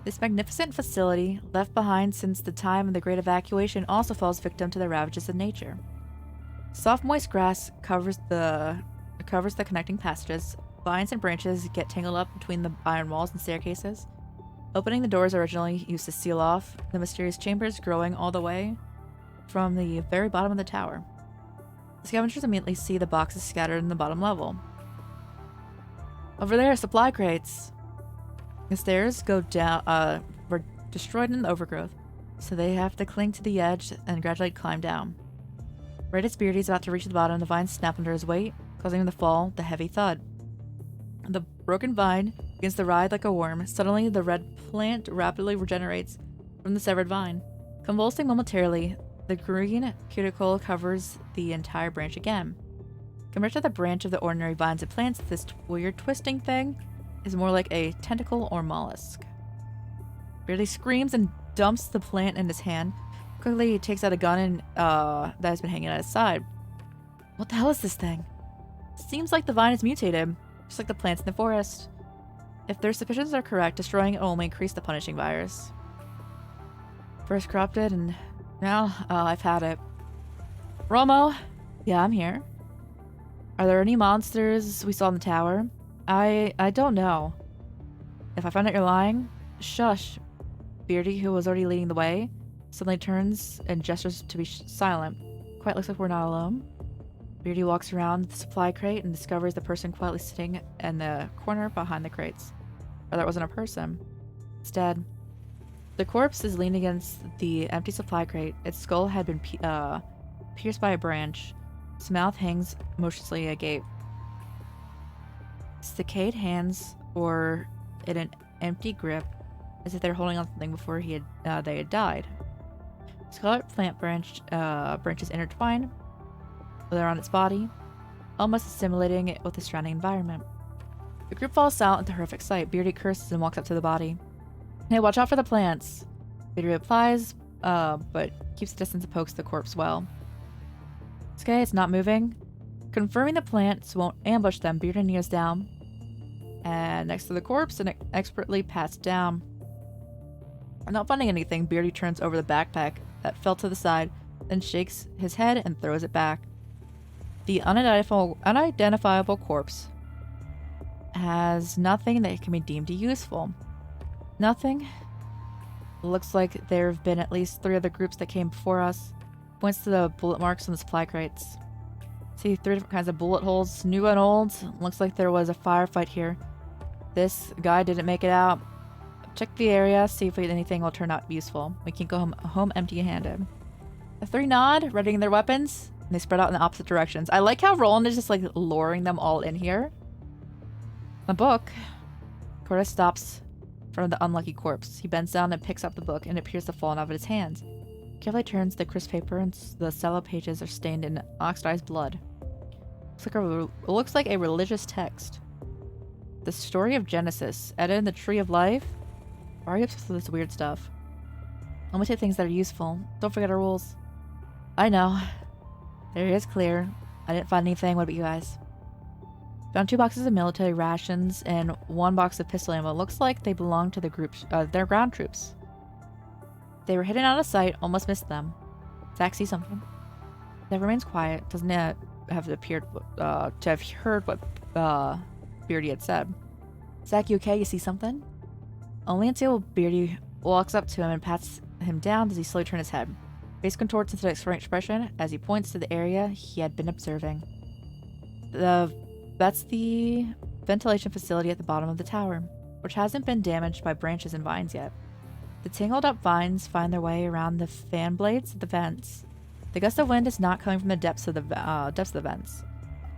This magnificent facility, left behind since the time of the Great Evacuation, also falls victim to the ravages of nature. Soft, moist grass covers the connecting passages. Vines and branches get tangled up between the iron walls and staircases, opening the doors originally used to seal off the mysterious chambers growing all the way from the very bottom of the tower. The scavengers immediately see the boxes scattered in the bottom level. Over there, supply crates. The stairs go down, were destroyed in the overgrowth, so they have to cling to the edge and gradually climb down. Right as Beardy's about to reach the bottom, the vines snap under his weight, causing him to fall with a heavy thud. The broken vine begins to writhe like a worm. Suddenly, the red plant rapidly regenerates from the severed vine. Convulsing momentarily, the green cuticle covers the entire branch again. Compared to the branch of the ordinary vines and plants, this weird twisting thing is more like a tentacle or mollusk. Beardy screams and dumps the plant in his hand. Quickly, he takes out a gun that has been hanging at his side. What the hell is this thing? Seems like the vine is mutated, just like the plants in the forest. If their suspicions are correct, destroying it will only increase the punishing virus. First corrupted, and now I've had it. Romo! Yeah, I'm here. Are there any monsters we saw in the tower? I don't know. If I find out you're lying, shush. Beardy, who was already leading the way, suddenly turns and gestures to be silent. Quite looks like we're not alone. Beardy walks around the supply crate and discovers the person quietly sitting in the corner behind the crates. Or that wasn't a person. It's dead. The corpse is leaning against the empty supply crate. Its skull had been pierced by a branch. Its mouth hangs motionlessly agape. Its decayed hands were in an empty grip, as if they were holding on to something before they had died. Scarlet plant branches intertwine around its body, almost assimilating it with the surrounding environment. The group falls silent at the horrific sight. Beardy curses and walks up to the body. Hey, watch out for the plants. Beardy replies, but keeps distance and pokes the corpse well. It's okay, it's not moving. Confirming the plants won't ambush them, Beardy kneels down, and next to the corpse and expertly pats down. Not finding anything, Beardy turns over the backpack that fell to the side, then shakes his head and throws it back. The unidentifiable corpse has nothing that can be deemed useful. Nothing. Looks like there have been at least 3 other groups that came before us. Points to the bullet marks on the supply crates. See 3 different kinds of bullet holes, new and old. Looks like there was a firefight here. This guy didn't make it out. Check the area, see if anything will turn out useful. We can't go home empty-handed. The 3 nod, readying their weapons, and they spread out in the opposite directions. I like how Roland is just like luring them all in here. A book. Corda stops in front of the unlucky corpse. He bends down and picks up the book, and it appears to fall out of his hands. Carefully turns the crisp paper, and the cello pages are stained in oxidized blood. Looks like a religious text. The story of Genesis, edited in the Tree of Life. Why are you obsessed with this weird stuff? Only take things that are useful. Don't forget our rules. I know. There it is clear. I didn't find anything. What about you guys? Found 2 boxes of military rations and 1 box of pistol ammo. Looks like they belong to the group's, their ground troops. They were hidden out of sight. Almost missed them. Zach sees something. Zach remains quiet. Doesn't have appeared to have heard what Beardy had said. Zach, you okay? You see something? Only until Beardy walks up to him and pats him down does he slowly turn his head. Face contorts into an expression as he points to the area he had been observing. That's the ventilation facility at the bottom of the tower, which hasn't been damaged by branches and vines yet. The tangled up vines find their way around the fan blades of the vents. The gust of wind is not coming from the depths of the vents.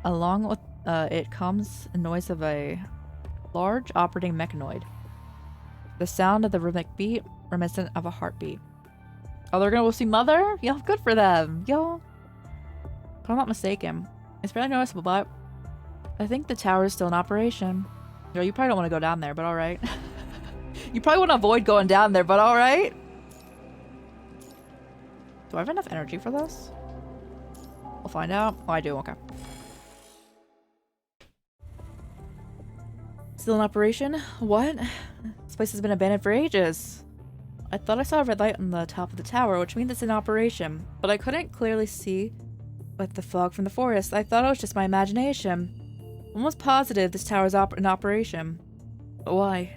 Along with it comes the noise of a large operating mechanoid. The sound of the rhythmic beat, reminiscent of a heartbeat. Oh, they're gonna see Mother? Yo, good for them. Yo. If I'm not mistaken, it's fairly noticeable, but I think the tower is still in operation. Yo, you probably don't want to go down there, but alright. You probably want to avoid going down there, but alright. Do I have enough energy for this? We'll find out. Oh, I do. Okay. Still in operation? What? This place has been abandoned for ages. I thought I saw a red light on the top of the tower, which means it's in operation, but I couldn't clearly see with the fog from the forest. I thought it was just my imagination. I'm almost positive this tower is in operation. But why?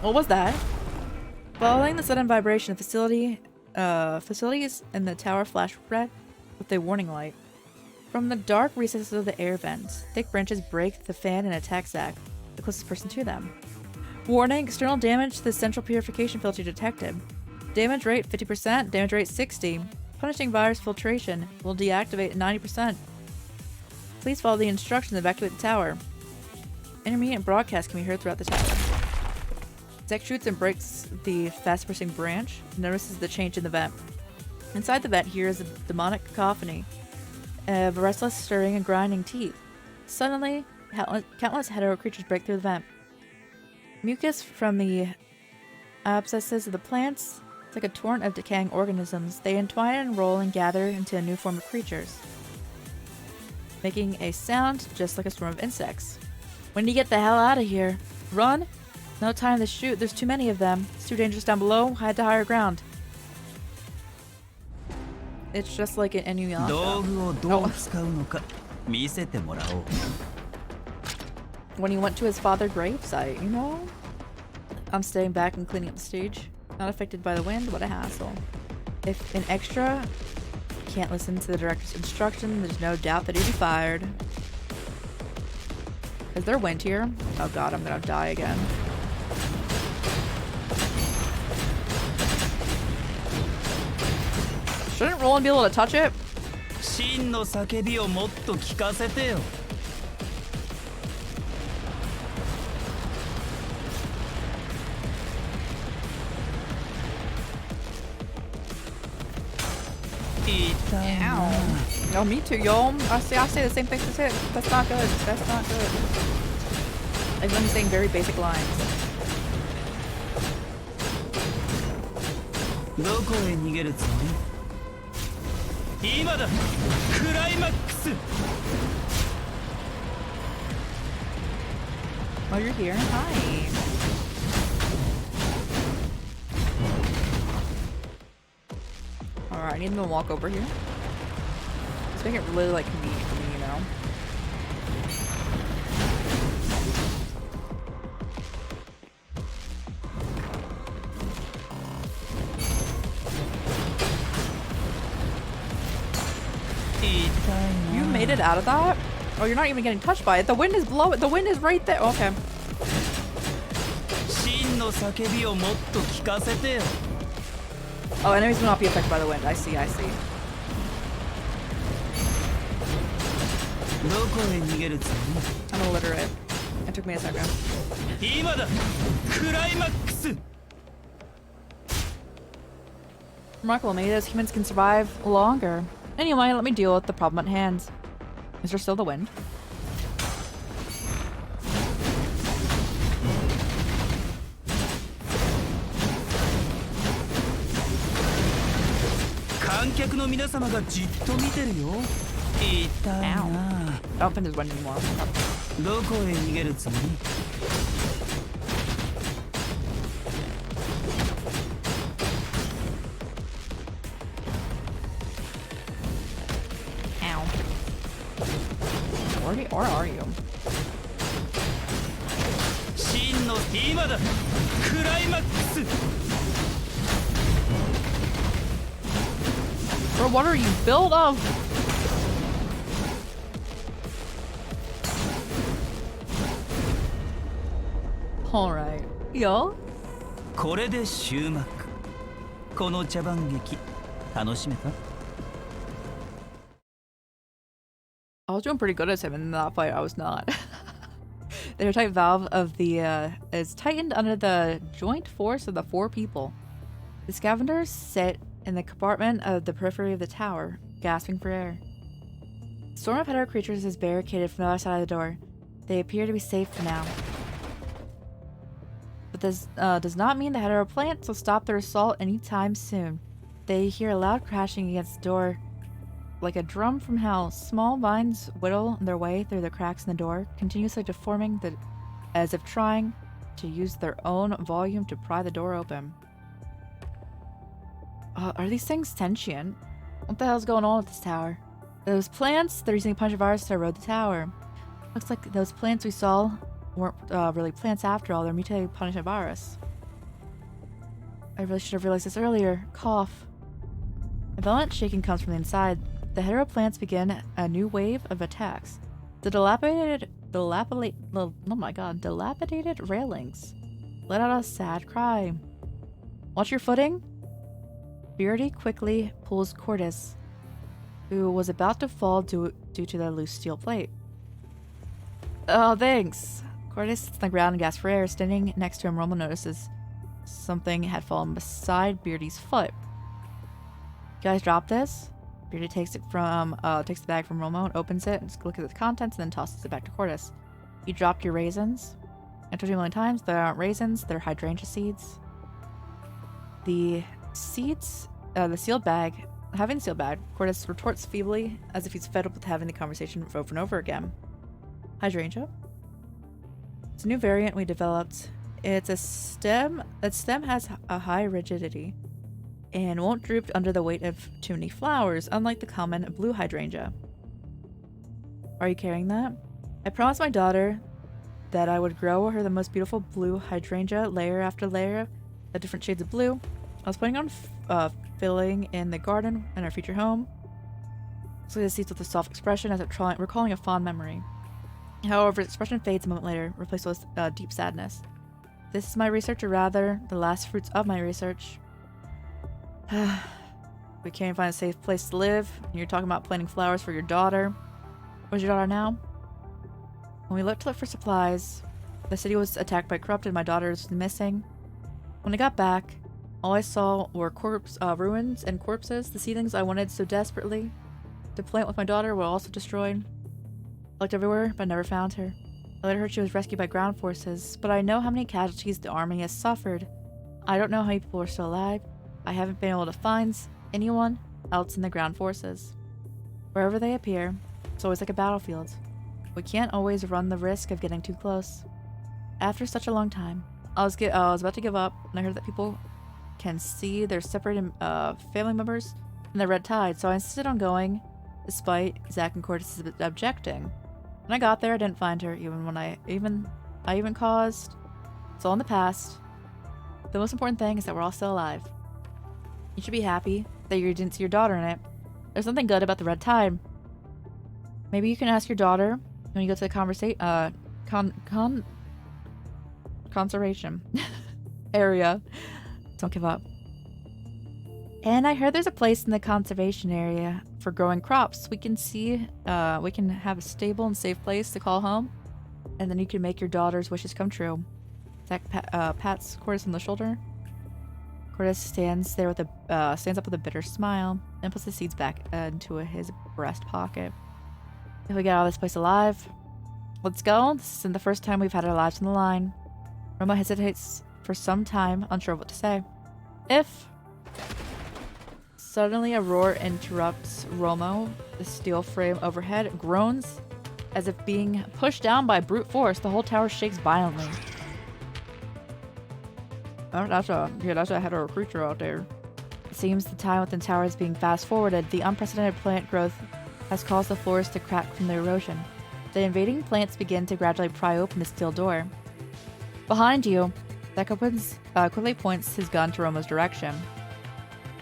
What was that? Following the sudden vibration, facilities in the tower flash red with a warning light. From the dark recesses of the air vents, thick branches break the fan and attack Zack, the closest person to them. Warning, external damage to the central purification filter detected. Damage rate 50%, damage rate 60. Punishing virus filtration will deactivate at 90%. Please follow the instructions to evacuate the tower. Intermediate broadcast can be heard throughout the tower. Zack shoots and breaks the fast-pressing branch and notices the change in the vent. Inside the vent, he hears a demonic cacophony of restless stirring and grinding teeth. Suddenly, countless hetero creatures break through the vent. Mucus from the abscesses of the plants, it's like a torrent of decaying organisms. They entwine and roll and gather into a new form of creatures, making a sound just like a swarm of insects. When do you get the hell out of here? Run? No time to shoot. There's too many of them. It's too dangerous down below. Hide to higher ground. It's just like an Inuyasha. When he went to his father's gravesite, you know? I'm staying back and cleaning up the stage. Not affected by the wind, what a hassle. If an extra can't listen to the director's instruction, there's no doubt that he'd be fired. Is there wind here? Oh god, I'm gonna die again. Shouldn't Roland be able to touch it? Ow. No, me too, yo. I say the same thing as him. That's not good. That's not good. I'm only saying very basic lines. Oh, you're here? Hi. Alright, I need them to walk over here. Let's make it really, like, convenient for me, you know? You made it out of that? Oh, you're not even getting touched by it. The wind is blowing. The wind is right there. Okay. Oh, enemies will not be affected by the wind. I see, I see. I'm illiterate. It took me a second. Remarkable, maybe those humans can survive longer. Anyway, let me deal with the problem at hand. Is there still the wind? Ow. I don't think there's wind anymore. Where are you? Bro, what are you built of? Alright. Yo? これで終幕。この茶番劇楽しめた？ I was doing pretty good as him in that fight. I was not. The airtight valve of the is tightened under the joint force of the 4 people. The scavengers sit in the compartment of the periphery of the tower, gasping for air. The storm of hetero creatures is barricaded from the other side of the door. They appear to be safe for now. But this does not mean the hetero plants will stop their assault anytime soon. They hear a loud crashing against the door. Like a drum from hell, small vines whittle their way through the cracks in the door, continuously deforming as if trying to use their own volume to pry the door open. Are these things sentient? What the hell's going on with this tower? Those plants, they're using a punch of virus to erode the tower. Looks like those plants we saw weren't really plants after all. They're mutated punishment virus. I really should have realized this earlier. Cough. A violent shaking comes from the inside. The hetero plants begin a new wave of attacks. The dilapidated railings let out a sad cry. Watch your footing. Beardy quickly pulls Cordis, who was about to fall due to the loose steel plate. Oh, thanks. Cordis sits on the ground and gasps for air. Standing next to him, Romo notices something had fallen beside Beardy's foot. You guys drop this? Beardy takes the bag from Romo and opens it and looks at the contents and then tosses it back to Cordis. You dropped your raisins. I told you a million times, they aren't raisins, they're hydrangea seeds. The seeds, the sealed bag, having the sealed bag, Cordis retorts feebly as if he's fed up with having the conversation over and over again. Hydrangea? It's a new variant we developed. It's a stem. That stem has a high rigidity and won't droop under the weight of too many flowers, unlike the common blue hydrangea. Are you carrying that? I promised my daughter that I would grow her the most beautiful blue hydrangea, layer after layer of different shades of blue. I was planning on filling in the garden in our future home. So the seeds with a soft expression as if recalling a fond memory. However, its expression fades a moment later, replaced with deep sadness. This is my research, or rather, the last fruits of my research. We can't find a safe place to live, and you're talking about planting flowers for your daughter. Where's your daughter now? When we looked to look for supplies, the city was attacked by corrupted. My daughter is missing. When I got back, all I saw were ruins and corpses. The seedlings I wanted so desperately to plant with my daughter were also destroyed. I looked everywhere, but never found her. I later heard she was rescued by ground forces, but I know how many casualties the army has suffered. I don't know how many people are still alive. I haven't been able to find anyone else in the ground forces. Wherever they appear, it's always like a battlefield. We can't always run the risk of getting too close. After such a long time, I was about to give up, and I heard that people can see their separated family members in the red tide, so I insisted on going, despite Zach and Cordis objecting. When I got there, I didn't find her, I even caused. It's all in the past. The most important thing is that we're all still alive. You should be happy that you didn't see your daughter in it. There's something good about the red tide. Maybe you can ask your daughter when you go to the conservation area. Don't give up. And I heard there's a place in the conservation area for growing crops. We can have a stable and safe place to call home, and then you can make your daughter's wishes come true. Zach pats Cordis on the shoulder. Cordis stands up with a bitter smile and puts the seeds back into his breast pocket. If we get out of this place alive, let's go. This isn't the first time we've had our lives on the line. Roma hesitates for some time, unsure of what to say. Suddenly a roar interrupts Romo. The steel frame overhead groans as if being pushed down by brute force. The whole tower shakes violently. That's a hetero creature out there. It seems the time within the tower is being fast forwarded. The unprecedented plant growth has caused the floors to crack from the erosion. The invading plants begin to gradually pry open the steel door. Behind you, Zach quickly points his gun to Romo's direction.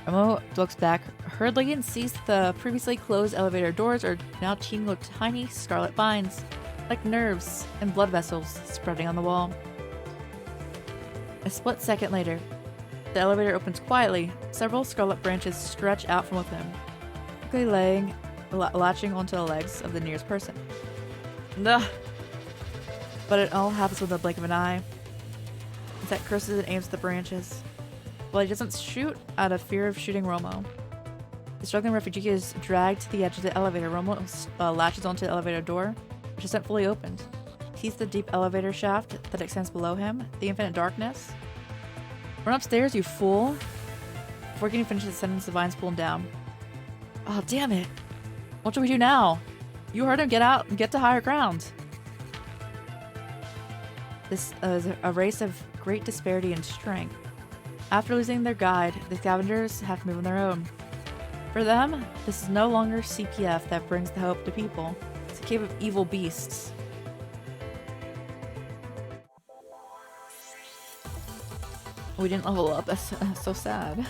Romo looks back, hurriedly and sees the previously closed elevator doors are now teeming with tiny scarlet vines, like nerves and blood vessels spreading on the wall. A split second later, the elevator opens quietly. Several scarlet branches stretch out from within, quickly latching onto the legs of the nearest person. Ugh. But it all happens with the blink of an eye. Zach curses and aims at the branches. While he doesn't shoot out of fear of shooting Romo. The struggling refugee is dragged to the edge of the elevator. Romo latches onto the elevator door, which isn't fully opened. He sees the deep elevator shaft that extends below him, the infinite darkness. Run upstairs, you fool! Before getting finished the sentence, the vines pull him down. Oh, damn it! What should we do now? You heard him, get out and get to higher ground! This is a race of great disparity in strength. After losing their guide, the scavengers have to move on their own. For them, this is no longer CPF that brings the hope to people. It's a cave of evil beasts. We didn't level up, that's so sad.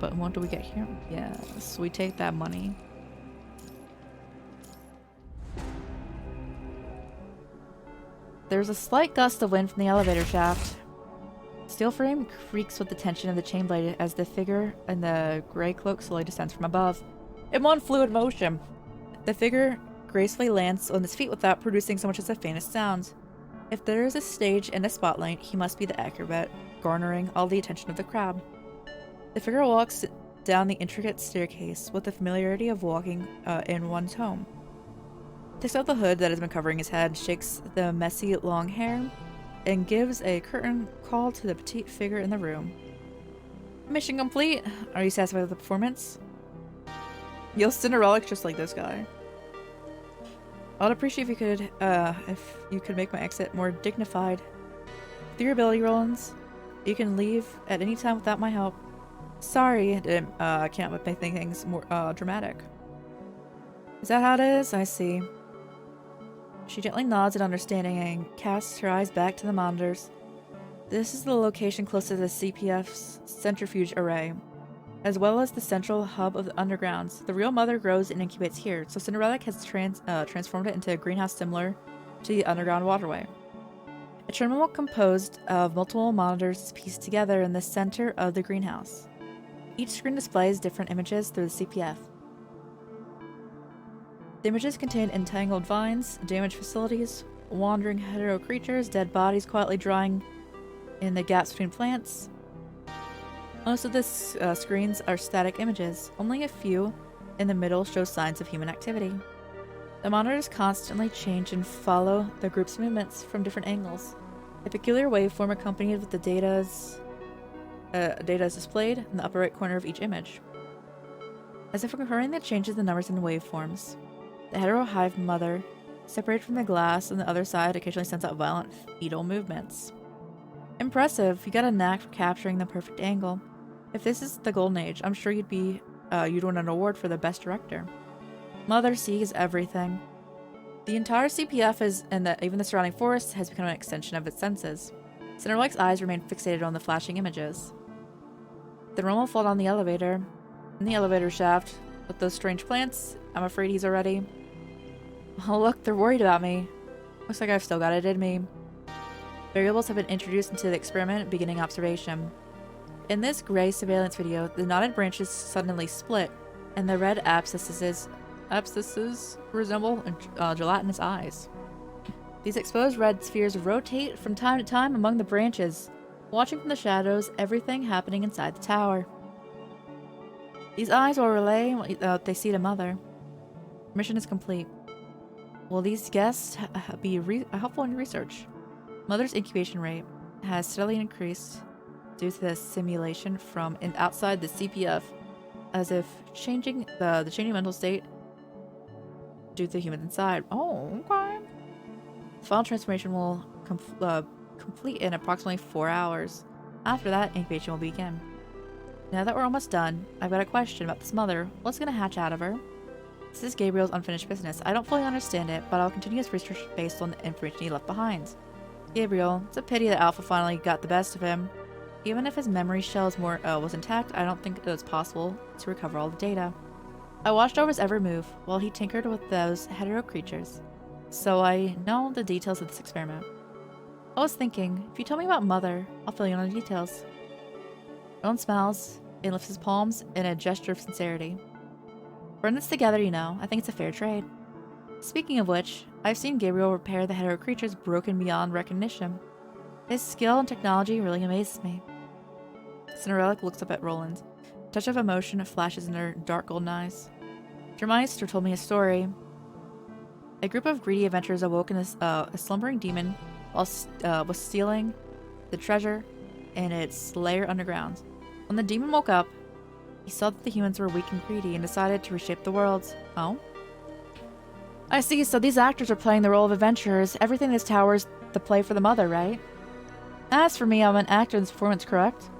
But what do we get here? Yes, we take that money. There's a slight gust of wind from the elevator shaft. Steel frame creaks with the tension of the chain blade as the figure in the gray cloak slowly descends from above. In one fluid motion, the figure gracefully lands on his feet without producing so much as the faintest sound. If there is a stage and a spotlight, he must be the acrobat, garnering all the attention of the crowd. The figure walks down the intricate staircase with the familiarity of walking in one's home. Takes out the hood that has been covering his head, shakes the messy long hair, and gives a curtain call to the petite figure in the room. Mission complete! Are you satisfied with the performance? Yo, Cinderella's just like this guy. I'd appreciate if you could make my exit more dignified. With your ability roll-ins, you can leave at any time without my help. Sorry, I can't make things more dramatic. Is that how it is? I see. She gently nods in understanding and casts her eyes back to the monitors. This is the location close to the CPF's centrifuge array, as well as the central hub of the undergrounds. The real mother grows and incubates here, so Cinderella has transformed it into a greenhouse similar to the underground waterway. A terminal composed of multiple monitors is pieced together in the center of the greenhouse. Each screen displays different images through the CPF. The images contain entangled vines, damaged facilities, wandering hetero creatures, dead bodies quietly drying in the gaps between plants. Most of the screens are static images. Only a few in the middle show signs of human activity. The monitors constantly change and follow the group's movements from different angles. A peculiar waveform accompanied with the data is displayed in the upper right corner of each image. As if comparing the changes in numbers and waveforms, the hetero hive mother, separated from the glass on the other side, occasionally sends out violent fetal movements. Impressive, you got a knack for capturing the perfect angle. If this is the golden age, I'm sure you'd win an award for the best director. Mother sees everything. The entire CPF and even the surrounding forest has become an extension of its senses. Cinderella's eyes remain fixated on the flashing images. Then Romo fell down the elevator. In the elevator shaft, with those strange plants, I'm afraid he's already... Oh look, they're worried about me. Looks like I've still got it in me. Variables have been introduced into the experiment, beginning observation. In this gray surveillance video, the knotted branches suddenly split, and the red abscesses resemble gelatinous eyes. These exposed red spheres rotate from time to time among the branches, watching from the shadows everything happening inside the tower. These eyes will relay what they see to Mother. Mission is complete. Will these guests be helpful in your research? Mother's incubation rate has steadily increased due to the simulation from outside the CPF, as if changing the changing mental state due to the humans inside. Oh, okay. The final transformation will complete in approximately 4 hours. After that, incubation will begin. Now that we're almost done, I've got a question about this mother. What's gonna hatch out of her? This is Gabriel's unfinished business. I don't fully understand it, but I'll continue his research based on the information he left behind. Gabriel, it's a pity that Alpha finally got the best of him. Even if his memory shell was intact, I don't think it was possible to recover all the data. I watched over his every move while he tinkered with those hetero creatures, so I know the details of this experiment. I was thinking, if you tell me about Mother, I'll fill you in on the details. Roland smiles and lifts his palms in a gesture of sincerity. We're in this together, you know. I think it's a fair trade. Speaking of which, I've seen Gabriel repair the hetero creatures broken beyond recognition. His skill and technology really amazes me. Cinderella looks up at Roland. A touch of emotion flashes in her dark golden eyes. Der Meister told me a story. A group of greedy adventurers awoke in a slumbering demon while was stealing the treasure in its lair underground. When the demon woke up, he saw that the humans were weak and greedy and decided to reshape the world. Oh? I see, so these actors are playing the role of adventurers. Everything in this tower is the play for the Mother, right? As for me, I'm an actor in this performance, correct?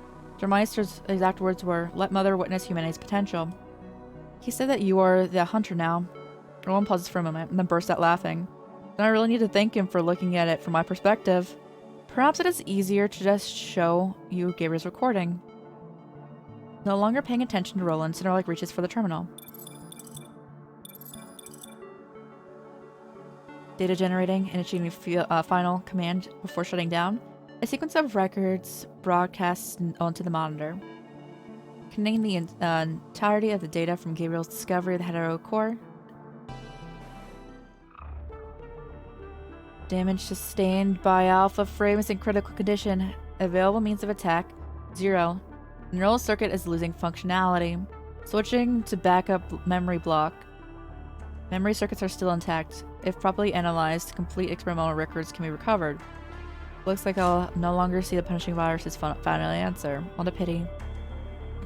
Der Meister's exact words were, let Mother witness humanity's potential. He said that you are the hunter now. Roland pauses for a moment and then bursts out laughing. Then I really need to thank him for looking at it from my perspective. Perhaps it is easier to just show you Gabriel's recording. No longer paying attention to Roland, Cinderella reaches for the terminal. Data generating, initiating final command before shutting down. A sequence of records broadcasts onto the monitor, containing the entirety of the data from Gabriel's discovery of the hetero core. Damage sustained by Alpha frame is in critical condition. Available means of attack, 0. Neural circuit is losing functionality. Switching to backup memory block. Memory circuits are still intact. If properly analyzed, complete experimental records can be recovered. Looks like I'll no longer see the punishing virus's final answer. What a pity.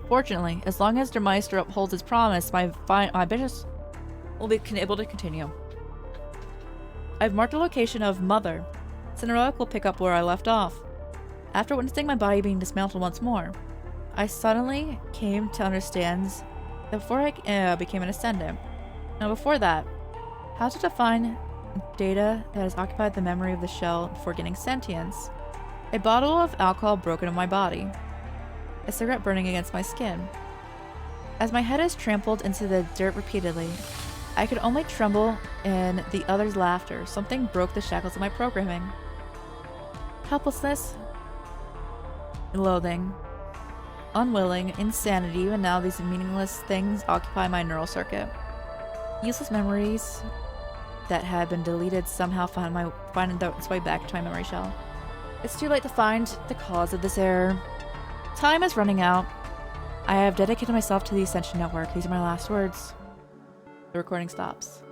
Fortunately, as long as Der Meister upholds his promise, my business will be able to continue. I've marked the location of Mother. Cinderella will pick up where I left off. After witnessing my body being dismantled once more, I suddenly came to understand that before I became an Ascendant. Now before that, how to define data that has occupied the memory of the shell before gaining sentience. A bottle of alcohol broken in my body. A cigarette burning against my skin. As my head is trampled into the dirt repeatedly, I could only tremble in the other's laughter. Something broke the shackles of my programming. Helplessness, loathing, unwilling, insanity. Even now, these meaningless things occupy my neural circuit. Useless memories that had been deleted somehow find its way back to my memory shell. It's too late to find the cause of this error. Time is running out. I have dedicated myself to the Ascension Network. These are my last words. The recording stops.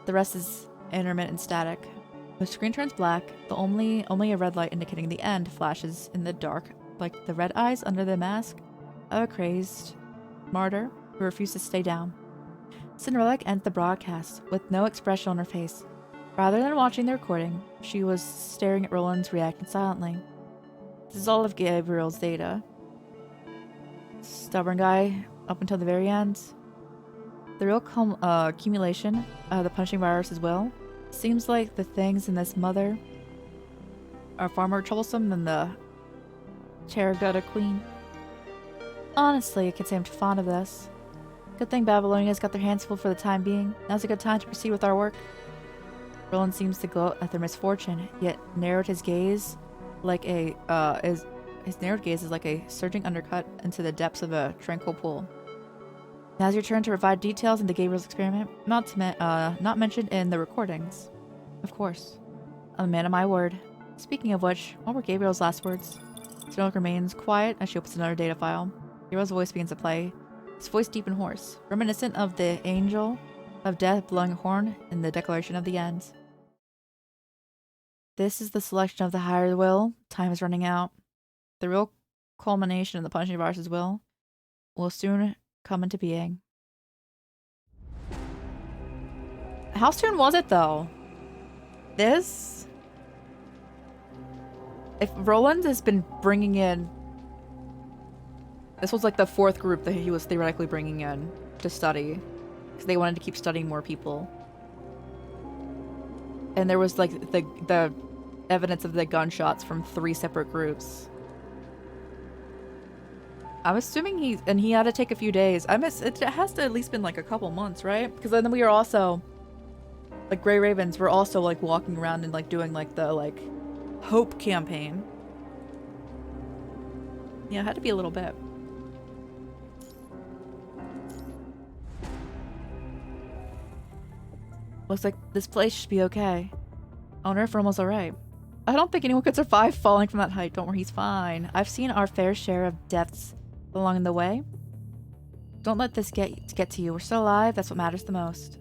The rest is intermittent static. The screen turns black. Only a red light indicating the end flashes in the dark, like the red eyes under the mask of a crazed martyr who refused to stay down. Cinderella ends the broadcast with no expression on her face. Rather than watching the recording, she was staring at Roland's reacting silently. This is all of Gabriel's data. Stubborn guy up until the very end. The real accumulation of the punishing virus as well. Seems like the things in this Mother are far more troublesome than the Terracotta Queen. Honestly, I can say I'm too fond of this. Good thing Babylonia's got their hands full for the time being. Now's a good time to proceed with our work. Roland seems to gloat at their misfortune, yet narrowed his gaze like a his narrowed gaze is like a surging undercut into the depths of a tranquil pool. Now's your turn to provide details into Gabriel's experiment, not mentioned in the recordings. Of course. I'm a man of my word. Speaking of which, what were Gabriel's last words? Snoke remains quiet as she opens another data file. Gabriel's voice begins to play, his voice deep and hoarse, reminiscent of the angel of death blowing a horn in the declaration of the end. This is the selection of the higher will. Time is running out. The real culmination of the punishing virus's will soon come into being. How soon was it, though? This? If Roland has been bringing in... This was like the 4th group that he was theoretically bringing in to study. Because they wanted to keep studying more people. And there was like the evidence of the gunshots from 3 separate groups. I'm assuming he had to take a few days. It has to at least been like a couple months, right? Because then we were also like Grey Ravens were also like walking around and like doing like the like hope campaign. Yeah, it had to be a little bit. Looks like this place should be okay. I wonder if Romel's alright. I don't think anyone could survive falling from that height. Don't worry, he's fine. I've seen our fair share of deaths along the way. Don't let this get to you. We're still alive. That's what matters the most.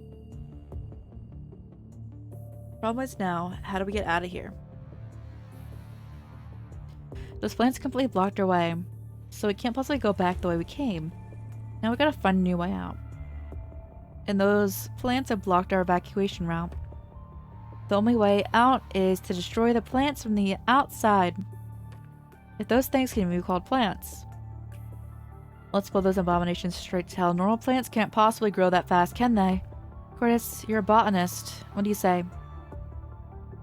Problem is now, how do we get out of here? Those plants completely blocked our way, so we can't possibly go back the way we came. Now we gotta find a new way out. And those plants have blocked our evacuation route. The only way out is to destroy the plants from the outside. If those things can be called plants. Let's blow those abominations straight to hell. Normal plants can't possibly grow that fast, can they? Curtis, you're a botanist. What do you say?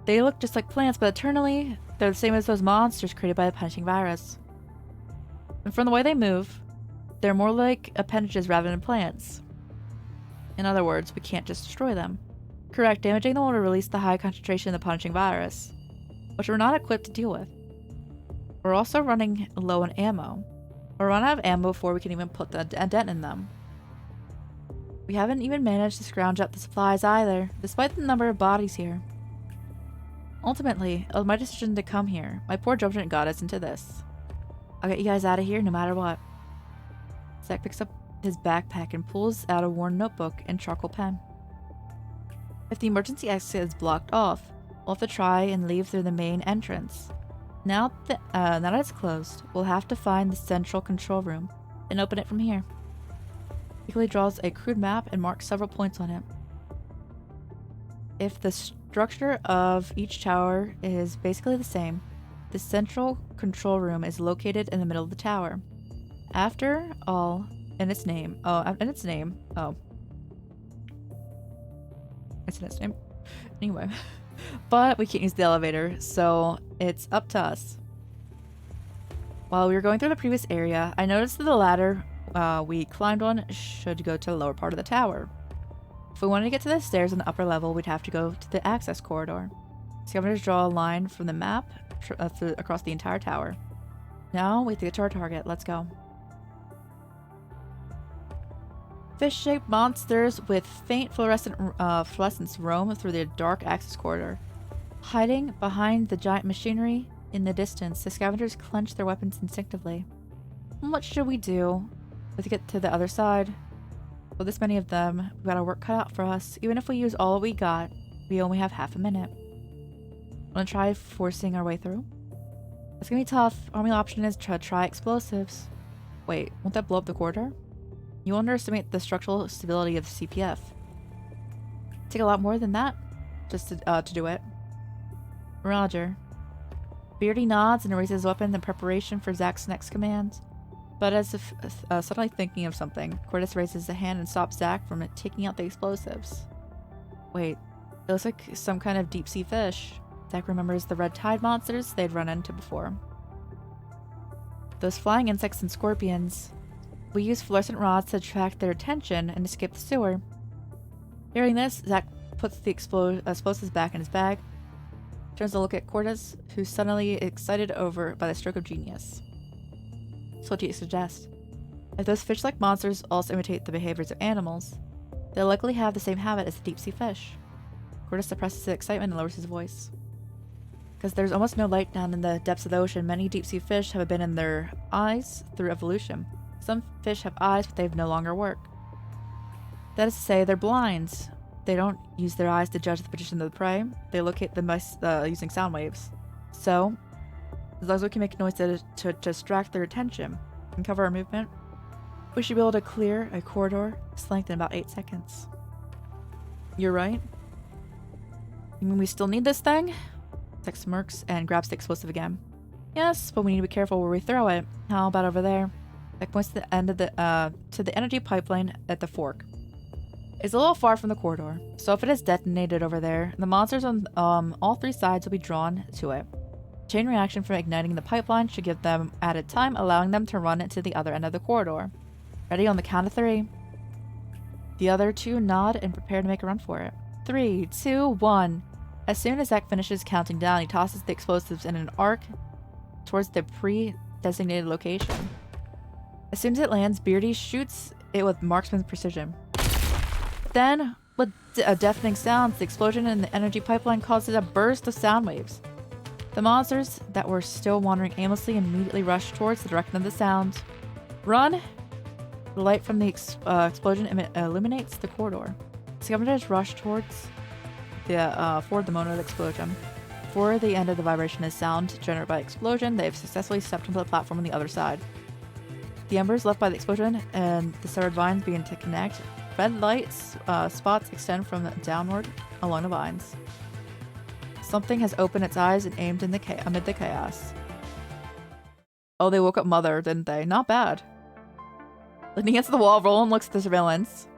They look just like plants, but eternally, they're the same as those monsters created by the punishing virus. And from the way they move, they're more like appendages rather than plants. In other words, we can't just destroy them. Correct, damaging them will release the high concentration of the punishing virus, which we're not equipped to deal with. We're also running low on ammo. We'll run out of ammo before we can even put a dent in them. We haven't even managed to scrounge up the supplies either, despite the number of bodies here. Ultimately, it was my decision to come here. My poor judgment got us into this. I'll get you guys out of here no matter what. Zach picks up his backpack and pulls out a worn notebook and charcoal pen. If the emergency exit is blocked off, we'll have to try and leave through the main entrance. Now that it's closed, we'll have to find the central control room and open it from here. He quickly draws a crude map and marks several points on it. If the structure of each tower is basically the same, the central control room is located in the middle of the tower. After all, It's in its name. Anyway. But we can't use the elevator, so it's up to us. While we were going through the previous area, I noticed that the ladder we climbed on should go to the lower part of the tower. If we wanted to get to the stairs on the upper level, we'd have to go to the access corridor. Scavengers draw a line from the map across the entire tower. Now we have to get to our target. Let's go. Fish-shaped monsters with faint fluorescence roam through the dark access corridor. Hiding behind the giant machinery in the distance, the scavengers clench their weapons instinctively. What should we do? We have to get to the other side. With this many of them, we've got our work cut out for us. Even if we use all we got, we only have half a minute. Wanna try forcing our way through? It's gonna be tough. Our only option is to try explosives. Wait, won't that blow up the corridor? You underestimate the structural stability of the CPF. Take a lot more than that just to do it. Roger. Beardy nods and raises his weapon in preparation for Zach's next command. But as if suddenly thinking of something, Cortis raises a hand and stops Zach from taking out the explosives. Wait, it looks like some kind of deep-sea fish. Zach remembers the red tide monsters they'd run into before. Those flying insects and scorpions. We use fluorescent rods to attract their attention and escape the sewer. Hearing this, Zach puts the explosives back in his bag, turns to look at Cortis, who's suddenly excited by the stroke of genius. So what do you suggest? If those fish-like monsters also imitate the behaviors of animals, they'll likely have the same habit as the deep-sea fish. Cortis suppresses his excitement and lowers his voice. Because there's almost no light down in the depths of the ocean, many deep-sea fish have been in their eyes through evolution. Some fish have eyes, but they no longer work. That is to say, they're blind. They don't use their eyes to judge the position of the prey. They locate the mice using sound waves. So, as long as we can make noise to distract their attention and cover our movement, we should be able to clear a corridor this length in about 8 seconds. You're right. You mean we still need this thing? Zach smirks and grabs the explosive again. Yes, but we need to be careful where we throw it. How about over there? Zach points to the end of the energy pipeline at the fork. It's a little far from the corridor, so if it is detonated over there, the monsters on all 3 sides will be drawn to it. Chain reaction from igniting the pipeline should give them added time, allowing them to run it to the other end of the corridor. Ready on the count of 3. The other two nod and prepare to make a run for it. 3, 2, 1. As soon as Zack finishes counting down, he tosses the explosives in an arc towards the pre-designated location. As soon as it lands, Beardy shoots it with marksman's precision. Then, with a deafening sound, the explosion in the energy pipeline causes a burst of sound waves. The monsters that were still wandering aimlessly immediately rush towards the direction of the sound. Run! The light from the explosion illuminates the corridor. Scavengers rush towards the moment of the explosion. Before the end of the vibration is sound generated by explosion, they have successfully stepped onto the platform on the other side. The embers left by the explosion and the severed vines begin to connect. Red lights spots extend from downward along the vines. Something has opened its eyes and aimed in amid the chaos. Oh, they woke up Mother, didn't they? Not bad. Leaning against the wall, Roland looks at the surveillance.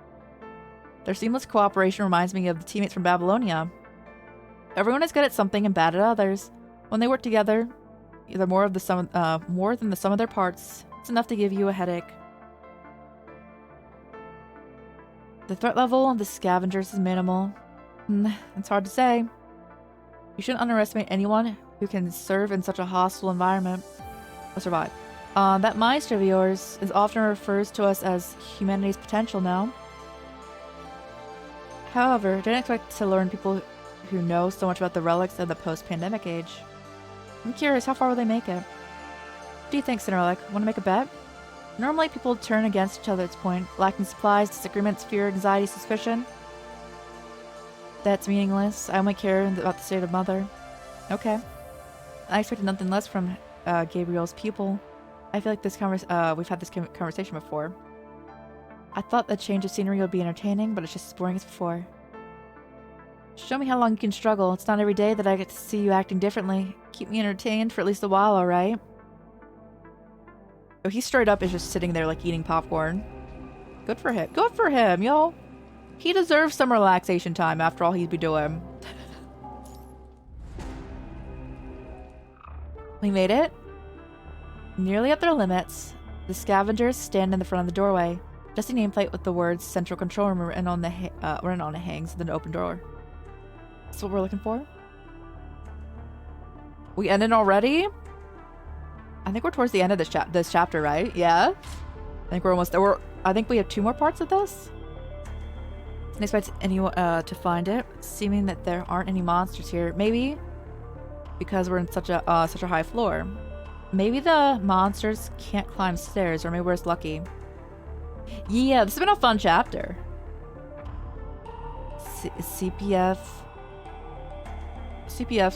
Their seamless cooperation reminds me of the teammates from Babylonia. Everyone is good at something and bad at others. When they work together, either more than the sum of their parts, it's enough to give you a headache. The threat level of the scavengers is minimal. It's hard to say. You shouldn't underestimate anyone who can serve in such a hostile environment or survive. That maestro of yours is often refers to us as humanity's potential now. However, don't expect to learn people who know so much about the relics of the post-pandemic age. I'm curious, how far will they make it? What do you think, Cinderella? Want to make a bet? Normally people turn against each other at this point, lacking supplies, disagreements, fear, anxiety, suspicion. That's meaningless. I only care about the state of Mother. Okay. I expected nothing less from Gabriel's people. I feel like we've had this conversation before. I thought the change of scenery would be entertaining, but it's just as boring as before. Show me how long you can struggle. It's not every day that I get to see you acting differently. Keep me entertained for at least a while, alright? Oh, he straight up is just sitting there like eating popcorn. Good for him. Good for him, yo! He deserves some relaxation time after all he'd be doing. We made it. Nearly at their limits, the scavengers stand in the front of the doorway. Just a nameplate with the words Central Control Room written on it hangs with an open door. That's what we're looking for. We ended already? I think we're towards the end of this chapter, right? Yeah? I think we're almost there. I think we have 2 more parts of this. Didn't expect anyone to find it, seeming that there aren't any monsters here. Maybe because we're in such a high floor. Maybe the monsters can't climb stairs, or maybe we're just lucky. Yeah, this has been a fun chapter. CPFs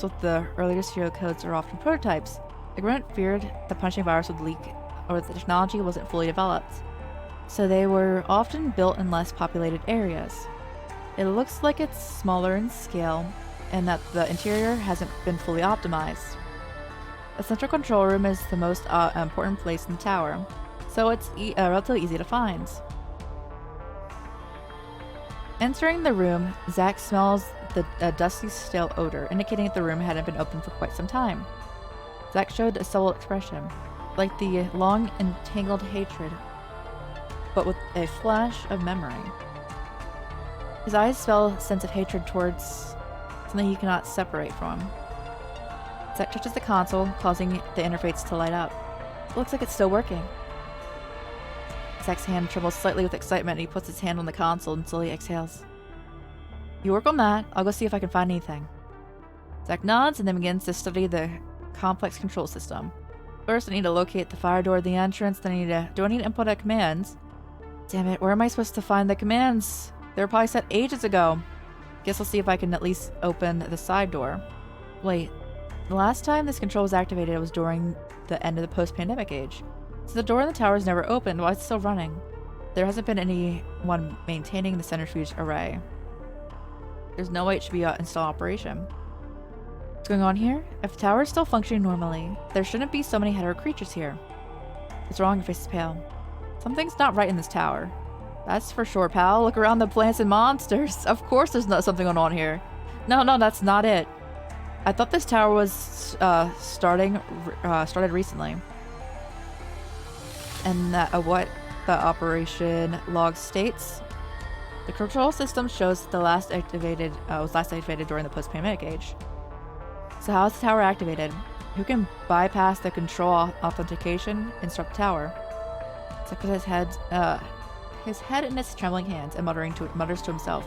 with the earlier serial codes are often prototypes. The government feared the punching virus would leak, or the technology wasn't fully developed. So they were often built in less populated areas. It looks like it's smaller in scale, and that the interior hasn't been fully optimized. The central control room is the most important place in the tower, so it's relatively easy to find. Entering the room, Zack smells the dusty, stale odor, indicating that the room hadn't been open for quite some time. Zack showed a subtle expression, like the long entangled hatred, but with a flash of memory. His eyes fell a sense of hatred towards something he cannot separate from. Zack touches the console, causing the interface to light up. It looks like it's still working. Zack's hand trembles slightly with excitement and he puts his hand on the console and slowly exhales. You work on that. I'll go see if I can find anything. Zack nods and then begins to study the complex control system. First, I need to locate the fire door at the entrance, then do I need to input a commands? Damn it, where am I supposed to find the commands? They were probably set ages ago. Guess I'll see if I can at least open the side door. Wait, the last time this control was activated was during the end of the post-pandemic age. So the door in the tower is never opened. Why is it still running? There hasn't been anyone maintaining the centrifuge array. There's no way it should be in still operation. What's going on here? If the tower is still functioning normally, there shouldn't be so many hetero creatures here. What's wrong? Your face is pale. Something's not right in this tower. That's for sure, pal. Look around the plants and monsters. Of course there's not something going on here. No, that's not it. I thought this tower was started recently. And that what the operation log states. The control system shows that the last activated was last activated during the post-pandemic age. So how is the tower activated? Who can bypass the control authentication and start the tower? Zack puts his head in his trembling hands and mutters to himself.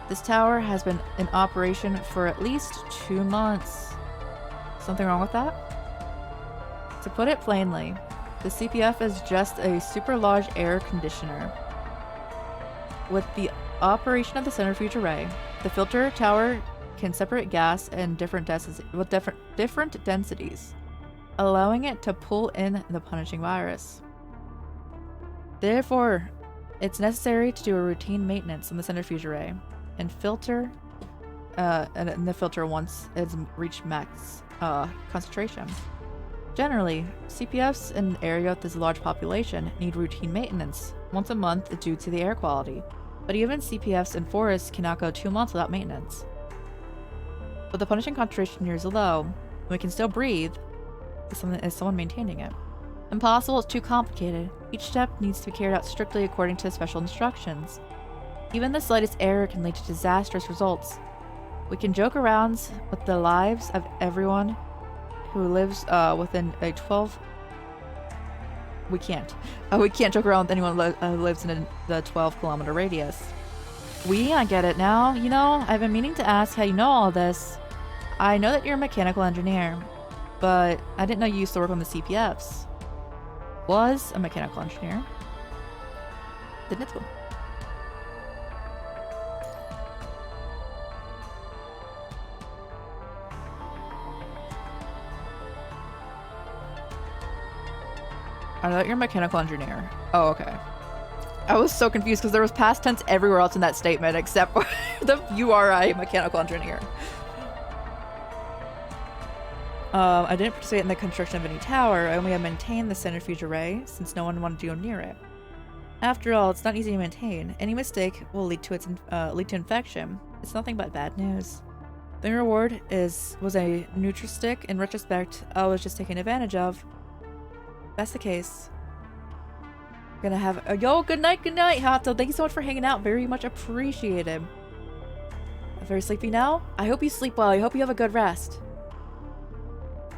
This tower has been in operation for at least 2 months. Something wrong with that? To put it plainly, the CPF is just a super large air conditioner. With the operation of the centrifuge array, the filter tower can separate gas in different densities, allowing it to pull in the punishing virus. Therefore, it's necessary to do a routine maintenance on the centrifuge array and filter, and the filter once it's reached max concentration. Generally, CPFs in an area with this large population need routine maintenance once a month due to the air quality, but even CPFs in forests cannot go 2 months without maintenance. But the punishing concentration here is low, and we can still breathe. Is someone maintaining it? Impossible, it's too complicated. Each step needs to be carried out strictly according to special instructions. Even the slightest error can lead to disastrous results. We can joke around with the lives of everyone who lives within a 12... We can't. We can't joke around with anyone who lives in the 12-kilometer radius. I get it now. You know, I've been meaning to ask how you know all this. I know that you're a mechanical engineer, but I didn't know you used to work on the CPFs. Was a mechanical engineer. Didn't it? I know that you're a mechanical engineer. Oh, okay. I was so confused because there was past tense everywhere else in that statement except for the you are a mechanical engineer. I didn't participate in the construction of any tower. I only have maintained the centrifuge array since no one wanted to go near it. After all, it's not easy to maintain. Any mistake will lead to infection. It's nothing but bad news. The reward was a Nutri-Stick. In retrospect, I was just taken advantage of. That's the case. Gonna have a yo, good night, Hato. Thank you so much for hanging out. Very much appreciated. I'm very sleepy now. I hope you sleep well. I hope you have a good rest.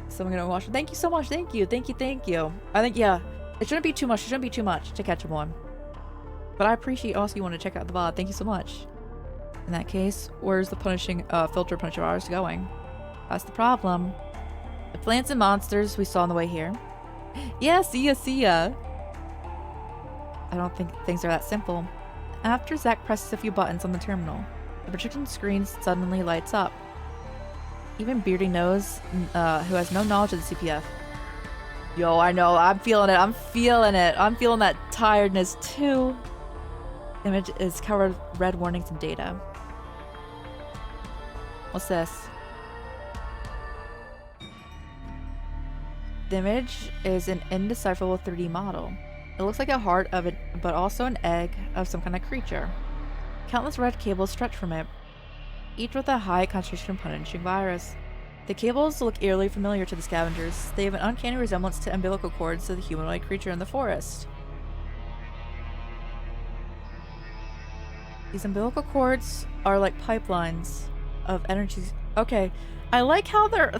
So I'm gonna watch. Thank you so much. Thank you. I think, yeah, it shouldn't be too much. To catch one. But I appreciate also you want to check out the VOD. Thank you so much. In that case, where's the filter punishing virus going? That's the problem. The plants and monsters we saw on the way here. Yeah, see ya. I don't think things are that simple. After Zack presses a few buttons on the terminal, the projection screen suddenly lights up. Even Beardy knows, who has no knowledge of the CPF. Yo, I know, I'm feeling it. I'm feeling that tiredness too. Image is covered with red warnings and data. What's this? The image is an indecipherable 3D model. It looks like a heart of it, but also an egg of some kind of creature. Countless red cables stretch from it, each with a high concentration of punishing virus. The cables look eerily familiar to the scavengers. They have an uncanny resemblance to umbilical cords of the humanoid creature in the forest. These umbilical cords are like pipelines of energy. Okay, I like how they're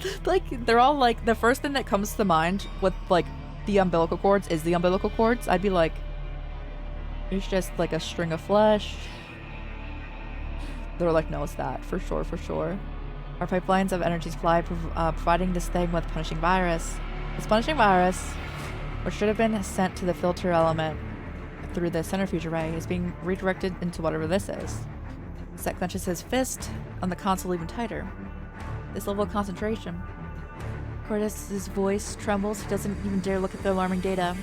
all like, the first thing that comes to mind with like the umbilical cords is the umbilical cords. I'd be like, it's just like a string of flesh. They're like, no, it's that for sure. Our pipelines of energy supply providing this thing with punishing virus. This punishing virus, which should have been sent to the filter element through the centrifuge array, is being redirected into whatever this is. Zack clenches his fist on the console even tighter. This level of concentration. Curtis's voice trembles. He doesn't even dare look at the alarming data.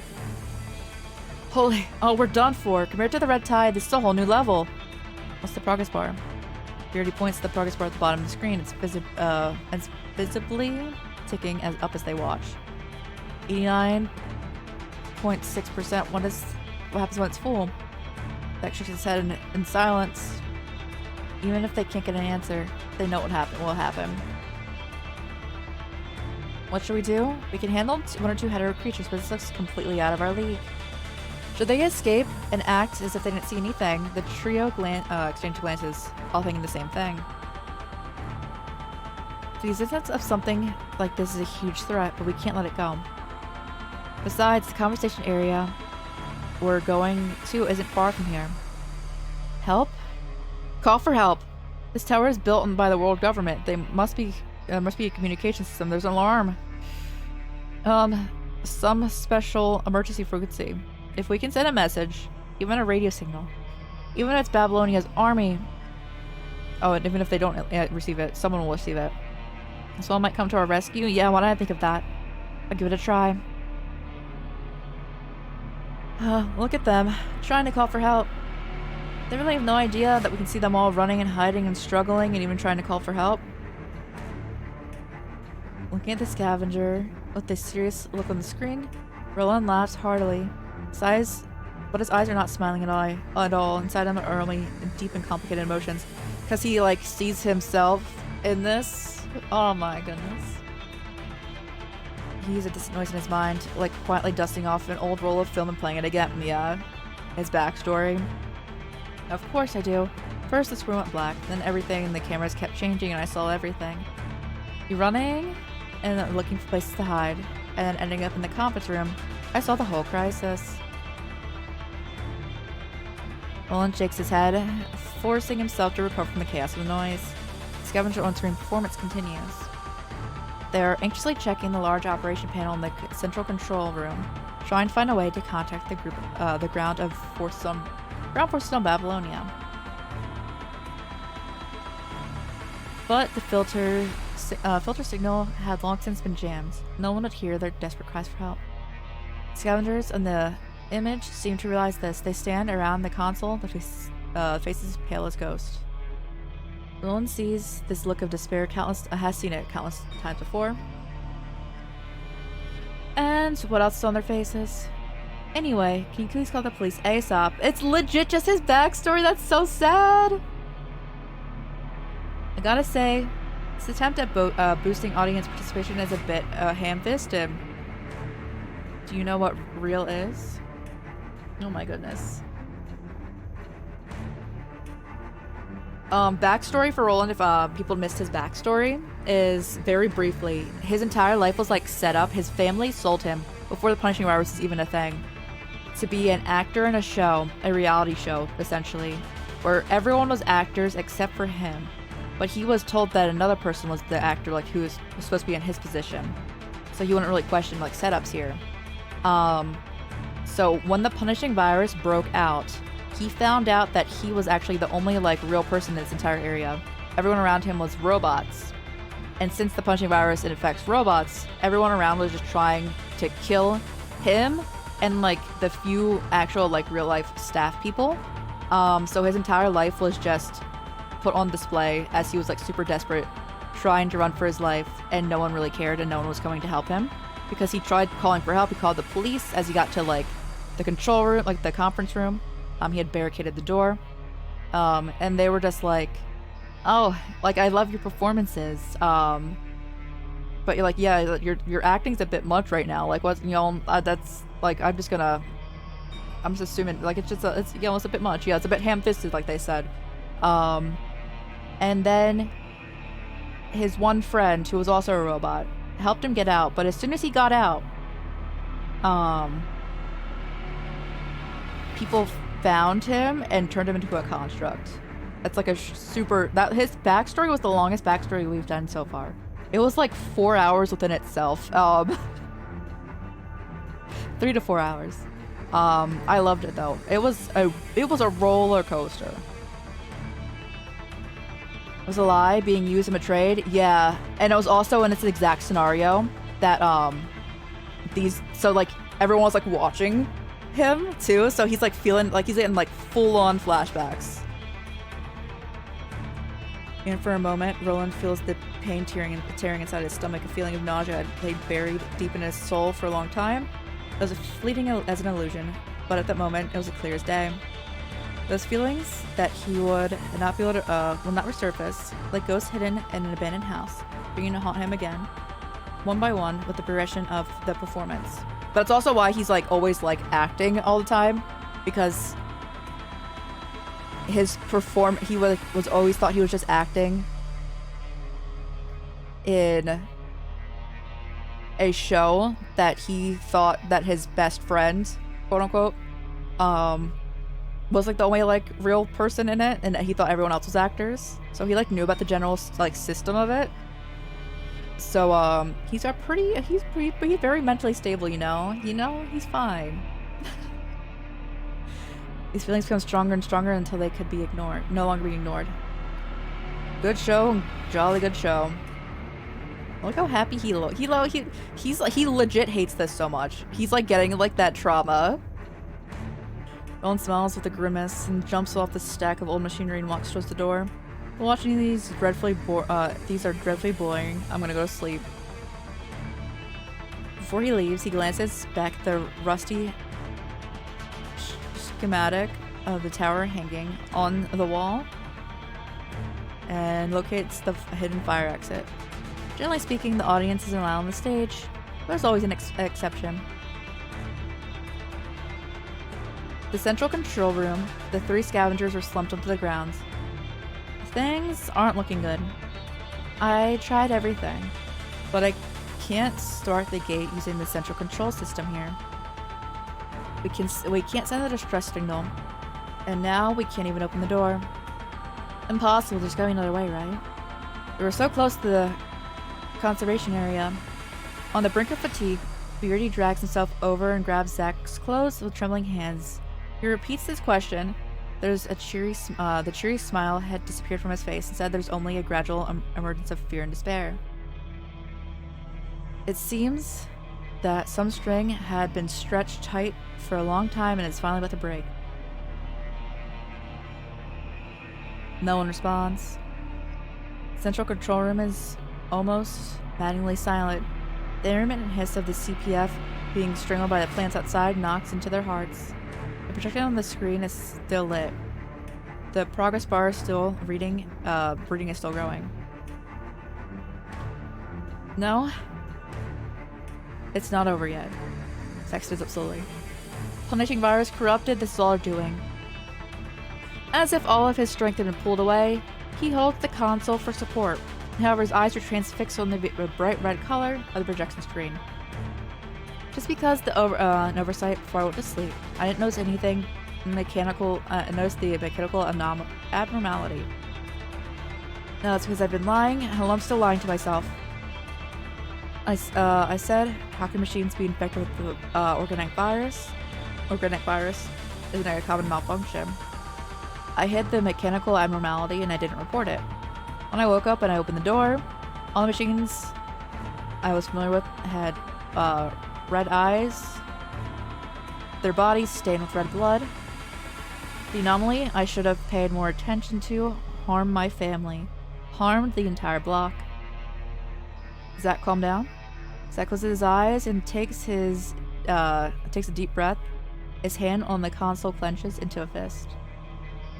Holy, oh, we're done for. Compared to the red tide, this is a whole new level. What's the progress bar? Beardy points to the progress bar at the bottom of the screen. It's visibly ticking up as they watch. 89.6%. What happens when it's full? Zack shakes his head in silence. Even if they can't get an answer, they know what will happen. What should we do? We can handle 1 or 2 hetero creatures, but this looks completely out of our league. Should they escape and act as if they didn't see anything? The trio exchange glances, all thinking the same thing. The existence of something like this is a huge threat, but we can't let it go. Besides, the conversation area we're going to isn't far from here. Help? Call for help. This tower is built by the world government. There must be a communication system. There's an alarm. Some special emergency frequency. If we can send a message, even a radio signal, even if it's Babylonia's army. Oh, and even if they don't receive it, someone will receive it. Someone might come to our rescue. Yeah, why didn't I think of that? I'll give it a try. Look at them, trying to call for help. They really have no idea that we can see them all running and hiding and struggling and even trying to call for help. Looking at the scavenger with a serious look on the screen, Roland laughs heartily. But his eyes are not smiling at all. Inside him are only deep and complicated emotions. Because he, like, sees himself in this. Oh my goodness. He hears a distant noise in his mind, like quietly dusting off an old roll of film and playing it again. Yeah, his backstory. Of course I do. First the screen went black, then everything in the cameras kept changing and I saw everything. You running and looking for places to hide, and then ending up in the conference room. I saw the whole crisis. Roland shakes his head, forcing himself to recover from the chaos of the noise. The scavenger on-screen performance continues. They are anxiously checking the large operation panel in the central control room, trying to find a way to contact the group, the ground forces on Babylonia. But the filter signal had long since been jammed. No one would hear their desperate cries for help. Scavengers in the image seem to realize this. They stand around the console, the faces as pale as ghosts. Roland sees this look of despair has seen it countless times before. And what else is on their faces? Anyway, can you please call the police ASAP? It's legit just his backstory. That's so sad. I gotta say, this attempt at boosting audience participation is a bit ham-fisted. Do you know what real is? Oh my goodness. Backstory for Roland, if people missed his backstory, is very briefly, his entire life was like set up. His family sold him before the punishing virus was even a thing to be an actor in a show, a reality show essentially, where everyone was actors except for him. But he was told that another person was the actor, like who was supposed to be in his position, so he wouldn't really question like setups here. So when the punishing virus broke out, he found out that he was actually the only like real person in this entire area. Everyone around him was robots. And since the punishing virus infects robots, everyone around was just trying to kill him and like the few actual like real life staff people. So his entire life was just put on display as he was like super desperate, trying to run for his life, and no one really cared and no one was coming to help him. Because he tried calling for help, he called the police as he got to like the control room, like the conference room. He had barricaded the door. And they were just like, oh, like, I love your performances. But you're like, yeah, your acting's a bit much right now. Like, what, you know, that's, like, I'm just assuming, like, it's, you know, it's a bit much. Yeah, it's a bit ham-fisted, like they said. And then his one friend, who was also a robot, helped him get out. But as soon as he got out, people found him and turned him into a construct. That's like a his backstory was the longest backstory we've done so far. It was like 4 hours within itself. 3 to 4 hours. I loved it though. It was a roller coaster. It was a lie being used and betrayed. Yeah, and it was also in its exact scenario that so like everyone was like watching him too, so he's like feeling like he's getting like full-on flashbacks. And for a moment, Roland feels the pain tearing inside his stomach, a feeling of nausea laid buried deep in his soul for a long time. It was fleeting as an illusion, but at that moment, it was as clear as day. Those feelings that he would not be able to, will not resurface, like ghosts hidden in an abandoned house, beginning to haunt him again, one by one, with the progression of the performance. But it's also why he's like always like acting all the time, because his he was always thought he was just acting in a show that he thought that his best friend, quote unquote, was like the only like real person in it, and that he thought everyone else was actors. So he like knew about the general like system of it. So he's very mentally stable, you know, he's fine. These feelings become stronger and stronger until they could be ignored, no longer be ignored. Good show, jolly good show. Look how happy he legit hates this so much. He's like getting like that trauma. Owen smiles with a grimace and jumps off the stack of old machinery and walks towards the door. Watching these are dreadfully boring. I'm gonna go to sleep. Before he leaves, he glances back at the rusty schematic of the tower hanging on the wall and locates the hidden fire exit. Generally speaking, the audience is allowed on the stage, but there's always an exception. The central control room, the 3 scavengers were slumped onto the ground. Things aren't looking good. I tried everything, but I can't start the gate using the central control system here. We can't send a distress signal, and now we can't even open the door. Impossible, there's going another way, right? We were so close to the conservation area. On the brink of fatigue, Beardy drags himself over and grabs Zach's clothes with trembling hands. He repeats his question. There's the cheery smile had disappeared from his face. Instead, there's only a gradual emergence of fear and despair. It seems that some string had been stretched tight for a long time and is finally about to break. No one responds. Central control room is almost maddeningly silent. The intermittent hiss of the CPF being strangled by the plants outside knocks into their hearts. The projector on the screen is still lit. The progress bar is still reading, reading is still growing. No, it's not over yet. Zach stands up slowly. Punishing virus corrupted, this is all our doing. As if all of his strength had been pulled away, he holds the console for support. However, his eyes are transfixed on the bright red color of the projection screen. Just because an oversight before I went to sleep, I didn't notice anything mechanical. I noticed the mechanical abnormality. No, it's because I've been lying. Hell, I'm still lying to myself. I said, how can machines be infected with the organic virus? Organic virus isn't a common malfunction. I hid the mechanical abnormality and I didn't report it. When I woke up and I opened the door, all the machines I was familiar with had red eyes, their bodies stained with red blood. The anomaly I should have paid more attention to harmed my family, harmed the entire block. Zach calmed down. Zach closes his eyes and takes a deep breath. His hand on the console clenches into a fist.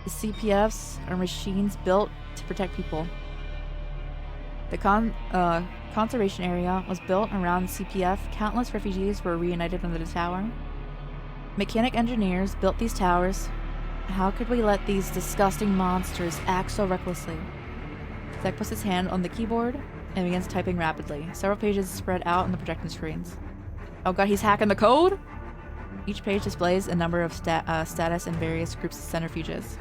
The CPFs are machines built to protect people. The conservation area was built around the CPF. Countless refugees were reunited under the tower. Mechanic engineers built these towers. How could we let these disgusting monsters act so recklessly? Zach puts his hand on the keyboard and begins typing rapidly. Several pages spread out on the projection screens. Oh god, he's hacking the code? Each page displays a number of status and various groups of centrifuges.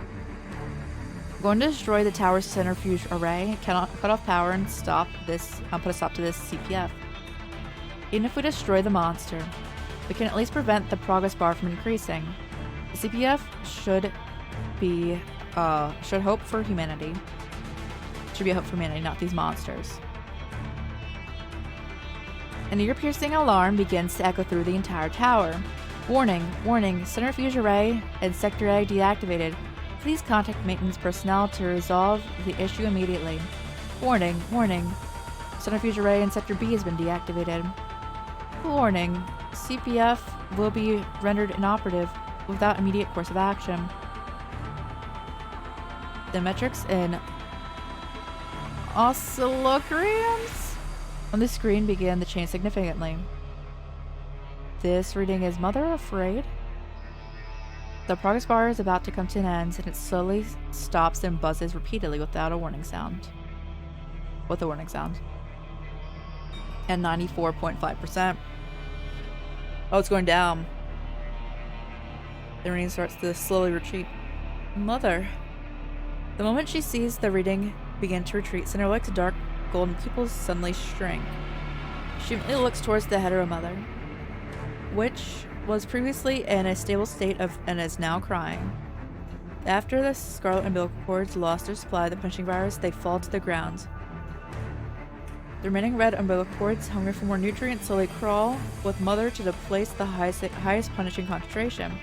Going to destroy the tower's centrifuge array, cannot cut off power and put a stop to this CPF. Even if we destroy the monster, we can at least prevent the progress bar from increasing. The CPF should hope for humanity. Should be a hope for humanity, not these monsters. An ear-piercing alarm begins to echo through the entire tower. Warning, warning, centrifuge array and sector A deactivated. Please contact maintenance personnel to resolve the issue immediately. Warning, warning, centrifuge array in sector B has been deactivated. Warning, CPF will be rendered inoperative without immediate course of action. the metrics and oscillograms on the screen began to change significantly. This reading is Mother Afraid? The progress bar is about to come to an end, and it slowly stops and buzzes repeatedly without a warning sound. With a warning sound. And 94.5%. Oh, it's going down. The reading starts to slowly retreat. Mother. The moment she sees the reading begin to retreat, Cinderla's dark golden pupils suddenly shrink. She immediately looks towards the hetero mother, which was previously in a stable state and is now crying. After the scarlet umbilical cords lost their supply of the punching virus, they fall to the ground. The remaining red umbilical cords, hungry for more nutrients, slowly crawl with Mother to the place the highest punishing concentration.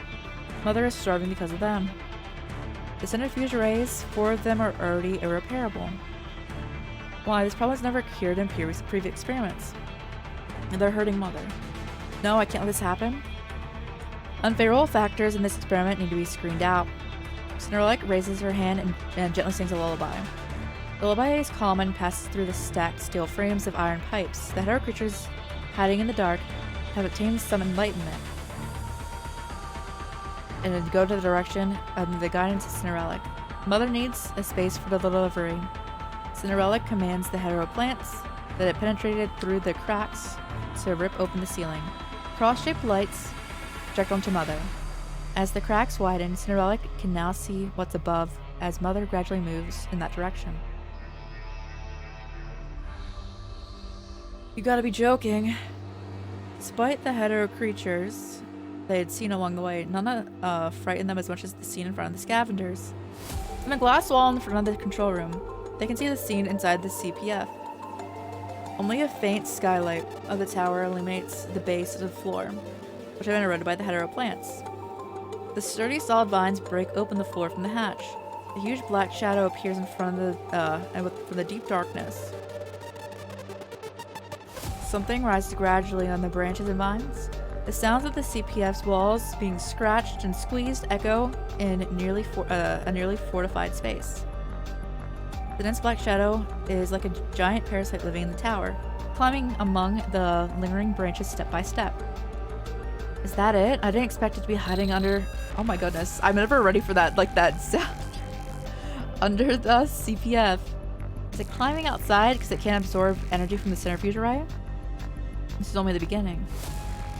Mother is starving because of them. The centrifuge rays, 4 of them are already irreparable. Why? This problem was never cured in previous experiments. And they're hurting Mother. No, I can't let this happen. Unfavorable factors in this experiment need to be screened out. Cinderella raises her hand and gently sings a lullaby. The lullaby is calm and passes through the stacked steel frames of iron pipes. The hetero creatures hiding in the dark have obtained some enlightenment and go to the direction of the guidance of Cinderella. Mother needs a space for the delivery. Cinderella commands the hetero plants that it penetrated through the cracks to rip open the ceiling. Cross-shaped lights project onto Mother. As the cracks widen, Cinderella can now see what's above as Mother gradually moves in that direction. You gotta be joking. Despite the hetero creatures they had seen along the way, none frightened them as much as the scene in front of the scavengers. From the glass wall in front of the control room, they can see the scene inside the CPF. Only a faint skylight of the tower illuminates the base of the floor, which have been eroded by the hetero plants. The sturdy solid vines break open the floor from the hatch. A huge black shadow appears in front of from the deep darkness. Something rises gradually on the branches and vines. The sounds of the CPF's walls being scratched and squeezed echo in a nearly fortified space. The dense black shadow is like a giant parasite living in the tower, climbing among the lingering branches step by step. Is that it? I didn't expect it to be hiding under... Oh my goodness, I'm never ready for that, like that sound. Under the CPF. Is it climbing outside because it can't absorb energy from the centrifuge array? This is only the beginning.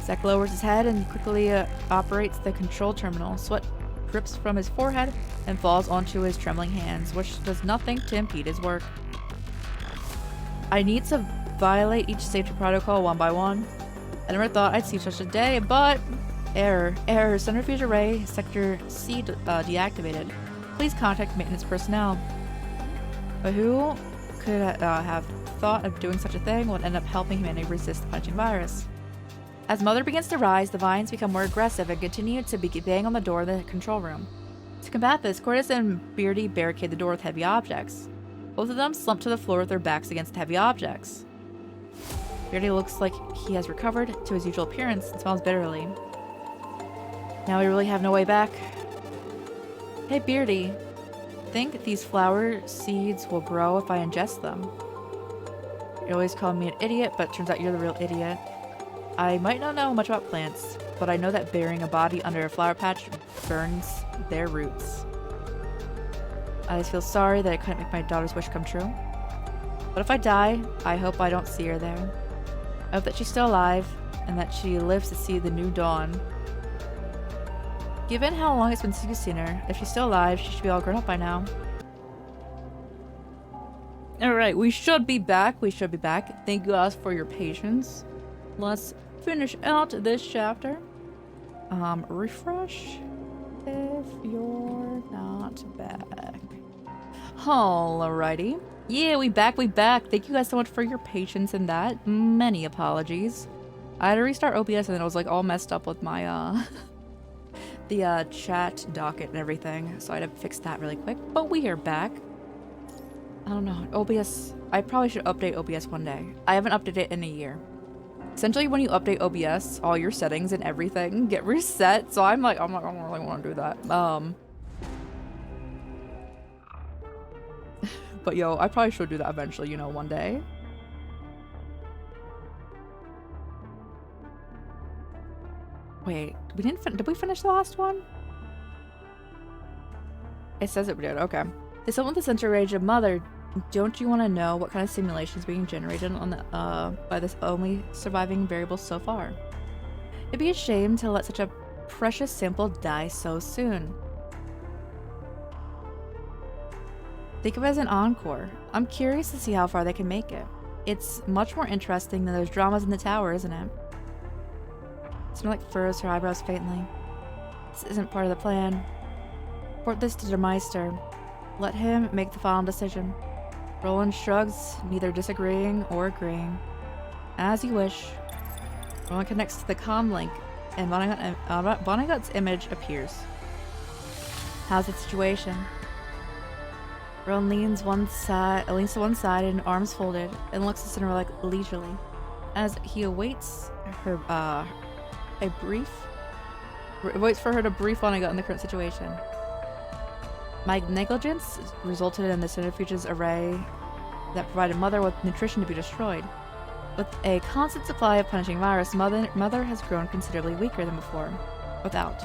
Zack lowers his head and quickly operates the control terminal. Sweat drips from his forehead and falls onto his trembling hands, which does nothing to impede his work. I need to violate each safety protocol one by one. I never thought I'd see such a day, but... Error. Centrifuge array sector C deactivated. Please contact maintenance personnel. But who could have thought of doing such a thing would end up helping humanity resist the punching virus? As Mother begins to rise, the vines become more aggressive and continue to bang on the door of the control room. To combat this, Cordis and Beardy barricade the door with heavy objects. Both of them slump to the floor with their backs against heavy objects. Beardy looks like he has recovered to his usual appearance and smiles bitterly. Now we really have no way back. Hey Beardy, think these flower seeds will grow if I ingest them? You always call me an idiot, but turns out you're the real idiot. I might not know much about plants, but I know that burying a body under a flower patch burns their roots. I just feel sorry that I couldn't make my daughter's wish come true. But if I die, I hope I don't see her there. I hope that she's still alive, and that she lives to see the new dawn. Given how long it's been since you've seen her, if she's still alive, she should be all grown up by now. Alright, we should be back. Thank you guys for your patience. Let's finish out this chapter. Refresh if you're not back. Alrighty. Yeah, we back. Thank you guys so much for your patience in that. Many apologies. I had to restart OBS and then I was like all messed up with my the chat docket and everything, so I had to fix that really quick. But we are back. I don't know, OBS, I probably should update OBS one day. I haven't updated it in a year. Essentially, when you update OBS, all your settings and everything get reset, so I'm like, I don't really want to do that. But yo, I probably should do that eventually, you know, one day. Wait, we didn't did we finish the last one? It says it we did, okay. The someone with the center range of Mother, don't you want to know what kind of simulation is being generated on the by this only surviving variable so far? It'd be a shame to let such a precious sample die so soon. Think of it as an encore. I'm curious to see how far they can make it. It's much more interesting than those dramas in the tower, isn't it? Snorlax furrows her eyebrows faintly. This isn't part of the plan. Report this to Der Meister. Let him make the final decision. Roland shrugs, neither disagreeing or agreeing. As you wish. Roland connects to the comm link, and Vonnegut's image appears. How's the situation? Roland leans to one side and arms folded, and looks at Cinderella leisurely, as he awaits her waits for her to brief Vonnegut on the current situation. My negligence resulted in the centrifuge's array that provided Mother with nutrition to be destroyed. With a constant supply of punishing virus, Mother has grown considerably weaker than before. Without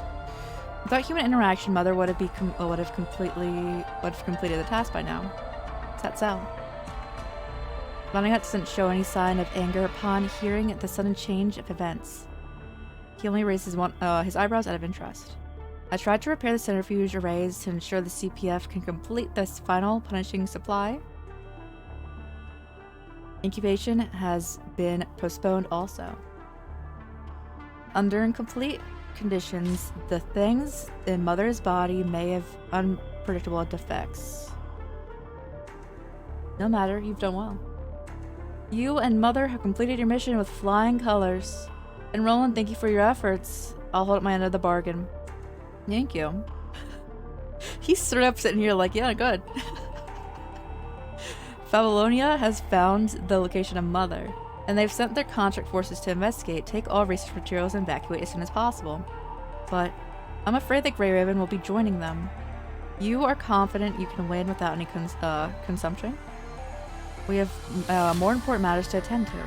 human interaction, Mother would have completed the task by now. Is that so? Vonnegut doesn't show any sign of anger upon hearing the sudden change of events. He only raises his eyebrows out of interest. I tried to repair the centrifuge arrays to ensure the CPF can complete this final punishing supply. Incubation has been postponed also. Under incomplete conditions, the things in Mother's body may have unpredictable defects. No matter, you've done well. You and Mother have completed your mission with flying colors. And Roland, thank you for your efforts. I'll hold up my end of the bargain. Thank you. He's straight up sitting here like, yeah, good. Babylonia has found the location of Mother, and they've sent their contract forces to investigate, take all research materials, and evacuate as soon as possible. But I'm afraid that Grey Raven will be joining them. You are confident you can win without any consumption? We have more important matters to attend to.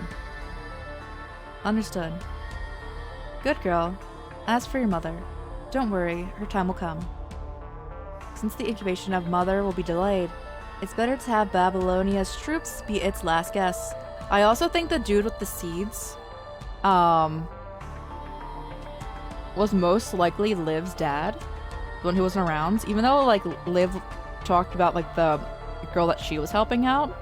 Understood. Good girl. As for your mother, don't worry, her time will come. Since the incubation of Mother will be delayed, it's better to have Babylonia's troops be its last guests. I also think the dude with the seeds, was most likely Liv's dad, the one who wasn't around. Even though, like, Liv talked about, like, the girl that she was helping out,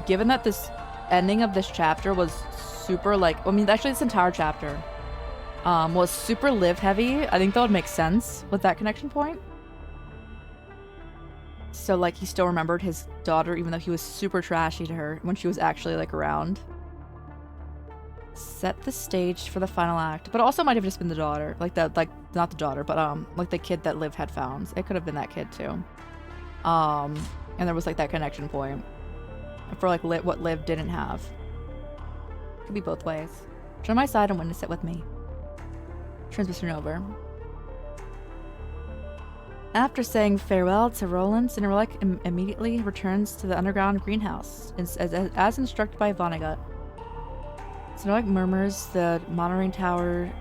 given that this ending of this chapter was super, like, I mean, actually this entire chapter, was super Liv heavy, I think that would make sense with that connection point. So, like, he still remembered his daughter, even though he was super trashy to her when she was actually, like, around. Set the stage for the final act. But also might have just been the daughter. Like, not the daughter, but, like, the kid that Liv had found. It could have been that kid, too. And there was, like, that connection point. For, like, what Liv didn't have. Could be both ways. Turn my side and witness it with me. Transmission over. After saying farewell to Roland, Cinderella immediately returns to the underground greenhouse, as instructed by Vonnegut. Cinderella murmurs the monitoring tower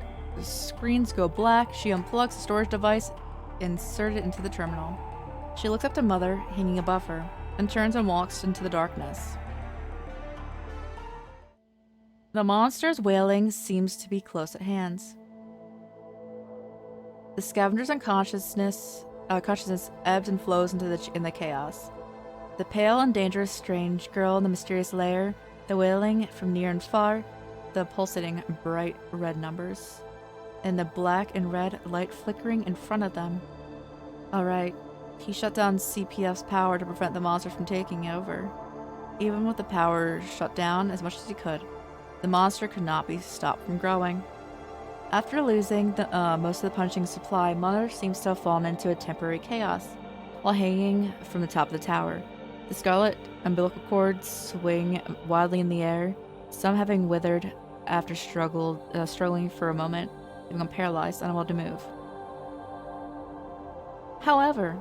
screens go black. She unplugs the storage device, inserted into the terminal. She looks up to Mother, hanging above her, and turns and walks into the darkness. The monster's wailing seems to be close at hand. The scavenger's consciousness ebbs and flows in the chaos. The pale and dangerous strange girl in the mysterious lair, the wailing from near and far, the pulsating bright red numbers, and the black and red light flickering in front of them. Alright, he shut down CPF's power to prevent the monster from taking over. Even with the power shut down as much as he could, the monster could not be stopped from growing. After losing most of the punishing supply, Mother seems to have fallen into a temporary chaos while hanging from the top of the tower. The scarlet umbilical cords swing wildly in the air, some having withered after struggling for a moment, leaving them paralyzed, unable to move. However,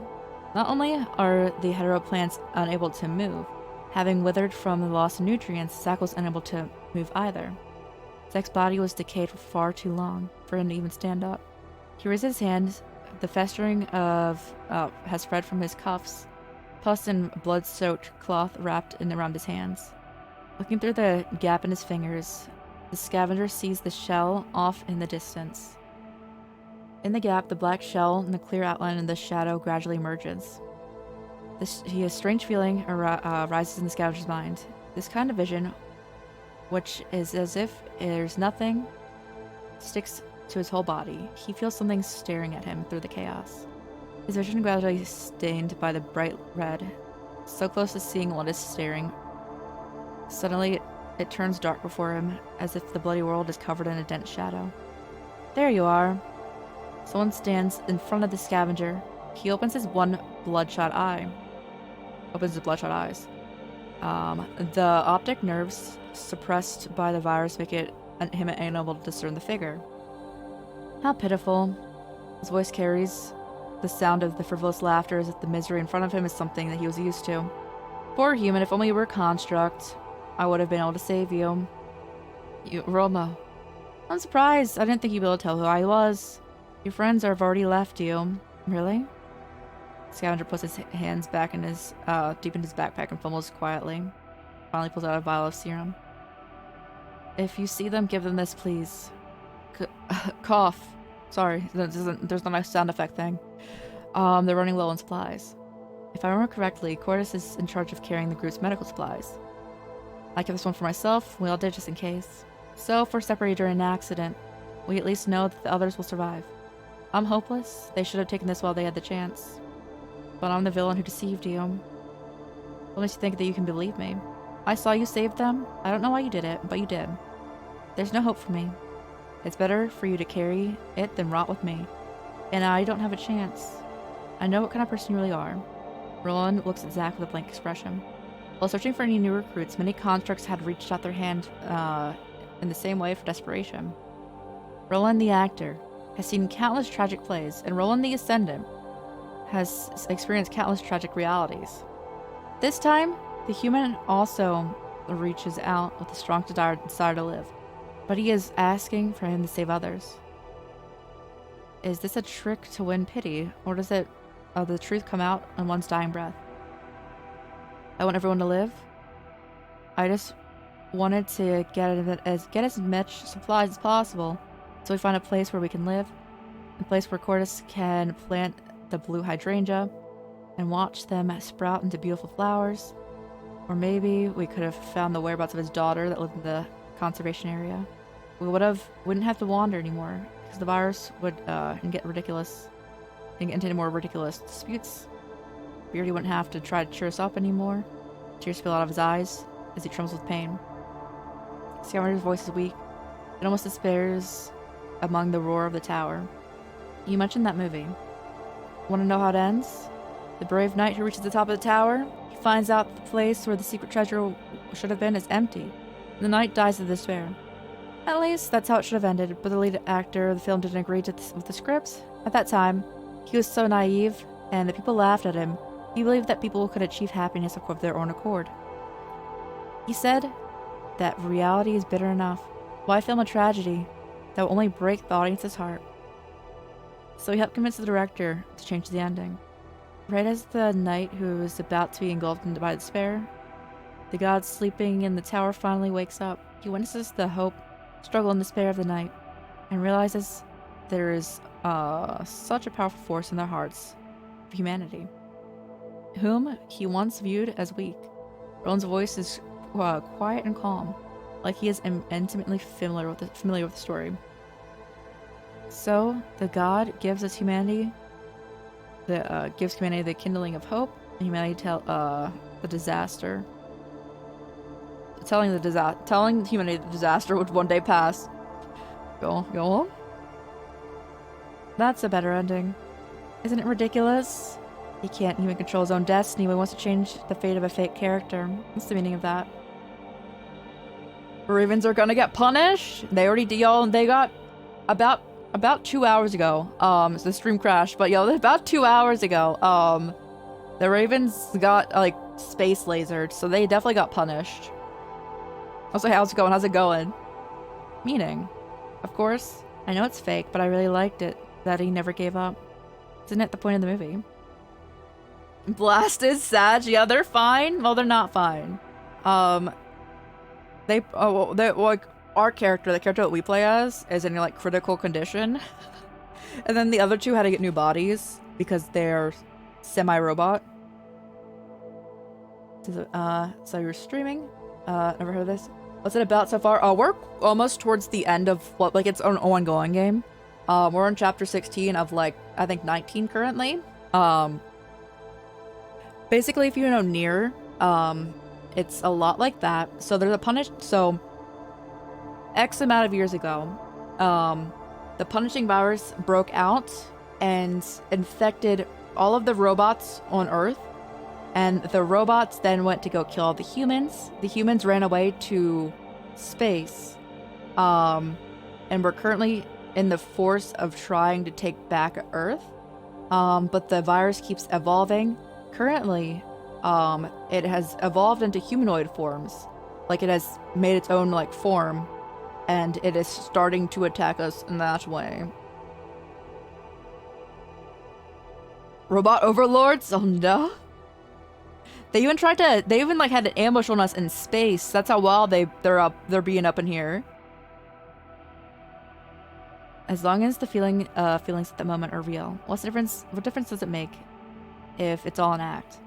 Not only are the hetero plants unable to move, having withered from the loss of nutrients, Zack was unable to move either. Zack's body was decayed for far too long for him to even stand up. He raised his hand. The festering has spread from his cuffs. Pus and blood-soaked cloth wrapped around his hands. Looking through the gap in his fingers, the scavenger sees the shell off in the distance. In the gap, the black shell and the clear outline in the shadow gradually merges. A strange feeling arises in the scavenger's mind. This kind of vision, which is as if there's nothing, sticks to his whole body. He feels something staring at him through the chaos. His vision gradually stained by the bright red, so close to seeing what is staring. Suddenly, it turns dark before him, as if the bloody world is covered in a dense shadow. There you are. Someone stands in front of the scavenger. He opens his bloodshot eyes. The optic nerves suppressed by the virus make him unable to discern the figure. How pitiful. His voice carries the sound of the frivolous laughter as if the misery in front of him is something that he was used to. Poor human, if only you were a construct, I would have been able to save you. Romo. I'm surprised. I didn't think you'd be able to tell who I was. Your friends have already left you. Really? Scavenger puts his hands back in his, deep in his backpack and fumbles quietly. Finally pulls out a vial of serum. If you see them, give them this, please. Cough. Sorry, there's not a sound effect thing. They're running low on supplies. If I remember correctly, Cordis is in charge of carrying the group's medical supplies. I kept this one for myself, we all did just in case. So, if we're separated during an accident, we at least know that the others will survive. I'm hopeless. They should have taken this while they had the chance. But I'm the villain who deceived you. What makes you think that you can believe me? I saw you save them. I don't know why you did it, but you did. There's no hope for me. It's better for you to carry it than rot with me. And I don't have a chance. I know what kind of person you really are. Roland looks at Zack with a blank expression. While searching for any new recruits, many constructs had reached out their hand in the same way for desperation. Roland the actor has seen countless tragic plays, and Roland the Ascendant has experienced countless tragic realities. This time, the human also reaches out with a strong desire to live, but he is asking for him to save others. Is this a trick to win pity, or does the truth come out in one's dying breath? I want everyone to live. I just wanted to get as much supplies as possible, so we find a place where we can live, a place where Cordis can plant the blue hydrangea and watch them sprout into beautiful flowers. Or maybe we could have found the whereabouts of his daughter that lived in the conservation area. We wouldn't have to wander anymore, because the virus would get ridiculous and get into more ridiculous disputes. Beardy wouldn't have to try to cheer us up anymore. Tears spill out of his eyes as he trembles with pain. Scavenger's voice is weak. It almost despairs among the roar of the tower. You mentioned that movie. Want to know how it ends? The brave knight who reaches the top of the tower, he finds out the place where the secret treasure should have been is empty. The knight dies of despair. At least, that's how it should have ended, but the lead actor of the film didn't agree with the script. At that time, he was so naive, and the people laughed at him. He believed that people could achieve happiness of their own accord. He said that reality is bitter enough. Why film a tragedy that will only break the audience's heart? So he helped convince the director to change the ending. Right as the knight who is about to be engulfed by despair, the god sleeping in the tower finally wakes up. He witnesses the hope, struggle, and despair of the knight, and realizes there is such a powerful force in their hearts of humanity, whom he once viewed as weak. Roland's voice is quiet and calm, like he is intimately familiar with the story. So the god gives humanity the kindling of hope, and humanity the disaster. Telling humanity the disaster would one day pass. Go on. That's a better ending. Isn't it ridiculous? He can't even control his own destiny, but he wants to change the fate of a fake character. What's the meaning of that? Ravens are gonna get punished? They already did, y'all. They got about 2 hours ago. So the stream crashed, but about 2 hours ago, The Ravens got, like, space lasered, so they definitely got punished. Also, how's it going? How's it going? Meaning, of course, I know it's fake, but I really liked it that he never gave up. Isn't it the point of the movie? Blasted, Sag, yeah, they're fine. Well, they're not fine. They like, our character, the character that we play as, is in, like, critical condition. And then the other two had to get new bodies because they're semi-robot. So you're streaming? Never heard of this? What's it about so far? We're almost towards the end of what, like, it's an ongoing game. We're on chapter 16 of, like, I think 19 currently. Basically, if you know Nier, it's a lot like that. So there's a so X amount of years ago, the punishing virus broke out and infected all of the robots on Earth. And the robots then went to go kill all the humans. The humans ran away to space. And we're currently in the force of trying to take back Earth. But the virus keeps evolving. Currently, it has evolved into humanoid forms. Like, it has made its own, like, form. And it is starting to attack us in that way. Robot overlords? Oh no. They even like had an ambush on us in space. That's how well they're being up in here. As long as the feelings at the moment are real. What difference does it make if it's all an act?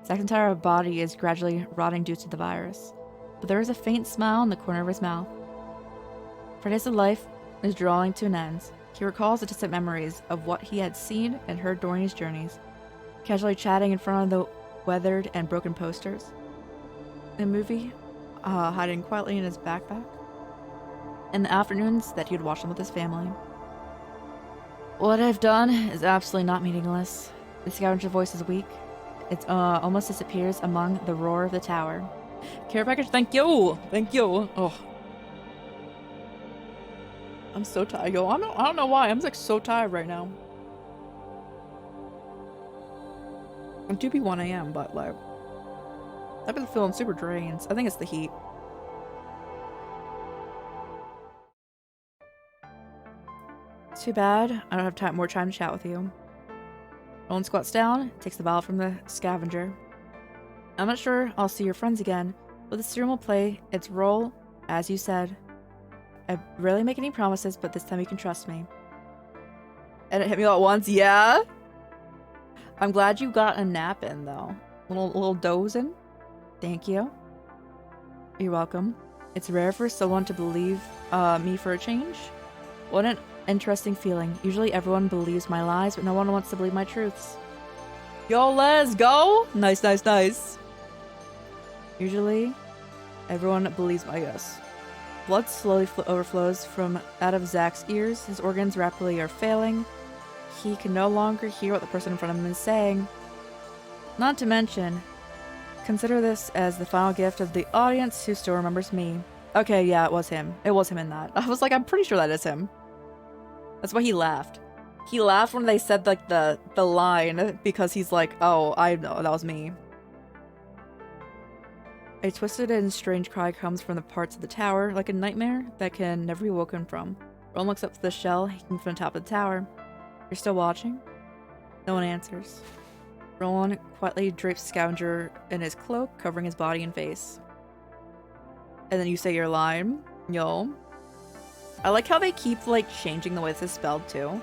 Zack's entire body is gradually rotting due to the virus. But there is a faint smile in the corner of his mouth. Friday's life is drawing to an end. He recalls the distant memories of what he had seen and heard during his journeys, casually chatting in front of the weathered and broken posters. The movie, hiding quietly in his backpack. In the afternoons that he'd watch them with his family. What I've done is absolutely not meaningless. The scavenger voice is weak. It almost disappears among the roar of the tower. Care package, thank you! Thank you! Oh. I'm so tired. Yo, I don't know why. I'm like so tired right now. It do be 1 a.m., but like, I've been feeling super drained. I think it's the heat. Too bad I don't have more time to chat with you. Roland squats down, takes the bottle from the scavenger. I'm not sure I'll see your friends again, but the serum will play its role, as you said. I rarely make any promises, but this time you can trust me. And it hit me all at once, yeah? I'm glad you got a nap in, though. Little doze in. Thank you. You're welcome. It's rare for someone to believe me for a change. What an interesting feeling. Usually everyone believes my lies, but no one wants to believe my truths. Yo, let's go! Nice, nice, nice. Usually, everyone believes my yes. Blood slowly overflows from out of Zack's ears. His organs rapidly are failing. He can no longer hear what the person in front of him is saying. Not to mention, consider this as the final gift of the audience who still remembers me. Okay, yeah, it was him. It was him in that. I was like, I'm pretty sure that is him. That's why he laughed. He laughed when they said, like, the line, because he's like, oh, I know, that was me. A twisted and strange cry comes from the parts of the tower, like a nightmare that can never be woken from. Roland looks up to the shell hanging from the top of the tower. You're still watching? No one answers. Roland quietly drapes Scavenger in his cloak, covering his body and face. And then you say your line. Yo. I like how they keep, like, changing the way this is spelled, too.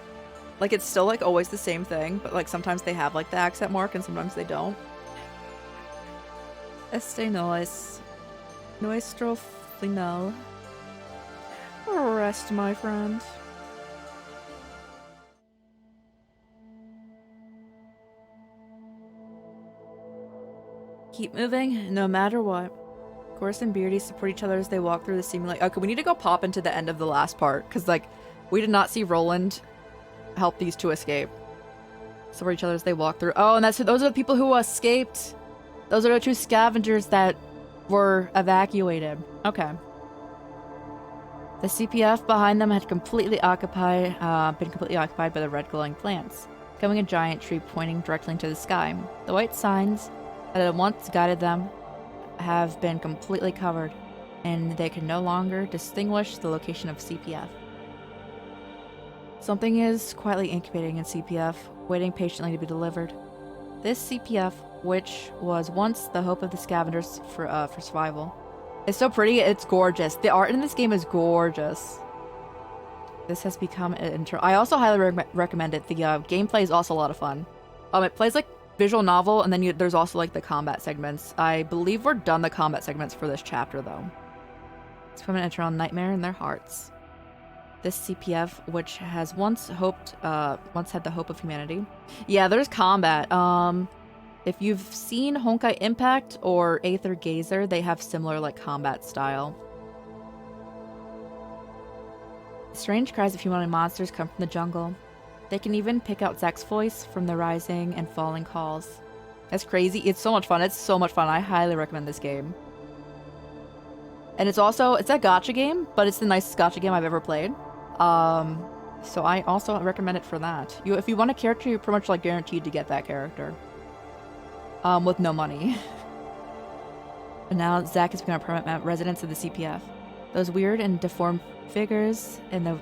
Like, it's still, like, always the same thing, but, like, sometimes they have, like, the accent mark and sometimes they don't. Este nois. Nuestro final. Rest, my friend. Keep moving, no matter what. Chorus and Beardy support each other as they walk through the simulation. Okay, we need to go pop into the end of the last part, because, like, we did not see Roland help these two escape. Support each other as they walk through. Oh, and those are the people who escaped. Those are the two scavengers that were evacuated. Okay. The CPF behind them had been completely occupied by the red glowing plants. becoming a giant tree pointing directly into the sky. The white signs that had once guided them have been completely covered, and they can no longer distinguish the location of CPF. Something is quietly incubating in CPF, waiting patiently to be delivered. This CPF, which was once the hope of the scavengers for survival, is so pretty. It's gorgeous. The art in this game is gorgeous. This has become an I also highly recommend it. The gameplay is also a lot of fun. It plays like visual novel, and then there's also like the combat segments. I believe we're done the combat segments for this chapter though. It's from an eternal nightmare in their hearts. This CPF, which has once had the hope of humanity. Yeah, there's combat. If you've seen Honkai Impact or Aether Gazer, they have similar like combat style. Strange cries of humanoid monsters come from the jungle. They can even pick out Zack's voice from the rising and falling calls. That's crazy. It's so much fun. It's so much fun. I highly recommend this game. And it's a gacha game, but it's the nicest gacha game I've ever played. So I also recommend it for that. If you want a character, you're pretty much like guaranteed to get that character. With no money. And now Zack has become a permanent resident of the CPF. Those weird and deformed figures in the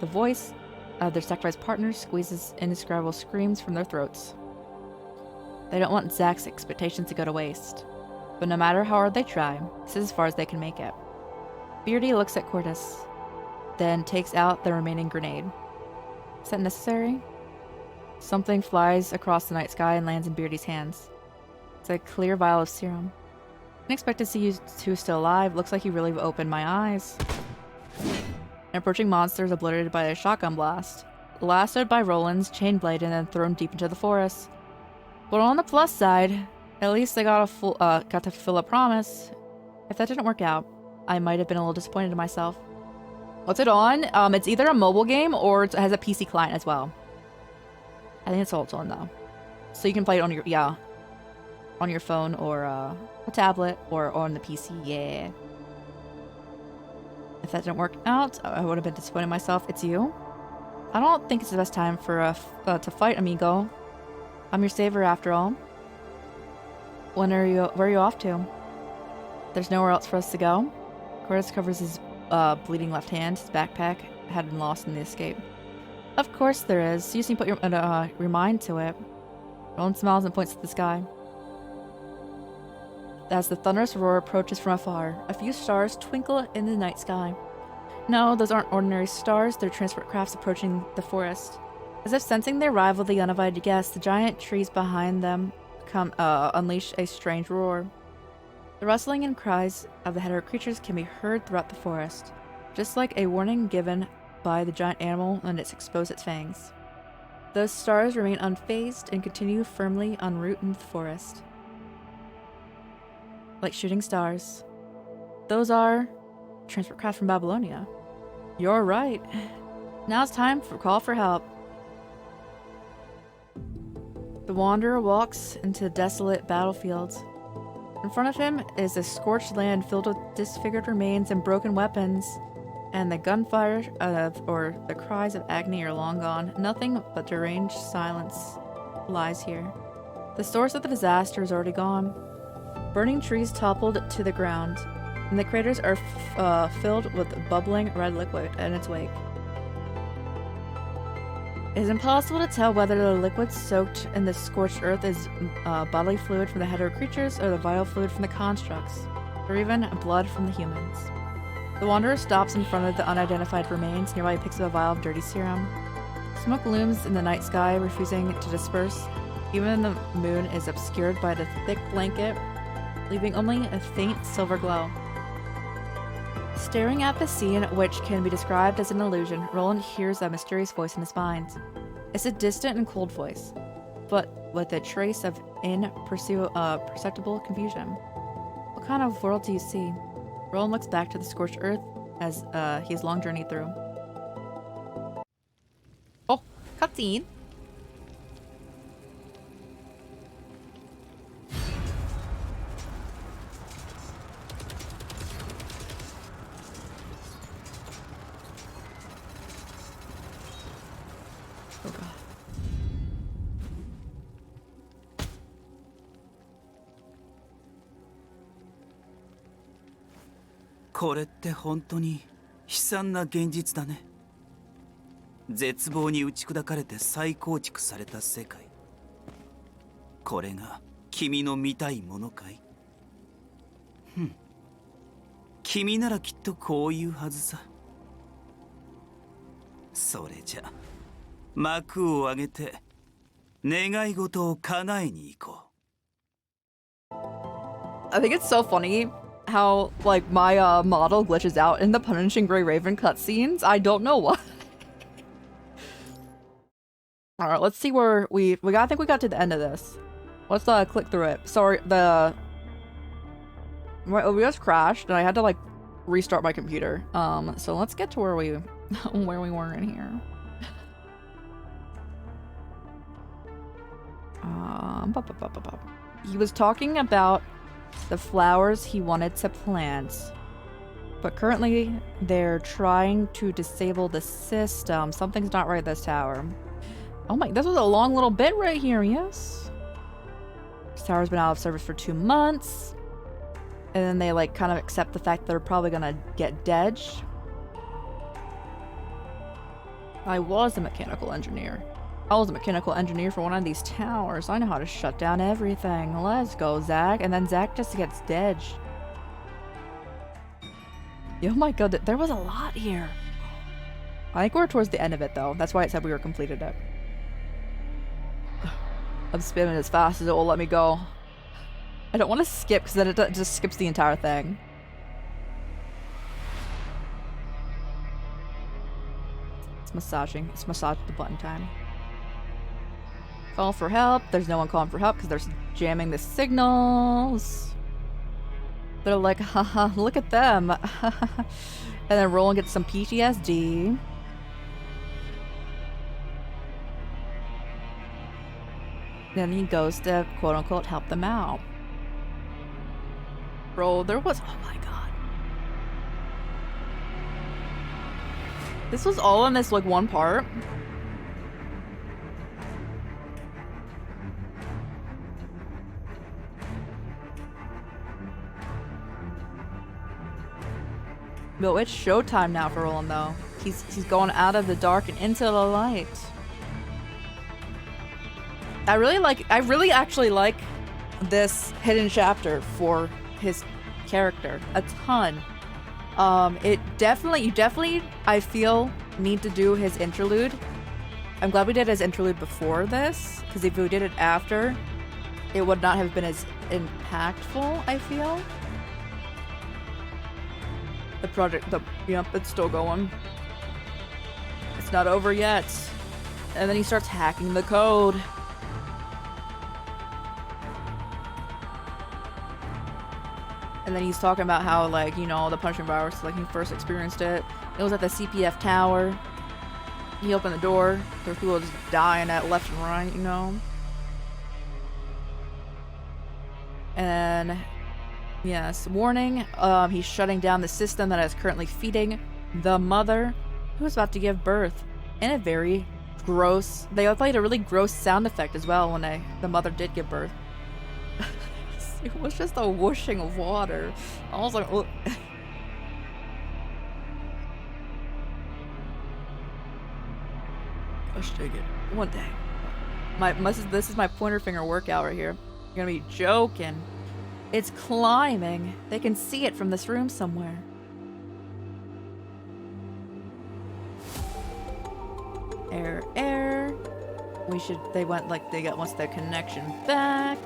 voice of their sacrificed partners squeezes indescribable screams from their throats. They don't want Zack's expectations to go to waste. But no matter how hard they try, this is as far as they can make it. Beardy looks at Cortus, then takes out the remaining grenade. Is that necessary? Something flies across the night sky and lands in Beardy's hands. It's a clear vial of serum. I didn't expect to see you two still alive. Looks like you really opened my eyes. An approaching monster is obliterated by a shotgun blast. Lassoed by Roland's chain blade and then thrown deep into the forest. But on the plus side, at least they got to fulfill a promise. If that didn't work out, I might have been a little disappointed in myself. What's it on? It's either a mobile game or it has a PC client as well. I think it's all it's on though. So you can play it on your phone or a tablet or on the PC. Yeah. If that didn't work out, I would have been disappointed in myself. It's you? I don't think it's the best time for to fight, amigo. I'm your savior after all. Where are you off to? There's nowhere else for us to go. Cortus covers his bleeding left hand. His backpack had been lost in the escape. Of course there is. You just need to put your mind to it. Roland smiles and points to the sky. As the thunderous roar approaches from afar, a few stars twinkle in the night sky. No, those aren't ordinary stars. They're transport crafts approaching the forest. As if sensing the arrival of the uninvited guests, the giant trees behind them unleash a strange roar. The rustling and cries of the hetero creatures can be heard throughout the forest, just like a warning given by the giant animal when it's exposed its fangs. Those stars remain unfazed and continue firmly en route in the forest. Like shooting stars. Those are transport craft from Babylonia. You're right. Now it's time for call for help. The wanderer walks into the desolate battlefields. In front of him is a scorched land filled with disfigured remains and broken weapons, and the gunfire or the cries of agony are long gone. Nothing but deranged silence lies here. The source of the disaster is already gone. Burning trees toppled to the ground, and the craters are filled with bubbling red liquid in its wake. It is impossible to tell whether the liquid soaked in the scorched earth is bodily fluid from the hetero creatures or the vital fluid from the constructs, or even blood from the humans. The wanderer stops in front of the unidentified remains. Nearby he picks up a vial of dirty serum. Smoke looms in the night sky, refusing to disperse. Even the moon is obscured by the thick blanket, leaving only a faint silver glow. Staring at the scene, which can be described as an illusion, Roland hears a mysterious voice in his mind. It's a distant and cold voice, but with a trace of imperceptible confusion. What kind of world do you see? Roland looks back to the scorched earth as he has long journeyed through. Oh, cutscene! Oh god. これって本当に悲惨な現実だね。絶望に打ち砕かれて再構築された世界。これが君の見たいものかい？君ならきっとこういうはずさ。それじゃ幕を上げて願い事を叶えに行こう。I think it's so funny how, like, my model glitches out in the Punishing Gray Raven cutscenes. I don't know why. Alright, let's see where we got. I think we got to the end of this. Let's click through it. Sorry, my OBS crashed and I had to like restart my computer. So let's get to where we were in here. He was talking about the flowers he wanted to plant, but currently they're trying to disable the system. Something's not right at this tower. Oh my, this was a long little bit right here, yes? This tower's been out of service for 2 months. And then they like kind of accept the fact that they're probably gonna get dead. I was a mechanical engineer. I was a mechanical engineer for one of these towers. I know how to shut down everything. Let's go, Zach. And then Zach just gets dead. Oh my god, there was a lot here. I think we're towards the end of it though. That's why it said we were completed it. I'm spinning as fast as it will let me go. I don't want to skip because then it just skips the entire thing. It's massaging. It's massage the button time. Call for help. There's no one calling for help because they're jamming the signals. They're like, haha, look at them. And then Roland gets some PTSD. Then he goes to quote unquote help them out. Bro, there was, oh my god. This was all in this like one part. But it's showtime now for Roland though. He's going out of the dark and into the light. I really actually like this hidden chapter for his character a ton. You definitely I feel need to do his interlude. I'm glad we did his interlude before this, because if we did it after, it would not have been as impactful, I feel. The project, yep, it's still going. It's not over yet. And then he starts hacking the code. And then he's talking about how, like, you know, the punishment virus, like, he first experienced it. It was at the CPF tower. He opened the door. There were people just dying at left and right, you know? And, yes, warning. He's shutting down the system that is currently feeding the mother who is about to give birth. In a very gross... They played a really gross sound effect as well when the mother did give birth. It was just a whooshing of water. I was like, oh. Gosh dang it. One day. This is my pointer finger workout right here. You're gonna be joking. It's climbing. They can see it from this room somewhere. Error. They got once their connection back.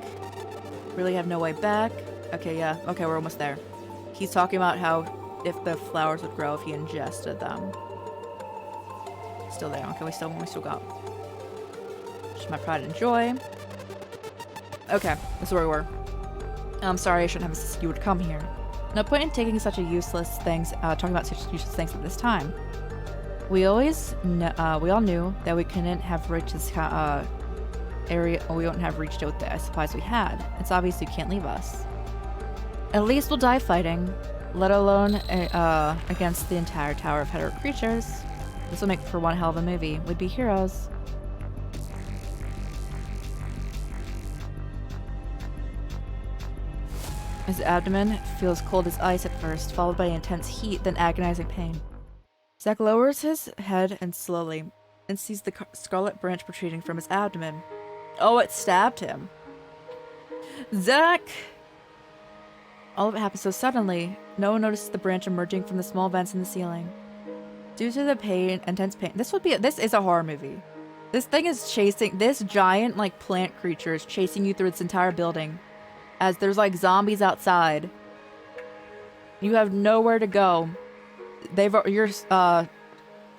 Really have no way back. Okay, yeah. Okay, we're almost there. He's talking about how if the flowers would grow if he ingested them. Still there. Okay, we still got. Just my pride and joy. Okay, this is where we were. I'm sorry, I shouldn't have insisted you would come here. No point in taking such a talking about such useless things at this time. We all knew that we couldn't have reached this area. We wouldn't have reached it with the supplies we had. It's obvious you can't leave us. At least we'll die fighting, let alone against the entire tower of hetero creatures. This will make for one hell of a movie. We'd be heroes. His abdomen feels cold as ice at first, followed by intense heat, then agonizing pain. Zack lowers his head and sees the scarlet branch protruding from his abdomen. Oh, it stabbed him. Zack! All of it happens so suddenly, no one notices the branch emerging from the small vents in the ceiling. Due to the intense pain, this is a horror movie. This thing is this giant, like, plant creature is chasing you through its entire building. As there's, like, zombies outside. You have nowhere to go. Your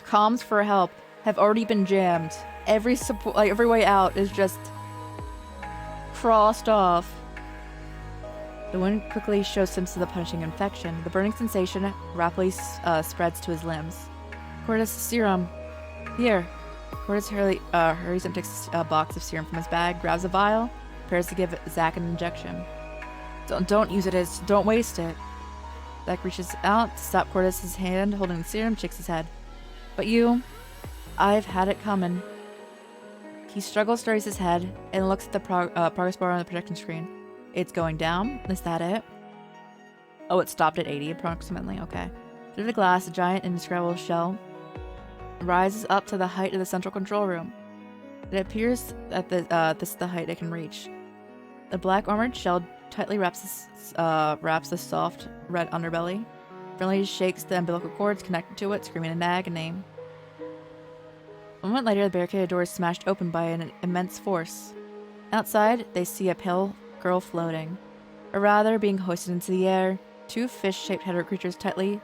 comms for help have already been jammed. Every way out is just crossed off. The wind quickly shows symptoms of the punishing infection. The burning sensation rapidly spreads to his limbs. Cortus, serum. Here. Cortus hurries and takes a box of serum from his bag, grabs a vial, prepares to give Zack an injection. Don't use it, don't waste it. Zack reaches out to stop Cortus' hand, holding the serum, shakes his head. But I've had it coming. He struggles to raise his head and looks at the progress bar on the projection screen. It's going down. Is that it? Oh, it stopped at 80 approximately. Okay. Through the glass, a giant indescribable shell rises up to the height of the central control room. It appears that this is the height it can reach. The black armored shell tightly wraps the soft red underbelly. Friendly shakes the umbilical cords connected to it, screaming in agony. A moment later, the barricaded door is smashed open by an immense force. Outside, they see a pale girl floating, or rather being hoisted into the air. Two fish-shaped headed creatures tightly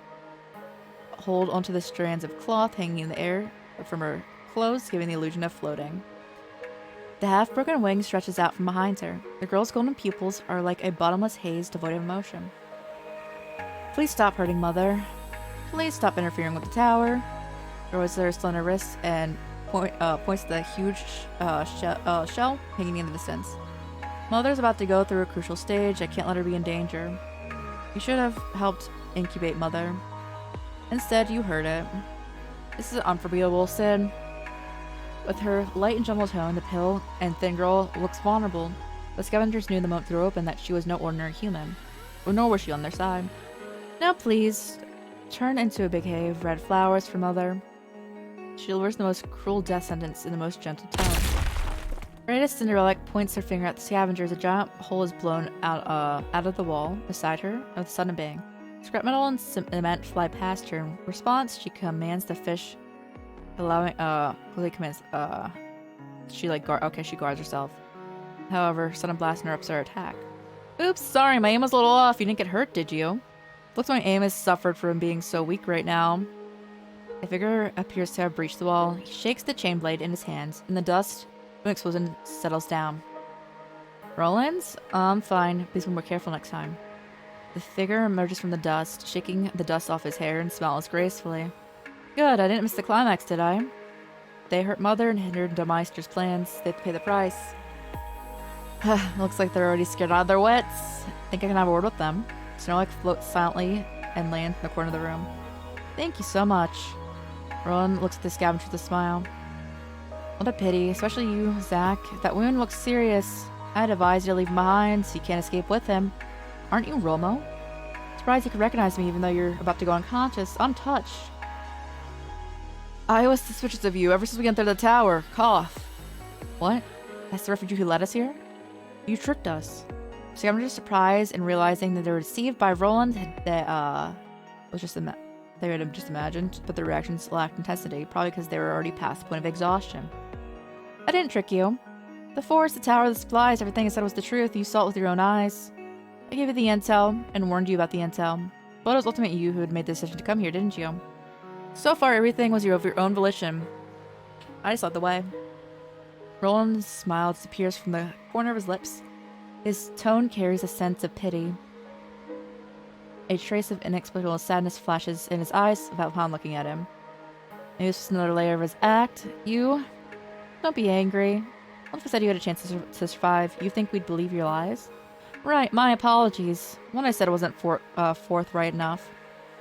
hold onto the strands of cloth hanging in the air from her clothes, giving the illusion of floating. The half-broken wing stretches out from behind her. The girl's golden pupils are like a bottomless haze devoid of emotion. Please stop hurting, Mother. Please stop interfering with the tower. Throws her slender wrists and points to the huge shell hanging in the distance. Mother's about to go through a crucial stage. I can't let her be in danger. You should have helped incubate Mother. Instead, you hurt it. This is an unforgivable sin. With her light and gentle tone, the pale and thin girl looks vulnerable. The scavengers knew the moment the door opened that she was no ordinary human, nor was she on their side. Now please, turn into a big hay of red flowers for Mother. She delivers the most cruel death sentence in the most gentle tone. Rita Cinderella points her finger at the scavengers. A giant hole is blown out of the wall beside her with a sudden bang. Scrap metal and cement fly past her. In response, she commands the fish, she guards herself. However, sudden blast interrupts her attack. Oops, sorry, my aim was a little off. You didn't get hurt, did you? Looks like my aim has suffered from being so weak right now. The figure appears to have breached the wall. He shakes the chain blade in his hands, and the dust from the explosion settles down. Rollins? I'm fine. Please be more careful next time. The figure emerges from the dust, shaking the dust off his hair and smiles gracefully. Good, I didn't miss the climax, did I? They hurt Mother and hindered Demeister's plans. They have to pay the price. Looks like they're already scared out of their wits. Think I can have a word with them. Snorlax floats silently and lands in the corner of the room. Thank you so much. Rowan looks at the scavenger with a smile. What a pity, especially you, Zack. That wound looks serious. I'd advise you to leave him behind so you can't escape with him. Aren't you Romo? Surprised you could recognize me even though you're about to go unconscious. Untouched. I was suspicious of you ever since we entered the tower. Cough. What? That's the refugee who led us here? You tricked us. Scavengers surprised and realizing that they were deceived by Roland, they had just imagined, but their reactions lacked intensity, probably because they were already past the point of exhaustion. I didn't trick you. The forest, the tower, the supplies, everything I said was the truth. You saw it with your own eyes. I gave you the intel and warned you about the intel. But it was ultimately you who had made the decision to come here, didn't you? So far, everything was of your own volition. I just led the way. Roland's smile disappears from the corner of his lips. His tone carries a sense of pity. A trace of inexplicable sadness flashes in his eyes upon looking at him. Maybe this was another layer of his act. You? Don't be angry. What if I said you had a chance to survive? You think we'd believe your lies? Right, my apologies. When I said it wasn't forthright enough.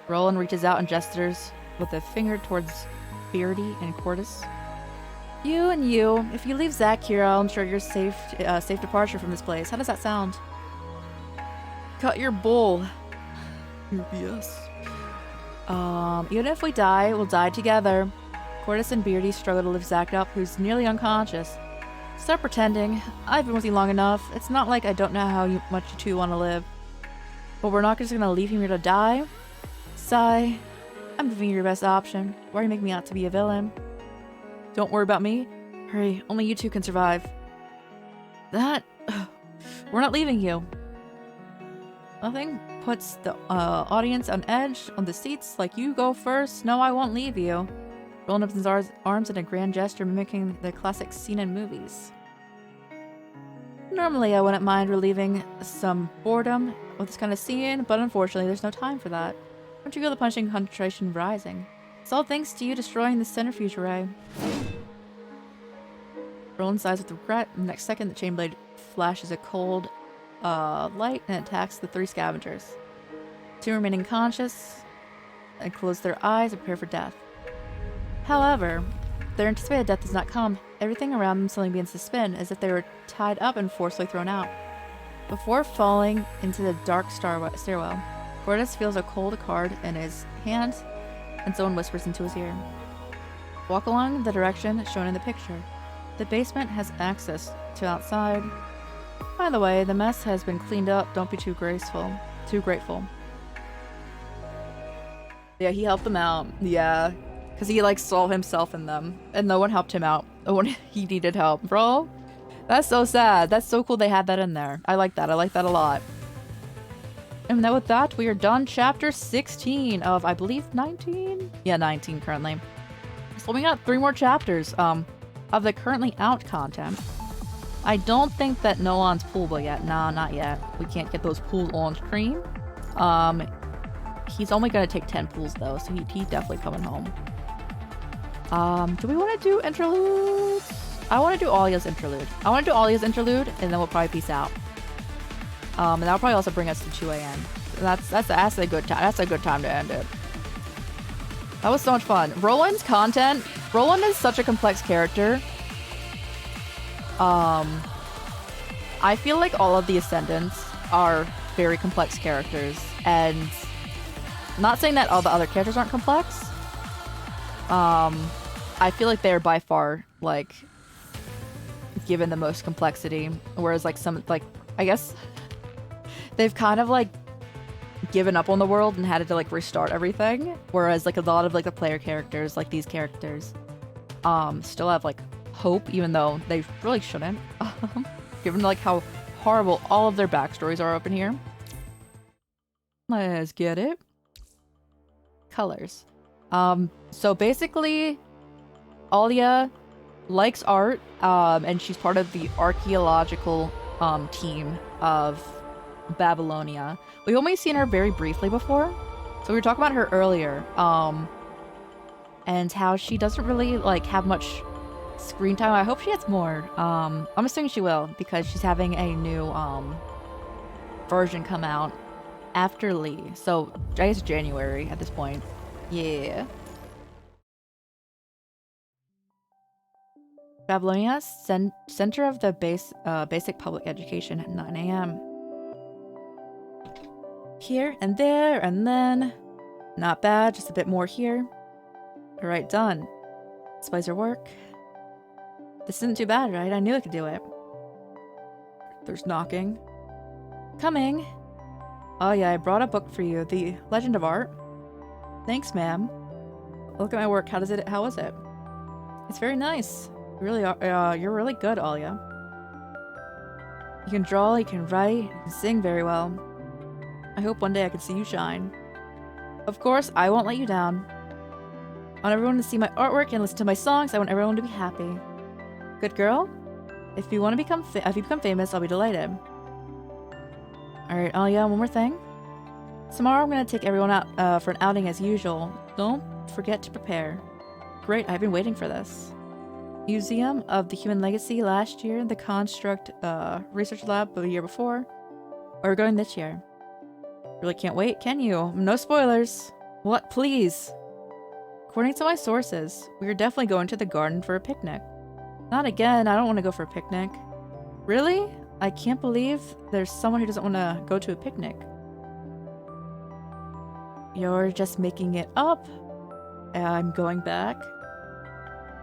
Roland reaches out and gestures with a finger towards Beardy and Cortus. You and you. If you leave Zack here, I'll ensure your safe departure from this place. How does that sound? Cut your bull. Your BS. Even if we die, we'll die together. Cordis and Beardy struggle to lift Zack up, who's nearly unconscious. Stop pretending. I've been with you long enough. It's not like I don't know how much you two want to live. But we're not just gonna leave him here to die. Sigh. I'm giving you your best option. Why are you making me out to be a villain? Don't worry about me. Hurry, only you two can survive. That... We're not leaving you. Nothing puts the audience on edge on the seats like you go first. No, I won't leave you. Rolling up his arms in a grand gesture mimicking the classic scene in movies. Normally, I wouldn't mind relieving some boredom with this kind of scene, but unfortunately, there's no time for that. Don't you feel the punching concentration rising? It's all thanks to you destroying the centrifuge array. Roland sighs with regret. The next second, the chain blade flashes a cold light and attacks the 3 scavengers. 2 remaining conscious and close their eyes and prepare for death. However, their anticipated death does not come. Everything around them suddenly begins to spin, as if they were tied up and forcibly thrown out. Before falling into the dark stairwell, Cordis feels a cold card in his hand, and someone whispers into his ear. Walk along the direction shown in the picture. The basement has access to outside. By the way, the mess has been cleaned up. Don't be too grateful. Yeah, he helped them out. Yeah. Because he, like, saw himself in them. And no one helped him out when he needed help. Bro, that's so sad. That's so cool they had that in there. I like that. I like that a lot. And then with that, we are done chapter 16 of, I believe, 19? Yeah, 19 currently. So we got 3 more chapters of the currently out content. I don't think that Nolan's poolable yet. Nah, not yet. We can't get those pools on screen. He's only going to take 10 pools, though, so he's definitely coming home. Do we want to do interludes? I want to do Alia's interlude. And then we'll probably peace out. And that'll probably also bring us to 2 a.m. That's a good time. That's a good time to end it. That was so much fun. Roland's content. Roland is such a complex character. I feel like all of the Ascendants are very complex characters, and not saying that all the other characters aren't complex. I feel like they're by far, like, given the most complexity, whereas, like, some, like, I guess they've kind of, like, given up on the world and had to, like, restart everything, whereas, like, a lot of, like, the player characters, like these characters, still have, like, hope, even though they really shouldn't, given, like, how horrible all of their backstories are up in here. Let's get it. Colors. So basically, Alia likes art, and she's part of the archaeological team of Babylonia. We've only seen her very briefly before, so we were talking about her earlier, and how she doesn't really, like, have much screen time. I hope she gets more. I'm assuming she will, because she's having a new version come out after Lee, so I guess January at this point. Yeah. Babylonia, center of the basic public education at 9 a.m. Here and there and then. Not bad, just a bit more here. Alright, done. Spies her work. This isn't too bad, right? I knew I could do it. There's knocking. Coming. Oh yeah, I brought a book for you. The Legend of Art. Thanks, ma'am. Look at my work. How was it? It's very nice. Really, you're really good, Alia. You can draw, you can write, you can sing very well. I hope one day I can see you shine. Of course, I won't let you down. I want everyone to see my artwork and listen to my songs. I want everyone to be happy. Good girl? If you become famous, I'll be delighted. Alright, Alia, one more thing. Tomorrow I'm going to take everyone out for an outing as usual. Don't forget to prepare. Great, I've been waiting for this. Museum of the Human Legacy last year, the Construct Research Lab the year before. Or we're going this year. Really can't wait, can you? No spoilers. What, please? According to my sources, we are definitely going to the garden for a picnic. Not again, I don't want to go for a picnic. Really? I can't believe there's someone who doesn't want to go to a picnic. You're just making it up. I'm going back.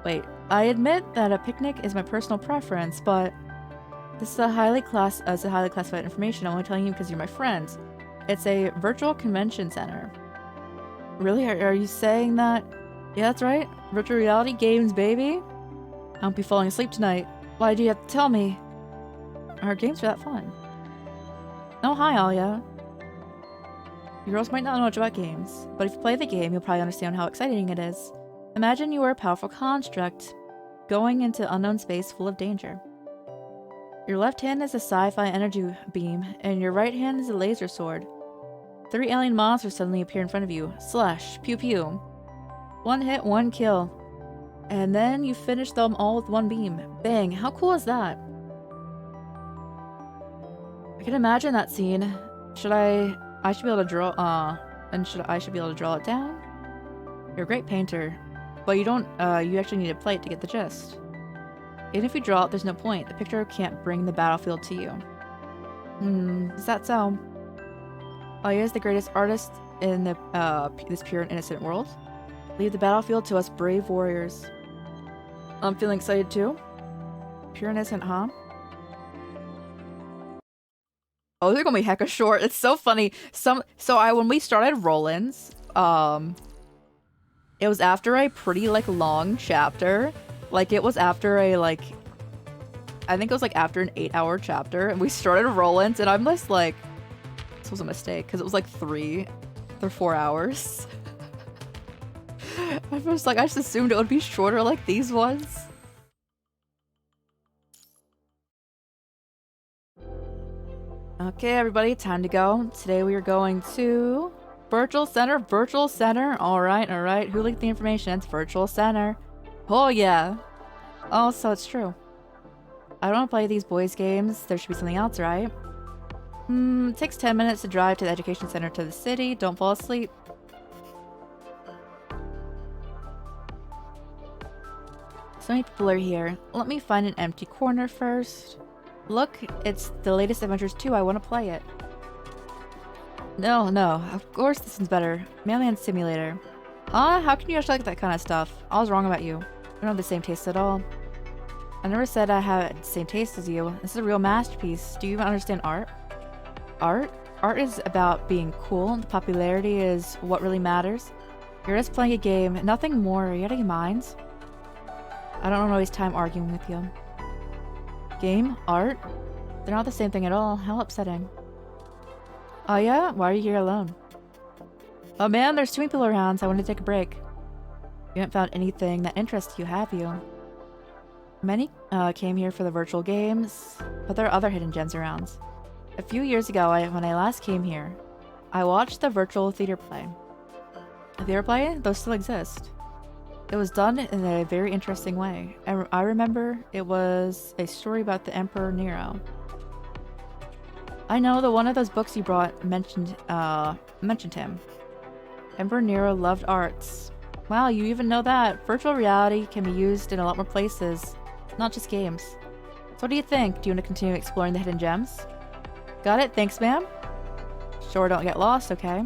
Wait, I admit that a picnic is my personal preference, but this is a highly classified information. I'm only telling you because you're my friend. It's a virtual convention center. Really? Are you saying that? Yeah, that's right. Virtual reality games, baby. I won't be falling asleep tonight. Why do you have to tell me? Our games are that fun. Oh, hi, Alia. You girls might not know much about games, but if you play the game, you'll probably understand how exciting it is. Imagine you were a powerful construct going into unknown space full of danger. Your left hand is a sci-fi energy beam, and your right hand is a laser sword. 3 alien monsters suddenly appear in front of you. Slash. Pew pew. 1 hit, 1 kill. And then you finish them all with 1 beam. Bang. How cool is that? I can imagine that scene. I should be able to draw, I should be able to draw it down? You're a great painter. But you don't, you actually need to play it to get the gist. Even if you draw it, there's no point. The picture can't bring the battlefield to you. Is that so? Aya is the greatest artist in the, this pure and innocent world. Leave the battlefield to us brave warriors. I'm feeling excited too. Pure and innocent, huh? Oh, they're gonna be hecka short. It's so funny. When we started Rollins, it was after a pretty, like, long chapter. Like, it was after a, like, I think it was, like, after an 8-hour chapter, and we started Rollins, and I'm just like, this was a mistake, because it was, like, 3 or 4 hours. I was like, I just assumed it would be shorter like these ones. Okay, everybody, time to go. Today we are going to Virtual Center, Virtual Center. Alright. Who leaked the information? It's Virtual Center. Oh, yeah. Oh, so it's true. I don't want to play these boys' games. There should be something else, right? It takes 10 minutes to drive to the education center to the city. Don't fall asleep. So many people are here. Let me find an empty corner first. Look, it's the latest Adventures 2. I want to play it. No, of course this one's better. Mailman Simulator. Huh? How can you actually like that kind of stuff? I was wrong about you. We don't have the same taste at all. I never said I had the same taste as you. This is a real masterpiece. Do you even understand art? Art? Art is about being cool. The popularity is what really matters. You're just playing a game, nothing more. Are you out of your minds? I don't want to waste time arguing with you. Game? Art? They're not the same thing at all. How upsetting. Oh yeah? Why are you here alone? Oh man, there's too many people around, so I wanted to take a break. You haven't found anything that interests you, have you? Many came here for the virtual games, but there are other hidden gems around. A few years ago, when I last came here, I watched the virtual theater play. A theater play? Those still exist. It was done in a very interesting way. I remember it was a story about the Emperor Nero. I know that one of those books you brought mentioned him. Emperor Nero loved arts. Wow, you even know that. Virtual reality can be used in a lot more places, not just games. So what do you think? Do you want to continue exploring the hidden gems? Got it? Thanks, ma'am. Sure, don't get lost, okay?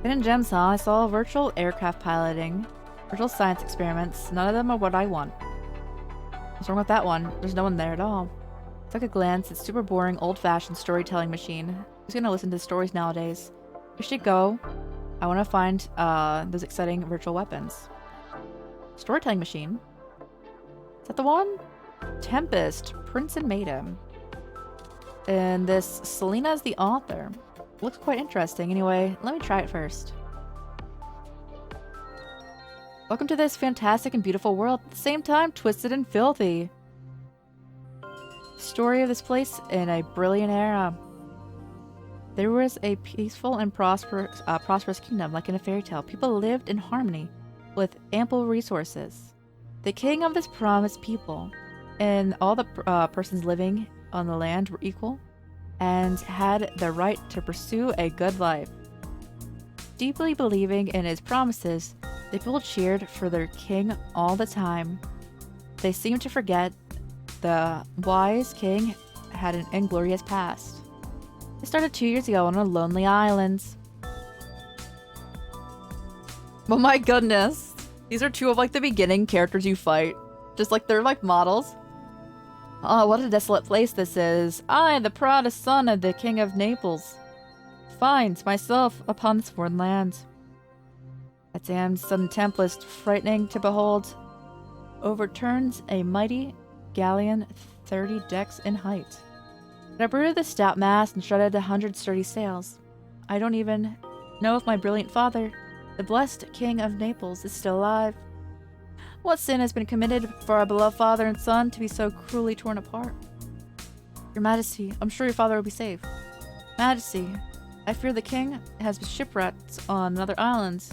Hidden gems, huh? I saw virtual aircraft piloting, virtual science experiments. None of them are what I want. What's wrong with that one? There's no one there at all. Took a glance. It's super boring, old-fashioned storytelling machine. Who's gonna listen to stories nowadays? We should go. I want to find those exciting virtual weapons. Storytelling machine? Is that the one? Tempest, Prince and Maiden. And this Selena is the author. Looks quite interesting. Anyway, let me try it first. Welcome to this fantastic and beautiful world, at the same time twisted and filthy. Story of this place in a brilliant era. There was a peaceful and prosperous kingdom, like in a fairy tale. People lived in harmony, with ample resources. The king of this promised people, and all the persons living on the land were equal, and had the right to pursue a good life. Deeply believing in his promises, the people cheered for their king all the time. They seemed to forget The wise king had an inglorious past. It started 2 years ago on a lonely island. Oh my goodness. These are two of like the beginning characters you fight. Just like they're like models. Oh, what a desolate place this is. I, the proudest son of the King of Naples, find myself upon this foreign land. A damned sudden tempest, frightening to behold, overturns a mighty galleon 30 decks in height. It uprooted the stout mast and shredded 100 sturdy sails. I don't even know if my brilliant father, the blessed King of Naples, is still alive. What sin has been committed for our beloved father and son to be so cruelly torn apart? Your Majesty, I'm sure your father will be safe. Majesty, I fear the king has been shipwrecked on another island.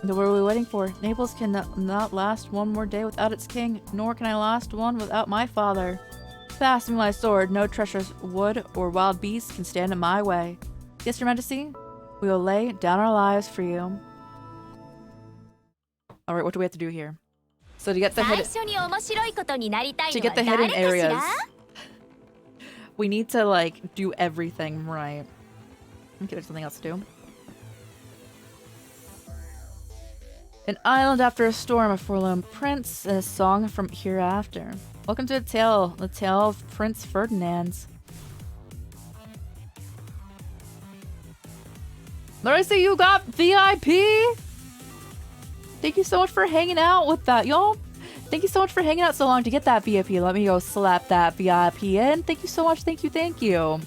And what are we waiting for? Naples cannot last one more day without its king, nor can I last one without my father. Pass me my sword. No treacherous wood or wild beasts can stand in my way. Yes, Your Majesty, we will lay down our lives for you. Alright, what do we have to do here? So to get the hidden areas, we need to like do everything right. Okay, there's something else to do. An island after a storm, a forlorn prince, and a song from hereafter. Welcome to the tale of Prince Ferdinand. There I see you got VIP! Thank you so much for hanging out with that, y'all. Thank you so much for hanging out so long to get that VIP. Let me go slap that VIP in. Thank you so much. Thank you. Thank you.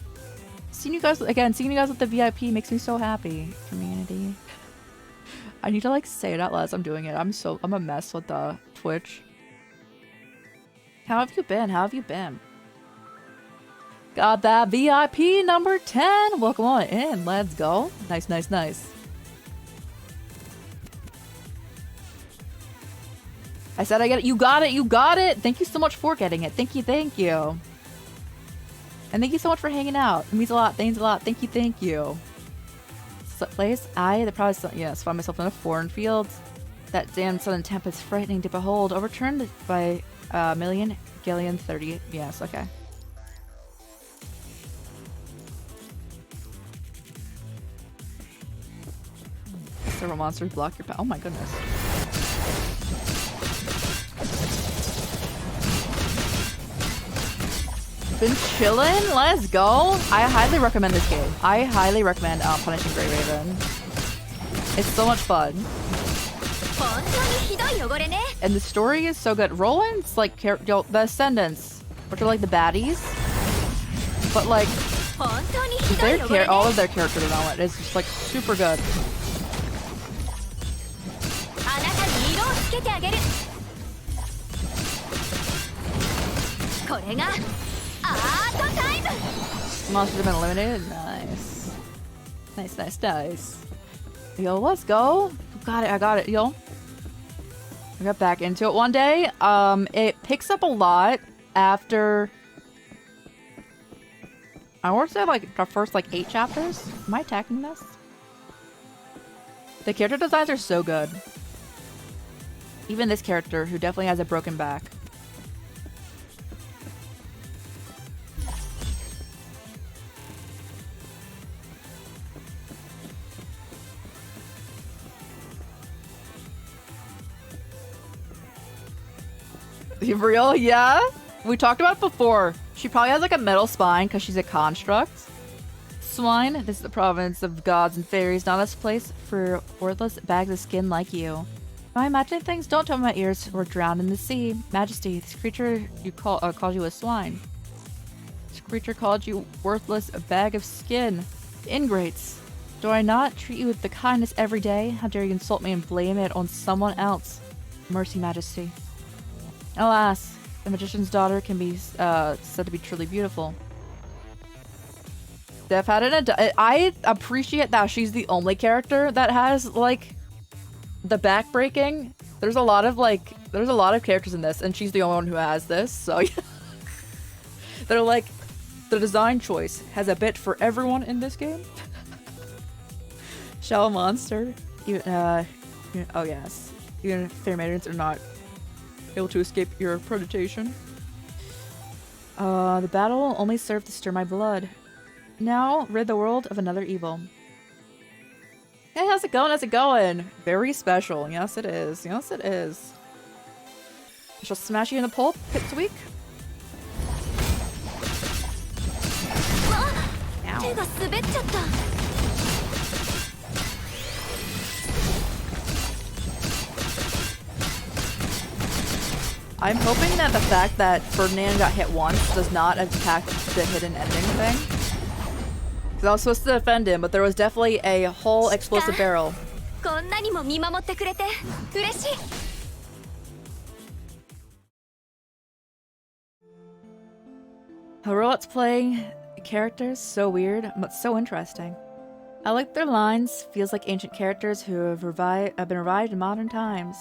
Seeing you guys with the VIP makes me so happy. Community. I need to like say it out loud as I'm doing it. I'm a mess with the Twitch. How have you been? How have you been? Got that VIP number 10. Welcome on in. Let's go. Nice, nice, nice. I said I get it. You got it. You got it. Thank you so much for getting it. Thank you. Thank you. And thank you so much for hanging out. It means a lot. Thanks a lot. Thank you. Thank you. Place. I, the proudest son, yes, found myself in a foreign field. That damned sudden tempest, frightening to behold, overturned by a million galleon 30. Yes, okay. Several monsters block your path. Oh my goodness. Been chillin'? Let's go. I highly recommend this game. I highly recommend Punishing Grey Raven. It's so much fun. And the story is so good. Roland's like the Ascendants, which are like the baddies, but like all of their character development is just like super good. Monsters have been eliminated. Nice. Nice, nice, nice. Yo, let's go. Got it, I got it, yo. I got back into it one day. It picks up a lot after... I want to say like the first like 8 chapters. Am I attacking this? The character designs are so good. Even this character, who definitely has a broken back. Real? Yeah? We talked about it before. She probably has like a metal spine because she's a construct. Swine, this is the province of gods and fairies, not a place for worthless bags of skin like you. Am I imagining things? Don't tell me my ears were drowned in the sea. Majesty, this creature you called you a swine. This creature called you worthless, a bag of skin. Ingrates. Do I not treat you with the kindness every day? How dare you insult me and blame it on someone else? Mercy, Majesty. Alas, the magician's daughter can be said to be truly beautiful. Steph had I appreciate that she's the only character that has like the back breaking. There's a lot of characters in this, and she's the only one who has this. So yeah. They're like, the design choice has a bit for everyone in this game. Shell monster. Oh yes. Even fair maidens are not able to escape your predatation. The battle only served to stir my blood. Now, rid the world of another evil. Hey, how's it going? How's it going? Very special. Yes, it is. Yes, it is. I shall smash you in the pulp, Pipsweek. Ow. I'm hoping that the fact that Ferdinand got hit once does not impact the hidden ending thing. Because I was supposed to defend him, but there was definitely a whole explosive barrel. Heroics playing characters, so weird, but so interesting. I like their lines, feels like ancient characters who have been revived in modern times.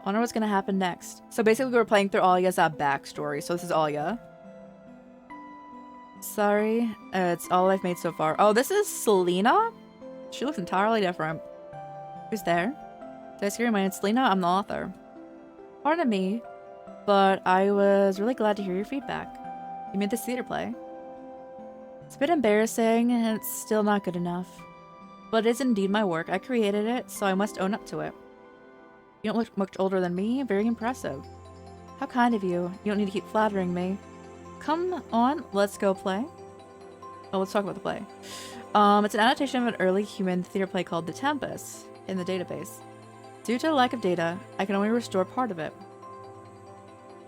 Wonder what's gonna happen next. So basically we're playing through Alya's backstory, so this is Alya. Sorry, it's all I've made so far. Oh, this is Selena? She looks entirely different. Who's there? Did I scare my name's Selena? I'm the author. Pardon me, but I was really glad to hear your feedback. You made this theater play. It's a bit embarrassing, and it's still not good enough. But it is indeed my work. I created it, so I must own up to it. You don't look much older than me. Very impressive. How kind of you. You don't need to keep flattering me. Come on, let's go play. Oh, let's talk about the play. It's an adaptation of an early human theater play called The Tempest in the database. Due to the lack of data, I can only restore part of it.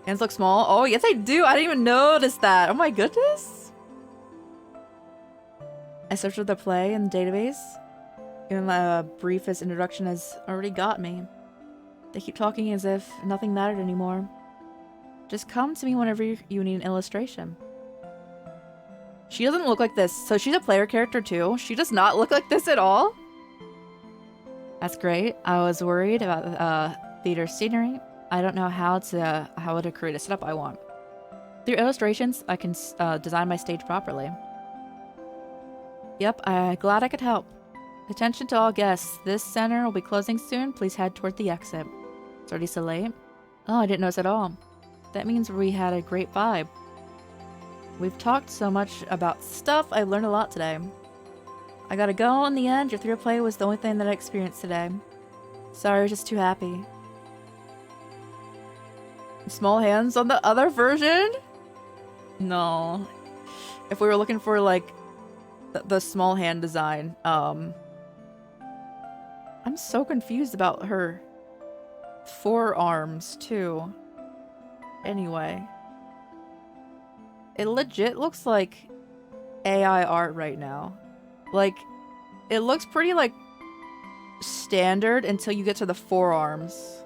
Hands look small. Oh, yes I do. I didn't even notice that. Oh my goodness. I searched for the play in the database. Even the briefest introduction has already got me. They keep talking as if nothing mattered anymore. Just come to me whenever you need an illustration. She doesn't look like this. So she's a player character too. She does not look like this at all. That's great. I was worried about theater scenery. I don't know how to create a setup I want. Through illustrations, I can design my stage properly. Yep, I'm glad I could help. Attention to all guests. This center will be closing soon. Please head toward the exit. It's already so late. Oh, I didn't notice at all. That means we had a great vibe. We've talked so much about stuff. I learned a lot today. I gotta go in the end. Your theater play was the only thing that I experienced today. Sorry, I was just too happy. Small hands on the other version? No. If we were looking for like the small hand design, I'm so confused about her forearms too. Anyway, it legit looks like AI art right now. Like, it looks pretty like standard until you get to the forearms.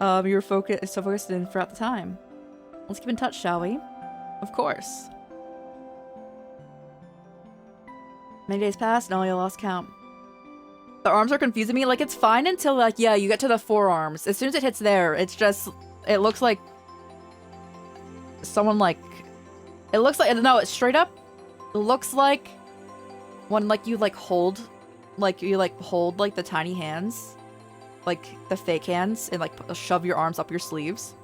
You were so focused in throughout the time. Let's keep in touch, shall we? Of course. Many days passed and Alya lost count. The arms are confusing me. Like, it's fine until, like, yeah, you get to the forearms. As soon as it hits there, it's just, it looks like someone, like, it looks like, no, it's straight up. It looks like when, like, you, like, hold, like, the tiny hands, like, the fake hands, and, like, shove your arms up your sleeves.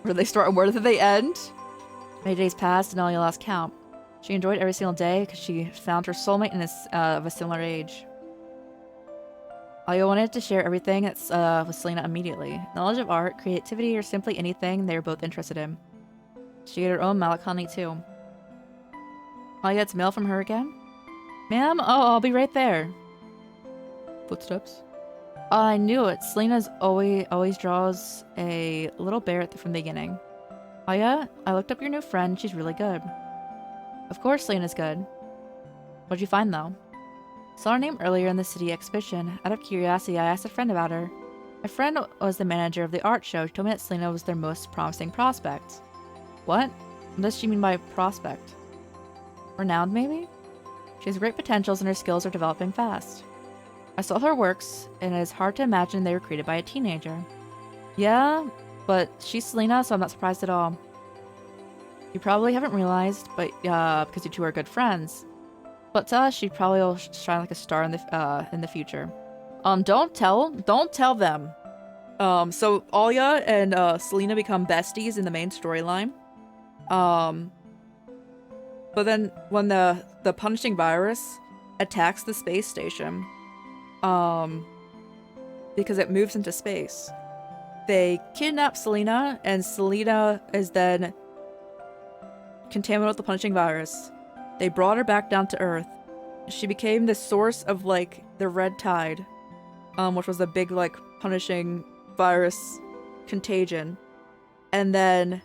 Where do they start and where do they end? Many days passed and Alya lost count. She enjoyed every single day because she found her soulmate and is of a similar age. Alya wanted to share everything with Selena immediately. Knowledge of art, creativity, or simply anything they were both interested in. She had her own melancholy too. Alya gets mail from her again? Ma'am? Oh, I'll be right there. Footsteps. I knew it. Selena's always draws a little bear from the beginning. Alya, I looked up your new friend. She's really good. Of course Selena's good. What'd you find though? Saw her name earlier in the city exhibition. Out of curiosity, I asked a friend about her. My friend was the manager of the art show. She told me that Selena was their most promising prospect. What? What does she mean by prospect? Renowned, maybe? She has great potentials and her skills are developing fast. I saw her works, and it is hard to imagine they were created by a teenager. Yeah, but she's Selena, so I'm not surprised at all. You probably haven't realized, but because you two are good friends. But to us, she probably will shine like a star in the future. Don't tell them. So Alya and Selena become besties in the main storyline. But then when the punishing virus attacks the space station, because it moves into space, they kidnap Selena, and Selena is then contaminated with the punishing virus. They brought her back down to Earth. She became the source of, like, the red tide, which was the big, like, punishing virus contagion. And then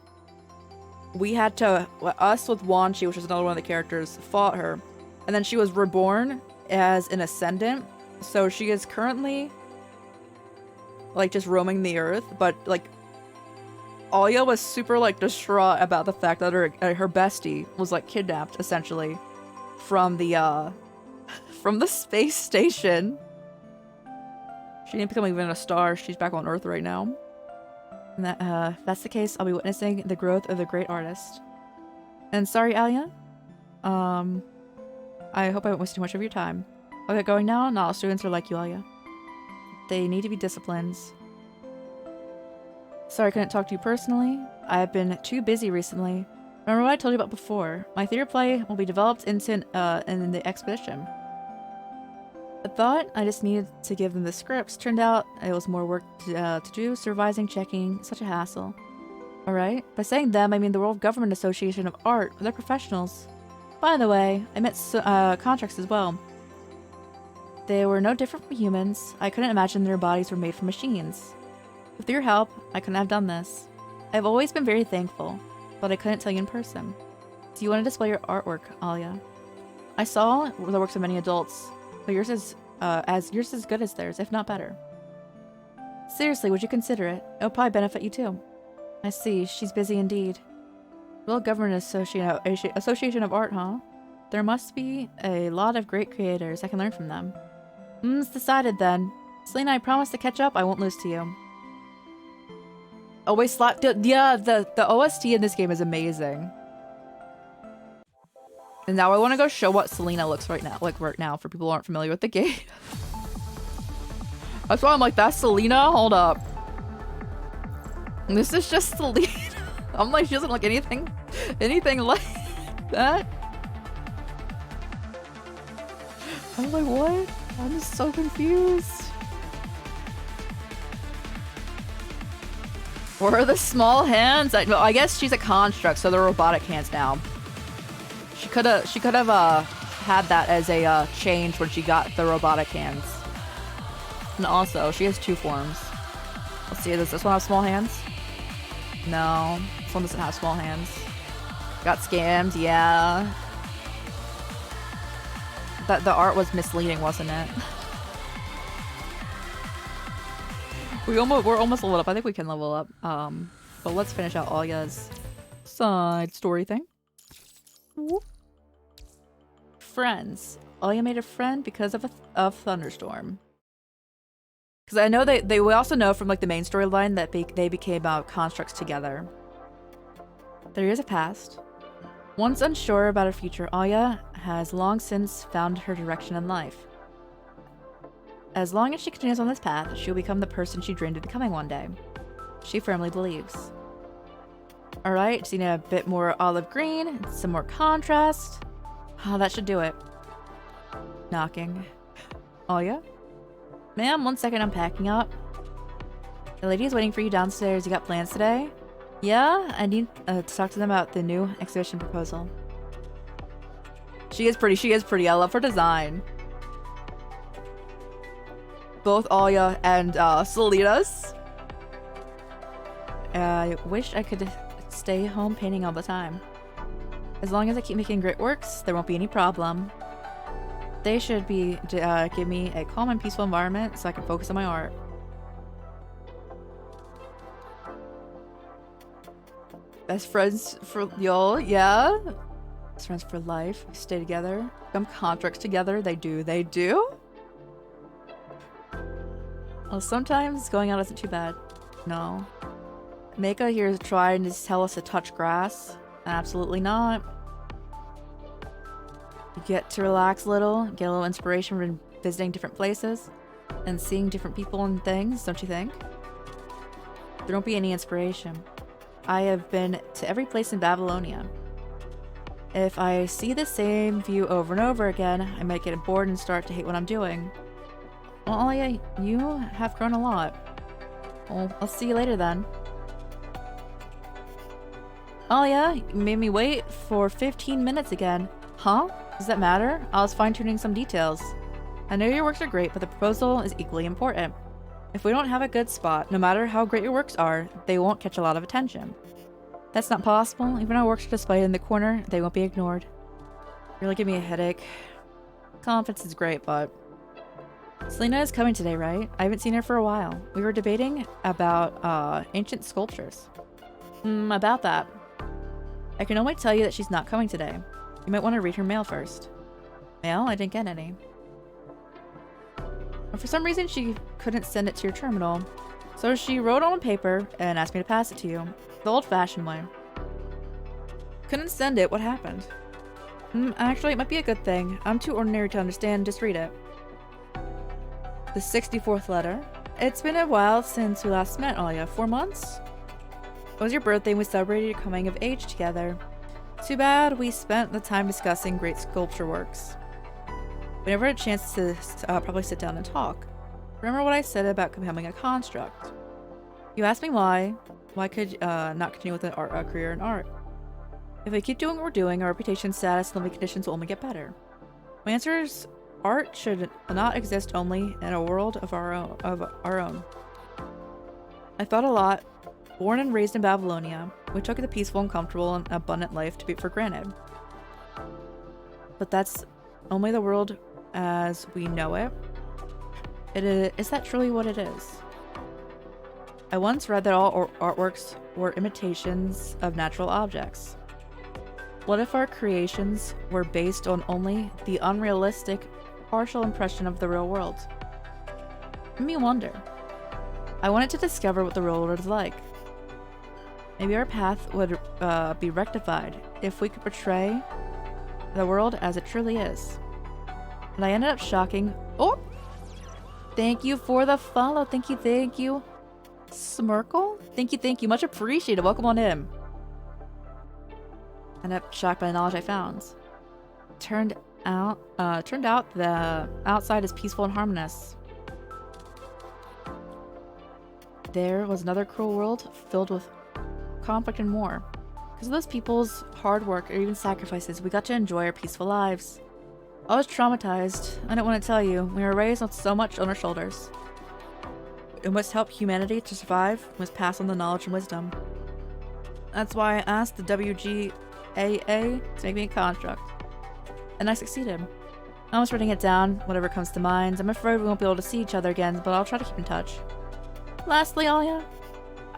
we had to, us with Wanchi, which is another one of the characters, fought her. And then she was reborn as an ascendant. So she is currently, like, just roaming the Earth. But, like, Alya was super, like, distraught about the fact that her bestie was, like, kidnapped, essentially, from the space station. She didn't become even a star. She's back on Earth right now. And that, if that's the case, I'll be witnessing the growth of the great artist. And sorry, Alya. I hope I won't waste too much of your time. I'll get going now. Not all students are like you, Alya. They need to be disciplined. Sorry I couldn't talk to you personally. I've been too busy recently. Remember what I told you about before? My theater play will be developed in the expedition. I thought I just needed to give them the scripts. Turned out it was more work to do, supervising, checking, such a hassle. Alright? By saying them, I mean the World Government Association of Art. They're professionals. By the way, I meant contracts as well. They were no different from humans. I couldn't imagine their bodies were made from machines. With your help, I couldn't have done this. I've always been very thankful, but I couldn't tell you in person. Do you want to display your artwork, Alya? I saw the works of many adults, but yours is as good as theirs, if not better. Seriously, would you consider it? It'll probably benefit you too. I see, she's busy indeed. World Government Association of Art, huh? There must be a lot of great creators. I can learn from them. It's decided then. Selena, I promise to catch up. I won't lose to you. Always slap. Yeah, the OST in this game is amazing. And now I want to go show what Selena looks right now for people who aren't familiar with the game. That's why I'm like, that's Selena? Hold up. This is just Selena. I'm like, she doesn't look anything like that. I'm like, what? I'm just so confused. Where are the small hands? Well, I guess she's a construct, so they're robotic hands now. She could have had that as a change when she got the robotic hands. And also, she has two forms. Let's see, does this one have small hands? No, this one doesn't have small hands. Got scammed, yeah. That the art was misleading, wasn't it? We're almost leveled up. I think we can level up. But let's finish out Alya's side story thing. Whoop. Friends. Alya made a friend because of a thunderstorm. Because I know we also know from like the main storyline that they became constructs together. There is a past. Once unsure about her future, Alya has long since found her direction in life. As long as she continues on this path, she'll become the person she dreamed of becoming one day. She firmly believes. Alright, just need a bit more olive green, some more contrast. Oh, that should do it. Knocking. Alya? Ma'am, 1 second, I'm packing up. The lady is waiting for you downstairs. You got plans today? Yeah, I need to talk to them about the new exhibition proposal. She is pretty. I love her design. Both Alya and Selena's. I wish I could stay home painting all the time. As long as I keep making great works, there won't be any problem. They should give me a calm and peaceful environment so I can focus on my art. Best friends for y'all, yeah. Best friends for life. We stay together. Become contracts together. They do. Well, sometimes going out isn't too bad. No. Maka here is trying to tell us to touch grass. Absolutely not. You get to relax a little, get a little inspiration from visiting different places, and seeing different people and things, don't you think? there won't be any inspiration. I have been to every place in Babylonia. If I see the same view over and over again, I might get bored and start to hate what I'm doing. Well, Alia, you have grown a lot. Well, I'll see you later then. Alia, you made me wait for 15 minutes again. Huh? Does that matter? I was fine-tuning some details. I know your works are great, but the proposal is equally important. If we don't have a good spot, no matter how great your works are, they won't catch a lot of attention. That's not possible. Even our works are displayed in the corner, they won't be ignored. You really give me a headache. Conference is great, but... Selena is coming today, right? I haven't seen her for a while. We were debating about, ancient sculptures. About that. I can only tell you that she's not coming today. You might want to read her mail first. Mail? I didn't get any. For some reason, she couldn't send it to your terminal. So she wrote on paper and asked me to pass it to you. The old-fashioned way. Couldn't send it. What happened? Actually, it might be a good thing. I'm too ordinary to understand. Just read it. The 64th letter. It's been a while since we last met, Alia. 4 months? It was your birthday and we celebrated your coming of age together. Too bad we spent the time discussing great sculpture works. We never had a chance to probably sit down and talk. Remember what I said about becoming a construct? You asked me why. Why could not continue with a career in art? If we keep doing what we're doing, our reputation, status, and living conditions will only get better. My answer is, art should not exist only in a world of our own. I thought a lot. Born and raised in Babylonia, we took the peaceful and comfortable and abundant life to be for granted. But that's only the world as we know it. Is that truly what it is? I once read that all artworks were imitations of natural objects. What if our creations were based on only the unrealistic, partial impression of the real world? Made me wonder. I wanted to discover what the real world is like. Maybe our path would be rectified if we could portray the world as it truly is. And I ended up shocking... Oh! Thank you for the follow. Thank you. Smirkle? Thank you. Much appreciated. Welcome on in. I ended up shocked by the knowledge I found. Turned out the outside is peaceful and harmonious. There was another cruel world filled with conflict and war. Because of those people's hard work or even sacrifices, we got to enjoy our peaceful lives. I was traumatized. I don't want to tell you. We were raised with so much on our shoulders. We must help humanity to survive. We must pass on the knowledge and wisdom. That's why I asked the WGAA to make me a construct. And I succeeded. I'm just writing it down, whatever comes to mind. I'm afraid we won't be able to see each other again, but I'll try to keep in touch. Lastly, Alia,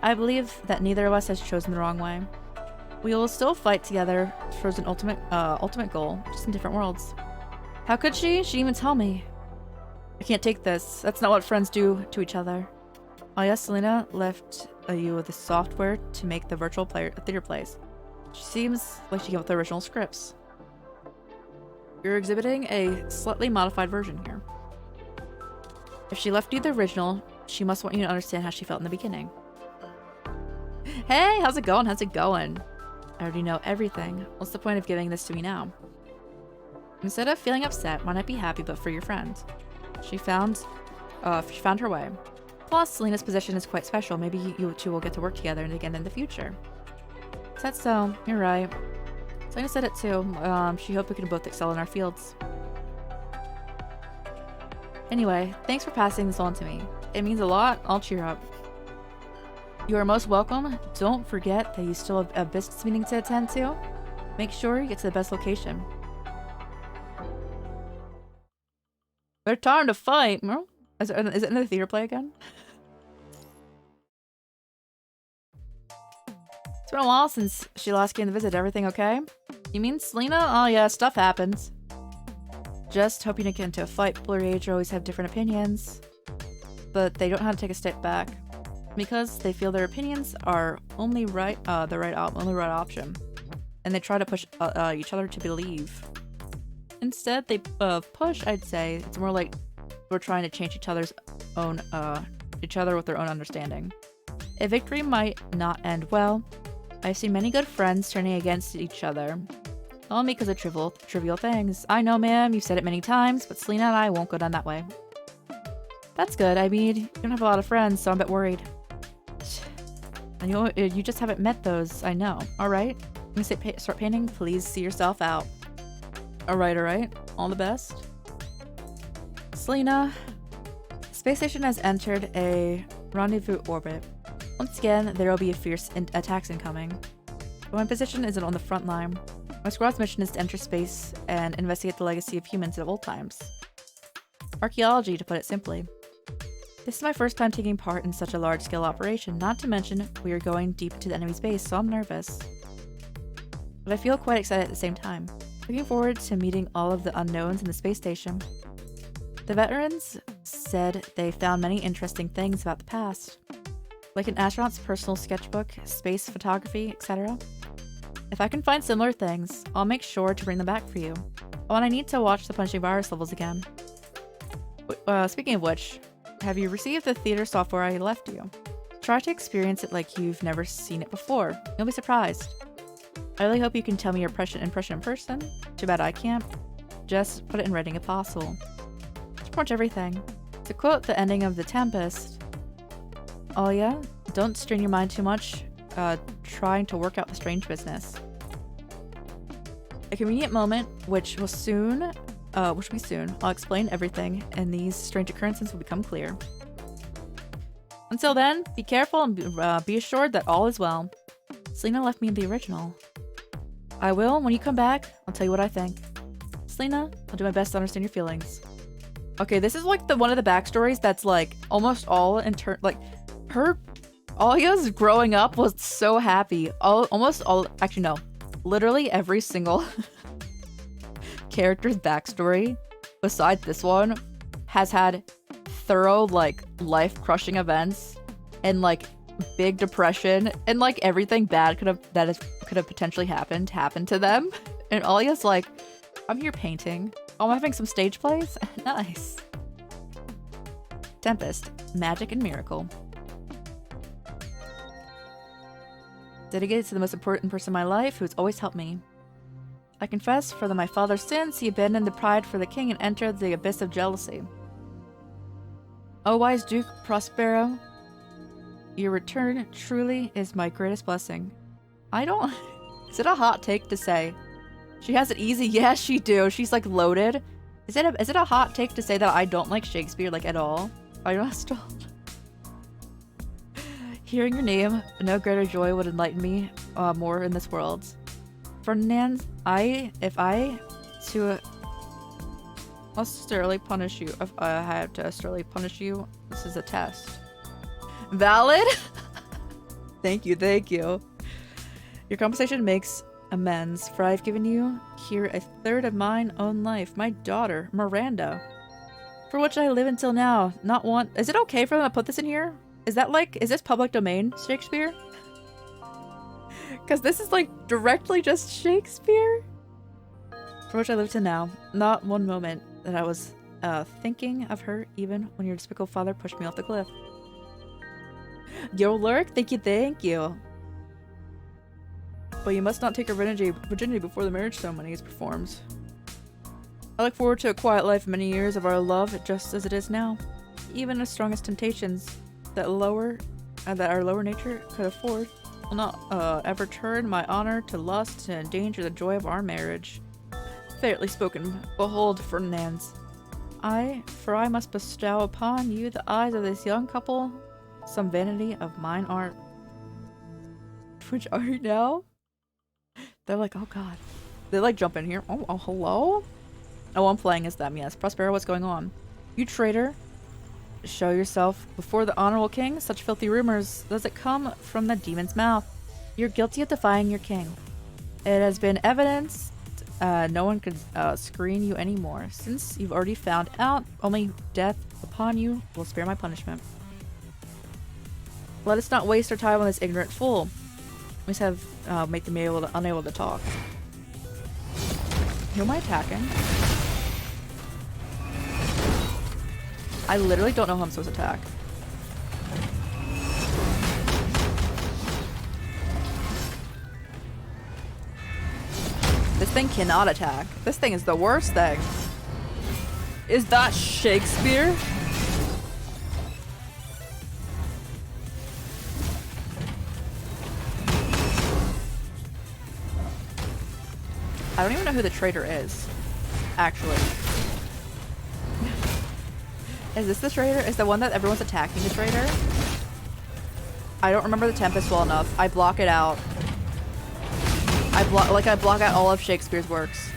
I believe that neither of us has chosen the wrong way. We will still fight together towards an ultimate goal, just in different worlds. How could she? She didn't even tell me. I can't take this. That's not what friends do to each other. Oh yes, Selena left you with the software to make the virtual theater plays. She seems like she came up with the original scripts. You're exhibiting a slightly modified version here. If she left you the original, she must want you to understand how she felt in the beginning. Hey, how's it going? I already know everything. What's the point of giving this to me now? Instead of feeling upset, why not be happy but for your friend? She found her way. Plus, Selena's position is quite special. Maybe you two will get to work together again in the future. Said so. You're right. Selena said it too. She hoped we can both excel in our fields. Anyway, thanks for passing this on to me. It means a lot. I'll cheer up. You are most welcome. Don't forget that you still have a business meeting to attend to. Make sure you get to the best location. Their time to fight. Is it in the theater play again? It's been a while since she last came to visit. Everything okay? You mean Selena? Oh yeah, stuff happens. Just hoping to get into a fight. People your age always have different opinions. But they don't know how to take a step back. Because they feel their opinions are only the right option. And they try to push each other to believe. Instead, they push, I'd say. It's more like we're trying to change each other with their own understanding. a victory might not end well. I've seen many good friends turning against each other. All because of trivial things. I know, ma'am, you've said it many times, but Selena and I won't go down that way. That's good. I mean, you don't have a lot of friends, so I'm a bit worried. And you just haven't met those, I know. Alright. I'm gonna say start painting. Please see yourself out. Alright. All the best. Selena. Space station has entered a rendezvous orbit. Once again, there will be fierce attacks incoming. But my position isn't on the front line. My squad's mission is to enter space and investigate the legacy of humans of old times. Archaeology, to put it simply. This is my first time taking part in such a large-scale operation, not to mention we are going deep into the enemy's base, so I'm nervous. But I feel quite excited at the same time. Looking forward to meeting all of the unknowns in the space station. The veterans said they found many interesting things about the past, like an astronaut's personal sketchbook, space photography, etc. If I can find similar things, I'll make sure to bring them back for you. Oh, and I need to watch the punching virus levels again. Speaking of which, have you received the theater software I left you? Try to experience it like you've never seen it before. You'll be surprised. I really hope you can tell me your impression in person. Too bad I can't. Just put it in writing if possible. It's pretty much everything. To quote the ending of The Tempest, oh yeah, don't strain your mind too much trying to work out the strange business. A convenient moment, which will be soon, I'll explain everything, and these strange occurrences will become clear. Until then, be careful and be assured that all is well. Selena left me the original. I will, when you come back, I'll tell you what I think. Selena, I'll do my best to understand your feelings. Okay, this is like one of the backstories that's like almost all Alia's growing up was so happy. Literally every single character's backstory, besides this one, has had thorough, like, life-crushing events and, like, big depression and, like, everything bad could have potentially happened to them. And Alia's like, I'm here painting. Oh, I'm having some stage plays? Nice. Tempest, magic and miracle. Dedicated to the most important person in my life who's always helped me. I confess, for my father's sins, he abandoned the pride for the king and entered the abyss of jealousy. O wise Duke Prospero, your return truly is my greatest blessing. Is it a hot take to say? She has it easy? Yes, she do. She's like loaded. Is it a hot take to say that I don't like Shakespeare, like, at all? I must. Hearing your name, no greater joy would enlighten me more in this world. Ferdinand, if I must sternly punish you, if I have to sternly punish you, this is a test. Valid? Thank you. Your compensation makes amends, for I've given you here a third of mine own life, my daughter, Miranda, for which I live until now. Not one. Is it okay for them to put this in here? Is this public domain, Shakespeare? Because this is like directly just Shakespeare. For which I live to now. Not one moment that I was thinking of her, even when your despicable father pushed me off the cliff. Yo, Lurk, thank you. But you must not take her virginity before the marriage ceremony is performed. I look forward to a quiet life, many years of our love, just as it is now. Even the strongest temptations that our lower nature could afford will not ever turn my honor to lust and endanger the joy of our marriage. Fairly spoken. Behold, Ferdinand's. I must bestow upon you the eyes of this young couple some vanity of mine art. Which are you now? They're like, oh god. They like jump in here. Oh, hello? Oh, I'm playing as them, yes. Prospero, what's going on? You traitor. Show yourself before the honorable king. Such filthy rumors. Does it come from the demon's mouth? You're guilty of defying your king. It has been evidenced no one could screen you anymore. Since you've already found out, only death upon you will spare my punishment. Let us not waste our time on this ignorant fool. We must have make them unable to talk. Who am I attacking? I literally don't know who I'm supposed to attack. thing cannot attack. This thing is the worst thing. Is that Shakespeare? I don't even know who the traitor is, actually. Is this the traitor? Is the one that everyone's attacking the traitor? I don't remember the Tempest well enough. I block it out. I block out all of Shakespeare's works.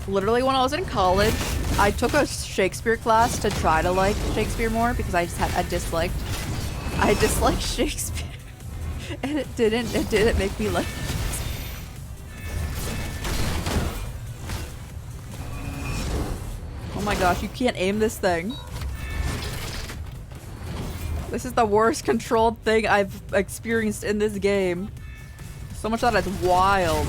Literally when I was in college, I took a Shakespeare class to try to like Shakespeare more because I disliked Shakespeare. And it didn't make me like Oh my gosh, you can't aim this thing. This is the worst controlled thing I've experienced in this game. So much that it's wild.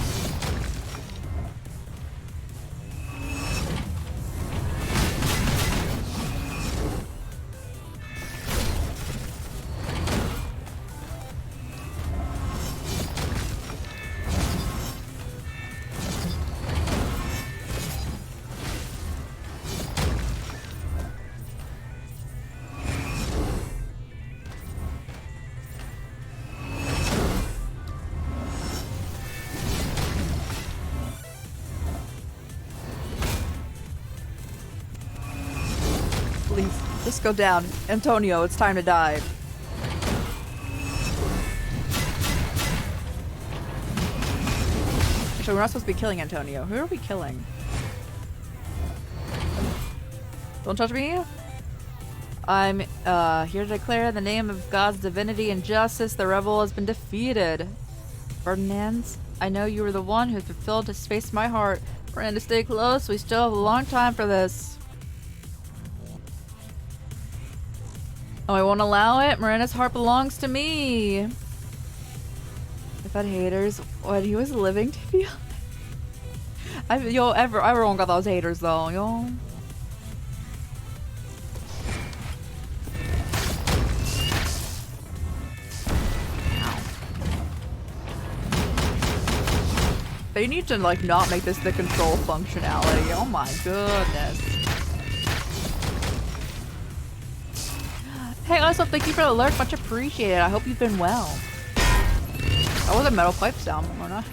Please, just go down. Antonio, it's time to die. Actually, we're not supposed to be killing Antonio. Who are we killing? Don't touch me. I'm here to declare in the name of God's divinity and justice, the rebel has been defeated. Ferdinand, I know you were the one who fulfilled to space my heart. We're going to stay close. We still have a long time for this. Oh, I won't allow it. Miranda's heart belongs to me. I've had haters when he was living, to be honest. Everyone got those haters though, yo. They need to like not make this the control functionality. Oh my goodness. Hey, also, thank you for the alert. Much appreciated. I hope you've been well. That was a metal pipe sound, or not?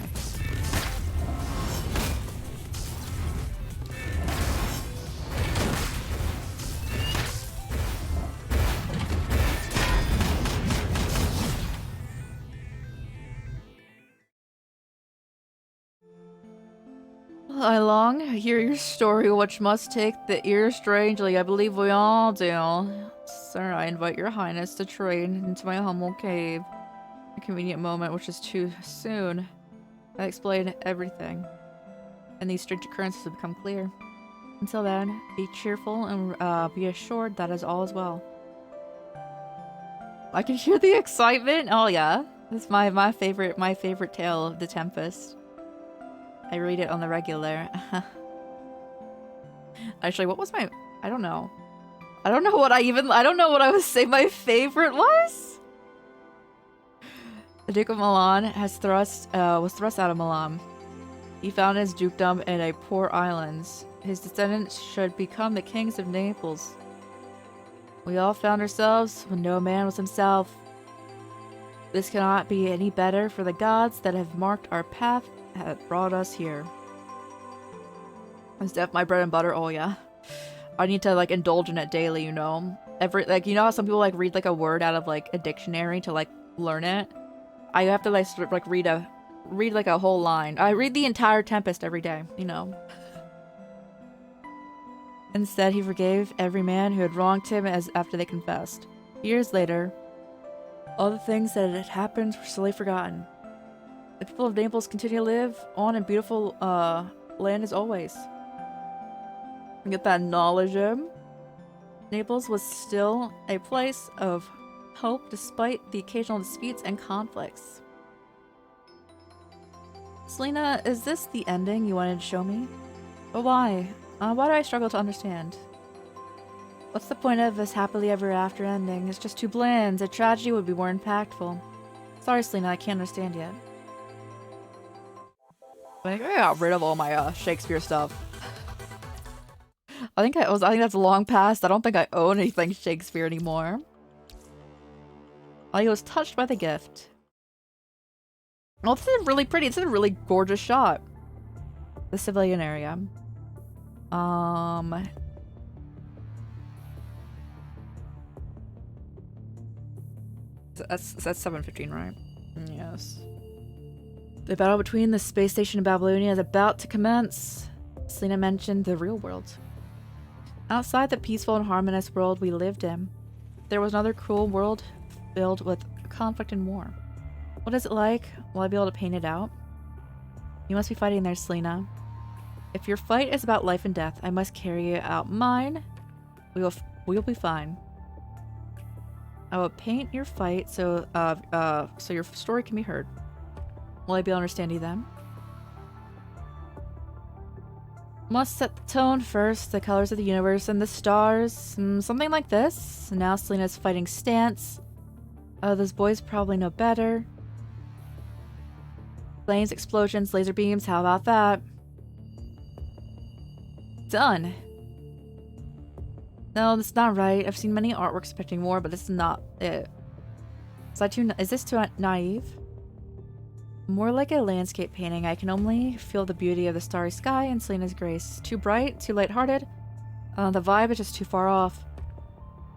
I long to hear your story, which must take the ear strangely. I believe we all do. Sir, I invite your highness to trade into my humble cave. A convenient moment, which is too soon. I explain everything, and these strange occurrences have become clear. Until then, be cheerful and be assured that all is well. I can hear the excitement. Oh yeah, that's my favorite tale of the Tempest. I read it on the regular. Actually, what was my... I don't know. I don't know what I was saying my favorite was. The Duke of Milan was thrust out of Milan. He found his dukedom in a poor islands. His descendants should become the kings of Naples. We all found ourselves when no man was himself. This cannot be any better, for the gods that have marked our path have brought us here. It's definitely my bread and butter. Oh yeah, I need to like indulge in it daily. You know, you know how some people like read like a word out of like a dictionary to like learn it. I have to like sort of like read like a whole line. I read the entire Tempest every day. You know. Instead, he forgave every man who had wronged him as after they confessed. Years later, all the things that had happened were slowly forgotten. The people of Naples continue to live on in beautiful land as always. And get that knowledge in. Naples was still a place of hope despite the occasional disputes and conflicts. Selena, is this the ending you wanted to show me? But why? Why do I struggle to understand? What's the point of this happily ever after ending? It's just too bland. A tragedy would be more impactful. Sorry, Selena, I can't understand yet. I think I got rid of all my Shakespeare stuff. I think that's long past. I don't think I own anything Shakespeare anymore. I was touched by the gift. Oh, this is really pretty. This is a really gorgeous shot. The civilian area. That's 7:15, right? Yes. The battle between the space station and Babylonia is about to commence. Selena mentioned the real world. Outside the peaceful and harmonious world we lived in, there was another cruel world filled with conflict and war. What is it like? Will I be able to paint it out? You must be fighting there, Selena. If your fight is about life and death, I must carry out mine. We'll be fine. I will paint your fight so your story can be heard. Will I be able to understand you then? Must set the tone first, the colors of the universe and the stars. Something like this. Now Selena's fighting stance. Those boys probably know better. Flames, explosions, laser beams, how about that? Done. No, that's not right. I've seen many artworks expecting more, but this is not it. Is this too naive? More like a landscape painting. I can only feel the beauty of the starry sky and Selena's grace. Too bright, too lighthearted. The vibe is just too far off.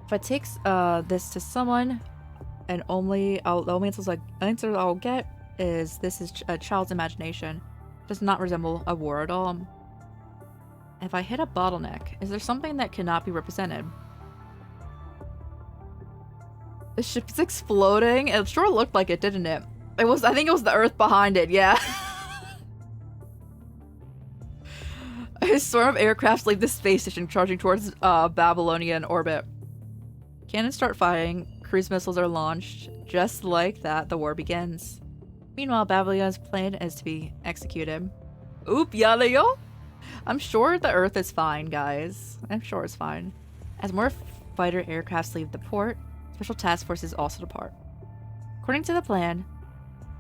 If I take this to someone, and the only answer I'll get is this is a child's imagination. Does not resemble a war at all. If I hit a bottleneck, is there something that cannot be represented? The ship's exploding. It sure looked like it, didn't it? I think it was the Earth behind it, yeah. A swarm of aircrafts leave the space station, charging towards Babylonia in orbit. Cannons start firing. Cruise missiles are launched. Just like that, the war begins. Meanwhile, Babylonia's plan is to be executed. Oop, yada yo. I'm sure the Earth is fine, guys. I'm sure it's fine. As more fighter aircrafts leave the port, special task forces also depart. According to the plan,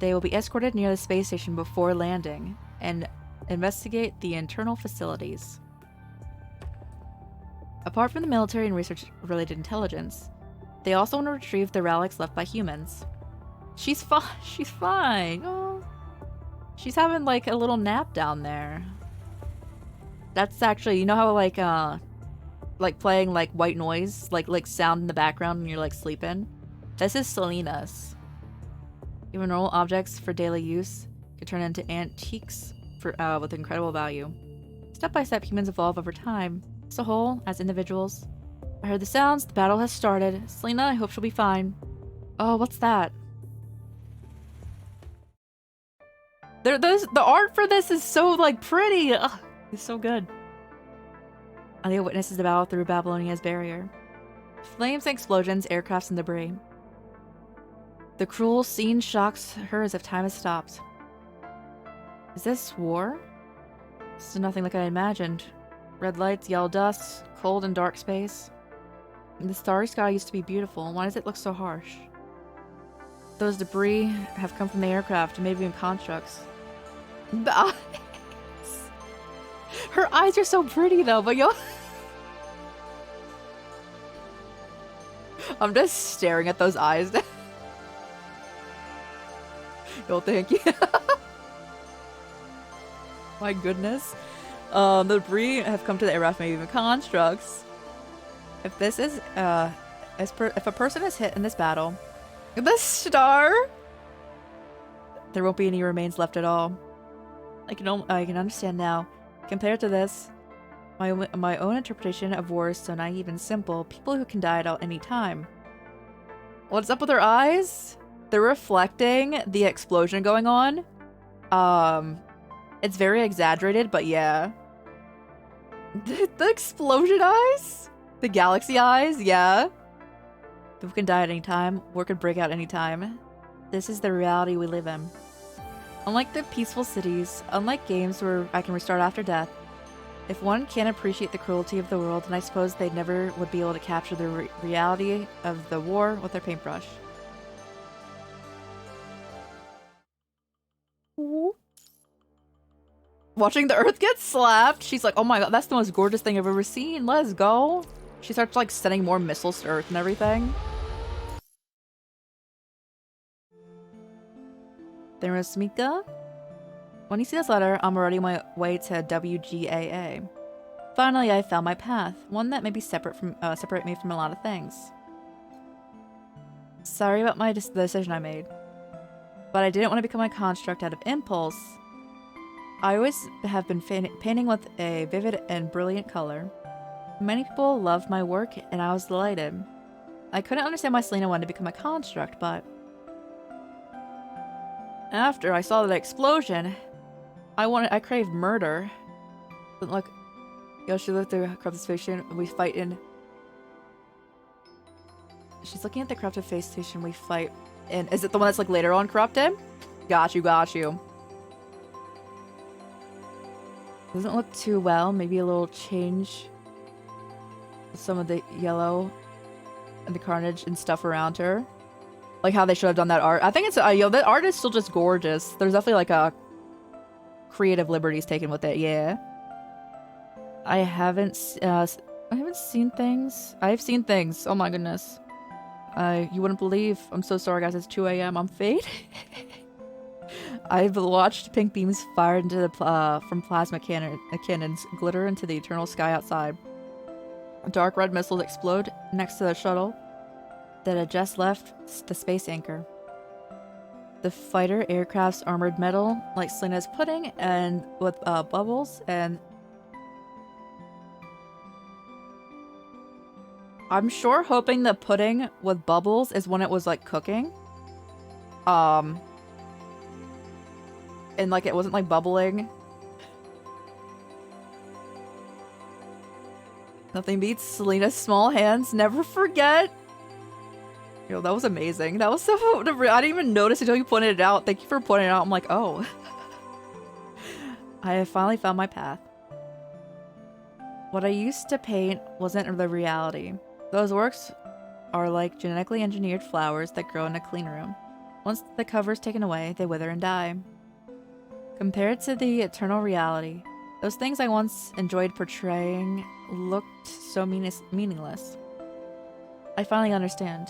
they will be escorted near the space station before landing and investigate the internal facilities. Apart from the military and research-related intelligence, they also want to retrieve the relics left by humans. She's fine. She's fine. Oh, she's having like a little nap down there. That's actually, you know how like playing like white noise, like sound in the background when you're like sleeping? This is Selena's. Even normal objects for daily use could turn into antiques with incredible value. Step by step, humans evolve over time. As a whole, as individuals. I heard the sounds. The battle has started. Selena, I hope she'll be fine. Oh, what's that? The art for this is so like pretty. Ugh, it's so good. Alea witnesses the battle through Babylonia's barrier. Flames and explosions, aircrafts and debris. The cruel scene shocks her as if time has stopped. Is this war? This is nothing like I imagined. Red lights, yellow dust, cold and dark space. The starry sky used to be beautiful. Why does it look so harsh? Those debris have come from the aircraft and maybe even constructs. The eyes. Her eyes are so pretty though, but yo. I'm just staring at those eyes. Yo, thank you. My goodness. The debris have come to the aircraft, maybe even constructs. If this is, if a person is hit in this battle, the star, there won't be any remains left at all. I can understand now. Compared to this, my own interpretation of war is so naive and simple. People who can die at any time. What's up with their eyes? They're reflecting the explosion going on. It's very exaggerated, but yeah. The explosion eyes? The galaxy eyes? Yeah. People can die at any time. War could break out any time. This is the reality we live in. Unlike the peaceful cities, unlike games where I can restart after death, If one can't appreciate the cruelty of the world, then I suppose they never would be able to capture the reality of the war with their paintbrush. Ooh. Watching the earth get slapped, she's like, oh my god, that's the most gorgeous thing I've ever seen. Let's go. She starts like sending more missiles to earth and everything. There was Mika. When you see this letter, I'm already on my way to WGAA. Finally, I found my path, one that may be separate me from a lot of things. Sorry about the decision I made, but I didn't want to become a construct out of impulse. I always have been painting with a vivid and brilliant color. Many people loved my work, and I was delighted. I couldn't understand why Selena wanted to become a construct, but after I saw that explosion, I craved murder. But look, Yoshi looked at the corrupted space station. We fight in. She's looking at the corrupted space station. We fight in. Is it the one that's like later on corrupted? Got you, got you. Doesn't look too well. Maybe a little change. Some of the yellow and the carnage and stuff around her. Like how they should have done that art. I think it's the art is still just gorgeous. There's definitely like a creative liberties taken with it. Yeah. I haven't seen things. I've seen things. Oh my goodness. You wouldn't believe. I'm so sorry, guys. It's 2 a.m. I'm faded. I've watched pink beams fired into the from plasma cannons glitter into the eternal sky outside. Dark red missiles explode next to the shuttle that had just left the space anchor. The fighter aircraft's armored metal, like Selena's pudding, and with bubbles, and I'm sure hoping the pudding with bubbles is when it was like cooking. And like it wasn't like bubbling. Nothing beats Selena's small hands. Never forget. Yo, that was amazing. That was so... I didn't even notice until you pointed it out. Thank you for pointing it out. I'm like, oh. I have finally found my path. What I used to paint wasn't the reality. Those works are like genetically engineered flowers that grow in a clean room. Once the cover is taken away, they wither and die. Compared to the eternal reality, those things I once enjoyed portraying looked so meaningless. I finally understand.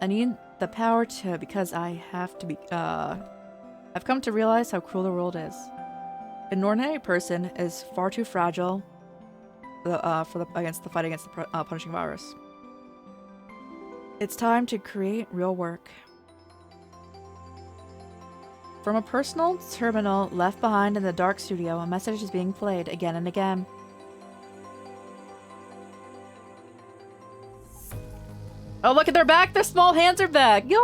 I need the power to, because I have to be, I've come to realize how cruel the world is. An ordinary person is far too fragile against the fight against the punishing virus. It's time to create real work. From a personal terminal left behind in the dark studio, a message is being played again and again. Oh, look at their back! Their small hands are back! Yo!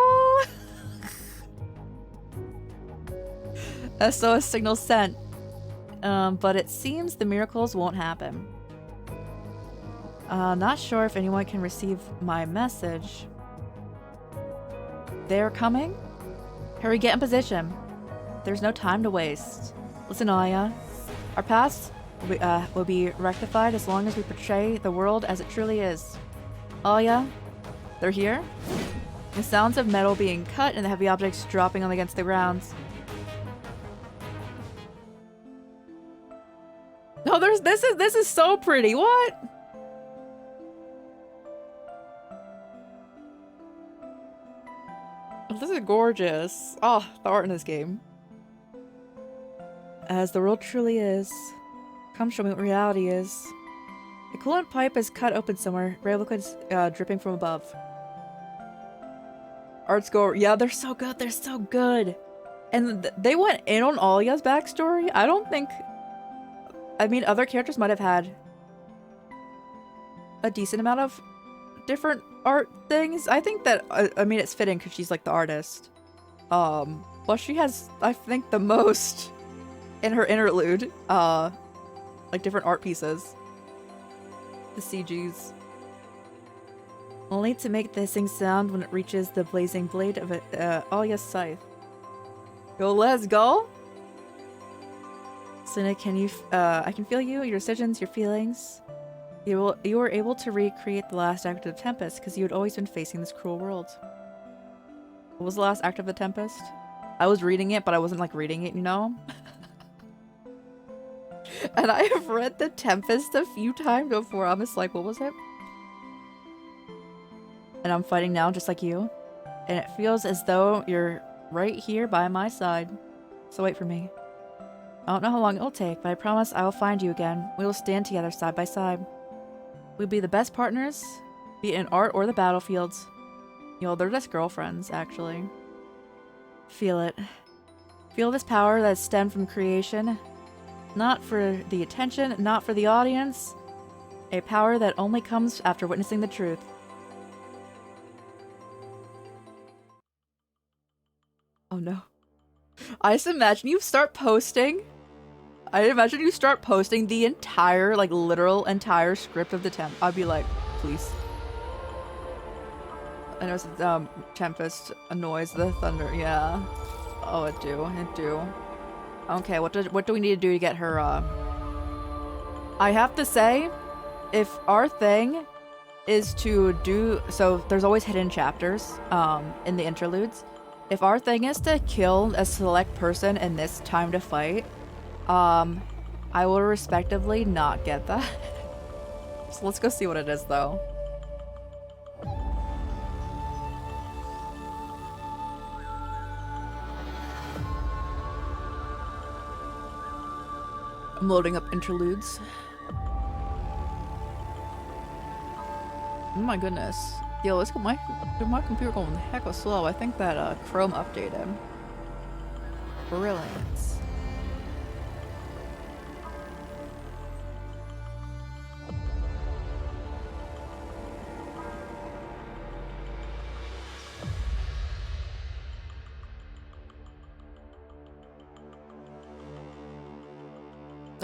SOS signal sent. But it seems the miracles won't happen. Not sure if anyone can receive my message. They're coming? Hurry, get in position. There's no time to waste. Listen, Aya. Our past will be rectified as long as we portray the world as it truly is. Aya, they're here? The sounds of metal being cut and the heavy objects dropping on against the ground. No, this is so pretty. What? Oh, this is gorgeous. Oh, the art in this game. As the world truly is. Come show me what reality is. The coolant pipe is cut open somewhere. Ray liquid's dripping from above. Arts go. Yeah, they're so good. They're so good. And they went in on Alya's backstory. I don't think... I mean, other characters might have had a decent amount of different art things. I think that, I mean, it's fitting because she's like the artist. Well, she has, I think, the most in her interlude, like different art pieces. The CGs. Only to make the hissing sound when it reaches the blazing blade of Alya's scythe. Yo, let's go! Selena, can you? I can feel you, your decisions, your feelings. You were able to recreate the last act of the Tempest because you had always been facing this cruel world. What was the last act of the Tempest? I was reading it, but I wasn't like reading it, you know? And I have read the Tempest a few times before. I'm just like, what was it? And I'm fighting now just like you. And it feels as though you're right here by my side. So wait for me. I don't know how long it'll take, but I promise I will find you again. We will stand together side by side. We'll be the best partners, be it in art or the battlefields. You know, they're just girlfriends, actually. Feel it. Feel this power that stemmed from creation. Not for the attention, not for the audience. A power that only comes after witnessing the truth. Oh no. I just imagine you start posting. I imagine you start posting the entire, like, literal entire script of the temp. I'd be like, please. I know it's Tempest annoys the thunder. Yeah. Oh, it do. Okay, what do we need to do to get her? I have to say, if our thing is to do so, there's always hidden chapters in the interludes. If our thing is to kill a select person in this time to fight, I will respectively not get that. So let's go see what it is, though. I'm loading up interludes. Oh my goodness. Yo, let's go. My computer going hecka slow. I think that Chrome updated. Brilliant.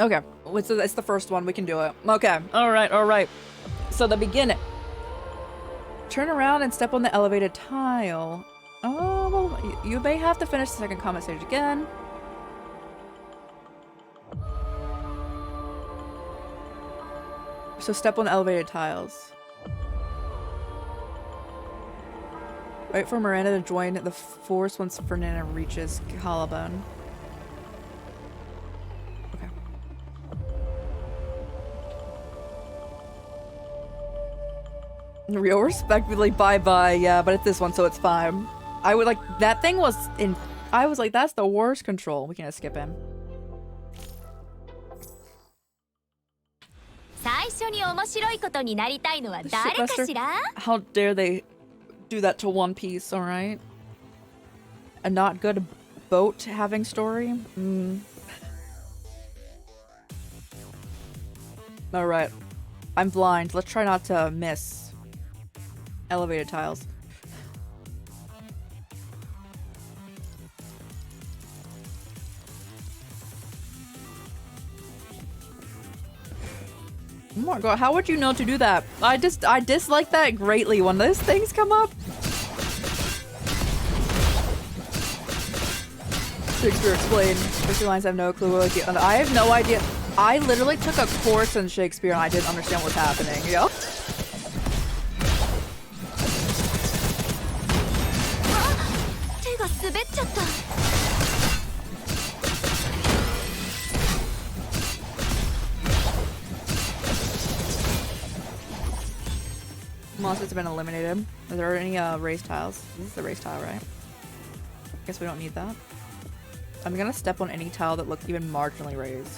Okay, it's the first one. We can do it. Okay, all right. So the beginning. Turn around and step on the elevated tile. Oh, well, you may have to finish the second comment stage again. So step on the elevated tiles. Wait for Miranda to join the force once Fernanda reaches Collarbone. Real respectfully, bye-bye, yeah, but it's this one, so it's fine. I would like, that thing was in, I was like, that's the worst control. We can just skip him. How dare they do that to One Piece, alright? A not good boat having story? Alright. I'm blind. Let's try not to miss. Elevated tiles. Oh my god, how would you know to do that? I dislike that greatly when those things come up. Shakespeare explained. These lines I have no clue. I have no idea. I literally took a course in Shakespeare and I didn't understand what's happening, yo. Monsters have been eliminated. Are there any raised tiles? This is the raised tile, right? Guess we don't need that. I'm gonna step on any tile that looks even marginally raised.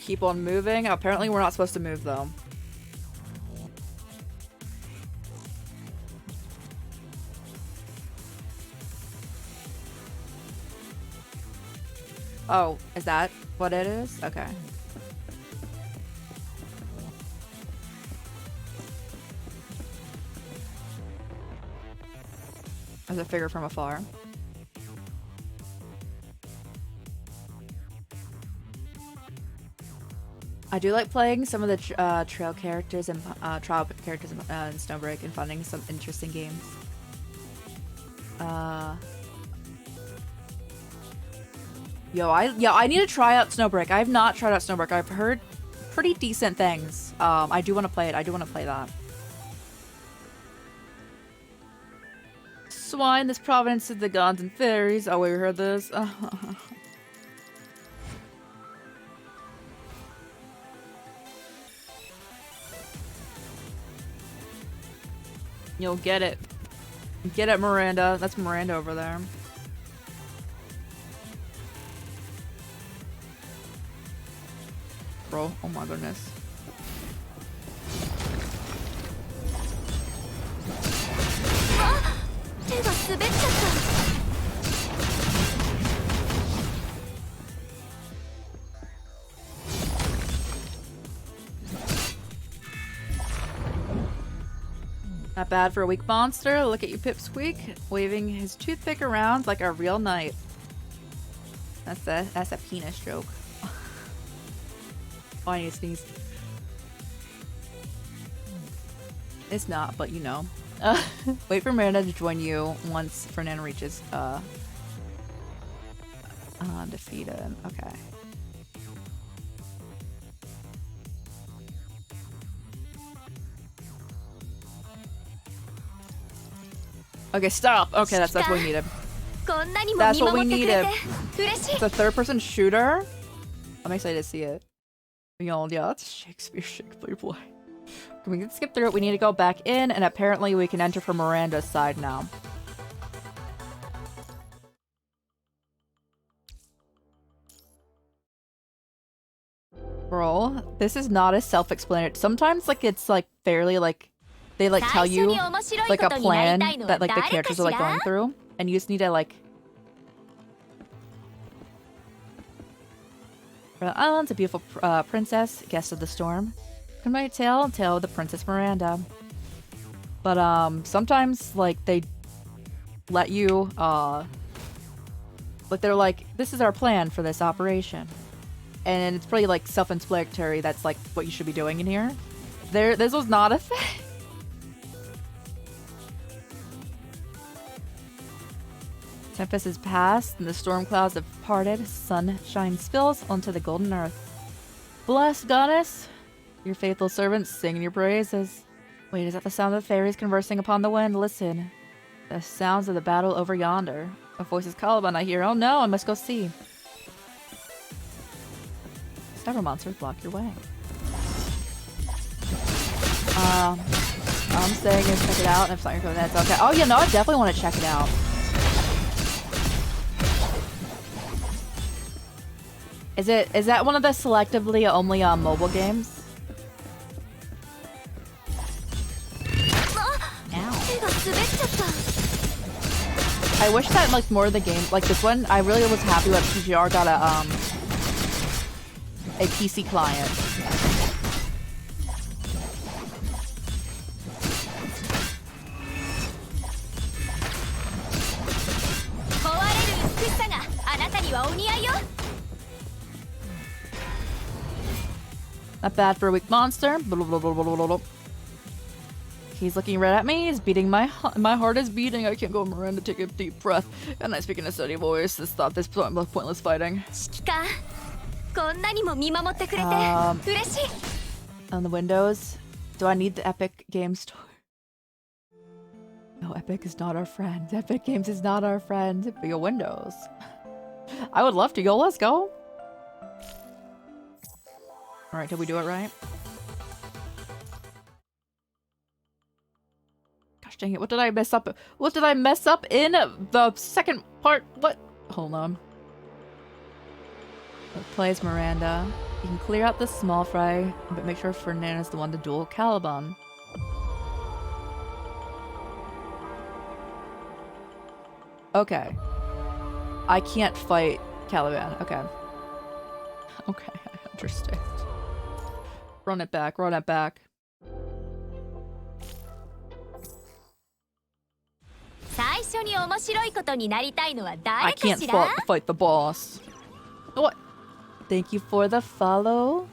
Keep on moving. Apparently we're not supposed to move though. Oh, is that what it is? Okay. As a figure from afar. I do like playing some of the trail characters and trial characters in Snowbreak and finding some interesting games. I need to try out Snowbreak. I have not tried out Snowbreak. I've heard pretty decent things. I do want to play it. I do want to play that. Swine, this province of the gods and fairies. Oh, we heard this. You'll get it. Get it, Miranda. That's Miranda over there. Bro, oh my goodness. Not bad for a weak monster. Look at you, Pipsqueak, waving his toothpick around like a real knight. That's a penis joke. Oh, I need to sneeze. It's not, but you know. Wait for Miranda to join you once Fernando reaches defeated. Okay. Okay, stop. Okay, that's what we needed. That's what we needed. It's a third-person shooter. I'm excited to see it. Yeah, that's Shakespeare boy. Can we skip through it? We need to go back in, and apparently we can enter from Miranda's side now. Bro, this is not as self-explanatory. Sometimes, like, it's, like, fairly, like, they, like, tell you, like, a plan that, like, the characters are, like, going through. And you just need to, like... For the islands, a beautiful princess, guest of the storm. Come by tale of the Princess Miranda. But, sometimes, like, they let you, like, they're like, this is our plan for this operation. And it's pretty, like, self-explanatory. That's, like, what you should be doing in here. This was not a thing. Tempest is past, and the storm clouds have parted. Sunshine spills onto the golden earth. Bless, goddess! Your faithful servants sing your praises. Wait, is that the sound of the fairies conversing upon the wind? Listen. The sounds of the battle over yonder. A voice is Caliban, I hear. Oh no, I must go see. Several monsters block your way. All I'm saying is check it out, and if it's not your phone, that's okay. Oh yeah, no, I definitely want to check it out. Is that one of the selectively only mobile games? I wish that like more of the game, like this one, I really was happy that PGR got a PC client. Not bad for a weak monster. He's looking right at me. He's beating my heart is beating. I can't go, Miranda. Take a deep breath. And I speak in a steady voice. This pointless fighting. On the windows. Do I need the Epic Games Store? No, Epic is not our friend. Epic Games is not our friend. But your Windows. I would love to go. Let's go. Alright, did we do it right? Gosh dang it, what did I mess up? What did I mess up in the second part? What? Hold on. Plays Miranda. You can clear out the small fry, but make sure Fernando's the one to duel Caliban. Okay. I can't fight Caliban. Okay. Okay, I understand. Run it back, run it back. I can't fight the boss. What? Thank you for the follow.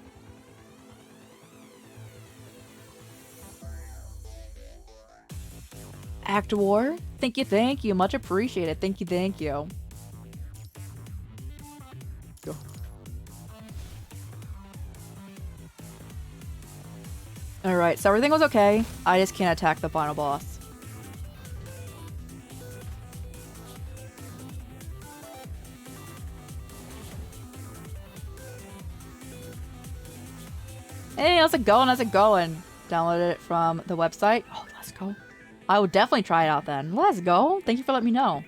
Act War. Thank you. Much appreciated. Thank you. Go. Alright, so everything was okay. I just can't attack the final boss. Hey, how's it going? Downloaded it from the website. Oh, let's go. I would definitely try it out then. Let's go. Thank you for letting me know.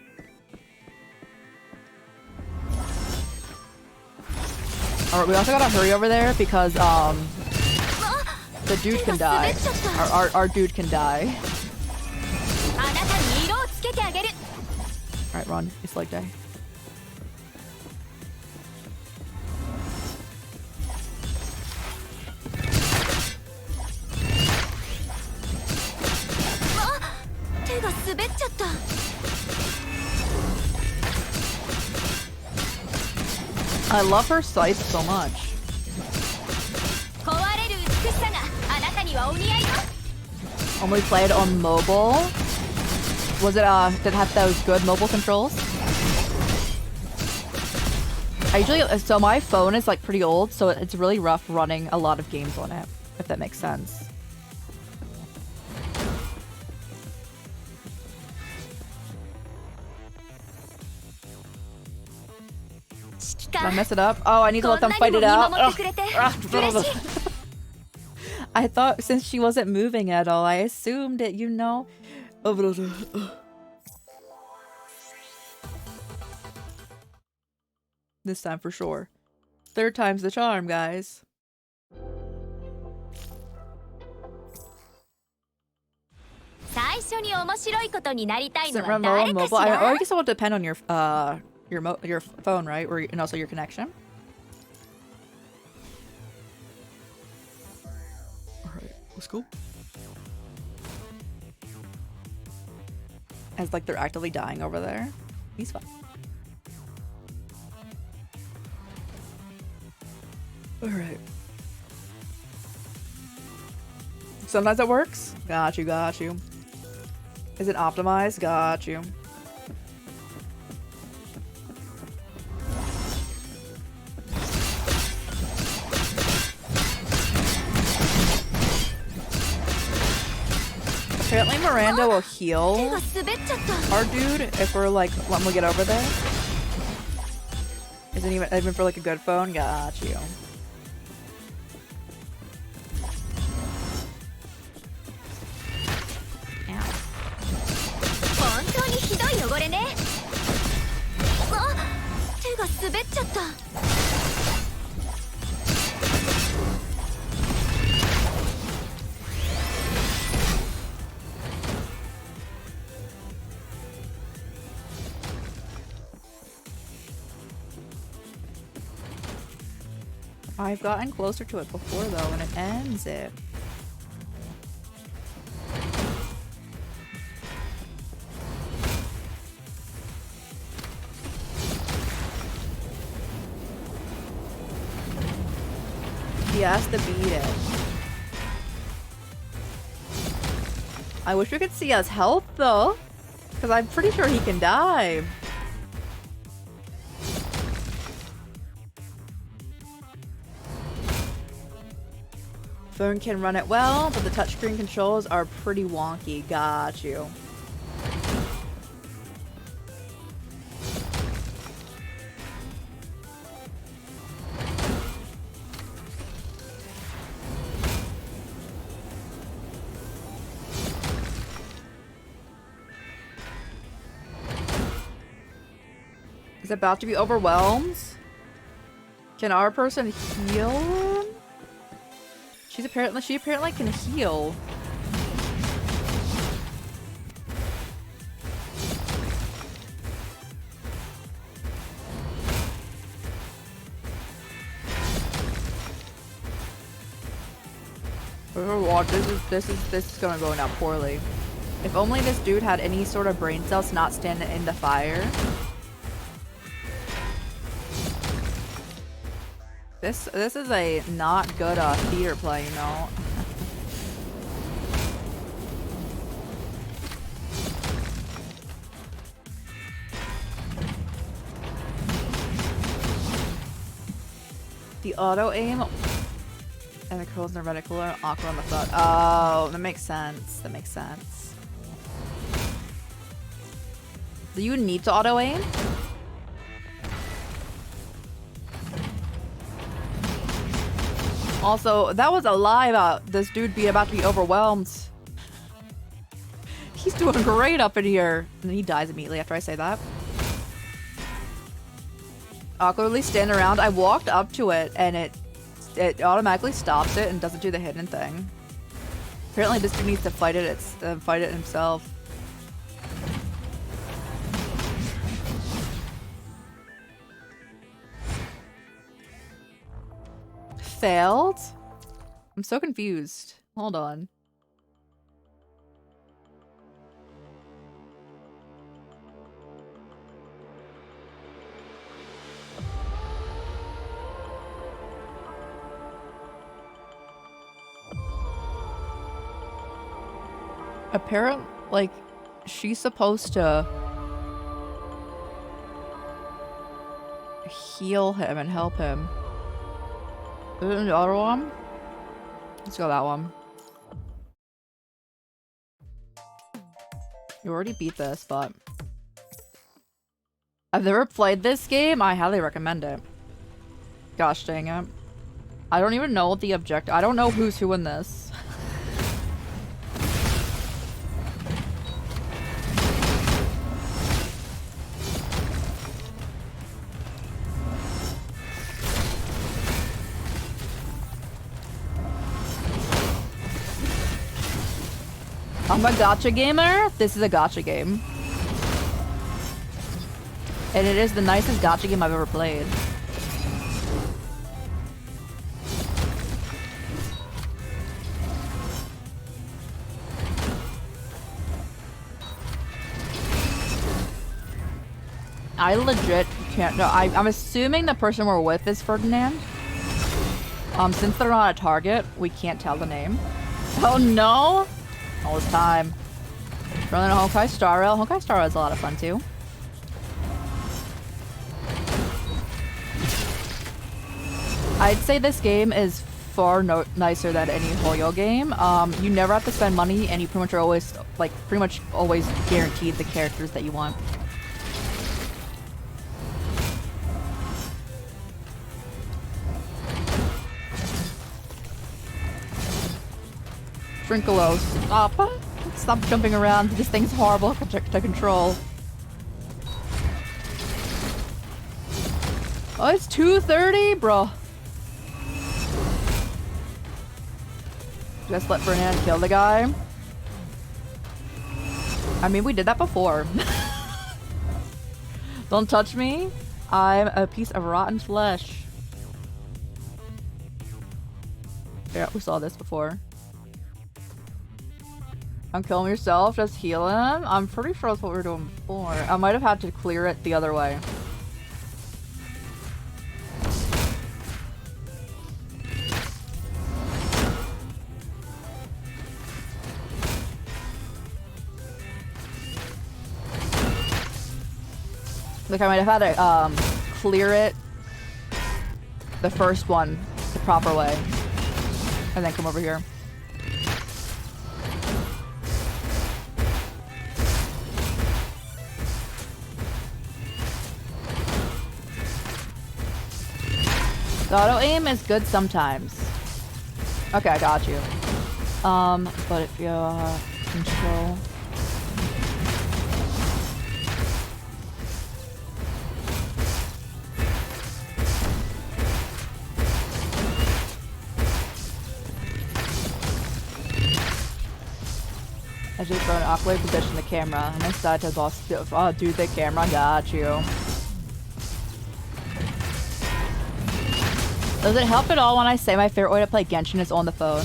Alright, we also gotta hurry over there because, the dude can die. Our dude can die. Alright, run. It's leg day. I love her scythe so much. Only played on mobile. Was it did it have those good mobile controls? I usually so my phone is like pretty old, so it's really rough running a lot of games on it, if that makes sense. Did I mess it up? Oh, I need to let them fight it out. I thought since she wasn't moving at all, I assumed it, you know. This time for sure. Third time's the charm, guys. Remote mobile. I guess it will depend on your phone, right? Or and also your connection. All right, let's go. As like they're actively dying over there. He's fine. All right. Sometimes it works. Got you. Is it optimized? Got you. Apparently Miranda will heal our dude if we're like when we get over there. Isn't even for like a good phone? Got you. I've gotten closer to it before though, and it ends it. He has to beat it. I wish we could see his health though, because I'm pretty sure he can die. Phone can run it well, but the touchscreen controls are pretty wonky. Got you. Is about to be overwhelmed? Can our person heal him? She apparently can heal. Watch, this is gonna go down poorly. If only this dude had any sort of brain cells not standing in the fire. This is a not good theater play, you know. The auto aim and the curls in the reticle are awkward on the foot. Oh, that makes sense. That makes sense. Do you need to auto aim? Also, that was a lie about this dude being about to be overwhelmed. He's doing great up in here. And then he dies immediately after I say that. Awkwardly stand around. I walked up to it and it automatically stops it and doesn't do the hidden thing. Apparently this dude needs to fight it himself. Failed? I'm so confused. Hold on. Apparently, like, she's supposed to heal him and help him. Is it the other one? Let's go that one. You already beat this, but I've never played this game. I highly recommend it. Gosh dang it. I don't even know what the objective. I don't know who's who in this. I'm a gacha gamer. This is a gacha game. And it is the nicest gacha game I've ever played. I legit can't know. I'm assuming the person we're with is Ferdinand. Since they're not a target, we can't tell the name. Oh no! All this time. Running a Honkai Star Rail. Honkai Star Rail is a lot of fun too. I'd say this game is far nicer than any Hoyo game. You never have to spend money and you pretty much are always, like, guaranteed the characters that you want. Trinkalo, stop jumping around. This thing's horrible to control. Oh, it's 2:30, bro. Just let Ferdinand kill the guy. I mean, we did that before. Don't touch me. I'm a piece of rotten flesh. Yeah, we saw this before. I'm killing yourself, just heal him. I'm pretty sure that's what we were doing before. I might have had to clear it the other way. Like I might have had to clear it the first one the proper way. And then come over here. The auto aim is good sometimes. Okay, I got you. But if you control. I just throw an awkward position the camera. And I decided to boss. Oh, dude, the camera got you. Does it help at all when I say my favorite way to play Genshin is on the phone?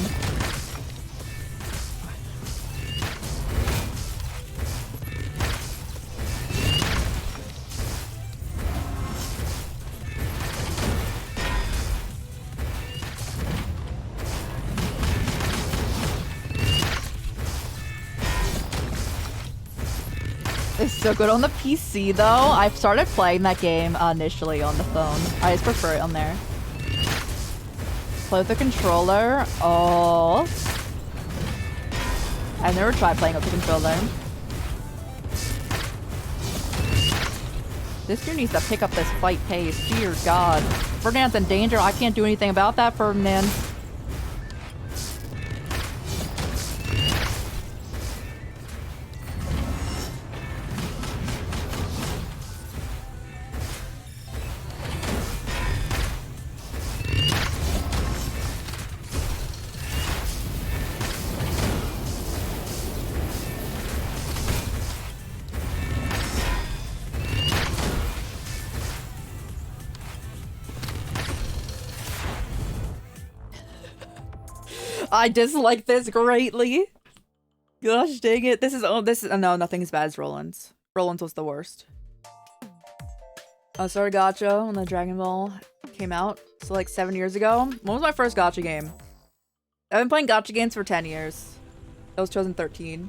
It's so good on the PC though. I've started playing that game initially on the phone. I just prefer it on there. Play with the controller. Oh. I've never tried playing with the controller. This dude needs to pick up this fight pace. Dear God. Ferdinand's in danger. I can't do anything about that, Ferdinand. I dislike this greatly. Gosh dang it. This is no, nothing as bad as Roland's. Roland's was the worst. I started gacha when the Dragon Ball came out. So like 7 years ago. When was my first gacha game? I've been playing gacha games for 10 years. I was chosen 13.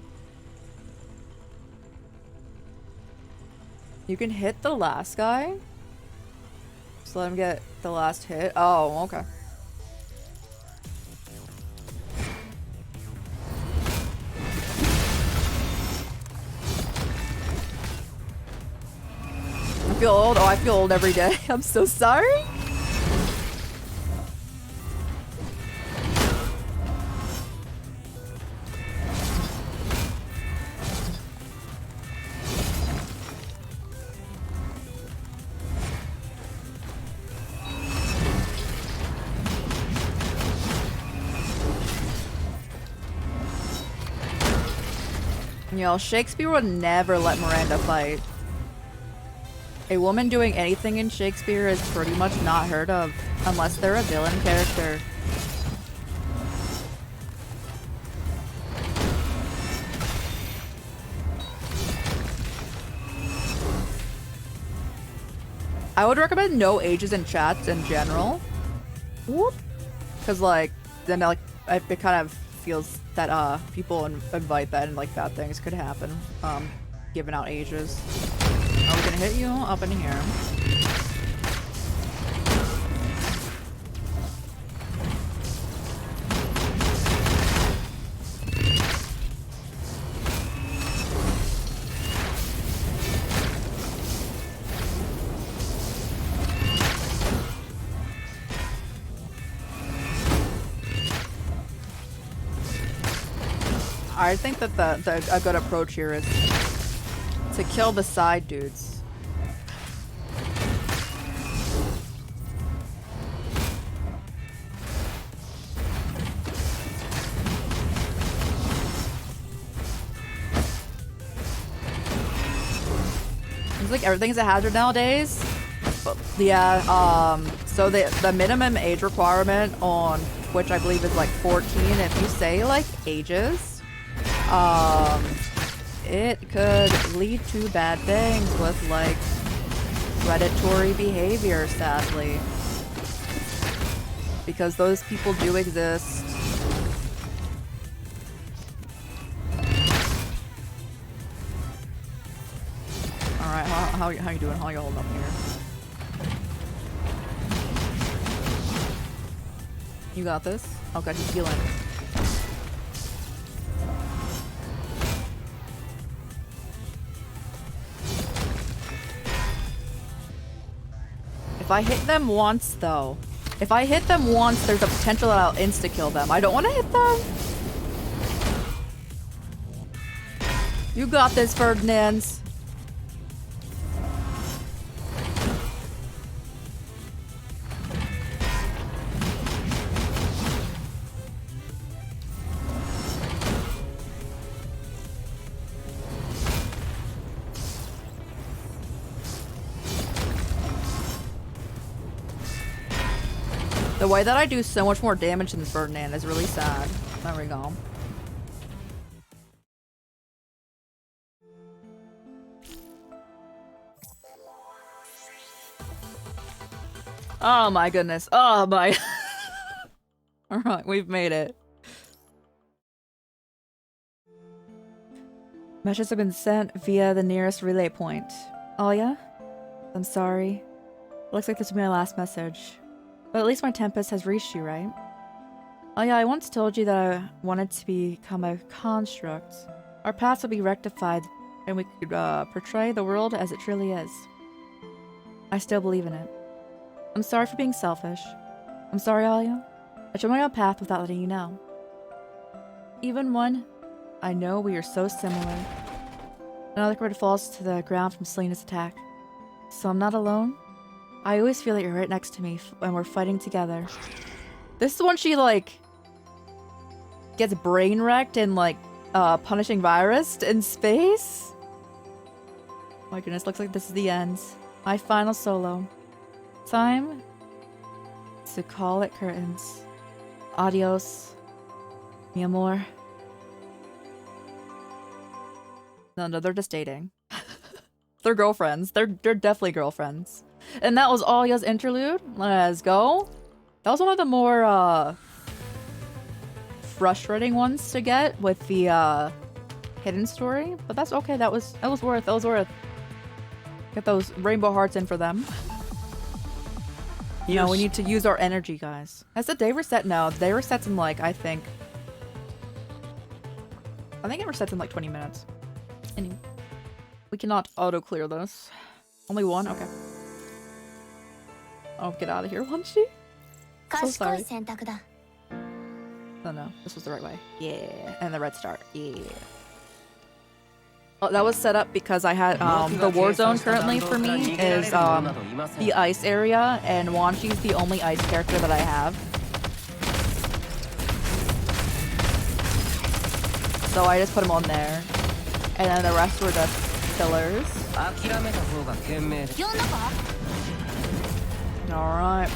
You can hit the last guy. Just let him get the last hit. Oh, okay. I feel old. Oh, I feel old every day. I'm so sorry. You know, Shakespeare would never let Miranda fight. A woman doing anything in Shakespeare is pretty much not heard of, unless they're a villain character. I would recommend no ages in chats in general. Whoop. Cause like, then like, it kind of feels that people invite that and like bad things could happen, giving out ages. Are we gonna hit you up in here? I think that a good approach here is to kill the side dudes. Seems like everything's a hazard nowadays. But yeah, so the minimum age requirement on Twitch, I believe, is like 14. If you say like ages, it could lead to bad things with like predatory behavior, sadly. Because those people do exist. Alright, how you doing? How you holding up here? You got this? Oh god, he's healing. If I hit them once, though. If I hit them once, there's a potential that I'll insta-kill them. I don't want to hit them. You got this, Ferdinand. The way that I do so much more damage than Ferdinand is really sad. There we go. Oh my goodness. Oh my. Alright, we've made it. Messages have been sent via the nearest relay point. Oh yeah? I'm sorry. Looks like this will be my last message. But at least my Tempest has reached you, right? Oh yeah, I once told you that I wanted to become a construct. Our paths would be rectified, and we could portray the world as it truly is. I still believe in it. I'm sorry for being selfish. I'm sorry, Alia. I chose my own path without letting you know. Even when I know we are so similar. Another word falls to the ground from Selena's attack. So I'm not alone. I always feel like you're right next to me when we're fighting together. This is when she, like, gets brain wrecked in, like, punishing virus in space? Oh my goodness, looks like this is the end. My final solo. Time to call it curtains. Adios, mi amor. No, they're just dating. They're girlfriends. They're definitely girlfriends. And that was Alia's interlude. Let's go. That was one of the more frustrating ones to get with the hidden story, but that's okay. That was worth. Get those rainbow hearts in for them. You know, we need to use our energy, guys. Has the day reset? No, the day resets in like I think it resets in like 20 minutes. Anyway, we cannot auto clear this. Only one? Okay. Oh, get out of here, won't she? So sorry. Oh no, this was the right way. Yeah, and the red star. Yeah. Oh, that was set up because I had the war zone currently for me is the ice area, and Wanshi's the only ice character that I have. So I just put him on there, and then the rest were just killers. All right.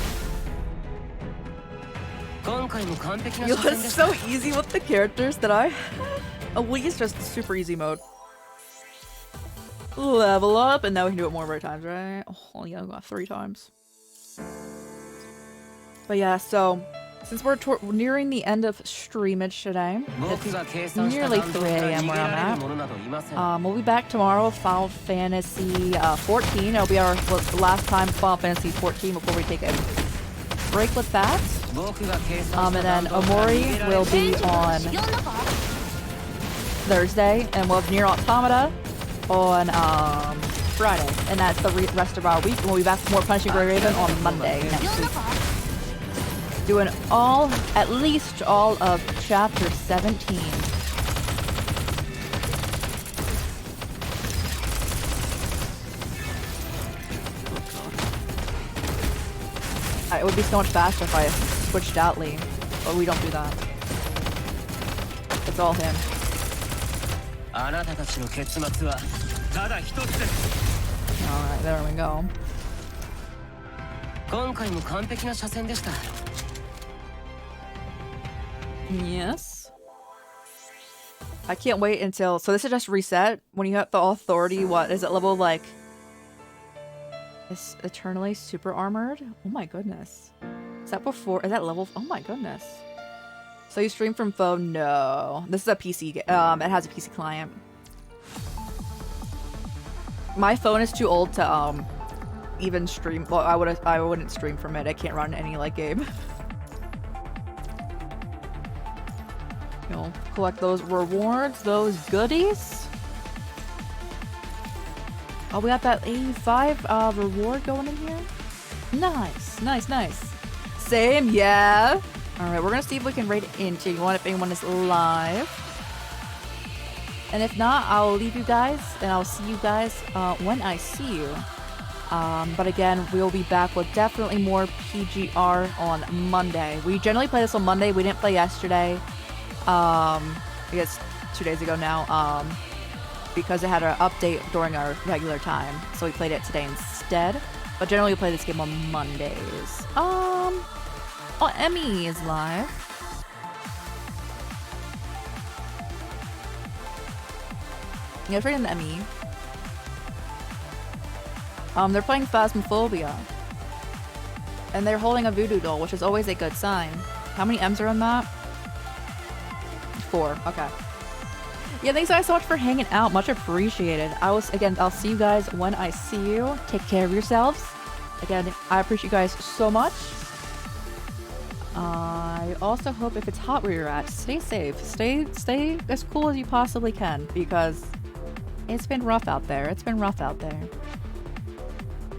Yo, it's so easy with the characters that I have. At least just super easy mode. Level up, and now we can do it more rare times, right? Oh yeah, I got 3 times. But yeah, so since we're nearing the end of streamage today, it's nearly 3 a.m. where I'm at. We'll be back tomorrow with Final Fantasy 14. It'll be our last time Final Fantasy 14 before we take a break with that. And then Omori will be on Thursday, and we'll have Nier Automata on Friday, and that's the rest of our week. And we'll be back with more Punishing Grey Raven on Monday next week. Doing at least all of Chapter 17. It would be so much faster if I switched out Lee, but we don't do that. It's all him. Alright, there we go. Yes. I can't wait until... So this is just reset. When you have the authority, what is it, level like... It's eternally super armored? Oh my goodness. Is that before... Is that level... Oh my goodness. So you stream from phone? No. This is a PC... it has a PC client. My phone is too old to even stream... Well, I wouldn't stream from it. I can't run any like game. You'll collect those rewards, those goodies. Oh, we got that 85 reward going in here. Nice, nice, nice. Same, yeah. All right, we're gonna see if we can raid into one if anyone is live. And if not, I'll leave you guys, and I'll see you guys when I see you. But again, we'll be back with definitely more PGR on Monday. We generally play this on Monday. We didn't play yesterday. I guess 2 days ago now. Because it had an update during our regular time, so we played it today instead. But generally we play this game on Mondays. Oh, Emmy is live. Yeah, it's right in the Emmy. They're playing Phasmophobia. And they're holding a voodoo doll, which is always a good sign. How many M's are on that? 4, okay. Yeah, thanks guys so much for hanging out. Much appreciated. I'll see you guys when I see you. Take care of yourselves. Again, I appreciate you guys so much. I also hope if it's hot where you're at, stay safe. Stay as cool as you possibly can because it's been rough out there. It's been rough out there.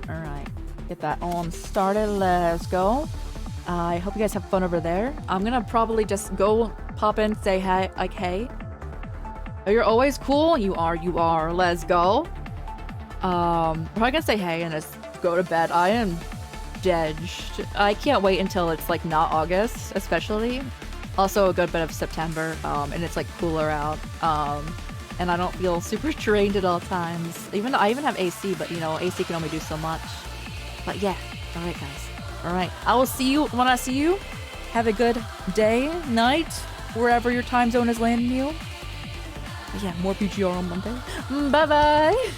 Alright. Get that on started. Let's go. I hope you guys have fun over there. I'm gonna probably just go pop in, say hi, like, hey. Oh, you're always cool? You are. Let's go. I'm probably gonna say hey and just go to bed. I am dead. I can't wait until it's like not August, especially. Also a good bit of September, and it's like cooler out. And I don't feel super drained at all times. I even have AC, but you know, AC can only do so much. But yeah, alright guys. Alright, I will see you when I see you. Have a good day, night, wherever your time zone is landing you. Yeah, more PGR on Monday. Bye bye!